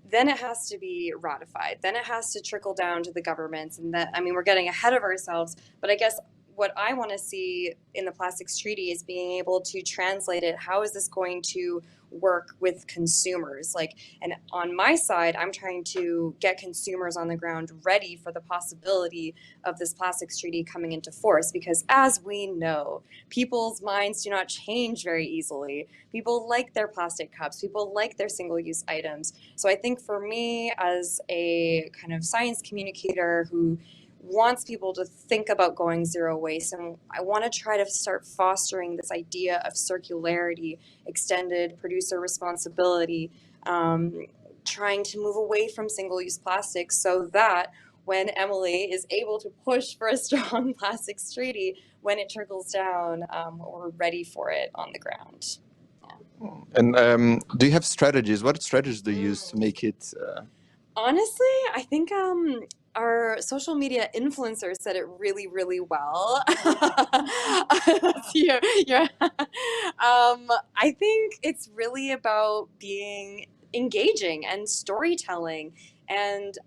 then it has to be ratified. Then it has to trickle down to the governments. And that, I mean, we're getting ahead of ourselves, but I guess what I want to see in the plastics treaty is being able to translate it. How is this going to work with consumers? Like, and on my side, I'm trying to get consumers on the ground ready for the possibility of this plastics treaty coming into force, because as we know, people's minds do not change very easily. People like their plastic cups, people like their single-use items. So I think for me as a kind of science communicator who wants people to think about going zero waste, and I want to try to start fostering this idea of circularity, extended producer responsibility, trying to move away from single-use plastics so that when Emily is able to push for a strong plastics treaty, when it trickles down, we're ready for it on the ground. And do you have strategies? What strategies do you use to make it? Honestly, I think our social media influencers said it really, really well. I think it's really about being engaging and storytelling. And,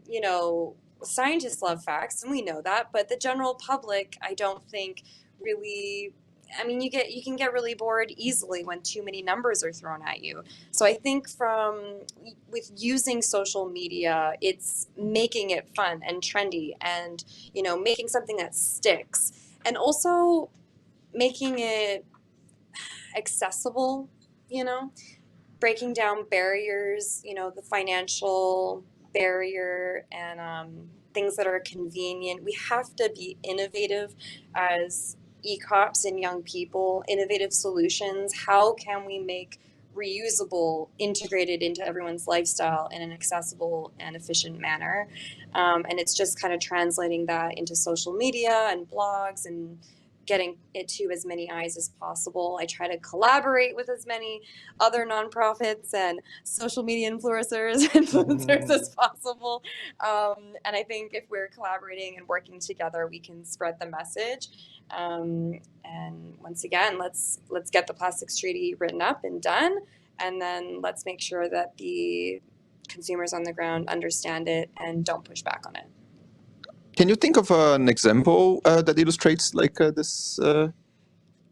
you know, scientists love facts, and we know that, but the general public, I don't think really, I mean, you can get really bored easily when too many numbers are thrown at you. So I think with using social media, it's making it fun and trendy, and you know, making something that sticks, and also making it accessible. You know, breaking down barriers. You know, the financial barrier and things that are convenient. We have to be innovative as ECOPs and young people, innovative solutions. How can we make reusable integrated into everyone's lifestyle in an accessible and efficient manner? And it's just kind of translating that into social media and blogs and getting it to as many eyes as possible. I try to collaborate with as many other nonprofits and social media influencers as possible. And I think if we're collaborating and working together, we can spread the message. And once again, let's get the plastics treaty written up and done, and then let's make sure that the consumers on the ground understand it and don't push back on it. Can you think of an example that illustrates like this?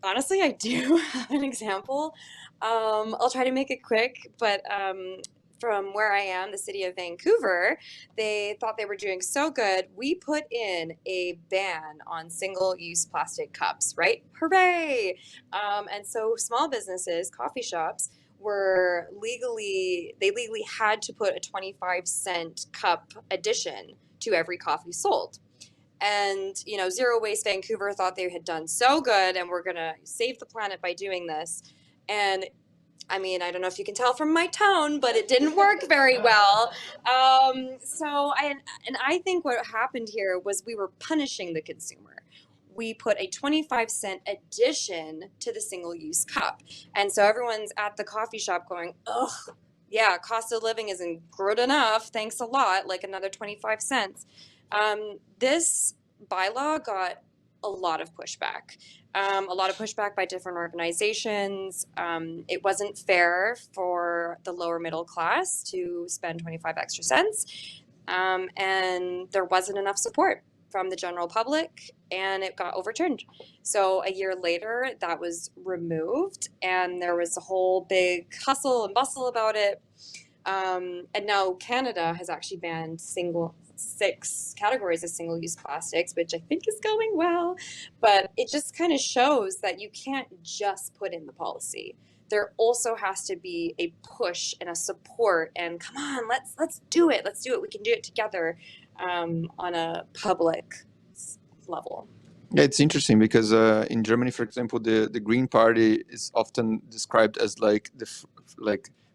Honestly, I do have an example. I'll try to make it quick, but from where I am, the city of Vancouver, they thought they were doing so good. We put in a ban on single-use plastic cups, right? Hooray! And so small businesses, coffee shops, they legally had to put a 25-cent cup addition to every coffee sold. And, Zero Waste Vancouver thought they had done so good and we're going to save the planet by doing this. And I mean, I don't know if you can tell from my tone, but it didn't work very well. I think what happened here was we were punishing the consumer. We put a 25-cent addition to the single-use cup. And so everyone's at the coffee shop going, ugh, yeah, cost of living isn't good enough. Thanks a lot, like another 25 cents. This bylaw got a lot of pushback. By different organizations. It wasn't fair for the lower middle class to spend 25 extra cents. And there wasn't enough support from the general public, and it got overturned. So a year later, that was removed, and there was a whole big hustle and bustle about it. And now Canada has actually banned 6 categories of single-use plastics, which I think is going well. But it just kind of shows that you can't just put in the policy. There also has to be a push and a support, and come on, let's do it. Let's do it. We can do it together on a public level. Yeah, it's interesting because in Germany, for example, the Green Party is often described as like the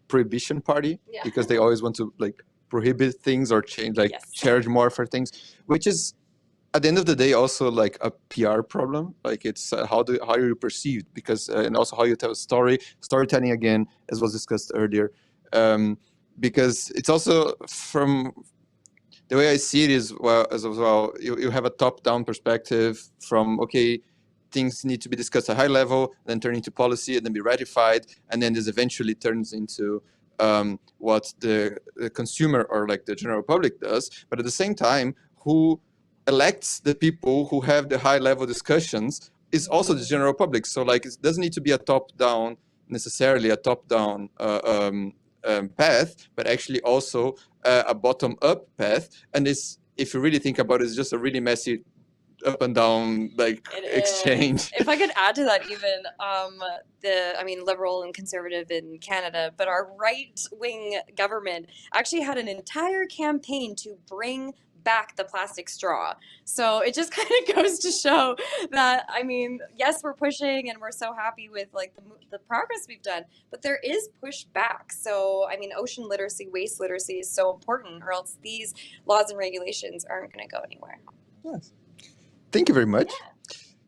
prohibition party, Yeah. because they always want to like prohibit things or change, like Yes. charge more for things, which is at the end of the day also like a PR problem. Like it's how you're perceived, because and also how you tell a storytelling again, as was discussed earlier, because it's also from the way I see it is you have a top-down perspective from, okay, things need to be discussed at high level, then turn into policy, and then be ratified, and then this eventually turns into what the consumer or like the general public does. But at the same time, who elects the people who have the high-level discussions is also the general public. So like it doesn't need to be a top-down path, but actually also a bottom-up path. And this, if you really think about it, is just a really messy up and down exchange. If I could add to that, even liberal and conservative in Canada, but our right-wing government actually had an entire campaign to bring back the plastic straw. So it just kind of goes to show that, yes, we're pushing and we're so happy with like the progress we've done, but there is pushback. So, ocean literacy, waste literacy is so important, or else these laws and regulations aren't going to go anywhere. Yes. Thank you very much. Yeah.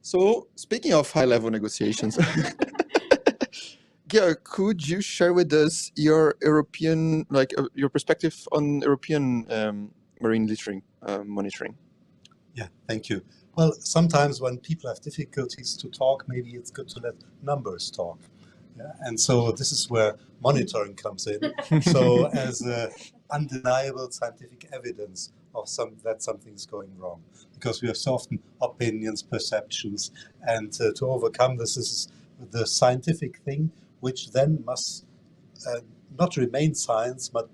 So speaking of high-level negotiations, Gia, could you share with us your European, your perspective on European marine littering monitoring? Yeah, thank you. Well, sometimes when people have difficulties to talk, maybe it's good to let numbers talk. Yeah? And so this is where monitoring comes in. So as undeniable scientific evidence of that something's going wrong, because we have so often opinions, perceptions, and to overcome this is the scientific thing, which then must not remain science, but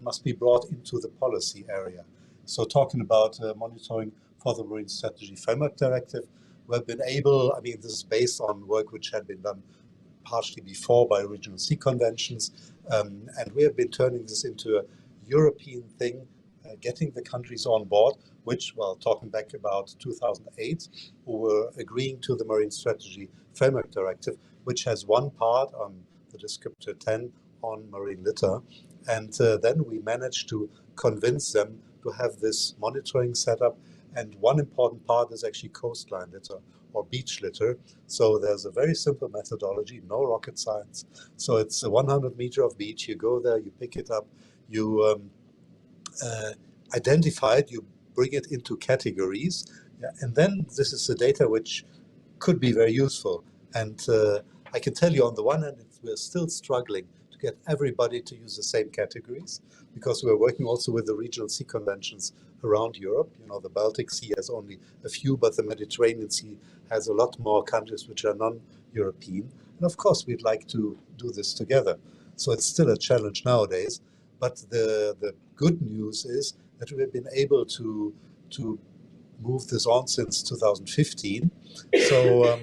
must be brought into the policy area. So talking about monitoring for the Marine Strategy Framework Directive, we've been able, this is based on work which had been done partially before by regional sea conventions, and we have been turning this into a European thing, getting the countries on board, which, talking back about 2008, who were agreeing to the Marine Strategy Framework Directive, which has one part on the descriptor 10 on marine litter. And then we managed to convince them to have this monitoring setup. And one important part is actually coastline litter or beach litter. So there's a very simple methodology, no rocket science. So it's a 100 meter of beach. You go there, you pick it up, you identify it, you bring it into categories. Yeah, and then this is the data which could be very useful. And I can tell you on the one hand, we're still struggling to get everybody to use the same categories, because we're working also with the regional sea conventions around Europe. The Baltic Sea has only a few, but the Mediterranean Sea has a lot more countries which are non-European. And of course, we'd like to do this together. So it's still a challenge nowadays, But the good news is that we've been able to move this on since 2015. So,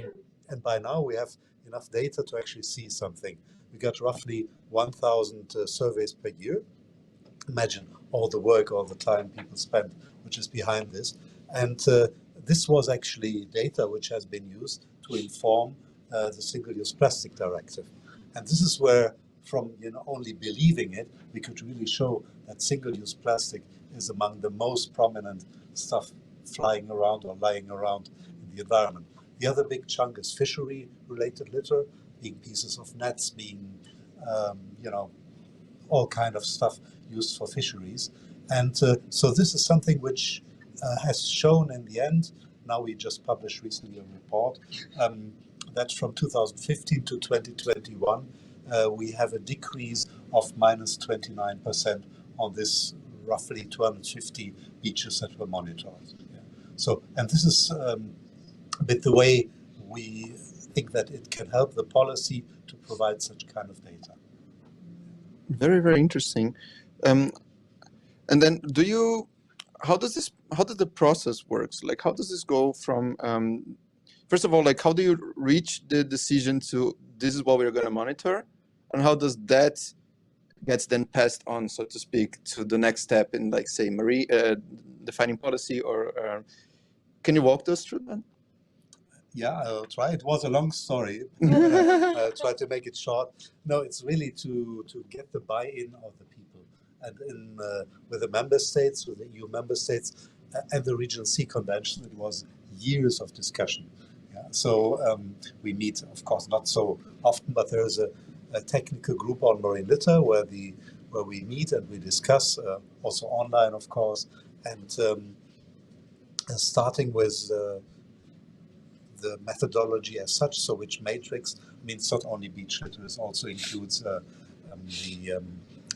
and by now we have enough data to actually see something. We got roughly 1,000 surveys per year. Imagine all the work, all the time people spend, which is behind this. And this was actually data which has been used to inform the Single-Use Plastic Directive. And this is where, from only believing it, we could really show that single-use plastic is among the most prominent stuff flying around or lying around in the environment. The other big chunk is fishery-related litter, being pieces of nets, being, all kind of stuff used for fisheries. And so this is something which has shown in the end, now we just published recently a report, that from 2015 to 2021, we have a decrease of minus 29% on this roughly 250 beaches that were monitored. Yeah. So, and this is a bit the way we think that it can help the policy to provide such kind of data. Very, very interesting. And then how does the process works? Like, how does this go from, first of all, like, how do you reach the decision to, this is what we're going to monitor? And how does that gets then passed on, so to speak, to the next step in, like, say, defining policy, or can you walk us through that? Yeah, I'll try. It was a long story. I'll try to make it short. No, it's really to get the buy-in of the people, and with the member states, with the EU member states, and the Regional Sea Convention, it was years of discussion. Yeah. So we meet, of course, not so often, but there is a technical group on marine litter where we meet and we discuss, also online, of course, and starting with the methodology as such, so which matrix, I mean, it's not only beach litter, it also includes the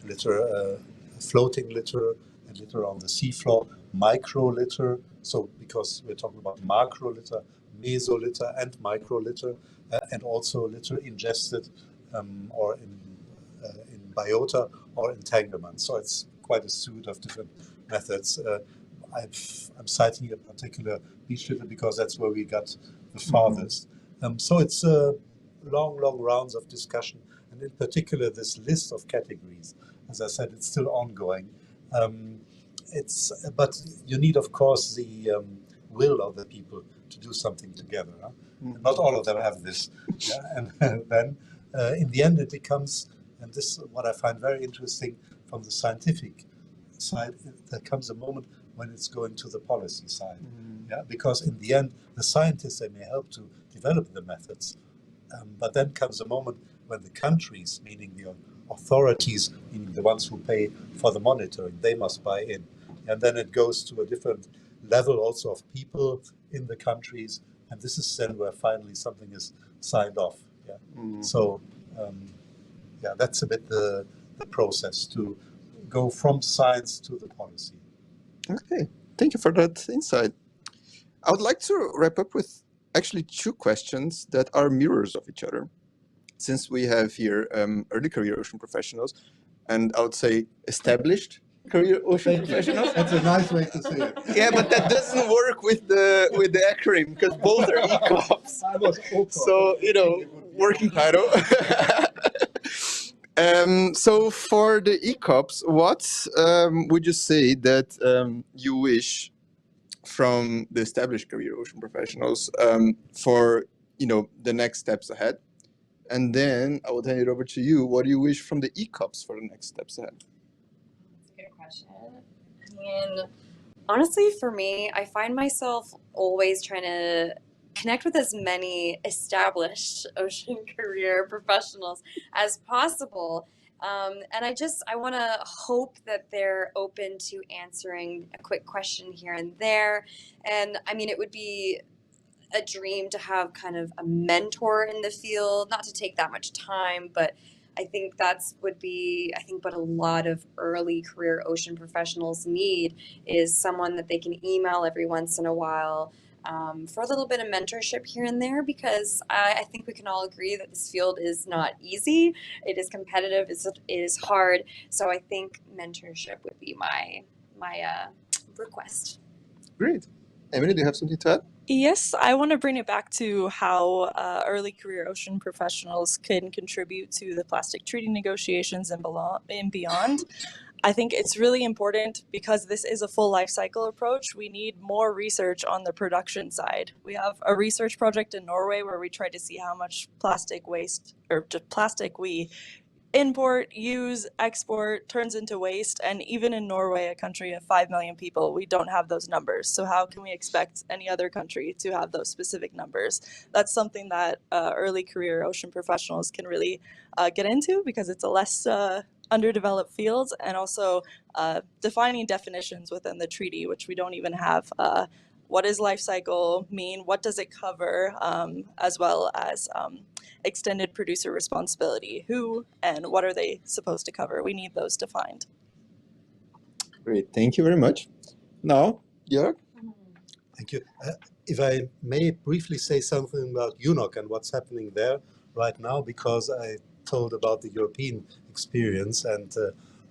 litter, floating litter, and litter on the seafloor, micro litter, so because we're talking about macro litter, meso litter, and micro litter, and also litter ingested or in biota or entanglement. So it's quite a suite of different methods. I'm citing a particular beach litter because that's where we got the farthest. So it's long rounds of discussion, and in particular this list of categories. As I said, it's still ongoing. But you need, of course, the will of the people to do something together. Huh? Not all of them have this. Yeah? And then in the end it becomes, and this is what I find very interesting from the scientific side, there comes a moment when it's going to the policy side. Yeah, because in the end, the scientists, they may help to develop the methods, but then comes a moment when the countries, meaning the authorities, meaning the ones who pay for the monitoring, they must buy in. And then it goes to a different level also of people in the countries, and this is then where finally something is signed off. Yeah. So, yeah, that's a bit the process to go from science to the policy. Okay, thank you for that insight. I would like to wrap up with actually two questions that are mirrors of each other. Since we have here early career ocean professionals, and I would say established career ocean professionals. That's a nice way to say it. Yeah, but that doesn't work with the acronym because both are ECOPs. I was OCOP. So, working title. So for the ECOPs, what would you say that you wish from the established career ocean professionals for the next steps ahead? And then I will hand it over to you. What do you wish from the ECOPs for the next steps ahead? That's a good question. I mean, honestly, for me, I find myself always trying to connect with as many established ocean career professionals as possible. And I want to hope that they're open to answering a quick question here and there. And I mean, it would be a dream to have kind of a mentor in the field, not to take that much time, but I think would be what a lot of early career ocean professionals need is someone that they can email every once in a while, for a little bit of mentorship here and there, because I think we can all agree that this field is not easy. It is competitive. It is hard. So I think mentorship would be my request. Great. Emily, do you have something to add? Yes, I want to bring it back to how early career ocean professionals can contribute to the plastic treaty negotiations and beyond. I think it's really important because this is a full life cycle approach. We need more research on the production side. We have a research project in Norway where we try to see how much plastic waste or just plastic we import, use, export, turns into waste. And even in Norway, a country of 5 million people, we don't have those numbers. So how can we expect any other country to have those specific numbers? That's something that early career ocean professionals can really get into because it's a less underdeveloped field, and also defining definitions within the treaty, which we don't even have. What does life cycle mean? What does it cover? As well as extended producer responsibility. Who and what are they supposed to cover? We need those defined. Great, thank you very much. Now, Jörg? Thank you. If I may briefly say something about UNOC and what's happening there right now, because I told about the European experience, and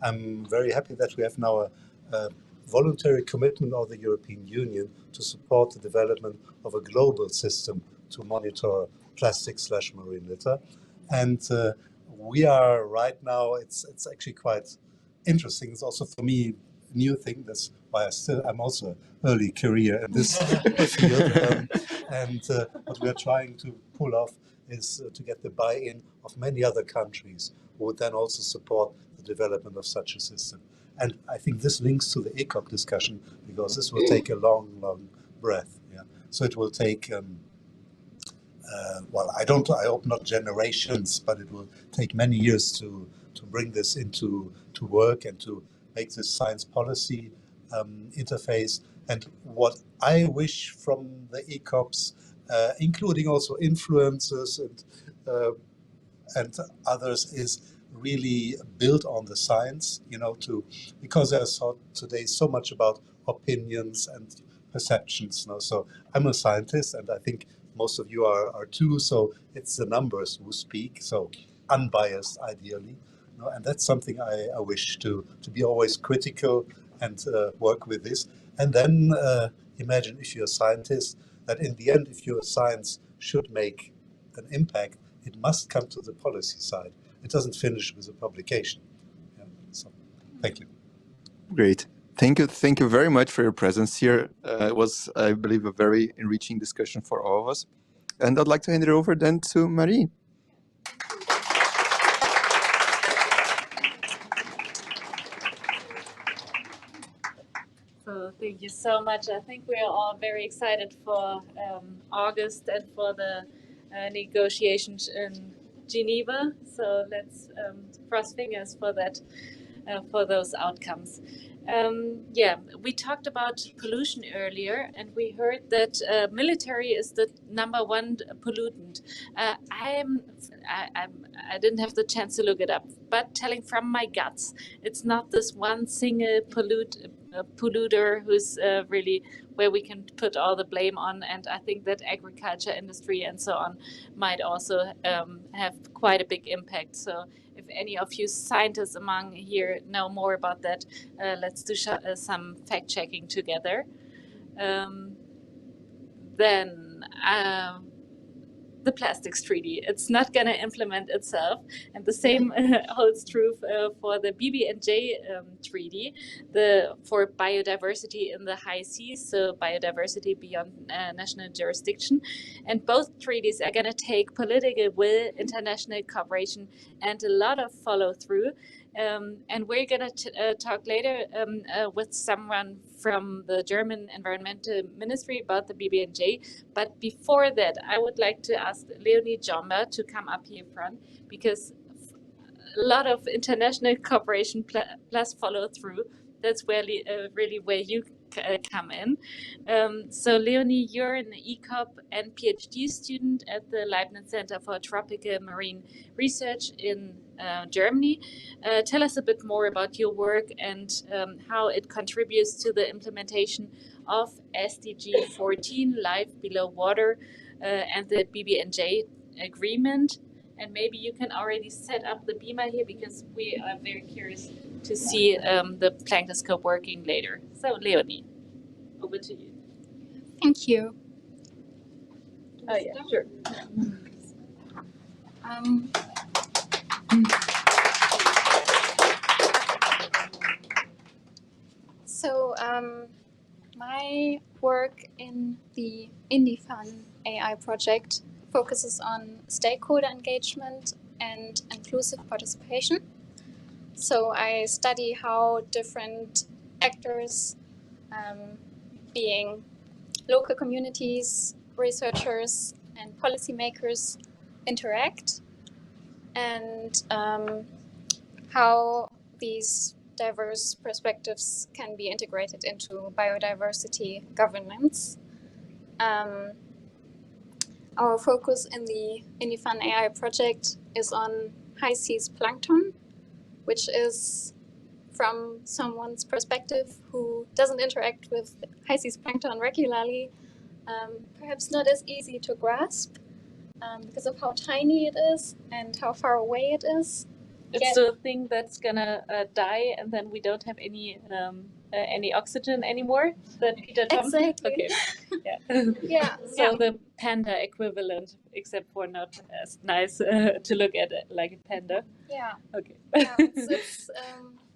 I'm very happy that we have now a voluntary commitment of the European Union to support the development of a global system to monitor plastic/marine litter. And we are right now, it's actually quite interesting. It's also for me a new thing. That's why I'm also early career in this field. And what we are trying to pull off is to get the buy-in of many other countries who would then also support the development of such a system. And I think this links to the ECOP discussion, because this will take a long, long breath. Yeah. So it will take, well, I hope not generations, but it will take many years to bring this into work and to make this science policy interface. And what I wish from the ECOPs, including also influencers and others, is really build on the science, because there's today so much about opinions and perceptions. So I'm a scientist, and I think most of you are too. So it's the numbers who speak, so unbiased ideally. And that's something I wish to be always critical and work with this. And then imagine, if you're a scientist, that in the end, if your science should make an impact, it must come to the policy side. It doesn't finish with a publication. Yeah, so, thank you. Great. Thank you very much for your presence here. It was, I believe, a very enriching discussion for all of us. And I'd like to hand it over then to Marie. So thank you so much. I think we are all very excited for August and for the negotiations in Geneva. So let's cross fingers for that, for those outcomes. Yeah, we talked about pollution earlier, and we heard that military is the #1 pollutant. I didn't have the chance to look it up, but telling from my guts, it's not this one single polluter who's really where we can put all the blame on. And I think that agriculture industry and so on might also have quite a big impact. So if any of you scientists among here know more about that, let's do some fact checking together. Then the plastics treaty, it's not going to implement itself, and the same holds true for the BBNJ treaty, for biodiversity in the high seas, so biodiversity beyond national jurisdiction. And both treaties are going to take political will, international cooperation, and a lot of follow through. And we're going to talk later with someone from the German Environmental Ministry about the BBNJ. But before that, I would like to ask Leonie Jomba to come up here front, because a lot of international cooperation plus follow through, that's really where you come in. So Leonie, you're an ECOP and PhD student at the Leibniz Center for Tropical Marine Research in Germany. Tell us a bit more about your work and how it contributes to the implementation of SDG 14, Life Below Water, and the BBNJ agreement. And maybe you can already set up the beamer here because we are very curious to see the planktoscope working later. So Leonie, over to you. Thank you. Oh yeah, sure. My work in the INDIFAN AI project focuses on stakeholder engagement and inclusive participation. So I study how different actors, being local communities, researchers, and policymakers interact, and how these diverse perspectives can be integrated into biodiversity governance. Our focus in the INDIFAN AI project is on high seas plankton, which is, from someone's perspective who doesn't interact with high seas plankton regularly, perhaps not as easy to grasp because of how tiny it is and how far away it is. It's the thing that's gonna die, and then we don't have any oxygen anymore. That Peter Thompson. Exactly. Okay. Yeah. Yeah. So the panda equivalent, except for not as nice to look at it like a panda. Yeah. Okay. Yeah, it's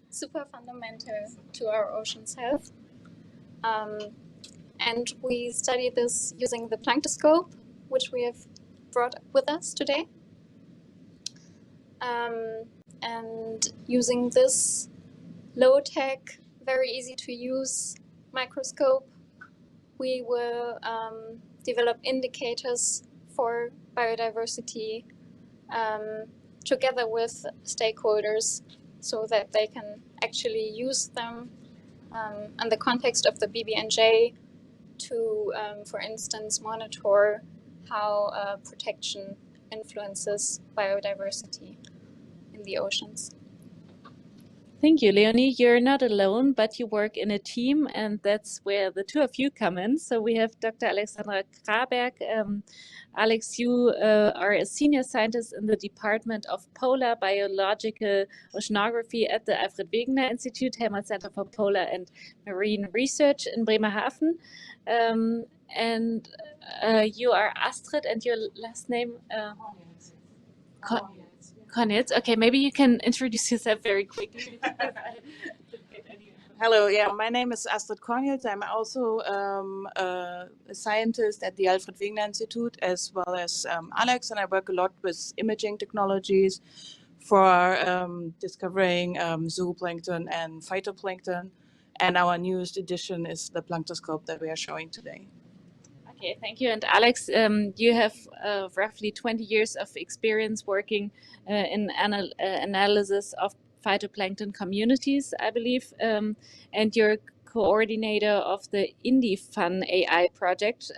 super fundamental to our ocean's health. And we study this using the planktoscope, which we have brought with us today. And using this low-tech, very easy to use microscope, we will develop indicators for biodiversity together with stakeholders so that they can actually use them in the context of the BBNJ to, for instance, monitor how protection influences biodiversity in the oceans. Thank you, Leonie. You're not alone, but you work in a team, and that's where the two of you come in. So we have Dr. Alexandra Kraberg. Alex, you are a senior scientist in the Department of Polar Biological Oceanography at the Alfred Wegener Institute, Helmholtz Center for Polar and Marine Research in Bremerhaven. And you are Astrid, and your last name? Konitz. Okay, maybe you can introduce yourself very quickly. Hello, yeah, my name is Astrid Konitz. I'm also a scientist at the Alfred Wegener Institute, as well as Alex, and I work a lot with imaging technologies for discovering zooplankton and phytoplankton. And our newest addition is the planktoscope that we are showing today. Okay, thank you. And Alex, you have roughly 20 years of experience working in analysis of phytoplankton communities, I believe, and you're coordinator of the INDIFAN AI project,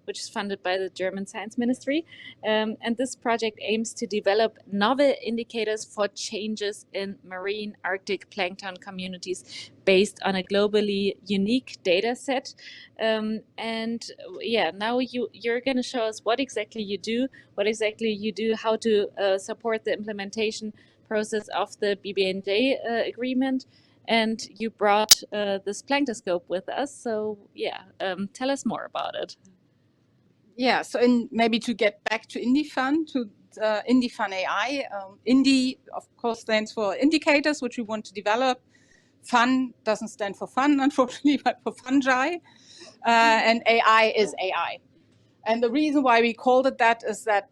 which is funded by the German Science Ministry. And this project aims to develop novel indicators for changes in marine Arctic plankton communities based on a globally unique data set. And yeah, now you're going to show us what exactly you do, how to support the implementation process of the BBNJ agreement. And you brought this planktoscope with us. So yeah, tell us more about it. Yeah, so maybe to get back to INDIFAN, to INDIFAN AI. INDI, of course, stands for indicators, which we want to develop. FUN doesn't stand for fun, unfortunately, but for fungi. And AI is AI. And the reason why we called it that is that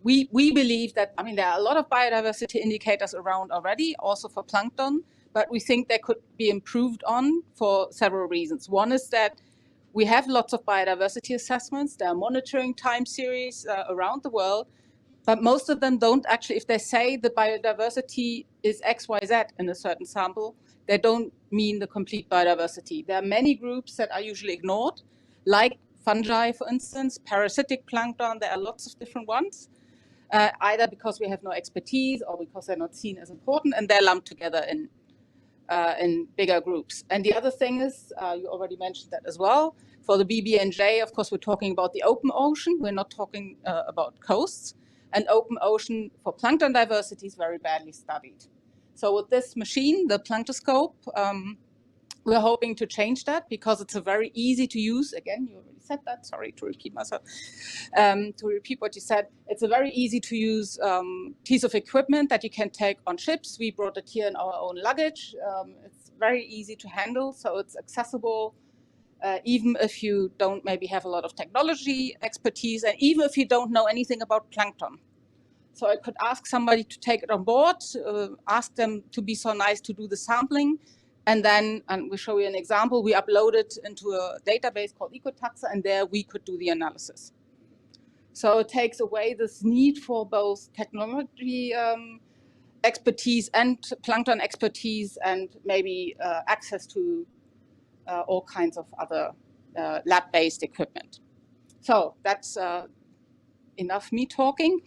we believe that, I mean, there are a lot of biodiversity indicators around already, also for plankton, but we think they could be improved on for several reasons. One is that we have lots of biodiversity assessments. There are monitoring time series around the world, But most of them don't actually, if they say the biodiversity is X, Y, Z in a certain sample, they don't mean the complete biodiversity. There are many groups that are usually ignored, like fungi, for instance, parasitic plankton. There are lots of different ones, either because we have no expertise or because they're not seen as important, and they're lumped together in bigger groups. And the other thing is, you already mentioned that as well, for the BBNJ, of course, we're talking about the open ocean. We're not talking about coasts. And open ocean for plankton diversity is very badly studied. So with this machine, the Planktoscope, we're hoping to change that because it's a very easy to use. Again, you already said that. Sorry to repeat myself. To repeat what you said, it's a very easy to use piece of equipment that you can take on ships. We brought it here in our own luggage. It's very easy to handle, so it's accessible even if you don't maybe have a lot of technology expertise, and even if you don't know anything about plankton. So I could ask somebody to take it on board, ask them to be so nice to do the sampling, and then, and we'll show you an example, we upload it into a database called EcoTaxa, and there we could do the analysis. So it takes away this need for both technology expertise and plankton expertise, and maybe access to all kinds of other lab-based equipment. So that's enough me talking.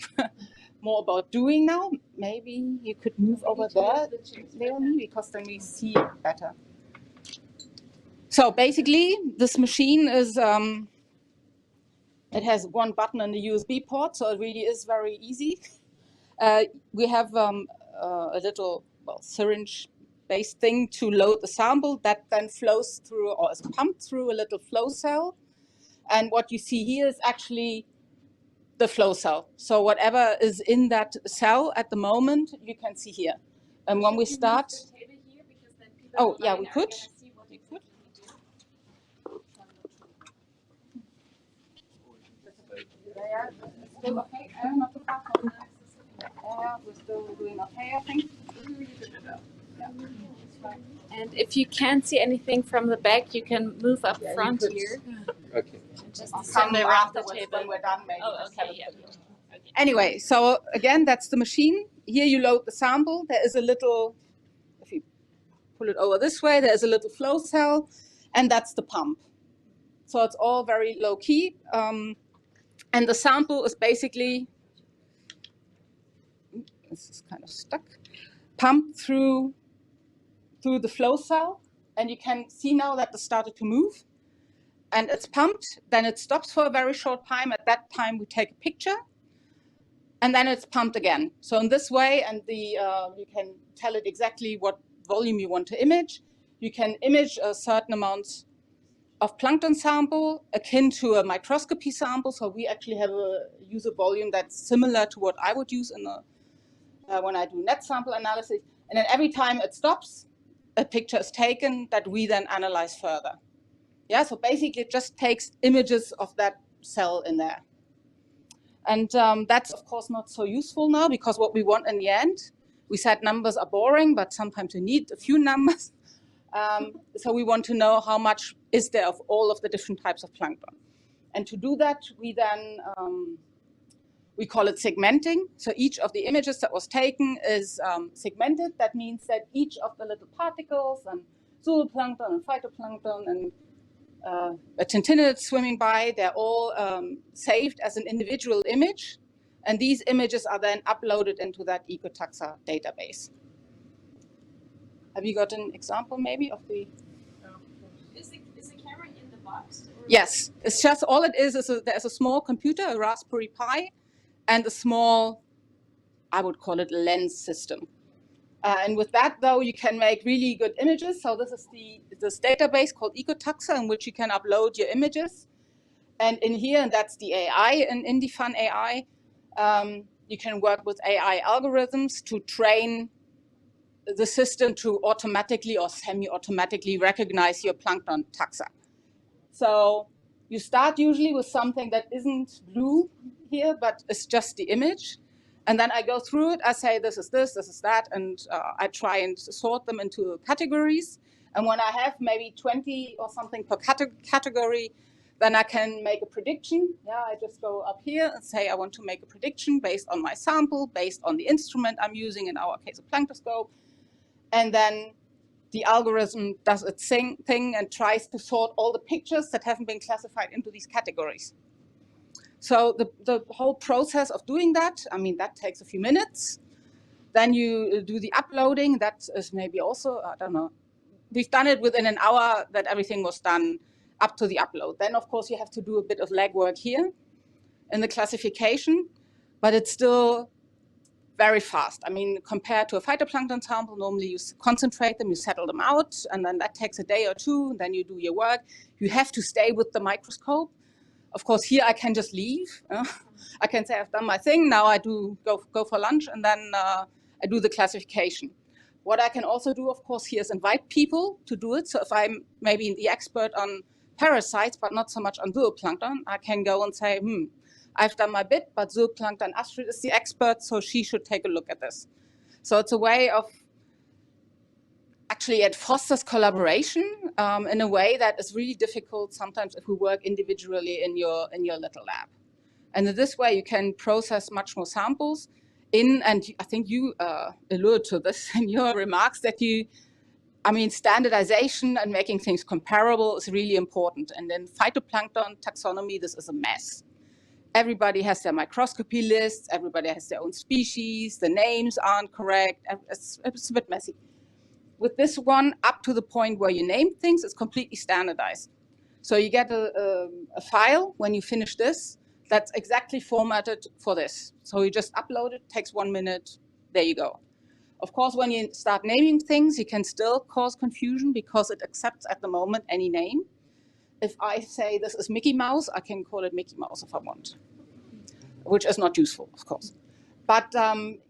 More about doing now. Maybe you could move over there, Leonie, because then we see it better. So basically, this machine is, it has one button and a USB port, so it really is very easy. We have a little syringe-based thing to load the sample that then flows through, or is pumped through a little flow cell. And what you see here is actually the flow cell. So whatever is in that cell at the moment, you can see here. And when we start, oh yeah, we could. Still okay. Not too far from we're still doing okay, I think. And if you can't see anything from the back, you can move up front here. Okay. Just come afterwards when we're done, maybe. Oh, okay, yeah. Anyway, so again, that's the machine. Here you load the sample. There is a little, if you pull it over this way, there is a little flow cell, and that's the pump. So it's all very low key. And the sample is basically, this is kind of stuck, pumped through the flow cell. And you can see now that it started to move. And it's pumped, then it stops for a very short time. At that time, we take a picture. And then it's pumped again. So in this way, and you can tell it exactly what volume you want to image. You can image a certain amount of plankton sample akin to a microscopy sample. So we actually have use a volume that's similar to what I would use in when I do net sample analysis. And then every time it stops, a picture is taken that we then analyze further. Yeah, so basically it just takes images of that cell in there. And that's, of course, not so useful now, because what we want in the end, we said numbers are boring, but sometimes you need a few numbers. So we want to know how much is there of all of the different types of plankton. And to do that, we then, we call it segmenting. So each of the images that was taken is segmented. That means that each of the little particles and zooplankton and phytoplankton and a tintinnid swimming by, they're all saved as an individual image. And these images are then uploaded into that EcoTaxa database. Have you got an example maybe of the? Is the camera in the box? Yes, it's just all it is there's a small computer, a Raspberry Pi, and a small, I would call it, lens system. And with that, though, you can make really good images. So this is this database called EcoTaxa, in which you can upload your images. And in here, and that's the AI in IndyFun AI, you can work with AI algorithms to train the system to automatically or semi-automatically recognize your plankton taxa. So you start usually with something that isn't blue here, but it's just the image. And then I go through it, I say, this is this is that, and I try and sort them into categories. And when I have maybe 20 or something per category, Then I can make a prediction. Yeah, I just go up here and say I want to make a prediction based on my sample, based on the instrument I'm using, in our case a planktoscope. And then the algorithm does its thing and tries to sort all the pictures that haven't been classified into these categories. So the whole process of doing that, I mean, that takes a few minutes. Then you do the uploading. That is maybe also, I don't know. We've done it within an hour that everything was done up to the upload. Then, of course, you have to do a bit of legwork here in the classification, but it's still very fast. I mean, compared to a phytoplankton sample, normally you concentrate them, you settle them out, and then that takes a day or two, and then you do your work. You have to stay with the microscope. Of course, here I can just leave. I can say I've done my thing, now I do go for lunch, and then I do the classification. What I can also do, of course, here is invite people to do it. So if I'm maybe the expert on parasites, but not so much on zooplankton, I can go and say, I've done my bit, but zooplankton Astrid is the expert, so she should take a look at this. So it's a way of, actually it fosters collaboration in a way that is really difficult sometimes if we work individually in your little lab. And in this way, you can process much more samples and I think you alluded to this in your remarks that standardization and making things comparable is really important. And in phytoplankton taxonomy, this is a mess. Everybody has their microscopy lists, everybody has their own species, the names aren't correct, it's a bit messy. With this one, up to the point where you name things, it's completely standardized. So you get a file when you finish this that's exactly formatted for this. So you just upload it, takes 1 minute, there you go. Of course, when you start naming things, you can still cause confusion because it accepts at the moment any name. If I say this is Mickey Mouse, I can call it Mickey Mouse if I want, which is not useful, of course. But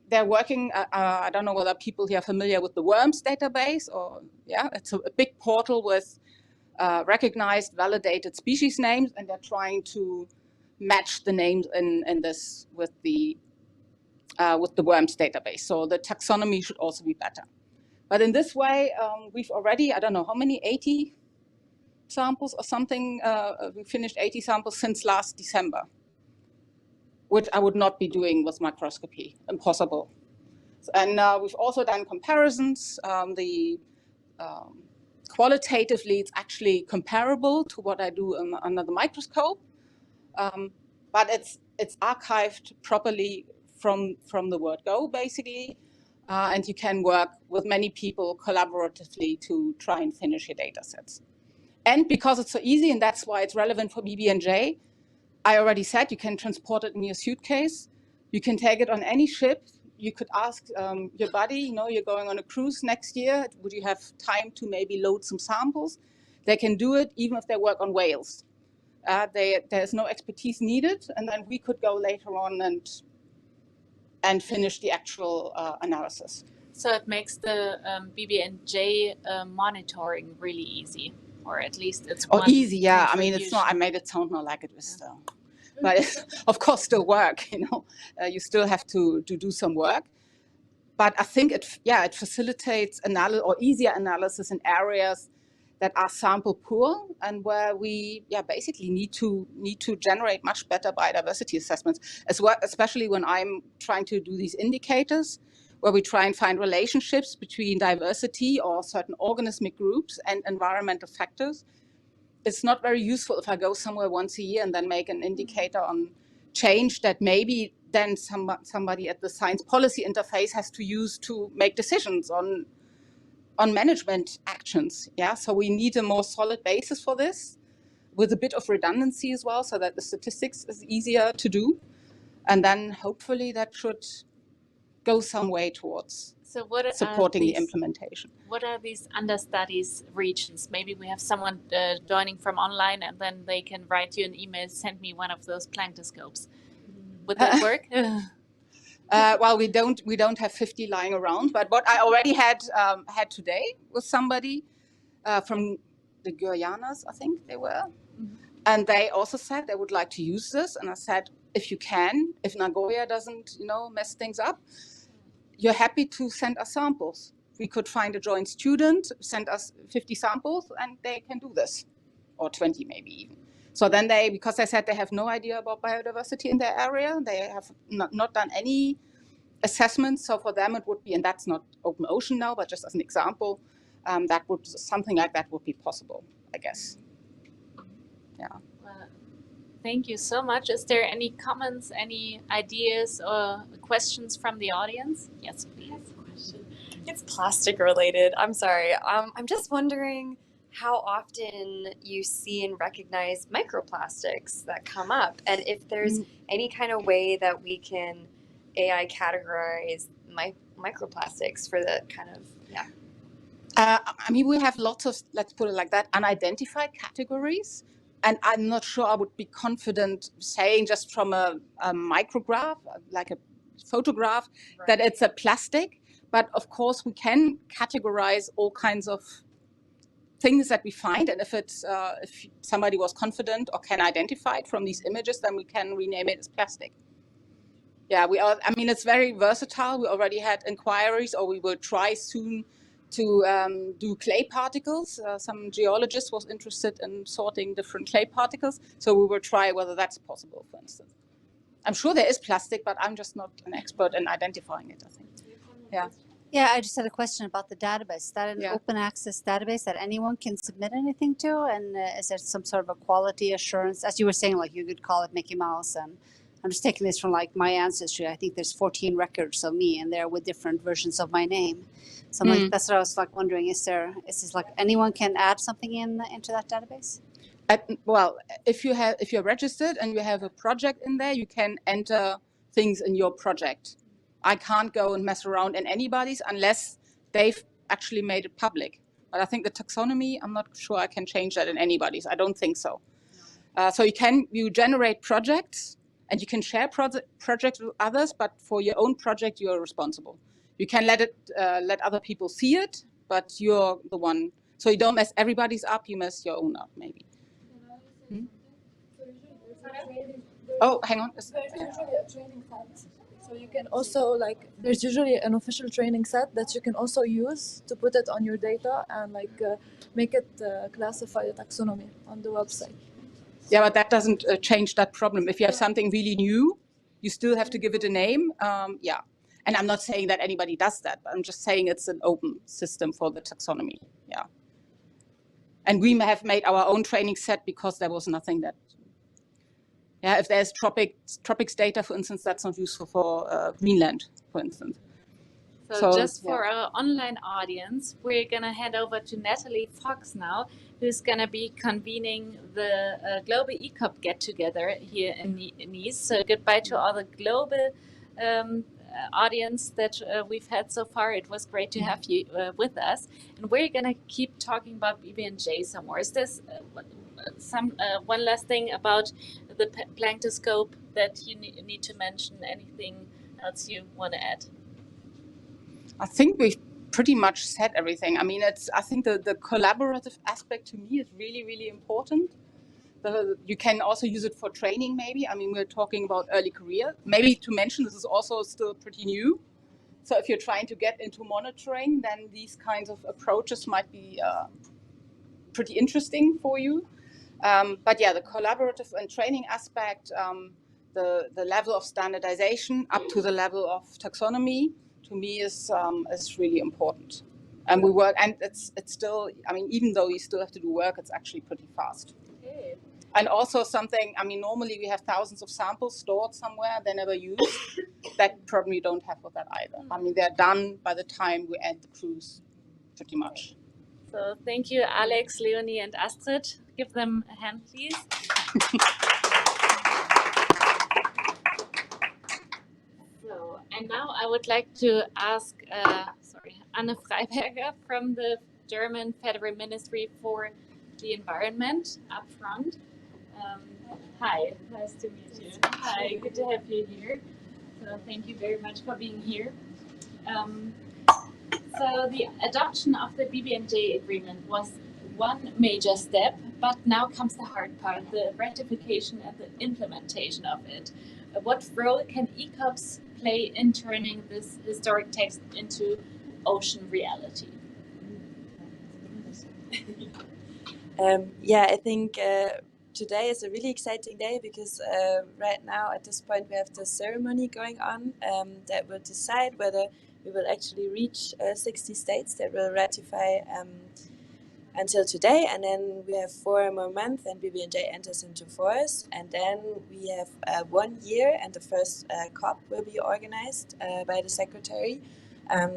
they're working, I don't know whether people here are familiar with the WORMS database, or yeah, it's a big portal with recognized, validated species names, and they're trying to match the names in this with the WORMS database. So the taxonomy should also be better. But in this way, we've already, I don't know how many, 80 samples or something. We finished 80 samples since last December, which I would not be doing with microscopy, impossible. And we've also done comparisons. Qualitatively, it's actually comparable to what I do under the microscope, but it's archived properly from the word go, basically, and you can work with many people collaboratively to try and finish your data sets. And because it's so easy, and that's why it's relevant for BB&J, I already said you can transport it in your suitcase. You can take it on any ship. You could ask your buddy, you're going on a cruise next year. Would you have time to maybe load some samples? They can do it even if they work on whales. There's no expertise needed. And then we could go later on and finish the actual analysis. So it makes the BB&J monitoring really easy, or at least it's easy, yeah. I mean, it's not. I made it sound not like it was still, but it's, of course, still work. You still have to do some work. But I think it facilitates easier analysis in areas that are sample poor and where we basically need to generate much better biodiversity assessments as well, especially when I'm trying to do these indicators where we try and find relationships between diversity or certain organismic groups and environmental factors. It's not very useful if I go somewhere once a year and then make an indicator on change that maybe then somebody at the science policy interface has to use to make decisions on management actions. Yeah, so we need a more solid basis for this with a bit of redundancy as well, so that the statistics is easier to do. And then hopefully that should go some way towards supporting the implementation. What are these understudies regions? Maybe we have someone joining from online and then they can write you an email, send me one of those planktoscopes. Would that work? Well, we don't have 50 lying around, but what I already had today was somebody from the Guyanas, I think they were, and they also said they would like to use this. And I said, if you can, if Nagoya doesn't, mess things up, you're happy to send us samples. We could find a joint student, send us 50 samples, and they can do this, or 20 maybe even. So then they, because they said they have no idea about biodiversity in their area, they have not done any assessments. So for them it would be, and that's not open ocean now, but just as an example, that would, something like that would be possible, I guess. Yeah. Thank you so much. Is there any comments, any ideas or questions from the audience? Yes, please. It's plastic related. I'm sorry. I'm just wondering how often you see and recognize microplastics that come up, and if there's any kind of way that we can AI categorize microplastics for the kind of, yeah. I mean, we have lots of, let's put it like that, unidentified categories. And I'm not sure I would be confident saying just from a micrograph, like a photograph, right, that it's a plastic. But of course, we can categorize all kinds of things that we find. And if it's if somebody was confident or can identify it from these images, then we can rename it as plastic. Yeah, we are. I mean, it's very versatile. We already had inquiries, or we will try soon to do clay particles. Some geologist was interested in sorting different clay particles. So we will try whether that's possible, for instance. I'm sure there is plastic, but I'm just not an expert in identifying it, I think. Yeah. Yeah, I just had a question about the database. Is that an open access database that anyone can submit anything to? And is there some sort of a quality assurance? As you were saying, like you could call it Mickey Mouse. And I'm just taking this from like my ancestry. I think there's 14 records of me and they're with different versions of my name. So I'm like, that's what I was like wondering. Is this like anyone can add something into that database? Well, if you're registered and you have a project in there, you can enter things in your project. I can't go and mess around in anybody's unless they've actually made it public. But I think the taxonomy, I'm not sure I can change that in anybody's. I don't think so. So you generate projects and you can share projects with others, but for your own project, you're responsible. You can let other people see it, but you're the one. So you don't mess everybody's up, you mess your own up, maybe. Oh, hang on. There's usually a training set. So you can also, like, there's usually an official training set that you can also use to put it on your data and like make it classify the taxonomy on the website. Yeah, but that doesn't change that problem. If you have something really new, you still have to give it a name. Yeah. And I'm not saying that anybody does that, but I'm just saying it's an open system for the taxonomy. Yeah. And we have made our own training set because there was nothing that, yeah, if there's tropics data, for instance, that's not useful for Greenland, for instance. So just for our online audience, we're going to head over to Natalie Fox now, who's going to be convening the Global ECOP get-together here in Nice. So goodbye to all the global audience that we've had so far. It was great to have you with us. And we're going to keep talking about BBNJ some more. Is this one last thing about the planktoscope that you need to mention? Anything else you want to add? I think we've pretty much said everything. I mean, I think the collaborative aspect to me is really, really important. You can also use it for training, maybe. I mean, we're talking about early career. Maybe to mention, this is also still pretty new. So if you're trying to get into monitoring, then these kinds of approaches might be pretty interesting for you. But yeah, the collaborative and training aspect, the level of standardization up to the level of taxonomy, to me is really important. And we work, and it's still, I mean, even though you still have to do work, it's actually pretty fast. Okay. And also something, I mean, normally we have thousands of samples stored somewhere, they're never used. That probably don't have with that either. I mean, they're done by the time we end the cruise, pretty much. So thank you, Alex, Leonie, and Astrid. Give them a hand, please. So, and now I would like to ask, Anne Freiberger from the German Federal Ministry for the Environment up front. Hi, nice to meet you. Hi, good to have you here. So thank you very much for being here. So the adoption of the BBNJ agreement was one major step, but now comes the hard part, the ratification and the implementation of it. What role can ECOPs play in turning this historic text into ocean reality? Yeah, I think today is a really exciting day because right now at this point we have the ceremony going on that will decide whether we will actually reach 60 states that will ratify until today, and then we have 4 more months and BBNJ enters into force, and then we have 1 year and the first COP will be organized by the secretary.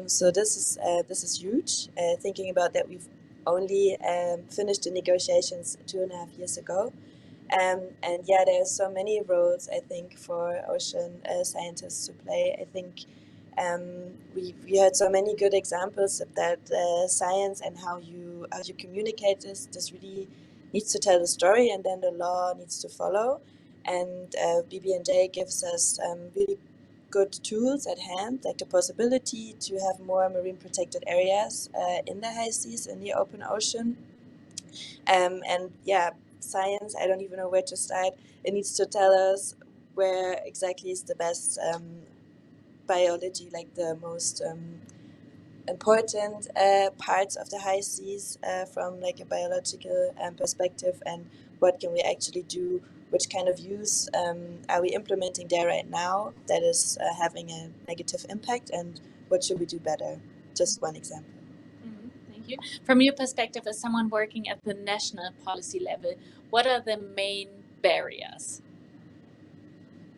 So this is huge, thinking about that we've only finished the negotiations 2.5 years ago. And yeah, there are so many roles, I think, for ocean scientists to play. I think we had so many good examples of that science and how you communicate this really needs to tell the story, and then the law needs to follow. And BBNJ gives us really good tools at hand, like the possibility to have more marine protected areas in the high seas, in the open ocean. And yeah, science, I don't even know where to start. It needs to tell us where exactly is the best biology, like the most important parts of the high seas from like a biological perspective, and what can we actually do, which kind of use are we implementing there right now that is having a negative impact, and what should we do better? Just one example. Thank you. From your perspective as someone working at the national policy level, what are the main barriers?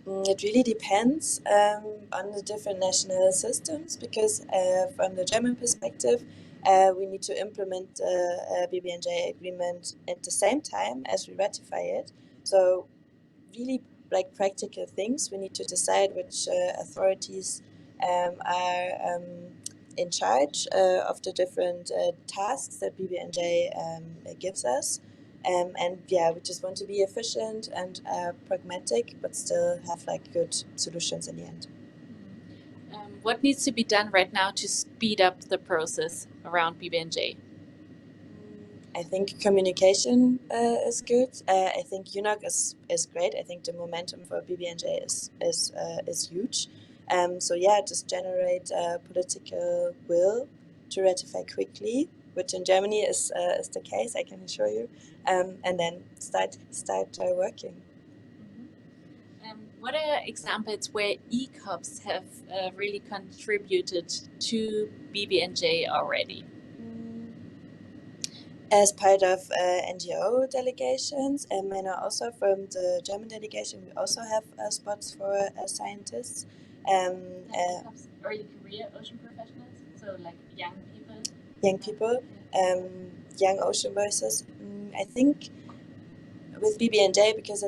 It really depends on the different national systems, because from the German perspective, we need to implement the BBNJ agreement at the same time as we ratify it. So really like practical things, we need to decide which authorities are in charge of the different tasks that BBNJ gives us. And yeah, we just want to be efficient and pragmatic, but still have like good solutions in the end. What needs to be done right now to speed up the process around BBNJ? I think communication is good. I think UNOC is great. I think the momentum for BBNJ is huge. So yeah, just generate political will to ratify quickly, which in Germany is the case, I can assure you, and then start working. What are examples where ECOPs have really contributed to BBNJ already? As part of NGO delegations, and also from the German delegation, we also have spots for scientists. Early career ocean professionals, so like young people? Young people, young ocean voices. I think with BBNJ, because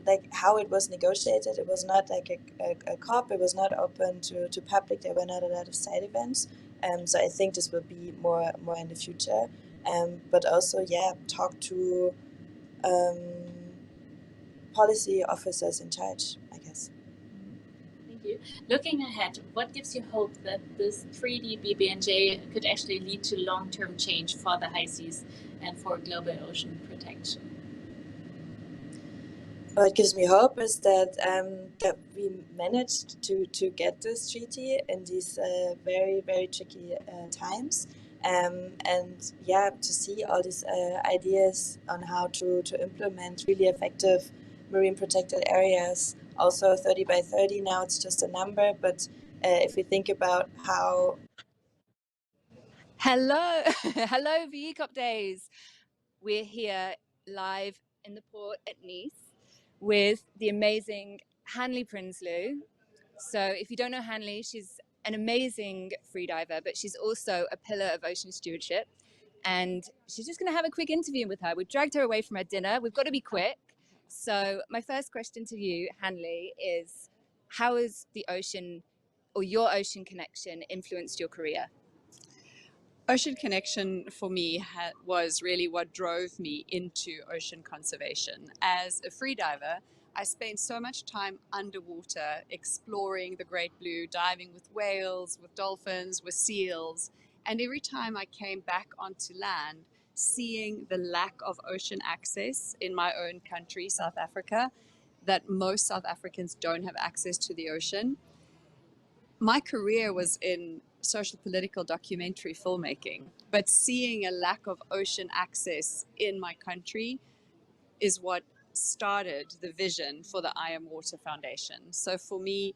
like how it was negotiated, it was not like a COP, it was not open to public, there were not a lot of side events. So I think this will be more in the future. But also, yeah, talk to policy officers in charge, I guess. Thank you. Looking ahead, what gives you hope that this 3D BBNJ could actually lead to long-term change for the high seas and for global ocean protection? What gives me hope is that that we managed to get this treaty in these very, very tricky times. And yeah, to see all these ideas on how to implement really effective marine protected areas. Also 30 by 30, now it's just a number, but if we think about how... Hello, hello V.ECOP Days. We're here live in the port at Nice with the amazing Hanley Prinsloo. So if you don't know Hanley, she's an amazing freediver, but she's also a pillar of ocean stewardship. And she's just going to have a quick interview with her. We dragged her away from her dinner. We've got to be quick. So my first question to you, Hanley, is how has the ocean or your ocean connection influenced your career? Ocean Connection for me was really what drove me into ocean conservation. As a freediver, I spent so much time underwater exploring the Great Blue, diving with whales, with dolphins, with seals. And every time I came back onto land, seeing the lack of ocean access in my own country, South Africa, that most South Africans don't have access to the ocean. My career was in social political documentary filmmaking, but seeing a lack of ocean access in my country is what started the vision for the I Am Water Foundation. So for me,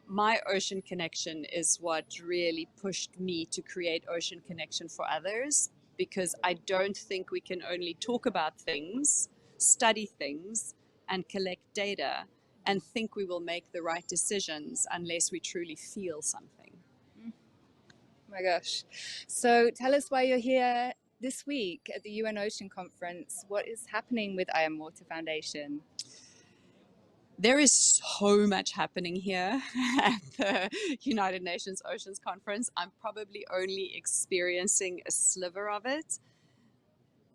my ocean connection is what really pushed me to create Ocean Connection for others, because I don't think we can only talk about things, study things, and collect data and think we will make the right decisions unless we truly feel something. Oh my gosh. So tell us why you're here this week at the UN Ocean Conference. What is happening with I Am Water Foundation? There is so much happening here at the United Nations Oceans Conference. I'm probably only experiencing a sliver of it.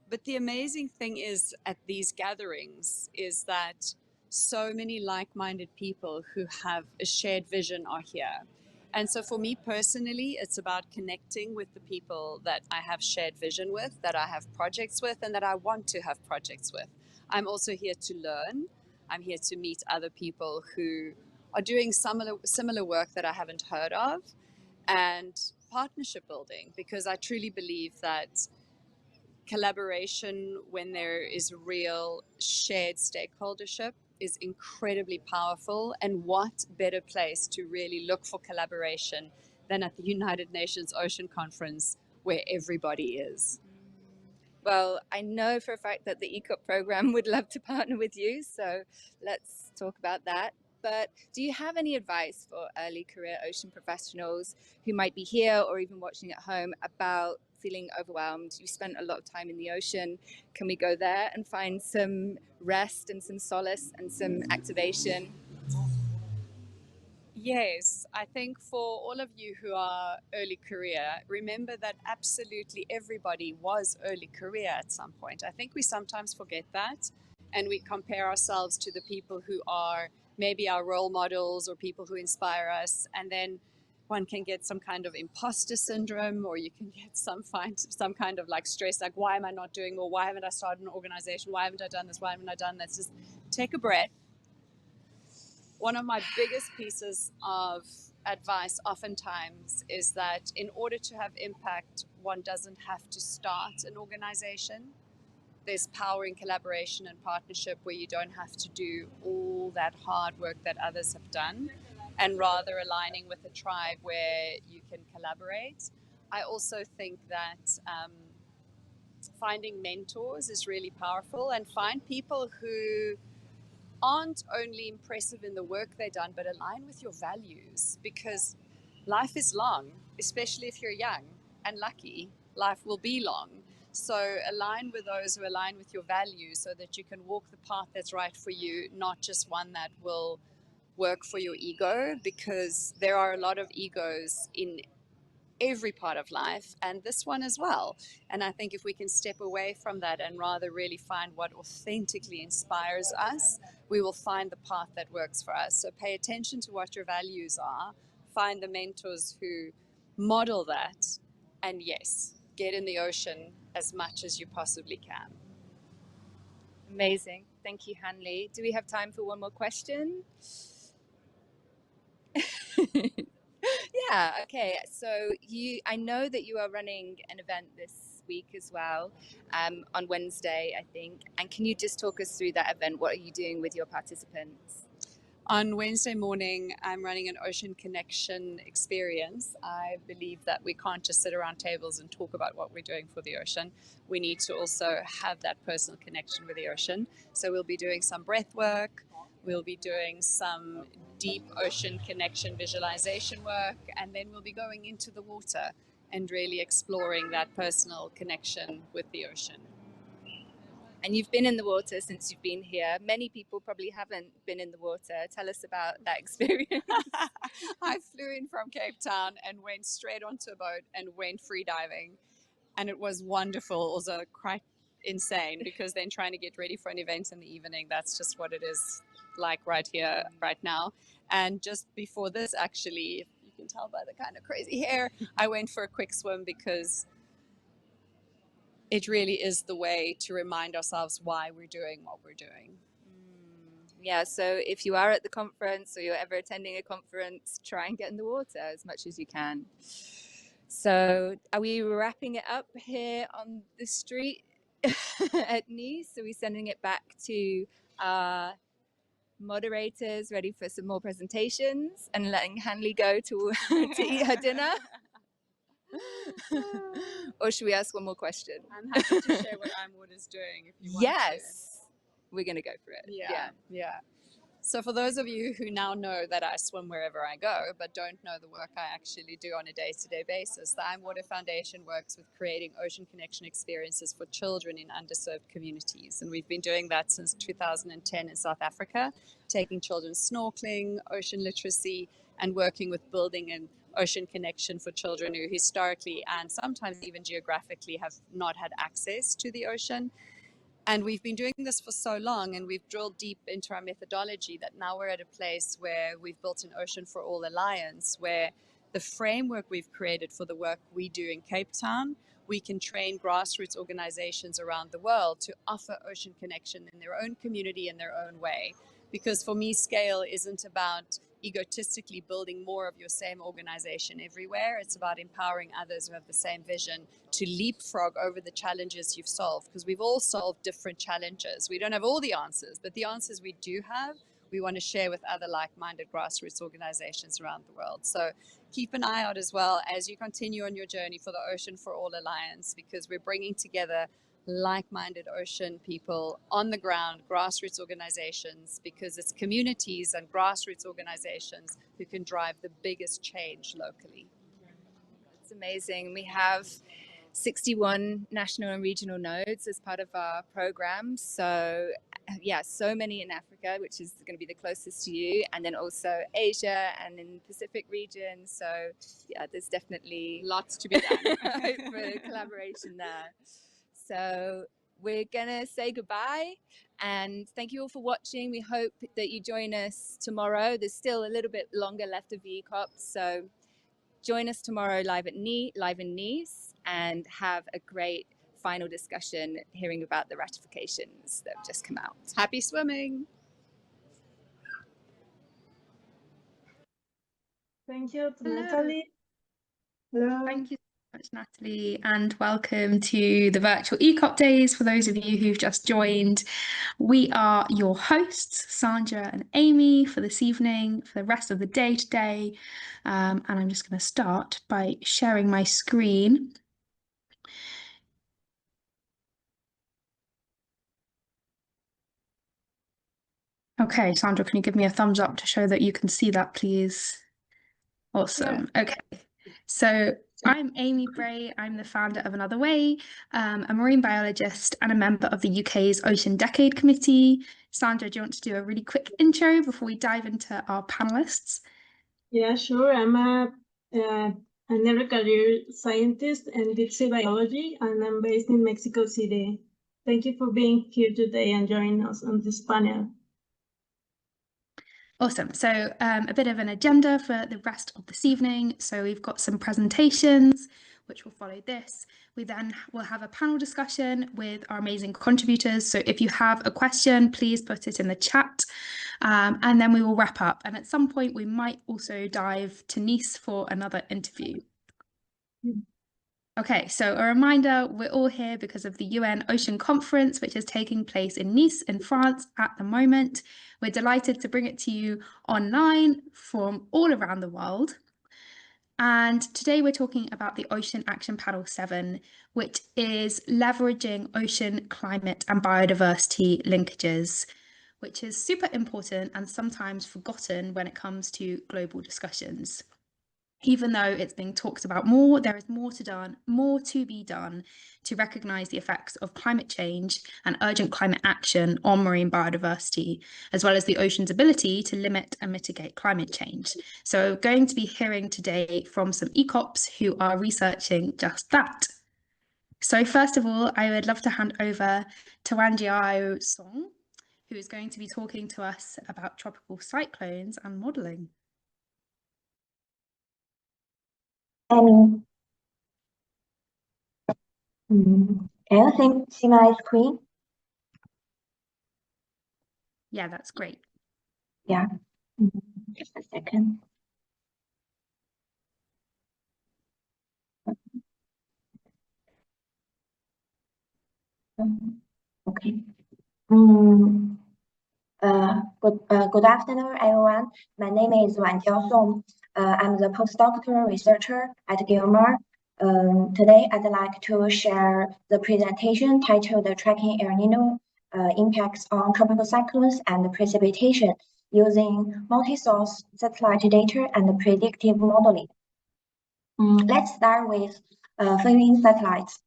But the amazing thing is at these gatherings is that so many like-minded people who have a shared vision are here. And so for me personally, it's about connecting with the people that I have shared vision with, that I have projects with, and that I want to have projects with. I'm also here to learn. I'm here to meet other people who are doing similar work that I haven't heard of, and partnership building, because I truly believe that collaboration, when there is real shared stakeholdership, is incredibly powerful. And what better place to really look for collaboration than at the United Nations Ocean Conference, where everybody is. Well, I know for a fact that the ECOP program would love to partner with you, so let's talk about that. But do you have any advice for early career ocean professionals who might be here or even watching at home about feeling overwhelmed? You spent a lot of time in the ocean. Can we go there and find some rest and some solace and some activation? Yes, I think for all of you who are early career, remember that absolutely everybody was early career at some point. I think we sometimes forget that, and we compare ourselves to the people who are maybe our role models or people who inspire us, and then one can get some kind of imposter syndrome, or you can get some kind of like stress, like why am I not doing more? Why haven't I started an organization? Why haven't I done this? Why haven't I done this? Just take a breath. One of my biggest pieces of advice oftentimes is that in order to have impact, one doesn't have to start an organization. There's power in collaboration and partnership, where you don't have to do all that hard work that others have done, and rather aligning with a tribe where you can collaborate. I also think that finding mentors is really powerful, and find people who aren't only impressive in the work they've done, but align with your values, because life is long, especially if you're young and lucky, life will be long. So align with those who align with your values so that you can walk the path that's right for you, not just one that will work for your ego, because there are a lot of egos in every part of life, and this one as well. And I think if we can step away from that and rather really find what authentically inspires us, we will find the path that works for us. So pay attention to what your values are, find the mentors who model that, and yes, get in the ocean as much as you possibly can. Amazing. Thank you, Hanley. Do we have time for one more question? Yeah, okay. So I know that you are running an event this week as well, on Wednesday, I think. And can you just talk us through that event? What are you doing with your participants? On Wednesday morning, I'm running an Ocean Connection experience. I believe that we can't just sit around tables and talk about what we're doing for the ocean. We need to also have that personal connection with the ocean. So we'll be doing some breath work. We'll be doing some deep ocean connection visualization work, and then we'll be going into the water and really exploring that personal connection with the ocean. And you've been in the water since you've been here. Many people probably haven't been in the water. Tell us about that experience. I flew in from Cape Town and went straight onto a boat and went free diving. And it was wonderful, also quite insane, because then trying to get ready for an event in the evening, that's just what it is like right here, right now. And just before this, actually, you can tell by the kind of crazy hair, I went for a quick swim, because it really is the way to remind ourselves why we're doing what we're doing. Yeah, so if you are at the conference or you're ever attending a conference, try and get in the water as much as you can. So are we wrapping it up here on the street? at Nice. So we're sending it back to our moderators, ready for some more presentations, and letting Hanley go to eat her dinner. Or should we ask one more question? I'm happy to share what IMWOD is doing if you want to. Yes, we're gonna go for it. Yeah. So for those of you who now know that I swim wherever I go, but don't know the work I actually do on a day-to-day basis, the IMWater Foundation works with creating ocean connection experiences for children in underserved communities. And we've been doing that since 2010 in South Africa, taking children snorkeling, ocean literacy, and working with building an ocean connection for children who historically and sometimes even geographically have not had access to the ocean. And we've been doing this for so long, and we've drilled deep into our methodology that now we're at a place where we've built an Ocean for All Alliance, where the framework we've created for the work we do in Cape Town, we can train grassroots organizations around the world to offer ocean connection in their own community in their own way. Because for me, scale isn't about egotistically building more of your same organization everywhere. It's about empowering others who have the same vision to leapfrog over the challenges you've solved, because we've all solved different challenges. We don't have all the answers, but the answers we do have, we want to share with other like-minded grassroots organizations around the world. So keep an eye out as well as you continue on your journey for the Ocean for All Alliance, because we're bringing together like-minded ocean people on the ground, grassroots organizations, because it's communities and grassroots organizations who can drive the biggest change locally. It's amazing. We have 61 national and regional nodes as part of our program. So yeah, so many in Africa, which is going to be the closest to you, and then also Asia and in the Pacific region. So yeah, there's definitely lots to be done. hope for collaboration there. So we're gonna say goodbye and thank you all for watching. We hope that you join us tomorrow. There's still a little bit longer left of V.ECOP, so join us tomorrow live in Nice, and have a great final discussion hearing about the ratifications that have just come out. Happy swimming! Thank you to Hello. Natalie. Hello. Thank you so much, Natalie, and welcome to the virtual ECOP Days. For those of you who've just joined, we are your hosts, Sandra and Amy, for this evening, for the rest of the day today. And I'm just going to start by sharing my screen. Okay, Sandra, can you give me a thumbs up to show that you can see that, please? Awesome. Yeah. Okay. So I'm Amy Bray. I'm the founder of Another Way, a marine biologist and a member of the UK's Ocean Decade Committee. Sandra, do you want to do a really quick intro before we dive into our panelists? Yeah, sure. I'm an early career scientist in deep sea biology, and I'm based in Mexico City. Thank you for being here today and joining us on this panel. Awesome. So a bit of an agenda for the rest of this evening. So we've got some presentations, which will follow this. We then will have a panel discussion with our amazing contributors. So if you have a question, please put it in the chat, and then we will wrap up. And at some point, we might also dive to Nice for another interview. Okay, so a reminder, we're all here because of the UN Ocean Conference, which is taking place in Nice in France at the moment. We're delighted to bring it to you online from all around the world. And today we're talking about the Ocean Action Panel 7, which is leveraging ocean, climate and biodiversity linkages, which is super important and sometimes forgotten when it comes to global discussions. Even though it's being talked about more, there is more to be done to recognise the effects of climate change and urgent climate action on marine biodiversity, as well as the ocean's ability to limit and mitigate climate change. So we're going to be hearing today from some ECOPs who are researching just that. So first of all, I would love to hand over to Wanjiao Song, who is going to be talking to us about tropical cyclones and modelling. Can you see my screen? Yeah, that's great. Yeah. Just a second. Okay. Good afternoon, everyone. My name is Wanjiao Song. I'm the postdoctoral researcher at Gilmer. Today, I'd like to share the presentation titled Tracking El Nino Impacts on Tropical Cyclones and Precipitation using multi-source satellite data and predictive modeling. Let's start with failing satellites.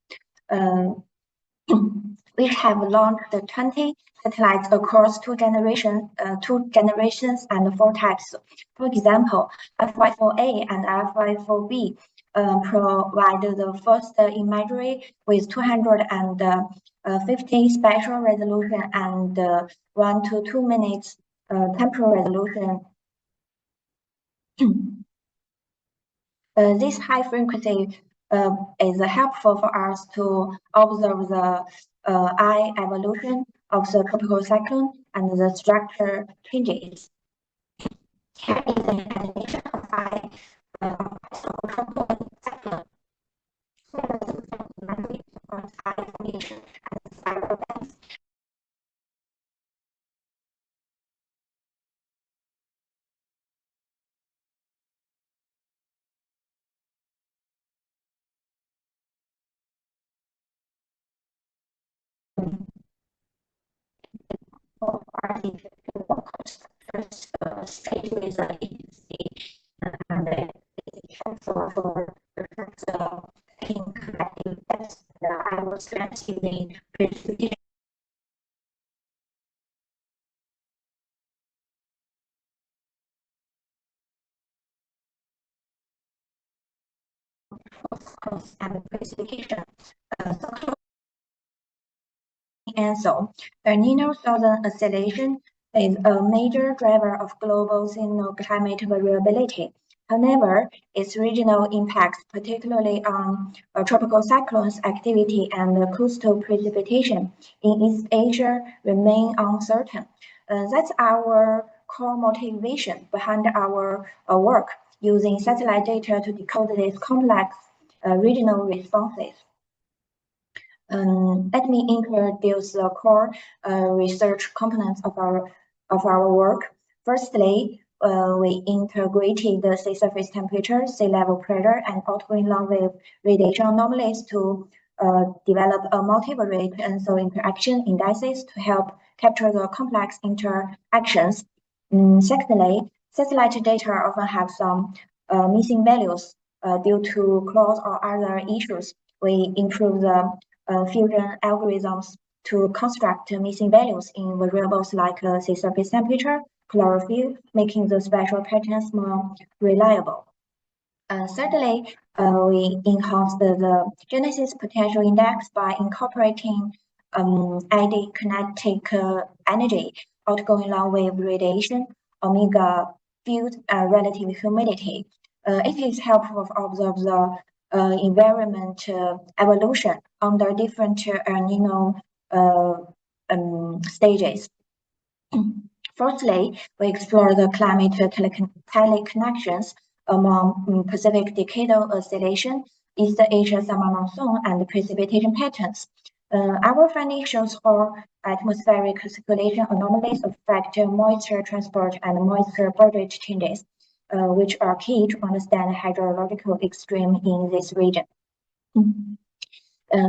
We have launched 20 satellites across two generations and 4 types. For example, FY4A and FY4B provide the first imagery with 250 spatial resolution and 1 to 2 minutes temporal resolution. This high frequency is helpful for us to observe the eye evolution of the tropical cyclone and the structure changes. Here is an animation of eye tropical cyclone. Here is the imagery of eye formation and spiral bands. First stage with the agency and it's helpful for the taking collective steps. I was using precipitation. And precipitation. And so, El Nino southern oscillation is a major driver of global seasonal climate variability. However, its regional impacts, particularly on tropical cyclones activity and coastal precipitation in East Asia, remain uncertain. That's our core motivation behind our work, using satellite data to decode these complex regional responses. Let me introduce the core research components of our work. Firstly, we integrated the sea surface temperature, sea level pressure, and outgoing long wave radiation anomalies to develop a multivariate ENSO interaction indices to help capture the complex interactions. Secondly, satellite data often have some missing values due to clause or other issues. We improve the fusion algorithms to construct missing values in variables like sea surface temperature, chlorophyll, making the spatial patterns more reliable. Thirdly, we enhanced the Genesis potential index by incorporating added kinetic energy, outgoing long wave radiation, omega field, relative humidity. It is helpful to observe the environment evolution under different El Nino stages. Fourthly, we explore the climate teleconnections among Pacific decadal oscillation, East Asia summer monsoon, and precipitation patterns. Our findings shows how atmospheric circulation anomalies affect moisture transport and moisture border changes, which are key to understand hydrological extreme in this region.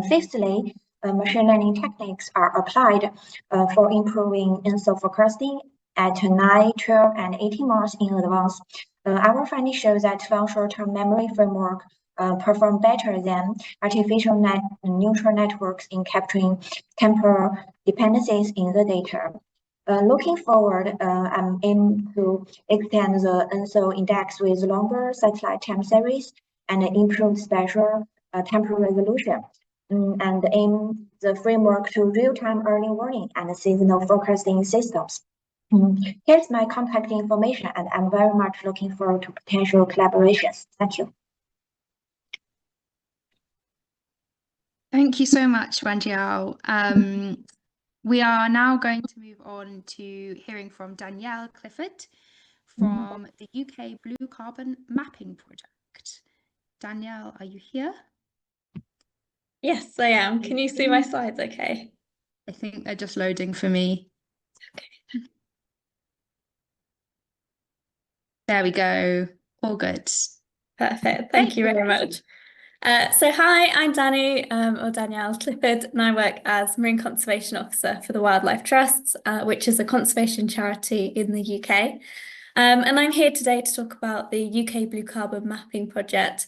Fifthly, machine learning techniques are applied for improving ENSO forecasting at 9, 12, and 18 months in advance. Our findings show that long short-term memory framework perform better than artificial neural networks in capturing temporal dependencies in the data. Looking forward, I'm aiming to extend the ENSO index with longer satellite time series and improved spatial temporal resolution, and aim the framework to real-time early warning and seasonal forecasting systems. Here's my contact information, and I'm very much looking forward to potential collaborations. Thank you. Thank you so much, Wanjiao. We are now going to move on to hearing from Danielle Clifford from the UK Blue Carbon Mapping Project. Danielle, are you here? Yes, I am. Can you see my slides okay? I think they're just loading for me. Okay. There we go. All good. Perfect. Thank you very much. So hi, I'm Danny, or Danielle Clifford, and I work as Marine Conservation Officer for the Wildlife Trusts, which is a conservation charity in the UK. And I'm here today to talk about the UK Blue Carbon Mapping Project,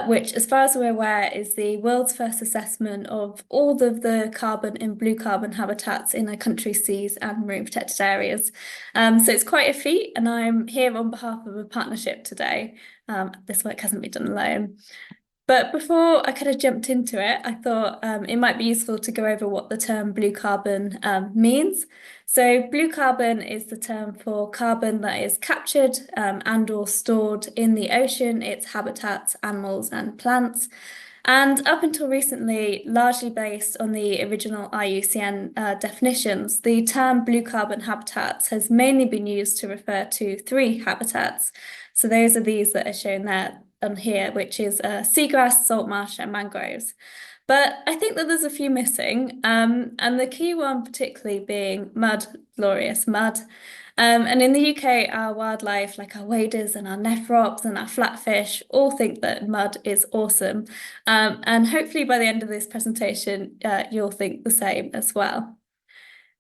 which, as far as we're aware, is the world's first assessment of all of the carbon and blue carbon habitats in a country's seas and marine protected areas. So it's quite a feat, and I'm here on behalf of a partnership today. This work hasn't been done alone. But before I kind of jumped into it, I thought it might be useful to go over what the term blue carbon means. So blue carbon is the term for carbon that is captured and or stored in the ocean, its habitats, animals and plants. And up until recently, largely based on the original IUCN definitions, the term blue carbon habitats has mainly been used to refer to 3 habitats. So those are these that are shown there on here, which is seagrass, salt marsh and mangroves. But I think that there's a few missing, and the key one particularly being mud, glorious mud. And in the UK, our wildlife, like our waders and our nephrops and our flatfish, all think that mud is awesome. And hopefully by the end of this presentation, you'll think the same as well.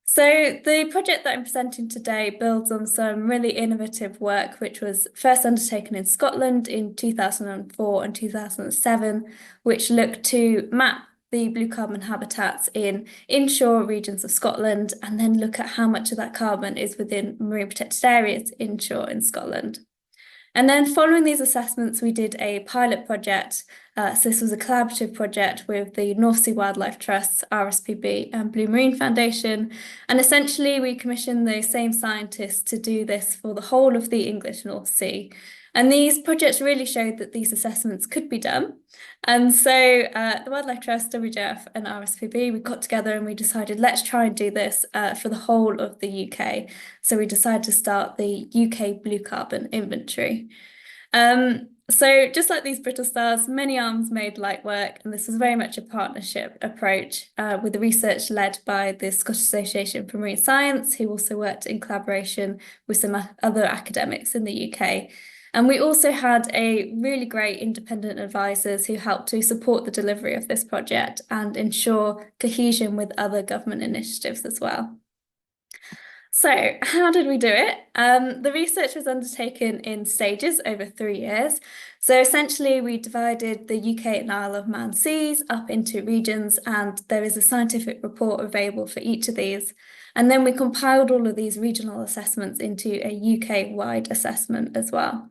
So the project that I'm presenting today builds on some really innovative work, which was first undertaken in Scotland in 2004 and 2007, which looked to map the blue carbon habitats in inshore regions of Scotland and then look at how much of that carbon is within marine protected areas inshore in Scotland. And then following these assessments, we did a pilot project. So this was a collaborative project with the North Sea Wildlife Trust, RSPB and Blue Marine Foundation. And essentially we commissioned those same scientists to do this for the whole of the English North Sea. And these projects really showed that these assessments could be done. And so the Wildlife Trust, WWF and RSPB, we got together and we decided, let's try and do this for the whole of the UK. So we decided to start the UK Blue Carbon Inventory. So just like these brittle stars, many arms made light work, and this was very much a partnership approach with the research led by the Scottish Association for Marine Science, who also worked in collaboration with some other academics in the UK. And we also had a really great independent advisors who helped to support the delivery of this project and ensure cohesion with other government initiatives as well. So how did we do it? The research was undertaken in stages over 3 years. So essentially we divided the UK and Isle of Man seas up into regions, and there is a scientific report available for each of these. And then we compiled all of these regional assessments into a UK-wide assessment as well.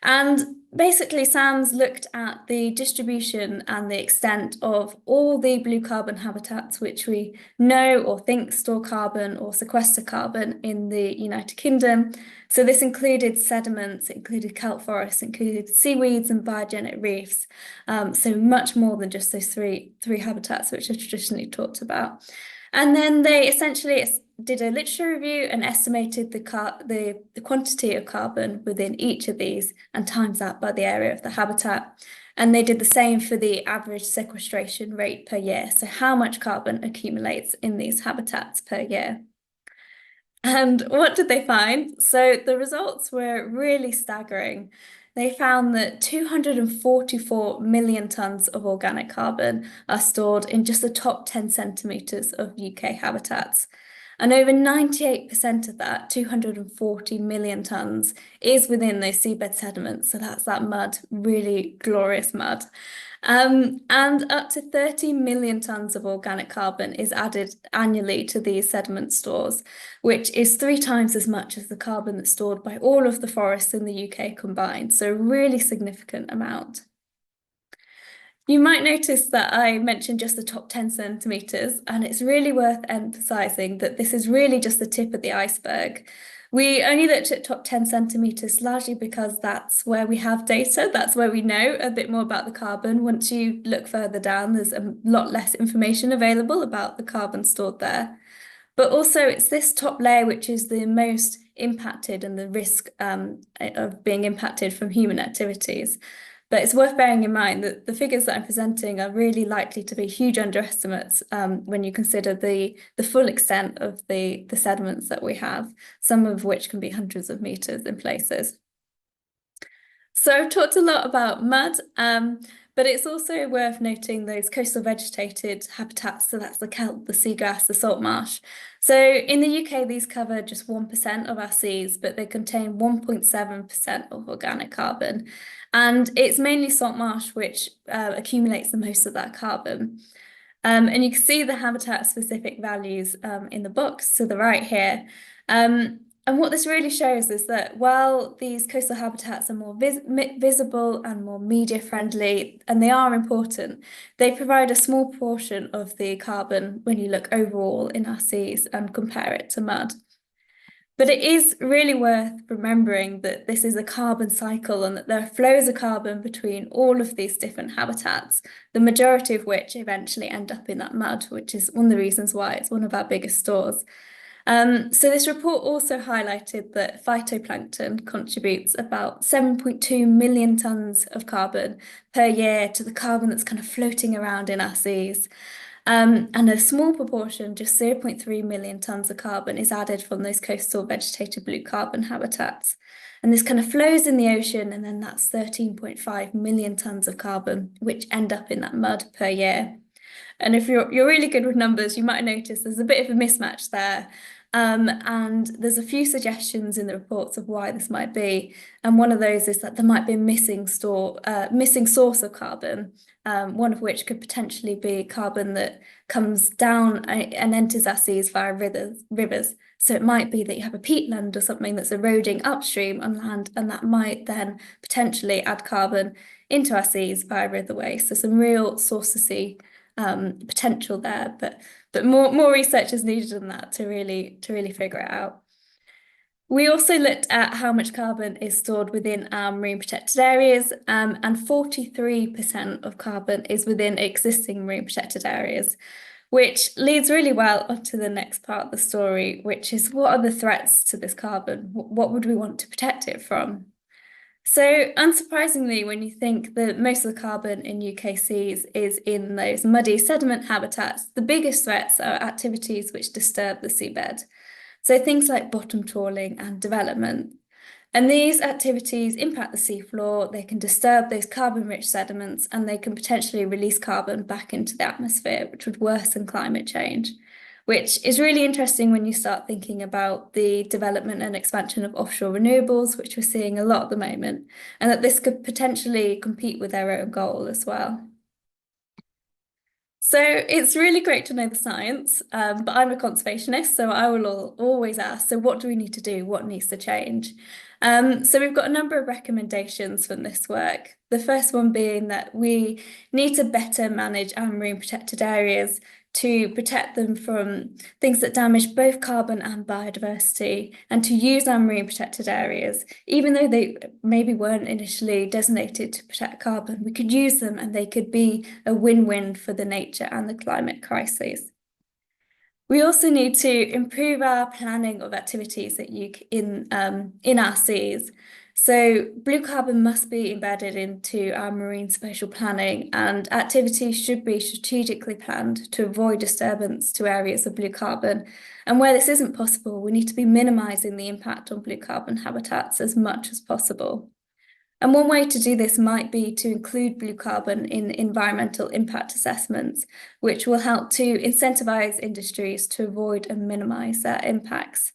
And basically, SAMS looked at the distribution and the extent of all the blue carbon habitats which we know or think store carbon or sequester carbon in the United Kingdom. So this included sediments, it included kelp forests, included seaweeds and biogenic reefs. So much more than just those three habitats which are traditionally talked about. And then they essentially did a literature review and estimated the quantity of carbon within each of these and times that by the area of the habitat. And they did the same for the average sequestration rate per year. So how much carbon accumulates in these habitats per year. And what did they find? So the results were really staggering. They found that 244 million tonnes of organic carbon are stored in just the top 10 centimetres of UK habitats. And over 98% of that, 240 million tonnes, is within those seabed sediments. So that's that mud, really glorious mud. And up to 30 million tonnes of organic carbon is added annually to these sediment stores, which is 3 times as much as the carbon that's stored by all of the forests in the UK combined. So a really significant amount. You might notice that I mentioned just the top 10 centimetres, and it's really worth emphasising that this is really just the tip of the iceberg. We only looked at top 10 centimetres largely because that's where we have data, that's where we know a bit more about the carbon. Once you look further down, there's a lot less information available about the carbon stored there. But also it's this top layer which is the most impacted and the risk of being impacted from human activities. But it's worth bearing in mind that the figures that I'm presenting are really likely to be huge underestimates when you consider the full extent of the sediments that we have, some of which can be hundreds of meters in places. So I've talked a lot about mud, but it's also worth noting those coastal vegetated habitats. So that's the kelp, the seagrass, the salt marsh. So in the UK, these cover just 1% of our seas, but they contain 1.7% of organic carbon. And it's mainly salt marsh which accumulates the most of that carbon. And you can see the habitat-specific values in the box to the right here. And what this really shows is that while these coastal habitats are more visible and more media friendly, and they are important, they provide a small portion of the carbon when you look overall in our seas and compare it to mud. But it is really worth remembering that this is a carbon cycle and that there are flows of carbon between all of these different habitats, the majority of which eventually end up in that mud, which is one of the reasons why it's one of our biggest stores. So this report also highlighted that phytoplankton contributes about 7.2 million tonnes of carbon per year to the carbon that's kind of floating around in our seas. And a small proportion, just 0.3 million tonnes of carbon, is added from those coastal vegetated blue carbon habitats. And this kind of flows in the ocean, and then that's 13.5 million tonnes of carbon, which end up in that mud per year. And if you're really good with numbers, you might notice there's a bit of a mismatch there. And there's a few suggestions in the reports of why this might be. And one of those is that there might be a missing source of carbon, one of which could potentially be carbon that comes down and enters our seas via rivers. So it might be that you have a peatland or something that's eroding upstream on land, and that might then potentially add carbon into our seas via riverway. So some real source to sea potential there, but more research is needed on that to really figure it out. We also looked at how much carbon is stored within our marine protected areas, and 43% of carbon is within existing marine protected areas, which leads really well onto the next part of the story, which is what are the threats to this carbon? What would we want to protect it from? So unsurprisingly, when you think that most of the carbon in UK seas is in those muddy sediment habitats, the biggest threats are activities which disturb the seabed. So things like bottom trawling and development. And these activities impact the seafloor, they can disturb those carbon-rich sediments, and they can potentially release carbon back into the atmosphere, which would worsen climate change. Which is really interesting when you start thinking about the development and expansion of offshore renewables, which we're seeing a lot at the moment, and that this could potentially compete with their own goal as well. So it's really great to know the science, but I'm a conservationist, so I will always ask, so what do we need to do? What needs to change? So we've got a number of recommendations from this work. The first one being that we need to better manage our marine protected areas to protect them from things that damage both carbon and biodiversity, and to use our marine protected areas, even though they maybe weren't initially designated to protect carbon, we could use them and they could be a win-win for the nature and the climate crises. We also need to improve our planning of activities in our seas. So blue carbon must be embedded into our marine spatial planning, and activities should be strategically planned to avoid disturbance to areas of blue carbon. And where this isn't possible, we need to be minimising the impact on blue carbon habitats as much as possible. And one way to do this might be to include blue carbon in environmental impact assessments, which will help to incentivise industries to avoid and minimise their impacts.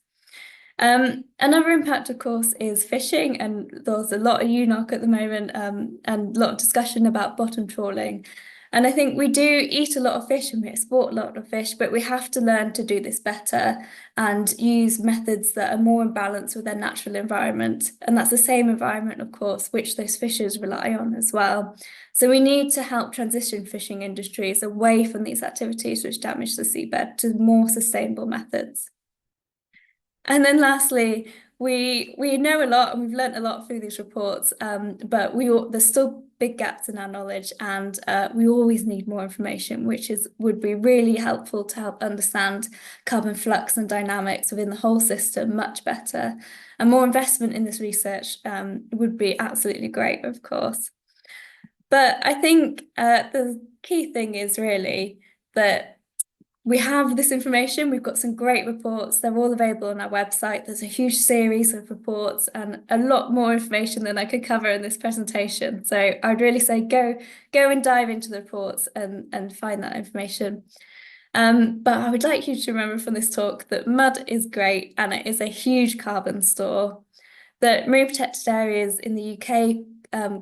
Another impact, of course, is fishing, and there's a lot of UNOC at the moment and a lot of discussion about bottom trawling. And I think we do eat a lot of fish and we export a lot of fish, but we have to learn to do this better and use methods that are more in balance with their natural environment. And that's the same environment, of course, which those fishers rely on as well. So we need to help transition fishing industries away from these activities which damage the seabed to more sustainable methods. And then lastly, we know a lot and we've learnt a lot through these reports, but there's still big gaps in our knowledge, and we always need more information, which would be really helpful to help understand carbon flux and dynamics within the whole system much better. And more investment in this research would be absolutely great, of course. But I think the key thing is really that we have this information. We've got some great reports. They're all available on our website. There's a huge series of reports and a lot more information than I could cover in this presentation. So I'd really say go and dive into the reports and find that information. But I would like you to remember from this talk that mud is great and it is a huge carbon store. That marine protected areas in the UK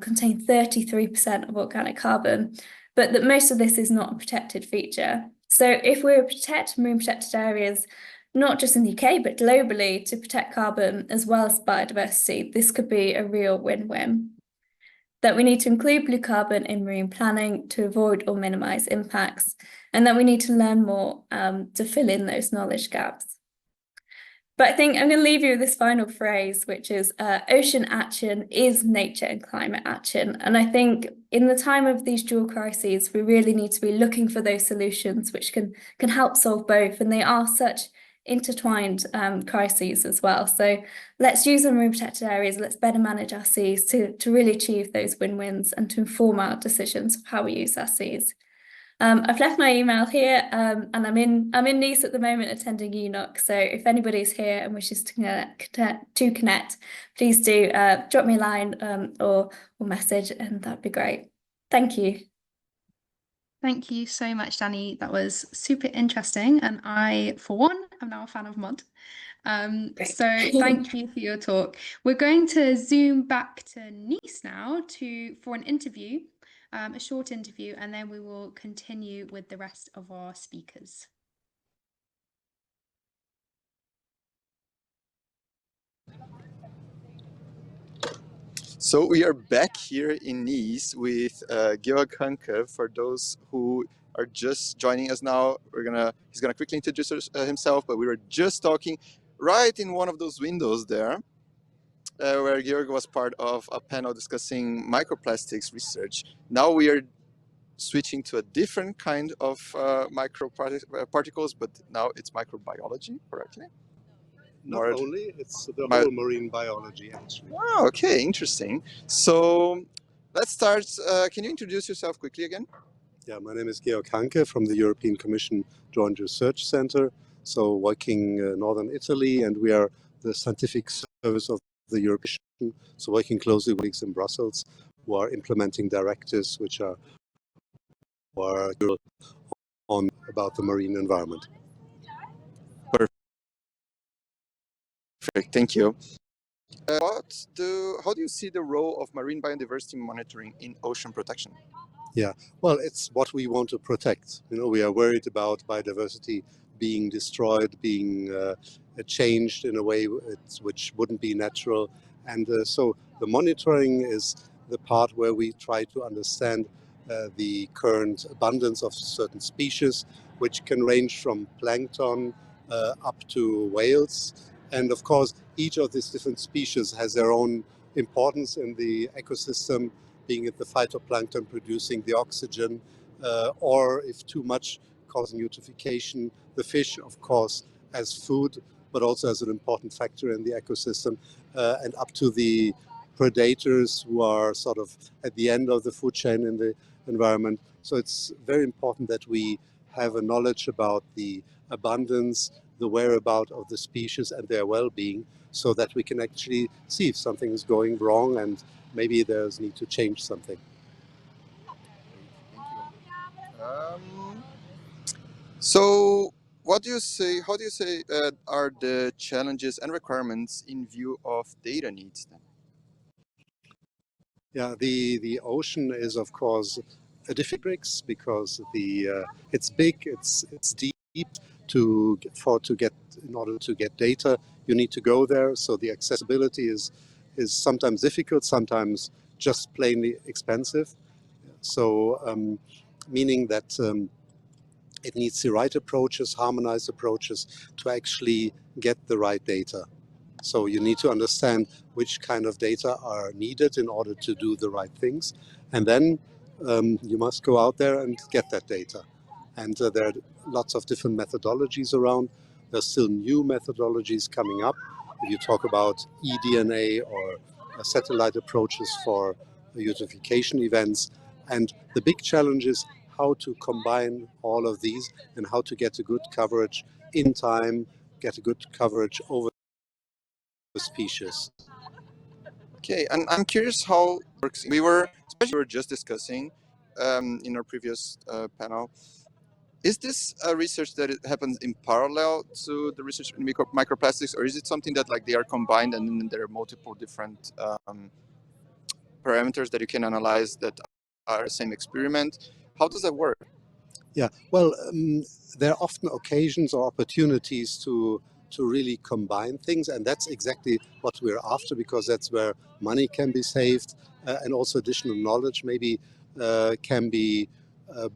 contain 33% of organic carbon, but that most of this is not a protected feature. So if we protect marine protected areas, not just in the UK, but globally, to protect carbon as well as biodiversity, this could be a real win-win. That we need to include blue carbon in marine planning to avoid or minimise impacts, and that we need to learn more to fill in those knowledge gaps. But I think I'm going to leave you with this final phrase, which is ocean action is nature and climate action. And I think in the time of these dual crises, we really need to be looking for those solutions which can help solve both. And they are such intertwined crises as well. So let's use the marine protected areas, let's better manage our seas to really achieve those win-wins and to inform our decisions of how we use our seas. I've left my email here, and I'm in Nice at the moment attending UNOC. So if anybody's here and wishes to connect, please do drop me a line or message, and that'd be great. Thank you. Thank you so much, Danny. That was super interesting, and I, for one, am now a fan of mud. So thank you for your talk. We're going to zoom back to Nice now for an interview. A short interview, and then we will continue with the rest of our speakers. So we are back here in Nice with Georg Hanke. For those who are just joining us now, he's gonna quickly introduce himself, but we were just talking right in one of those windows there, where Georg was part of a panel discussing microplastics research. Now we are switching to a different kind of microparticles, but now it's microbiology, correctly? Not only, it's the whole marine biology, actually. Oh, okay, interesting. So let's start. Can you introduce yourself quickly again? Yeah, my name is Georg Hanke from the European Commission Joint Research Center. So working northern Italy, and we are the scientific service of the European Commission. So working closely with colleagues in Brussels who are implementing directives which are on about the marine environment. Perfect, thank you. How do you see the role of marine biodiversity monitoring in ocean protection? Yeah, well, it's what we want to protect. You know, we are worried about biodiversity being destroyed, being changed in a way which wouldn't be natural. And so the monitoring is the part where we try to understand the current abundance of certain species, which can range from plankton up to whales. And of course, each of these different species has their own importance in the ecosystem, being it the phytoplankton producing the oxygen, or if too much, causing eutrophication. The fish, of course, as food, but also as an important factor in the ecosystem, and up to the predators who are sort of at the end of the food chain in the environment. So it's very important that we have a knowledge about the abundance, the whereabouts of the species and their well-being, so that we can actually see if something is going wrong and maybe there's need to change something. So what do you say, how do you say are the challenges and requirements in view of data needs then? Yeah, the ocean is of course a difficult because it's big, it's deep. In order to get data, you need to go there. So the accessibility is sometimes difficult, sometimes just plainly expensive. So meaning that it needs the right approaches, harmonized approaches to actually get the right data. So you need to understand which kind of data are needed in order to do the right things. And then you must go out there and get that data. And there are lots of different methodologies around. There's still new methodologies coming up. If you talk about eDNA or satellite approaches for eutrophication events, And the big challenge is how to combine all of these and how to get a good coverage in time, get a good coverage over the species. Okay, and I'm curious how it works. We were just discussing in our previous panel. Is this a research that it happens in parallel to the research in microplastics, or is it something that like they are combined and then there are multiple different parameters that you can analyze that are the same experiment? How does that work? Yeah, well, there are often occasions or opportunities to really combine things, and that's exactly what we're after, because that's where money can be saved and also additional knowledge maybe can be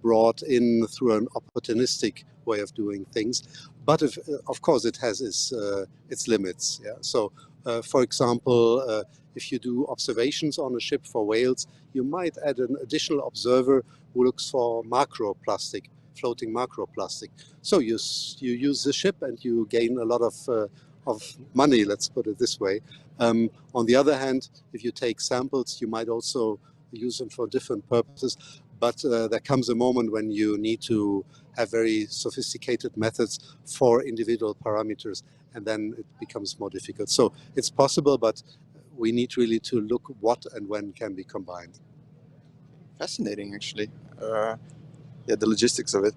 brought in through an opportunistic way of doing things. But if, of course, it has its limits. Yeah. So, for example, if you do observations on a ship for whales, you might add an additional observer who looks for macroplastic, floating macroplastic. So you use the ship and you gain a lot of money, let's put it this way. On the other hand, if you take samples, you might also use them for different purposes. But there comes a moment when you need to have very sophisticated methods for individual parameters, and then it becomes more difficult. So it's possible, but we need really to look what and when can be combined. Fascinating, actually. Yeah, the logistics of it.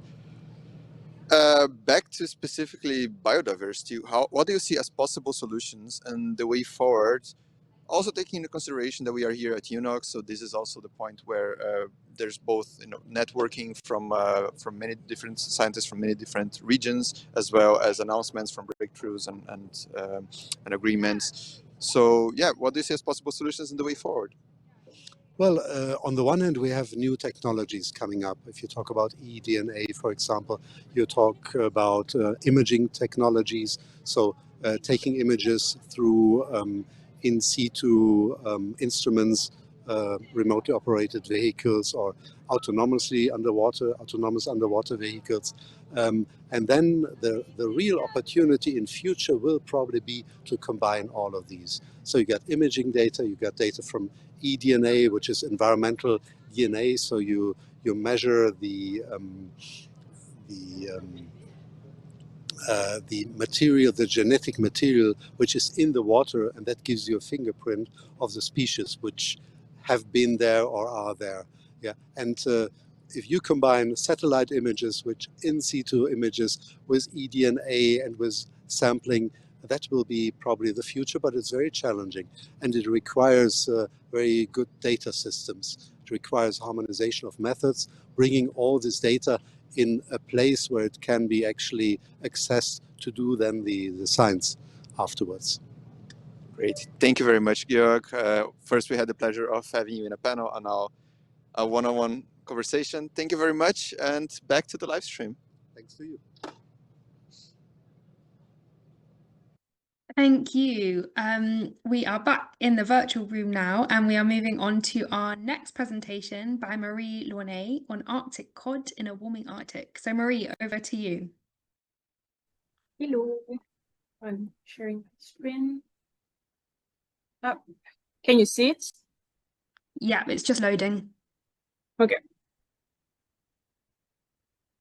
Back to specifically biodiversity, what do you see as possible solutions and the way forward? Also taking into consideration that we are here at UNOC, so this is also the point where there's both networking from many different scientists from many different regions, as well as announcements from breakthroughs and agreements. So yeah, what do you see as possible solutions in the way forward? Well, on the one hand, we have new technologies coming up. If you talk about eDNA, for example, you talk about imaging technologies, so taking images through in situ instruments, remotely operated vehicles, or autonomous underwater vehicles. And then the real opportunity in future will probably be to combine all of these. So you got imaging data, you got data from eDNA, which is environmental DNA. So you measure the material, the genetic material, which is in the water, and that gives you a fingerprint of the species which have been there or are there. Yeah, and if you combine satellite images, which in situ images, with eDNA and with sampling, that will be probably the future, but it's very challenging, and it requires very good data systems. It requires harmonization of methods, bringing all this data in a place where it can be actually accessed to do then the science afterwards. Great. Thank you very much, Georg. First, we had the pleasure of having you in a panel and now a one-on-one conversation. Thank you very much, and back to the live stream. Thanks to you. Thank you. We are back in the virtual room now, and we are moving on to our next presentation by Marie Launay on Arctic cod in a warming Arctic. So Marie, over to you. Hello, I'm sharing my screen. Can you see it? Yeah, it's just loading. Okay.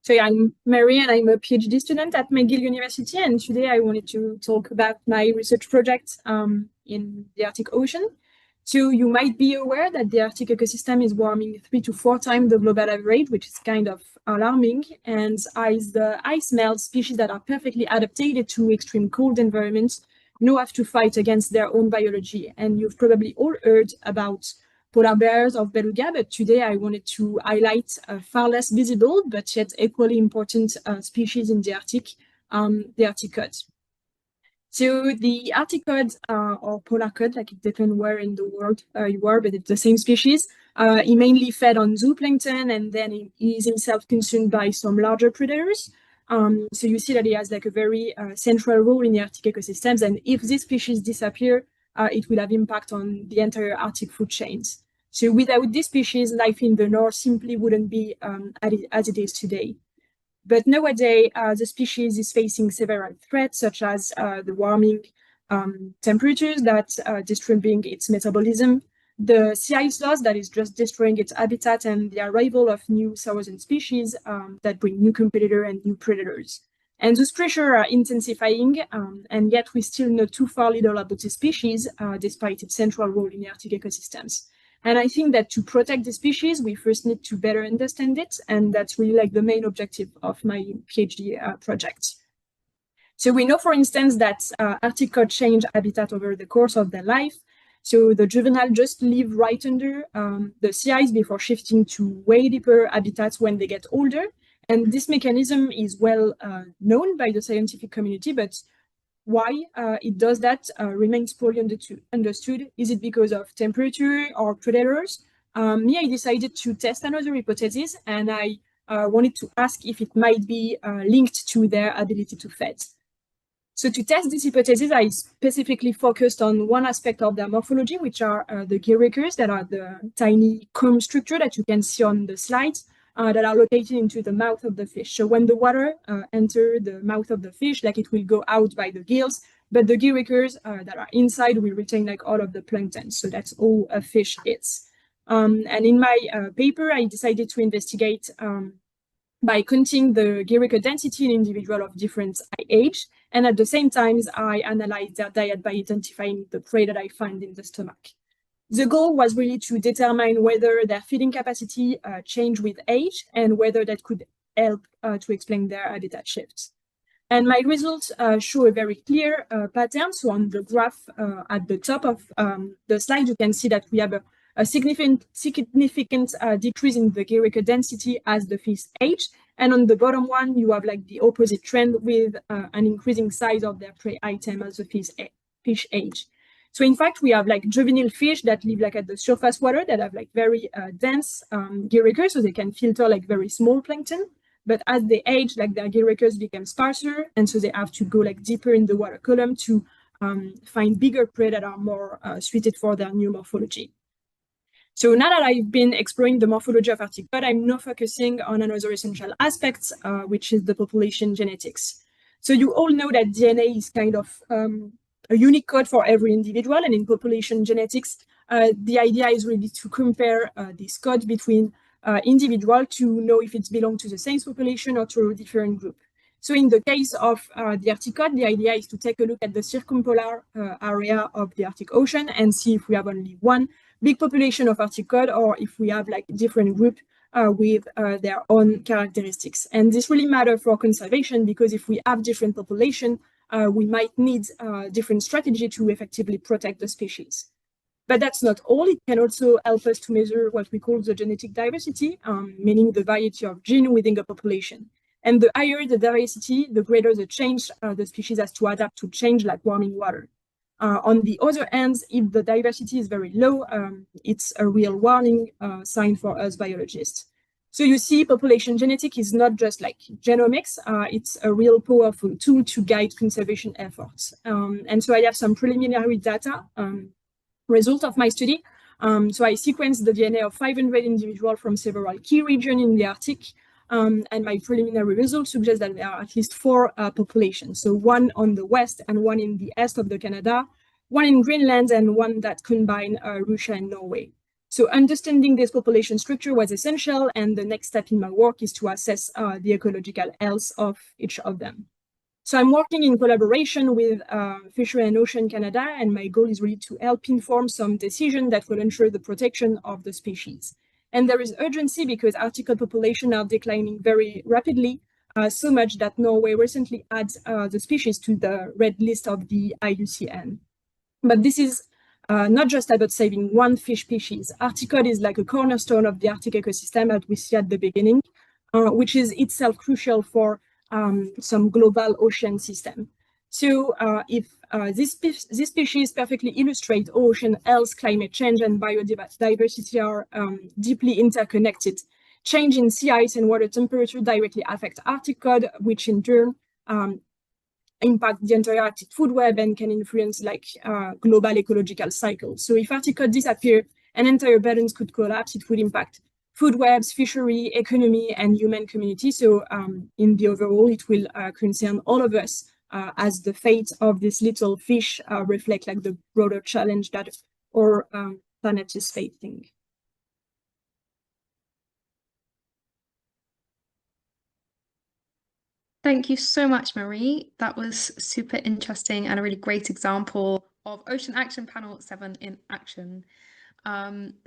So yeah, I'm Mary and I'm a PhD student at McGill University, and today I wanted to talk about my research project in the Arctic Ocean. So you might be aware that the Arctic ecosystem is warming 3 to 4 times the global average, which is kind of alarming. And as the ice melts, species that are perfectly adapted to extreme cold environments now have to fight against their own biology. And you've probably all heard about polar bears of beluga, but today I wanted to highlight a far less visible but yet equally important species in the Arctic cod. So the Arctic cod or polar cod, like it depends where in the world you are, but it's the same species. He mainly fed on zooplankton, and then he is himself consumed by some larger predators. So you see that he has like a very central role in the Arctic ecosystems, and if this species disappear, it will have impact on the entire Arctic food chains. So without this species, life in the north simply wouldn't be as it is today. But nowadays, the species is facing several threats, such as the warming temperatures that disturbing its metabolism, the sea ice loss that is just destroying its habitat, and the arrival of new southern species that bring new competitors and new predators. And those pressures are intensifying, and yet we still know too far little about the species, despite its central role in the Arctic ecosystems. And I think that to protect the species, we first need to better understand it, and that's really like the main objective of my PhD project. So we know, for instance, that Arctic cod change habitat over the course of their life. So the juvenile just live right under the sea ice before shifting to way deeper habitats when they get older. And this mechanism is well known by the scientific community, but why it does that remains poorly understood. Is it because of temperature or predators? Me, I decided to test another hypothesis, and I wanted to ask if it might be linked to their ability to fed. So to test this hypothesis, I specifically focused on one aspect of their morphology, which are the gill rakers, that are the tiny comb structure that you can see on the slides, that are located into the mouth of the fish. So when the water enters the mouth of the fish, like it will go out by the gills, but the gill rakers that are inside will retain like all of the plankton. So that's all a fish eats. And in my paper, I decided to investigate by counting the gill raker density in individuals of different age. And at the same time, I analyzed their diet by identifying the prey that I find in the stomach. The goal was really to determine whether their feeding capacity changed with age and whether that could help to explain their habitat shifts. And my results show a very clear pattern. So on the graph at the top of the slide, you can see that we have a significant decrease in the gill raker density as the fish age. And on the bottom one, you have like the opposite trend with an increasing size of their prey item as the fish age. So in fact, we have like juvenile fish that live like at the surface water that have like very dense gill rakers, so they can filter like very small plankton. But as they age, like their gill rakers become sparser, and so they have to go like deeper in the water column to find bigger prey that are more suited for their new morphology. So now that I've been exploring the morphology of Arctic cod, I'm now focusing on another essential aspect, which is the population genetics. So you all know that DNA is kind of a unique code for every individual, and in population genetics, the idea is really to compare this code between individuals to know if it belongs to the same population or to a different group. So in the case of the Arctic cod, the idea is to take a look at the circumpolar area of the Arctic Ocean and see if we have only one big population of Arctic cod or if we have like different groups with their own characteristics. And this really matters for conservation, because if we have different population, we might need different strategy to effectively protect the species. But that's not all. It can also help us to measure what we call the genetic diversity, meaning the variety of genes within a population. And the higher the diversity, the greater the change the species has to adapt to change, like warming water. On the other hand, if the diversity is very low, it's a real warning sign for us biologists. So you see, population genetics is not just like genomics, it's a real powerful tool to guide conservation efforts. And so I have some preliminary data, result of my study. So I sequenced the DNA of 500 individuals from several key regions in the Arctic. And my preliminary results suggest that there are at least 4 populations. So one on the west and one in the east of the Canada, one in Greenland, and one that combine Russia and Norway. So understanding this population structure was essential, and the next step in my work is to assess the ecological health of each of them. So I'm working in collaboration with Fishery and Ocean Canada, and my goal is really to help inform some decisions that will ensure the protection of the species. And there is urgency because Arctic cod populations are declining very rapidly, so much that Norway recently adds the species to the red list of the IUCN. But this is not just about saving one fish species. Arctic cod is like a cornerstone of the Arctic ecosystem, as we see at the beginning, which is itself crucial for some global ocean system. So if this species perfectly illustrate ocean health, climate change, and biodiversity are deeply interconnected. Change in sea ice and water temperature directly affect Arctic cod, which in turn impact the entire Arctic food web and can influence like global ecological cycles. So if Arctic cod disappear, an entire balance could collapse. It would impact food webs, fishery, economy, and human community. So in the overall, it will concern all of us as the fate of this little fish reflect like the broader challenge that our planet is facing. Thank you so much, Marie. That was super interesting and a really great example of Ocean Action Panel 7 in action.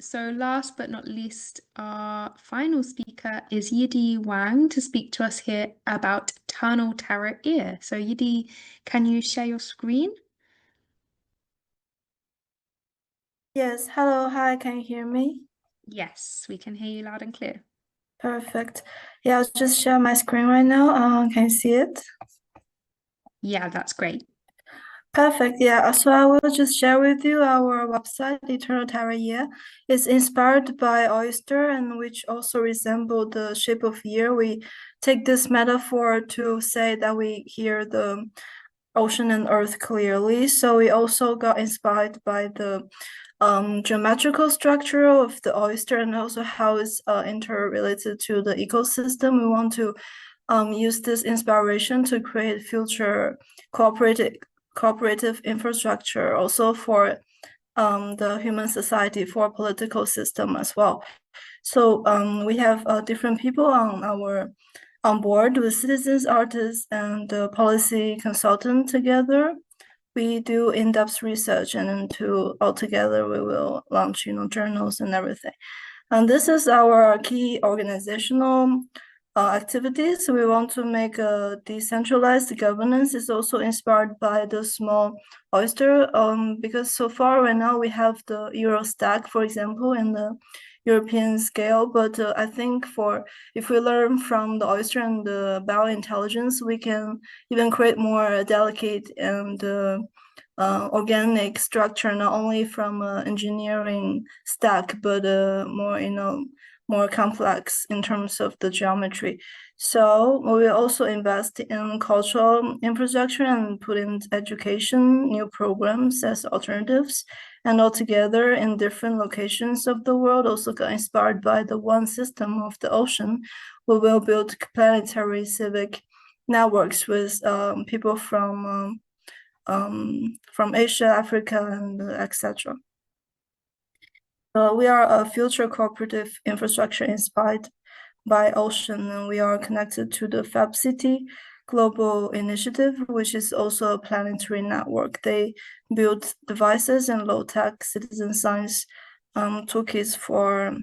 So last but not least, our final speaker is Yidi Wang to speak to us here about Eternal Terra Ear. So Yidi, can you share your screen? Yes, hello, hi, can you hear me? Yes, we can hear you loud and clear. Perfect. Yeah, I'll just share my screen right now. Can you see it? Yeah, that's great. Perfect. Yeah, so I will just share with you our website, Eternal Terra Year. It's inspired by oyster and which also resemble the shape of year. We take this metaphor to say that we hear the ocean and earth clearly. So we also got inspired by the geometrical structure of the oyster and also how it's interrelated to the ecosystem. We want to use this inspiration to create future cooperative infrastructure also for the human society, for political system as well. So we have different people on board with citizens, artists, and policy consultant together. We do in-depth research, and then altogether we will launch, journals and everything. And this is our key organizational activities. We want to make a decentralized governance. It's also inspired by the small oyster, because so far right now we have the Eurostack, for example, in the European scale. But I think if we learn from the oyster and the biointelligence, we can even create more delicate and organic structure, not only from engineering stack, but more complex in terms of the geometry. So we will also invest in cultural infrastructure and put in education, new programs as alternatives. And altogether in different locations of the world, also got inspired by the one system of the ocean, we will build planetary civic networks with people from Asia, Africa, and etc. We are a future cooperative infrastructure inspired by ocean, and we are connected to the Fab City Global Initiative, which is also a planetary network. They build devices and low-tech citizen science toolkits for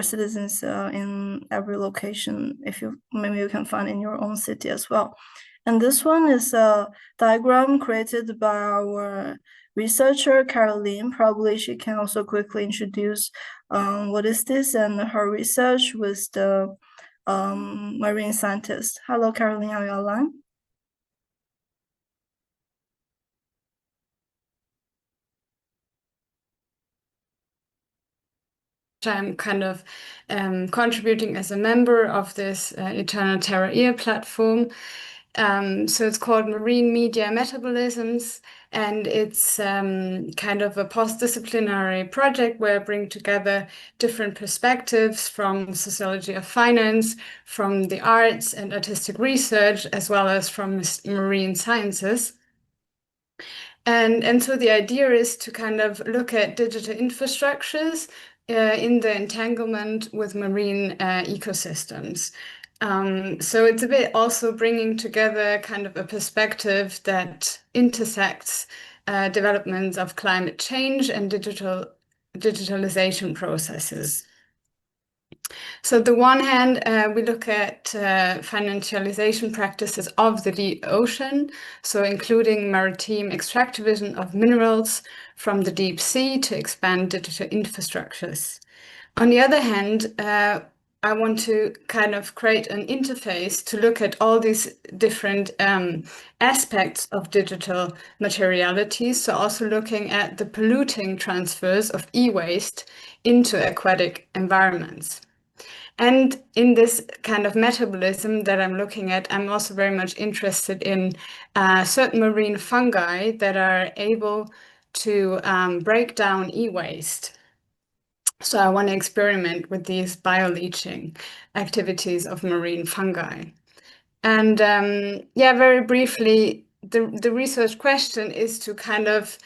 citizens in every location. Maybe you can find in your own city as well. And this one is a diagram created by our researcher, Caroline. Probably she can also quickly introduce what is this and her research with the marine scientist. Hello, Caroline, are you online? I'm kind of contributing as a member of this Eternal Terra Ear platform. So it's called Marine Media Metabolisms, and it's kind of a post-disciplinary project where I bring together different perspectives from sociology of finance, from the arts and artistic research, as well as from marine sciences. And so the idea is to kind of look at digital infrastructures in the entanglement with marine ecosystems. So it's a bit also bringing together kind of a perspective that intersects developments of climate change and digitalization processes. So the one hand, we look at financialization practices of the deep ocean, so including maritime extractivism of minerals from the deep sea to expand digital infrastructures. On the other hand, I want to kind of create an interface to look at all these different aspects of digital materialities. So also looking at the polluting transfers of e-waste into aquatic environments. And in this kind of metabolism that I'm looking at, I'm also very much interested in certain marine fungi that are able to break down e-waste. So I want to experiment with these bioleaching activities of marine fungi. And yeah, very briefly, the research question is to kind of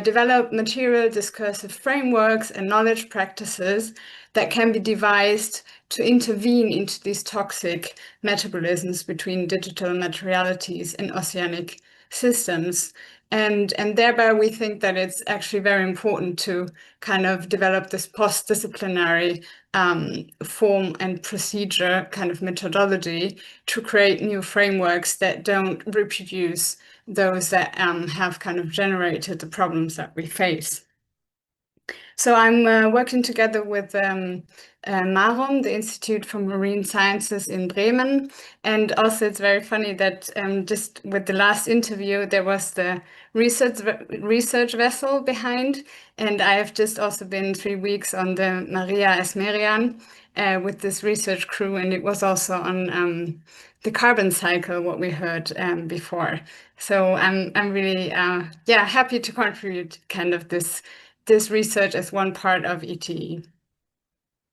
develop material discursive frameworks and knowledge practices that can be devised to intervene into these toxic metabolisms between digital materialities and oceanic systems. And thereby we think that it's actually very important to kind of develop this post-disciplinary form and procedure kind of methodology to create new frameworks that don't reproduce those that have kind of generated the problems that we face. So I'm working together with MAROM, the Institute for Marine Sciences in Bremen. And also it's very funny that just with the last interview, there was the research vessel behind. And I have just also been 3 weeks on the Maria Esmerian with this research crew. And it was also on the carbon cycle, what we heard before. So I'm really happy to contribute kind of this research as one part of ETE.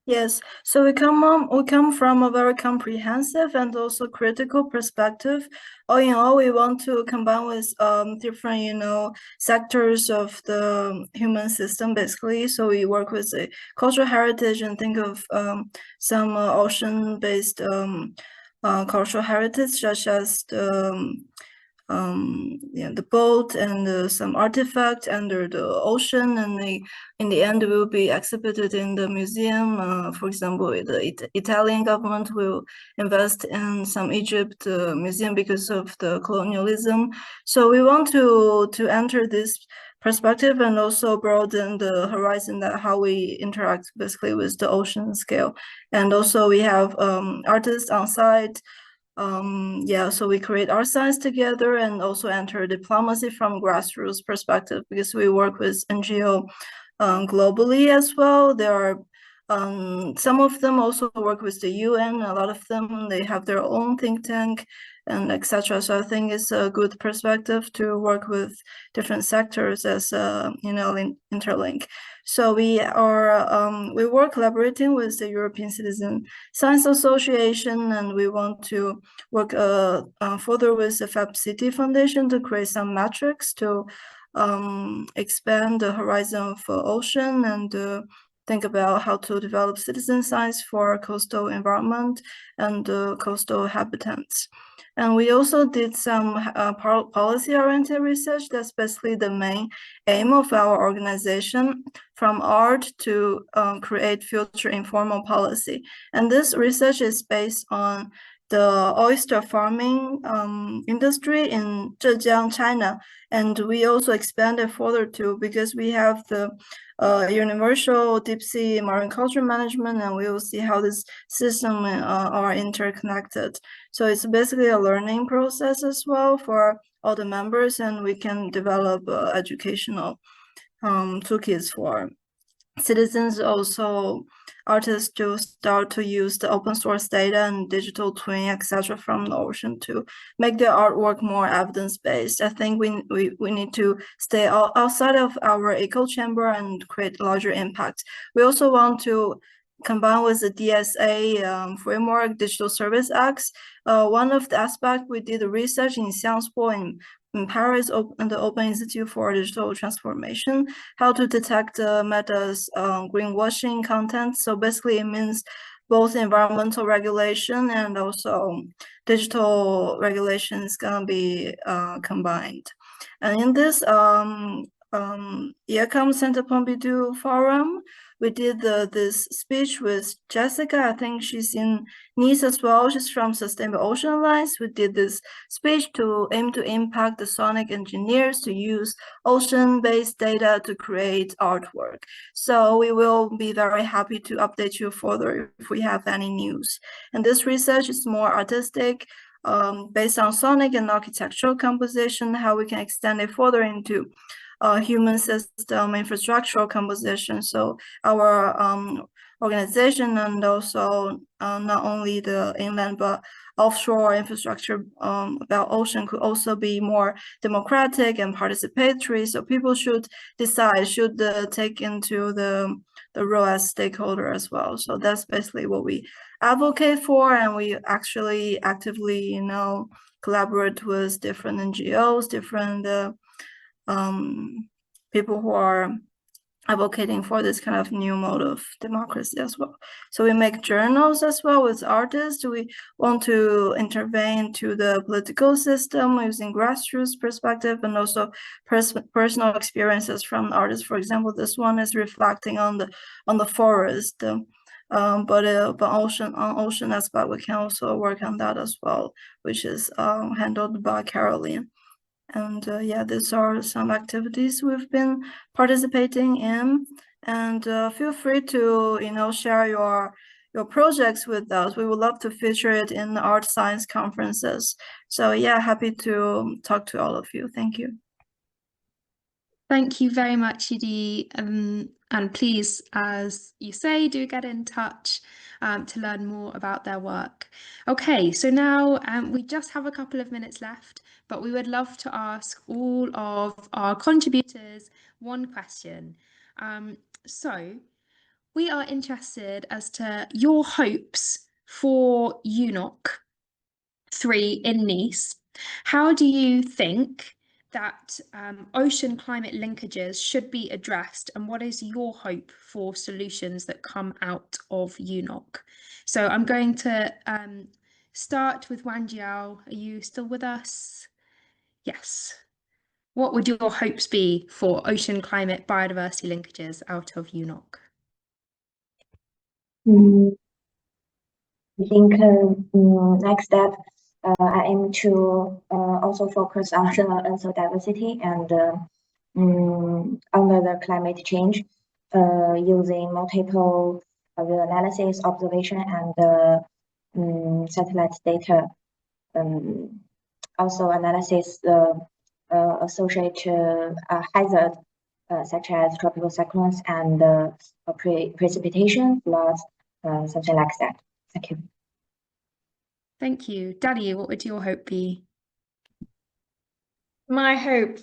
Yes, so we come from a very comprehensive and also critical perspective. All in all, we want to combine with different, sectors of the human system, basically. So we work with the cultural heritage and think of some ocean-based cultural heritage, such as the boat and some artifacts under the ocean, and in the end will be exhibited in the museum. For example, the Italian government will invest in some Egypt museum because of the colonialism. So we want to enter this perspective and also broaden the horizon, that how we interact basically with the ocean scale. And also we have artists on site. So we create art science together and also enter diplomacy from grassroots perspective, because we work with NGO globally as well. There are some of them also work with the UN. A lot of them, they have their own think tank and etc. So I think it's a good perspective to work with different sectors as interlink. So we work collaborating with the European Citizen Science Association, and we want to work further with the FabCity Foundation to create some metrics to expand the horizon of ocean and think about how to develop citizen science for coastal environment and coastal habitats. And we also did some policy-oriented research. That's basically the main aim of our organization, from art to create future informal policy. And this research is based on the oyster farming industry in Zhejiang, China. And we also expanded further too, because we have the universal deep sea marine culture management, and we will see how this system are interconnected. So it's basically a learning process as well for all the members, and we can develop educational toolkits for citizens, also artists, to start to use the open source data and digital twin, etc., from the ocean to make their artwork more evidence-based. I think we need to stay outside of our echo chamber and create larger impact. We also want to combine with the DSA framework, Digital Service Acts. One of the aspects, we did research in Sciences Po in Paris, and the Open Institute for Digital Transformation, how to detect Meta's greenwashing content. So basically it means both environmental regulation and also digital regulation is gonna be combined. And in this ECOPs Center Pompidou Forum, we did this speech with Jessica. I think she's in Nice as well. She's from Sustainable Ocean Alliance. We did this speech to aim to impact the sonic engineers to use ocean-based data to create artwork. So we will be very happy to update you further if we have any news. And this research is more artistic, based on sonic and architectural composition, how we can extend it further into human system infrastructural composition. So our organization, and also not only the inland but offshore infrastructure about ocean, could also be more democratic and participatory. So people should decide, should take into the role as stakeholder as well. So that's basically what we advocate for, and we actually actively collaborate with different NGOs, different people who are advocating for this kind of new mode of democracy as well. So we make journals as well with artists. We want to intervene to the political system using grassroots perspective and also personal experiences from artists. For example, this one is reflecting on the forest. But on ocean aspect, we can also work on that as well, which is handled by Caroline. And yeah, these are some activities we've been participating in. And feel free to share your projects with us. We would love to feature it in art science conferences. So yeah, happy to talk to all of you. Thank you. Thank you very much, Yudi. And please, as you say, do get in touch to learn more about their work. Okay, so now we just have a couple of minutes left, but we would love to ask all of our contributors one question. So we are interested as to your hopes for UNOC 3 in Nice. How do you think that ocean climate linkages should be addressed, and what is your hope for solutions that come out of UNOC? So I'm going to start with Wang Jiao. Are you still with us? Yes. What would your hopes be for ocean climate biodiversity linkages out of UNOC? I think next step, I aim to also focus on the also diversity and under the climate change, using multiple analysis, observation, and satellite data. Also analysis associated hazard such as tropical cyclones and precipitation, floods, something like that. Thank you. Thank you. Danny, what would your hope be? My hope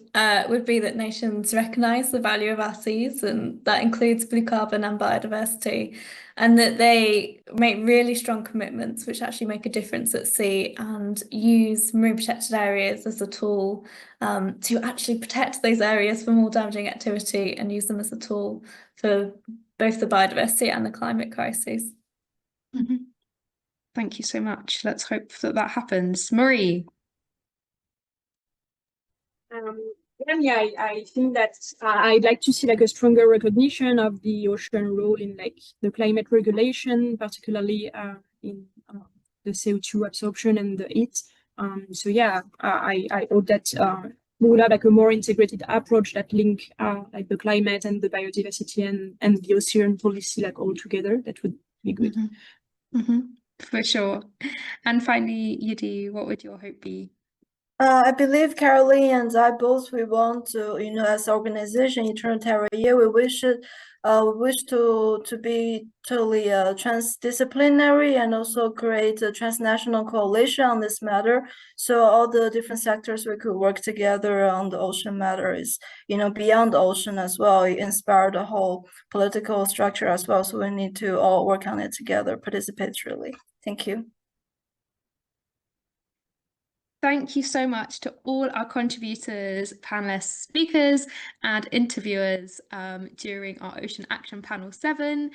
would be that nations recognise the value of our seas, and that includes blue carbon and biodiversity, and that they make really strong commitments which actually make a difference at sea and use marine protected areas as a tool to actually protect those areas from all damaging activity and use them as a tool for both the biodiversity and the climate crises. Mm-hmm. Thank you so much. Let's hope that that happens. Marie? Yeah, I think that I'd like to see like a stronger recognition of the ocean role in like the climate regulation, particularly in the CO2 absorption and the heat. So yeah, I hope that we will have like a more integrated approach that link like the climate and the biodiversity and the ocean policy like all together. That would be good. Mm-hmm. Mm-hmm. For sure. And finally, Yudi, what would your hope be? I believe Caroline and I both, we want to, as an organization, Eternal Terra Year, we wish to be totally transdisciplinary and also create a transnational coalition on this matter. So all the different sectors we could work together on the ocean matter is, beyond the ocean as well. It inspired the whole political structure as well. So we need to all work on it together, participatorily. Thank you. Thank you so much to all our contributors, panelists, speakers, and interviewers during our Ocean Action Panel 7.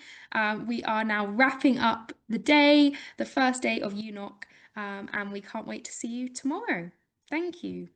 We are now wrapping up the day, the first day of UNOC, and we can't wait to see you tomorrow. Thank you.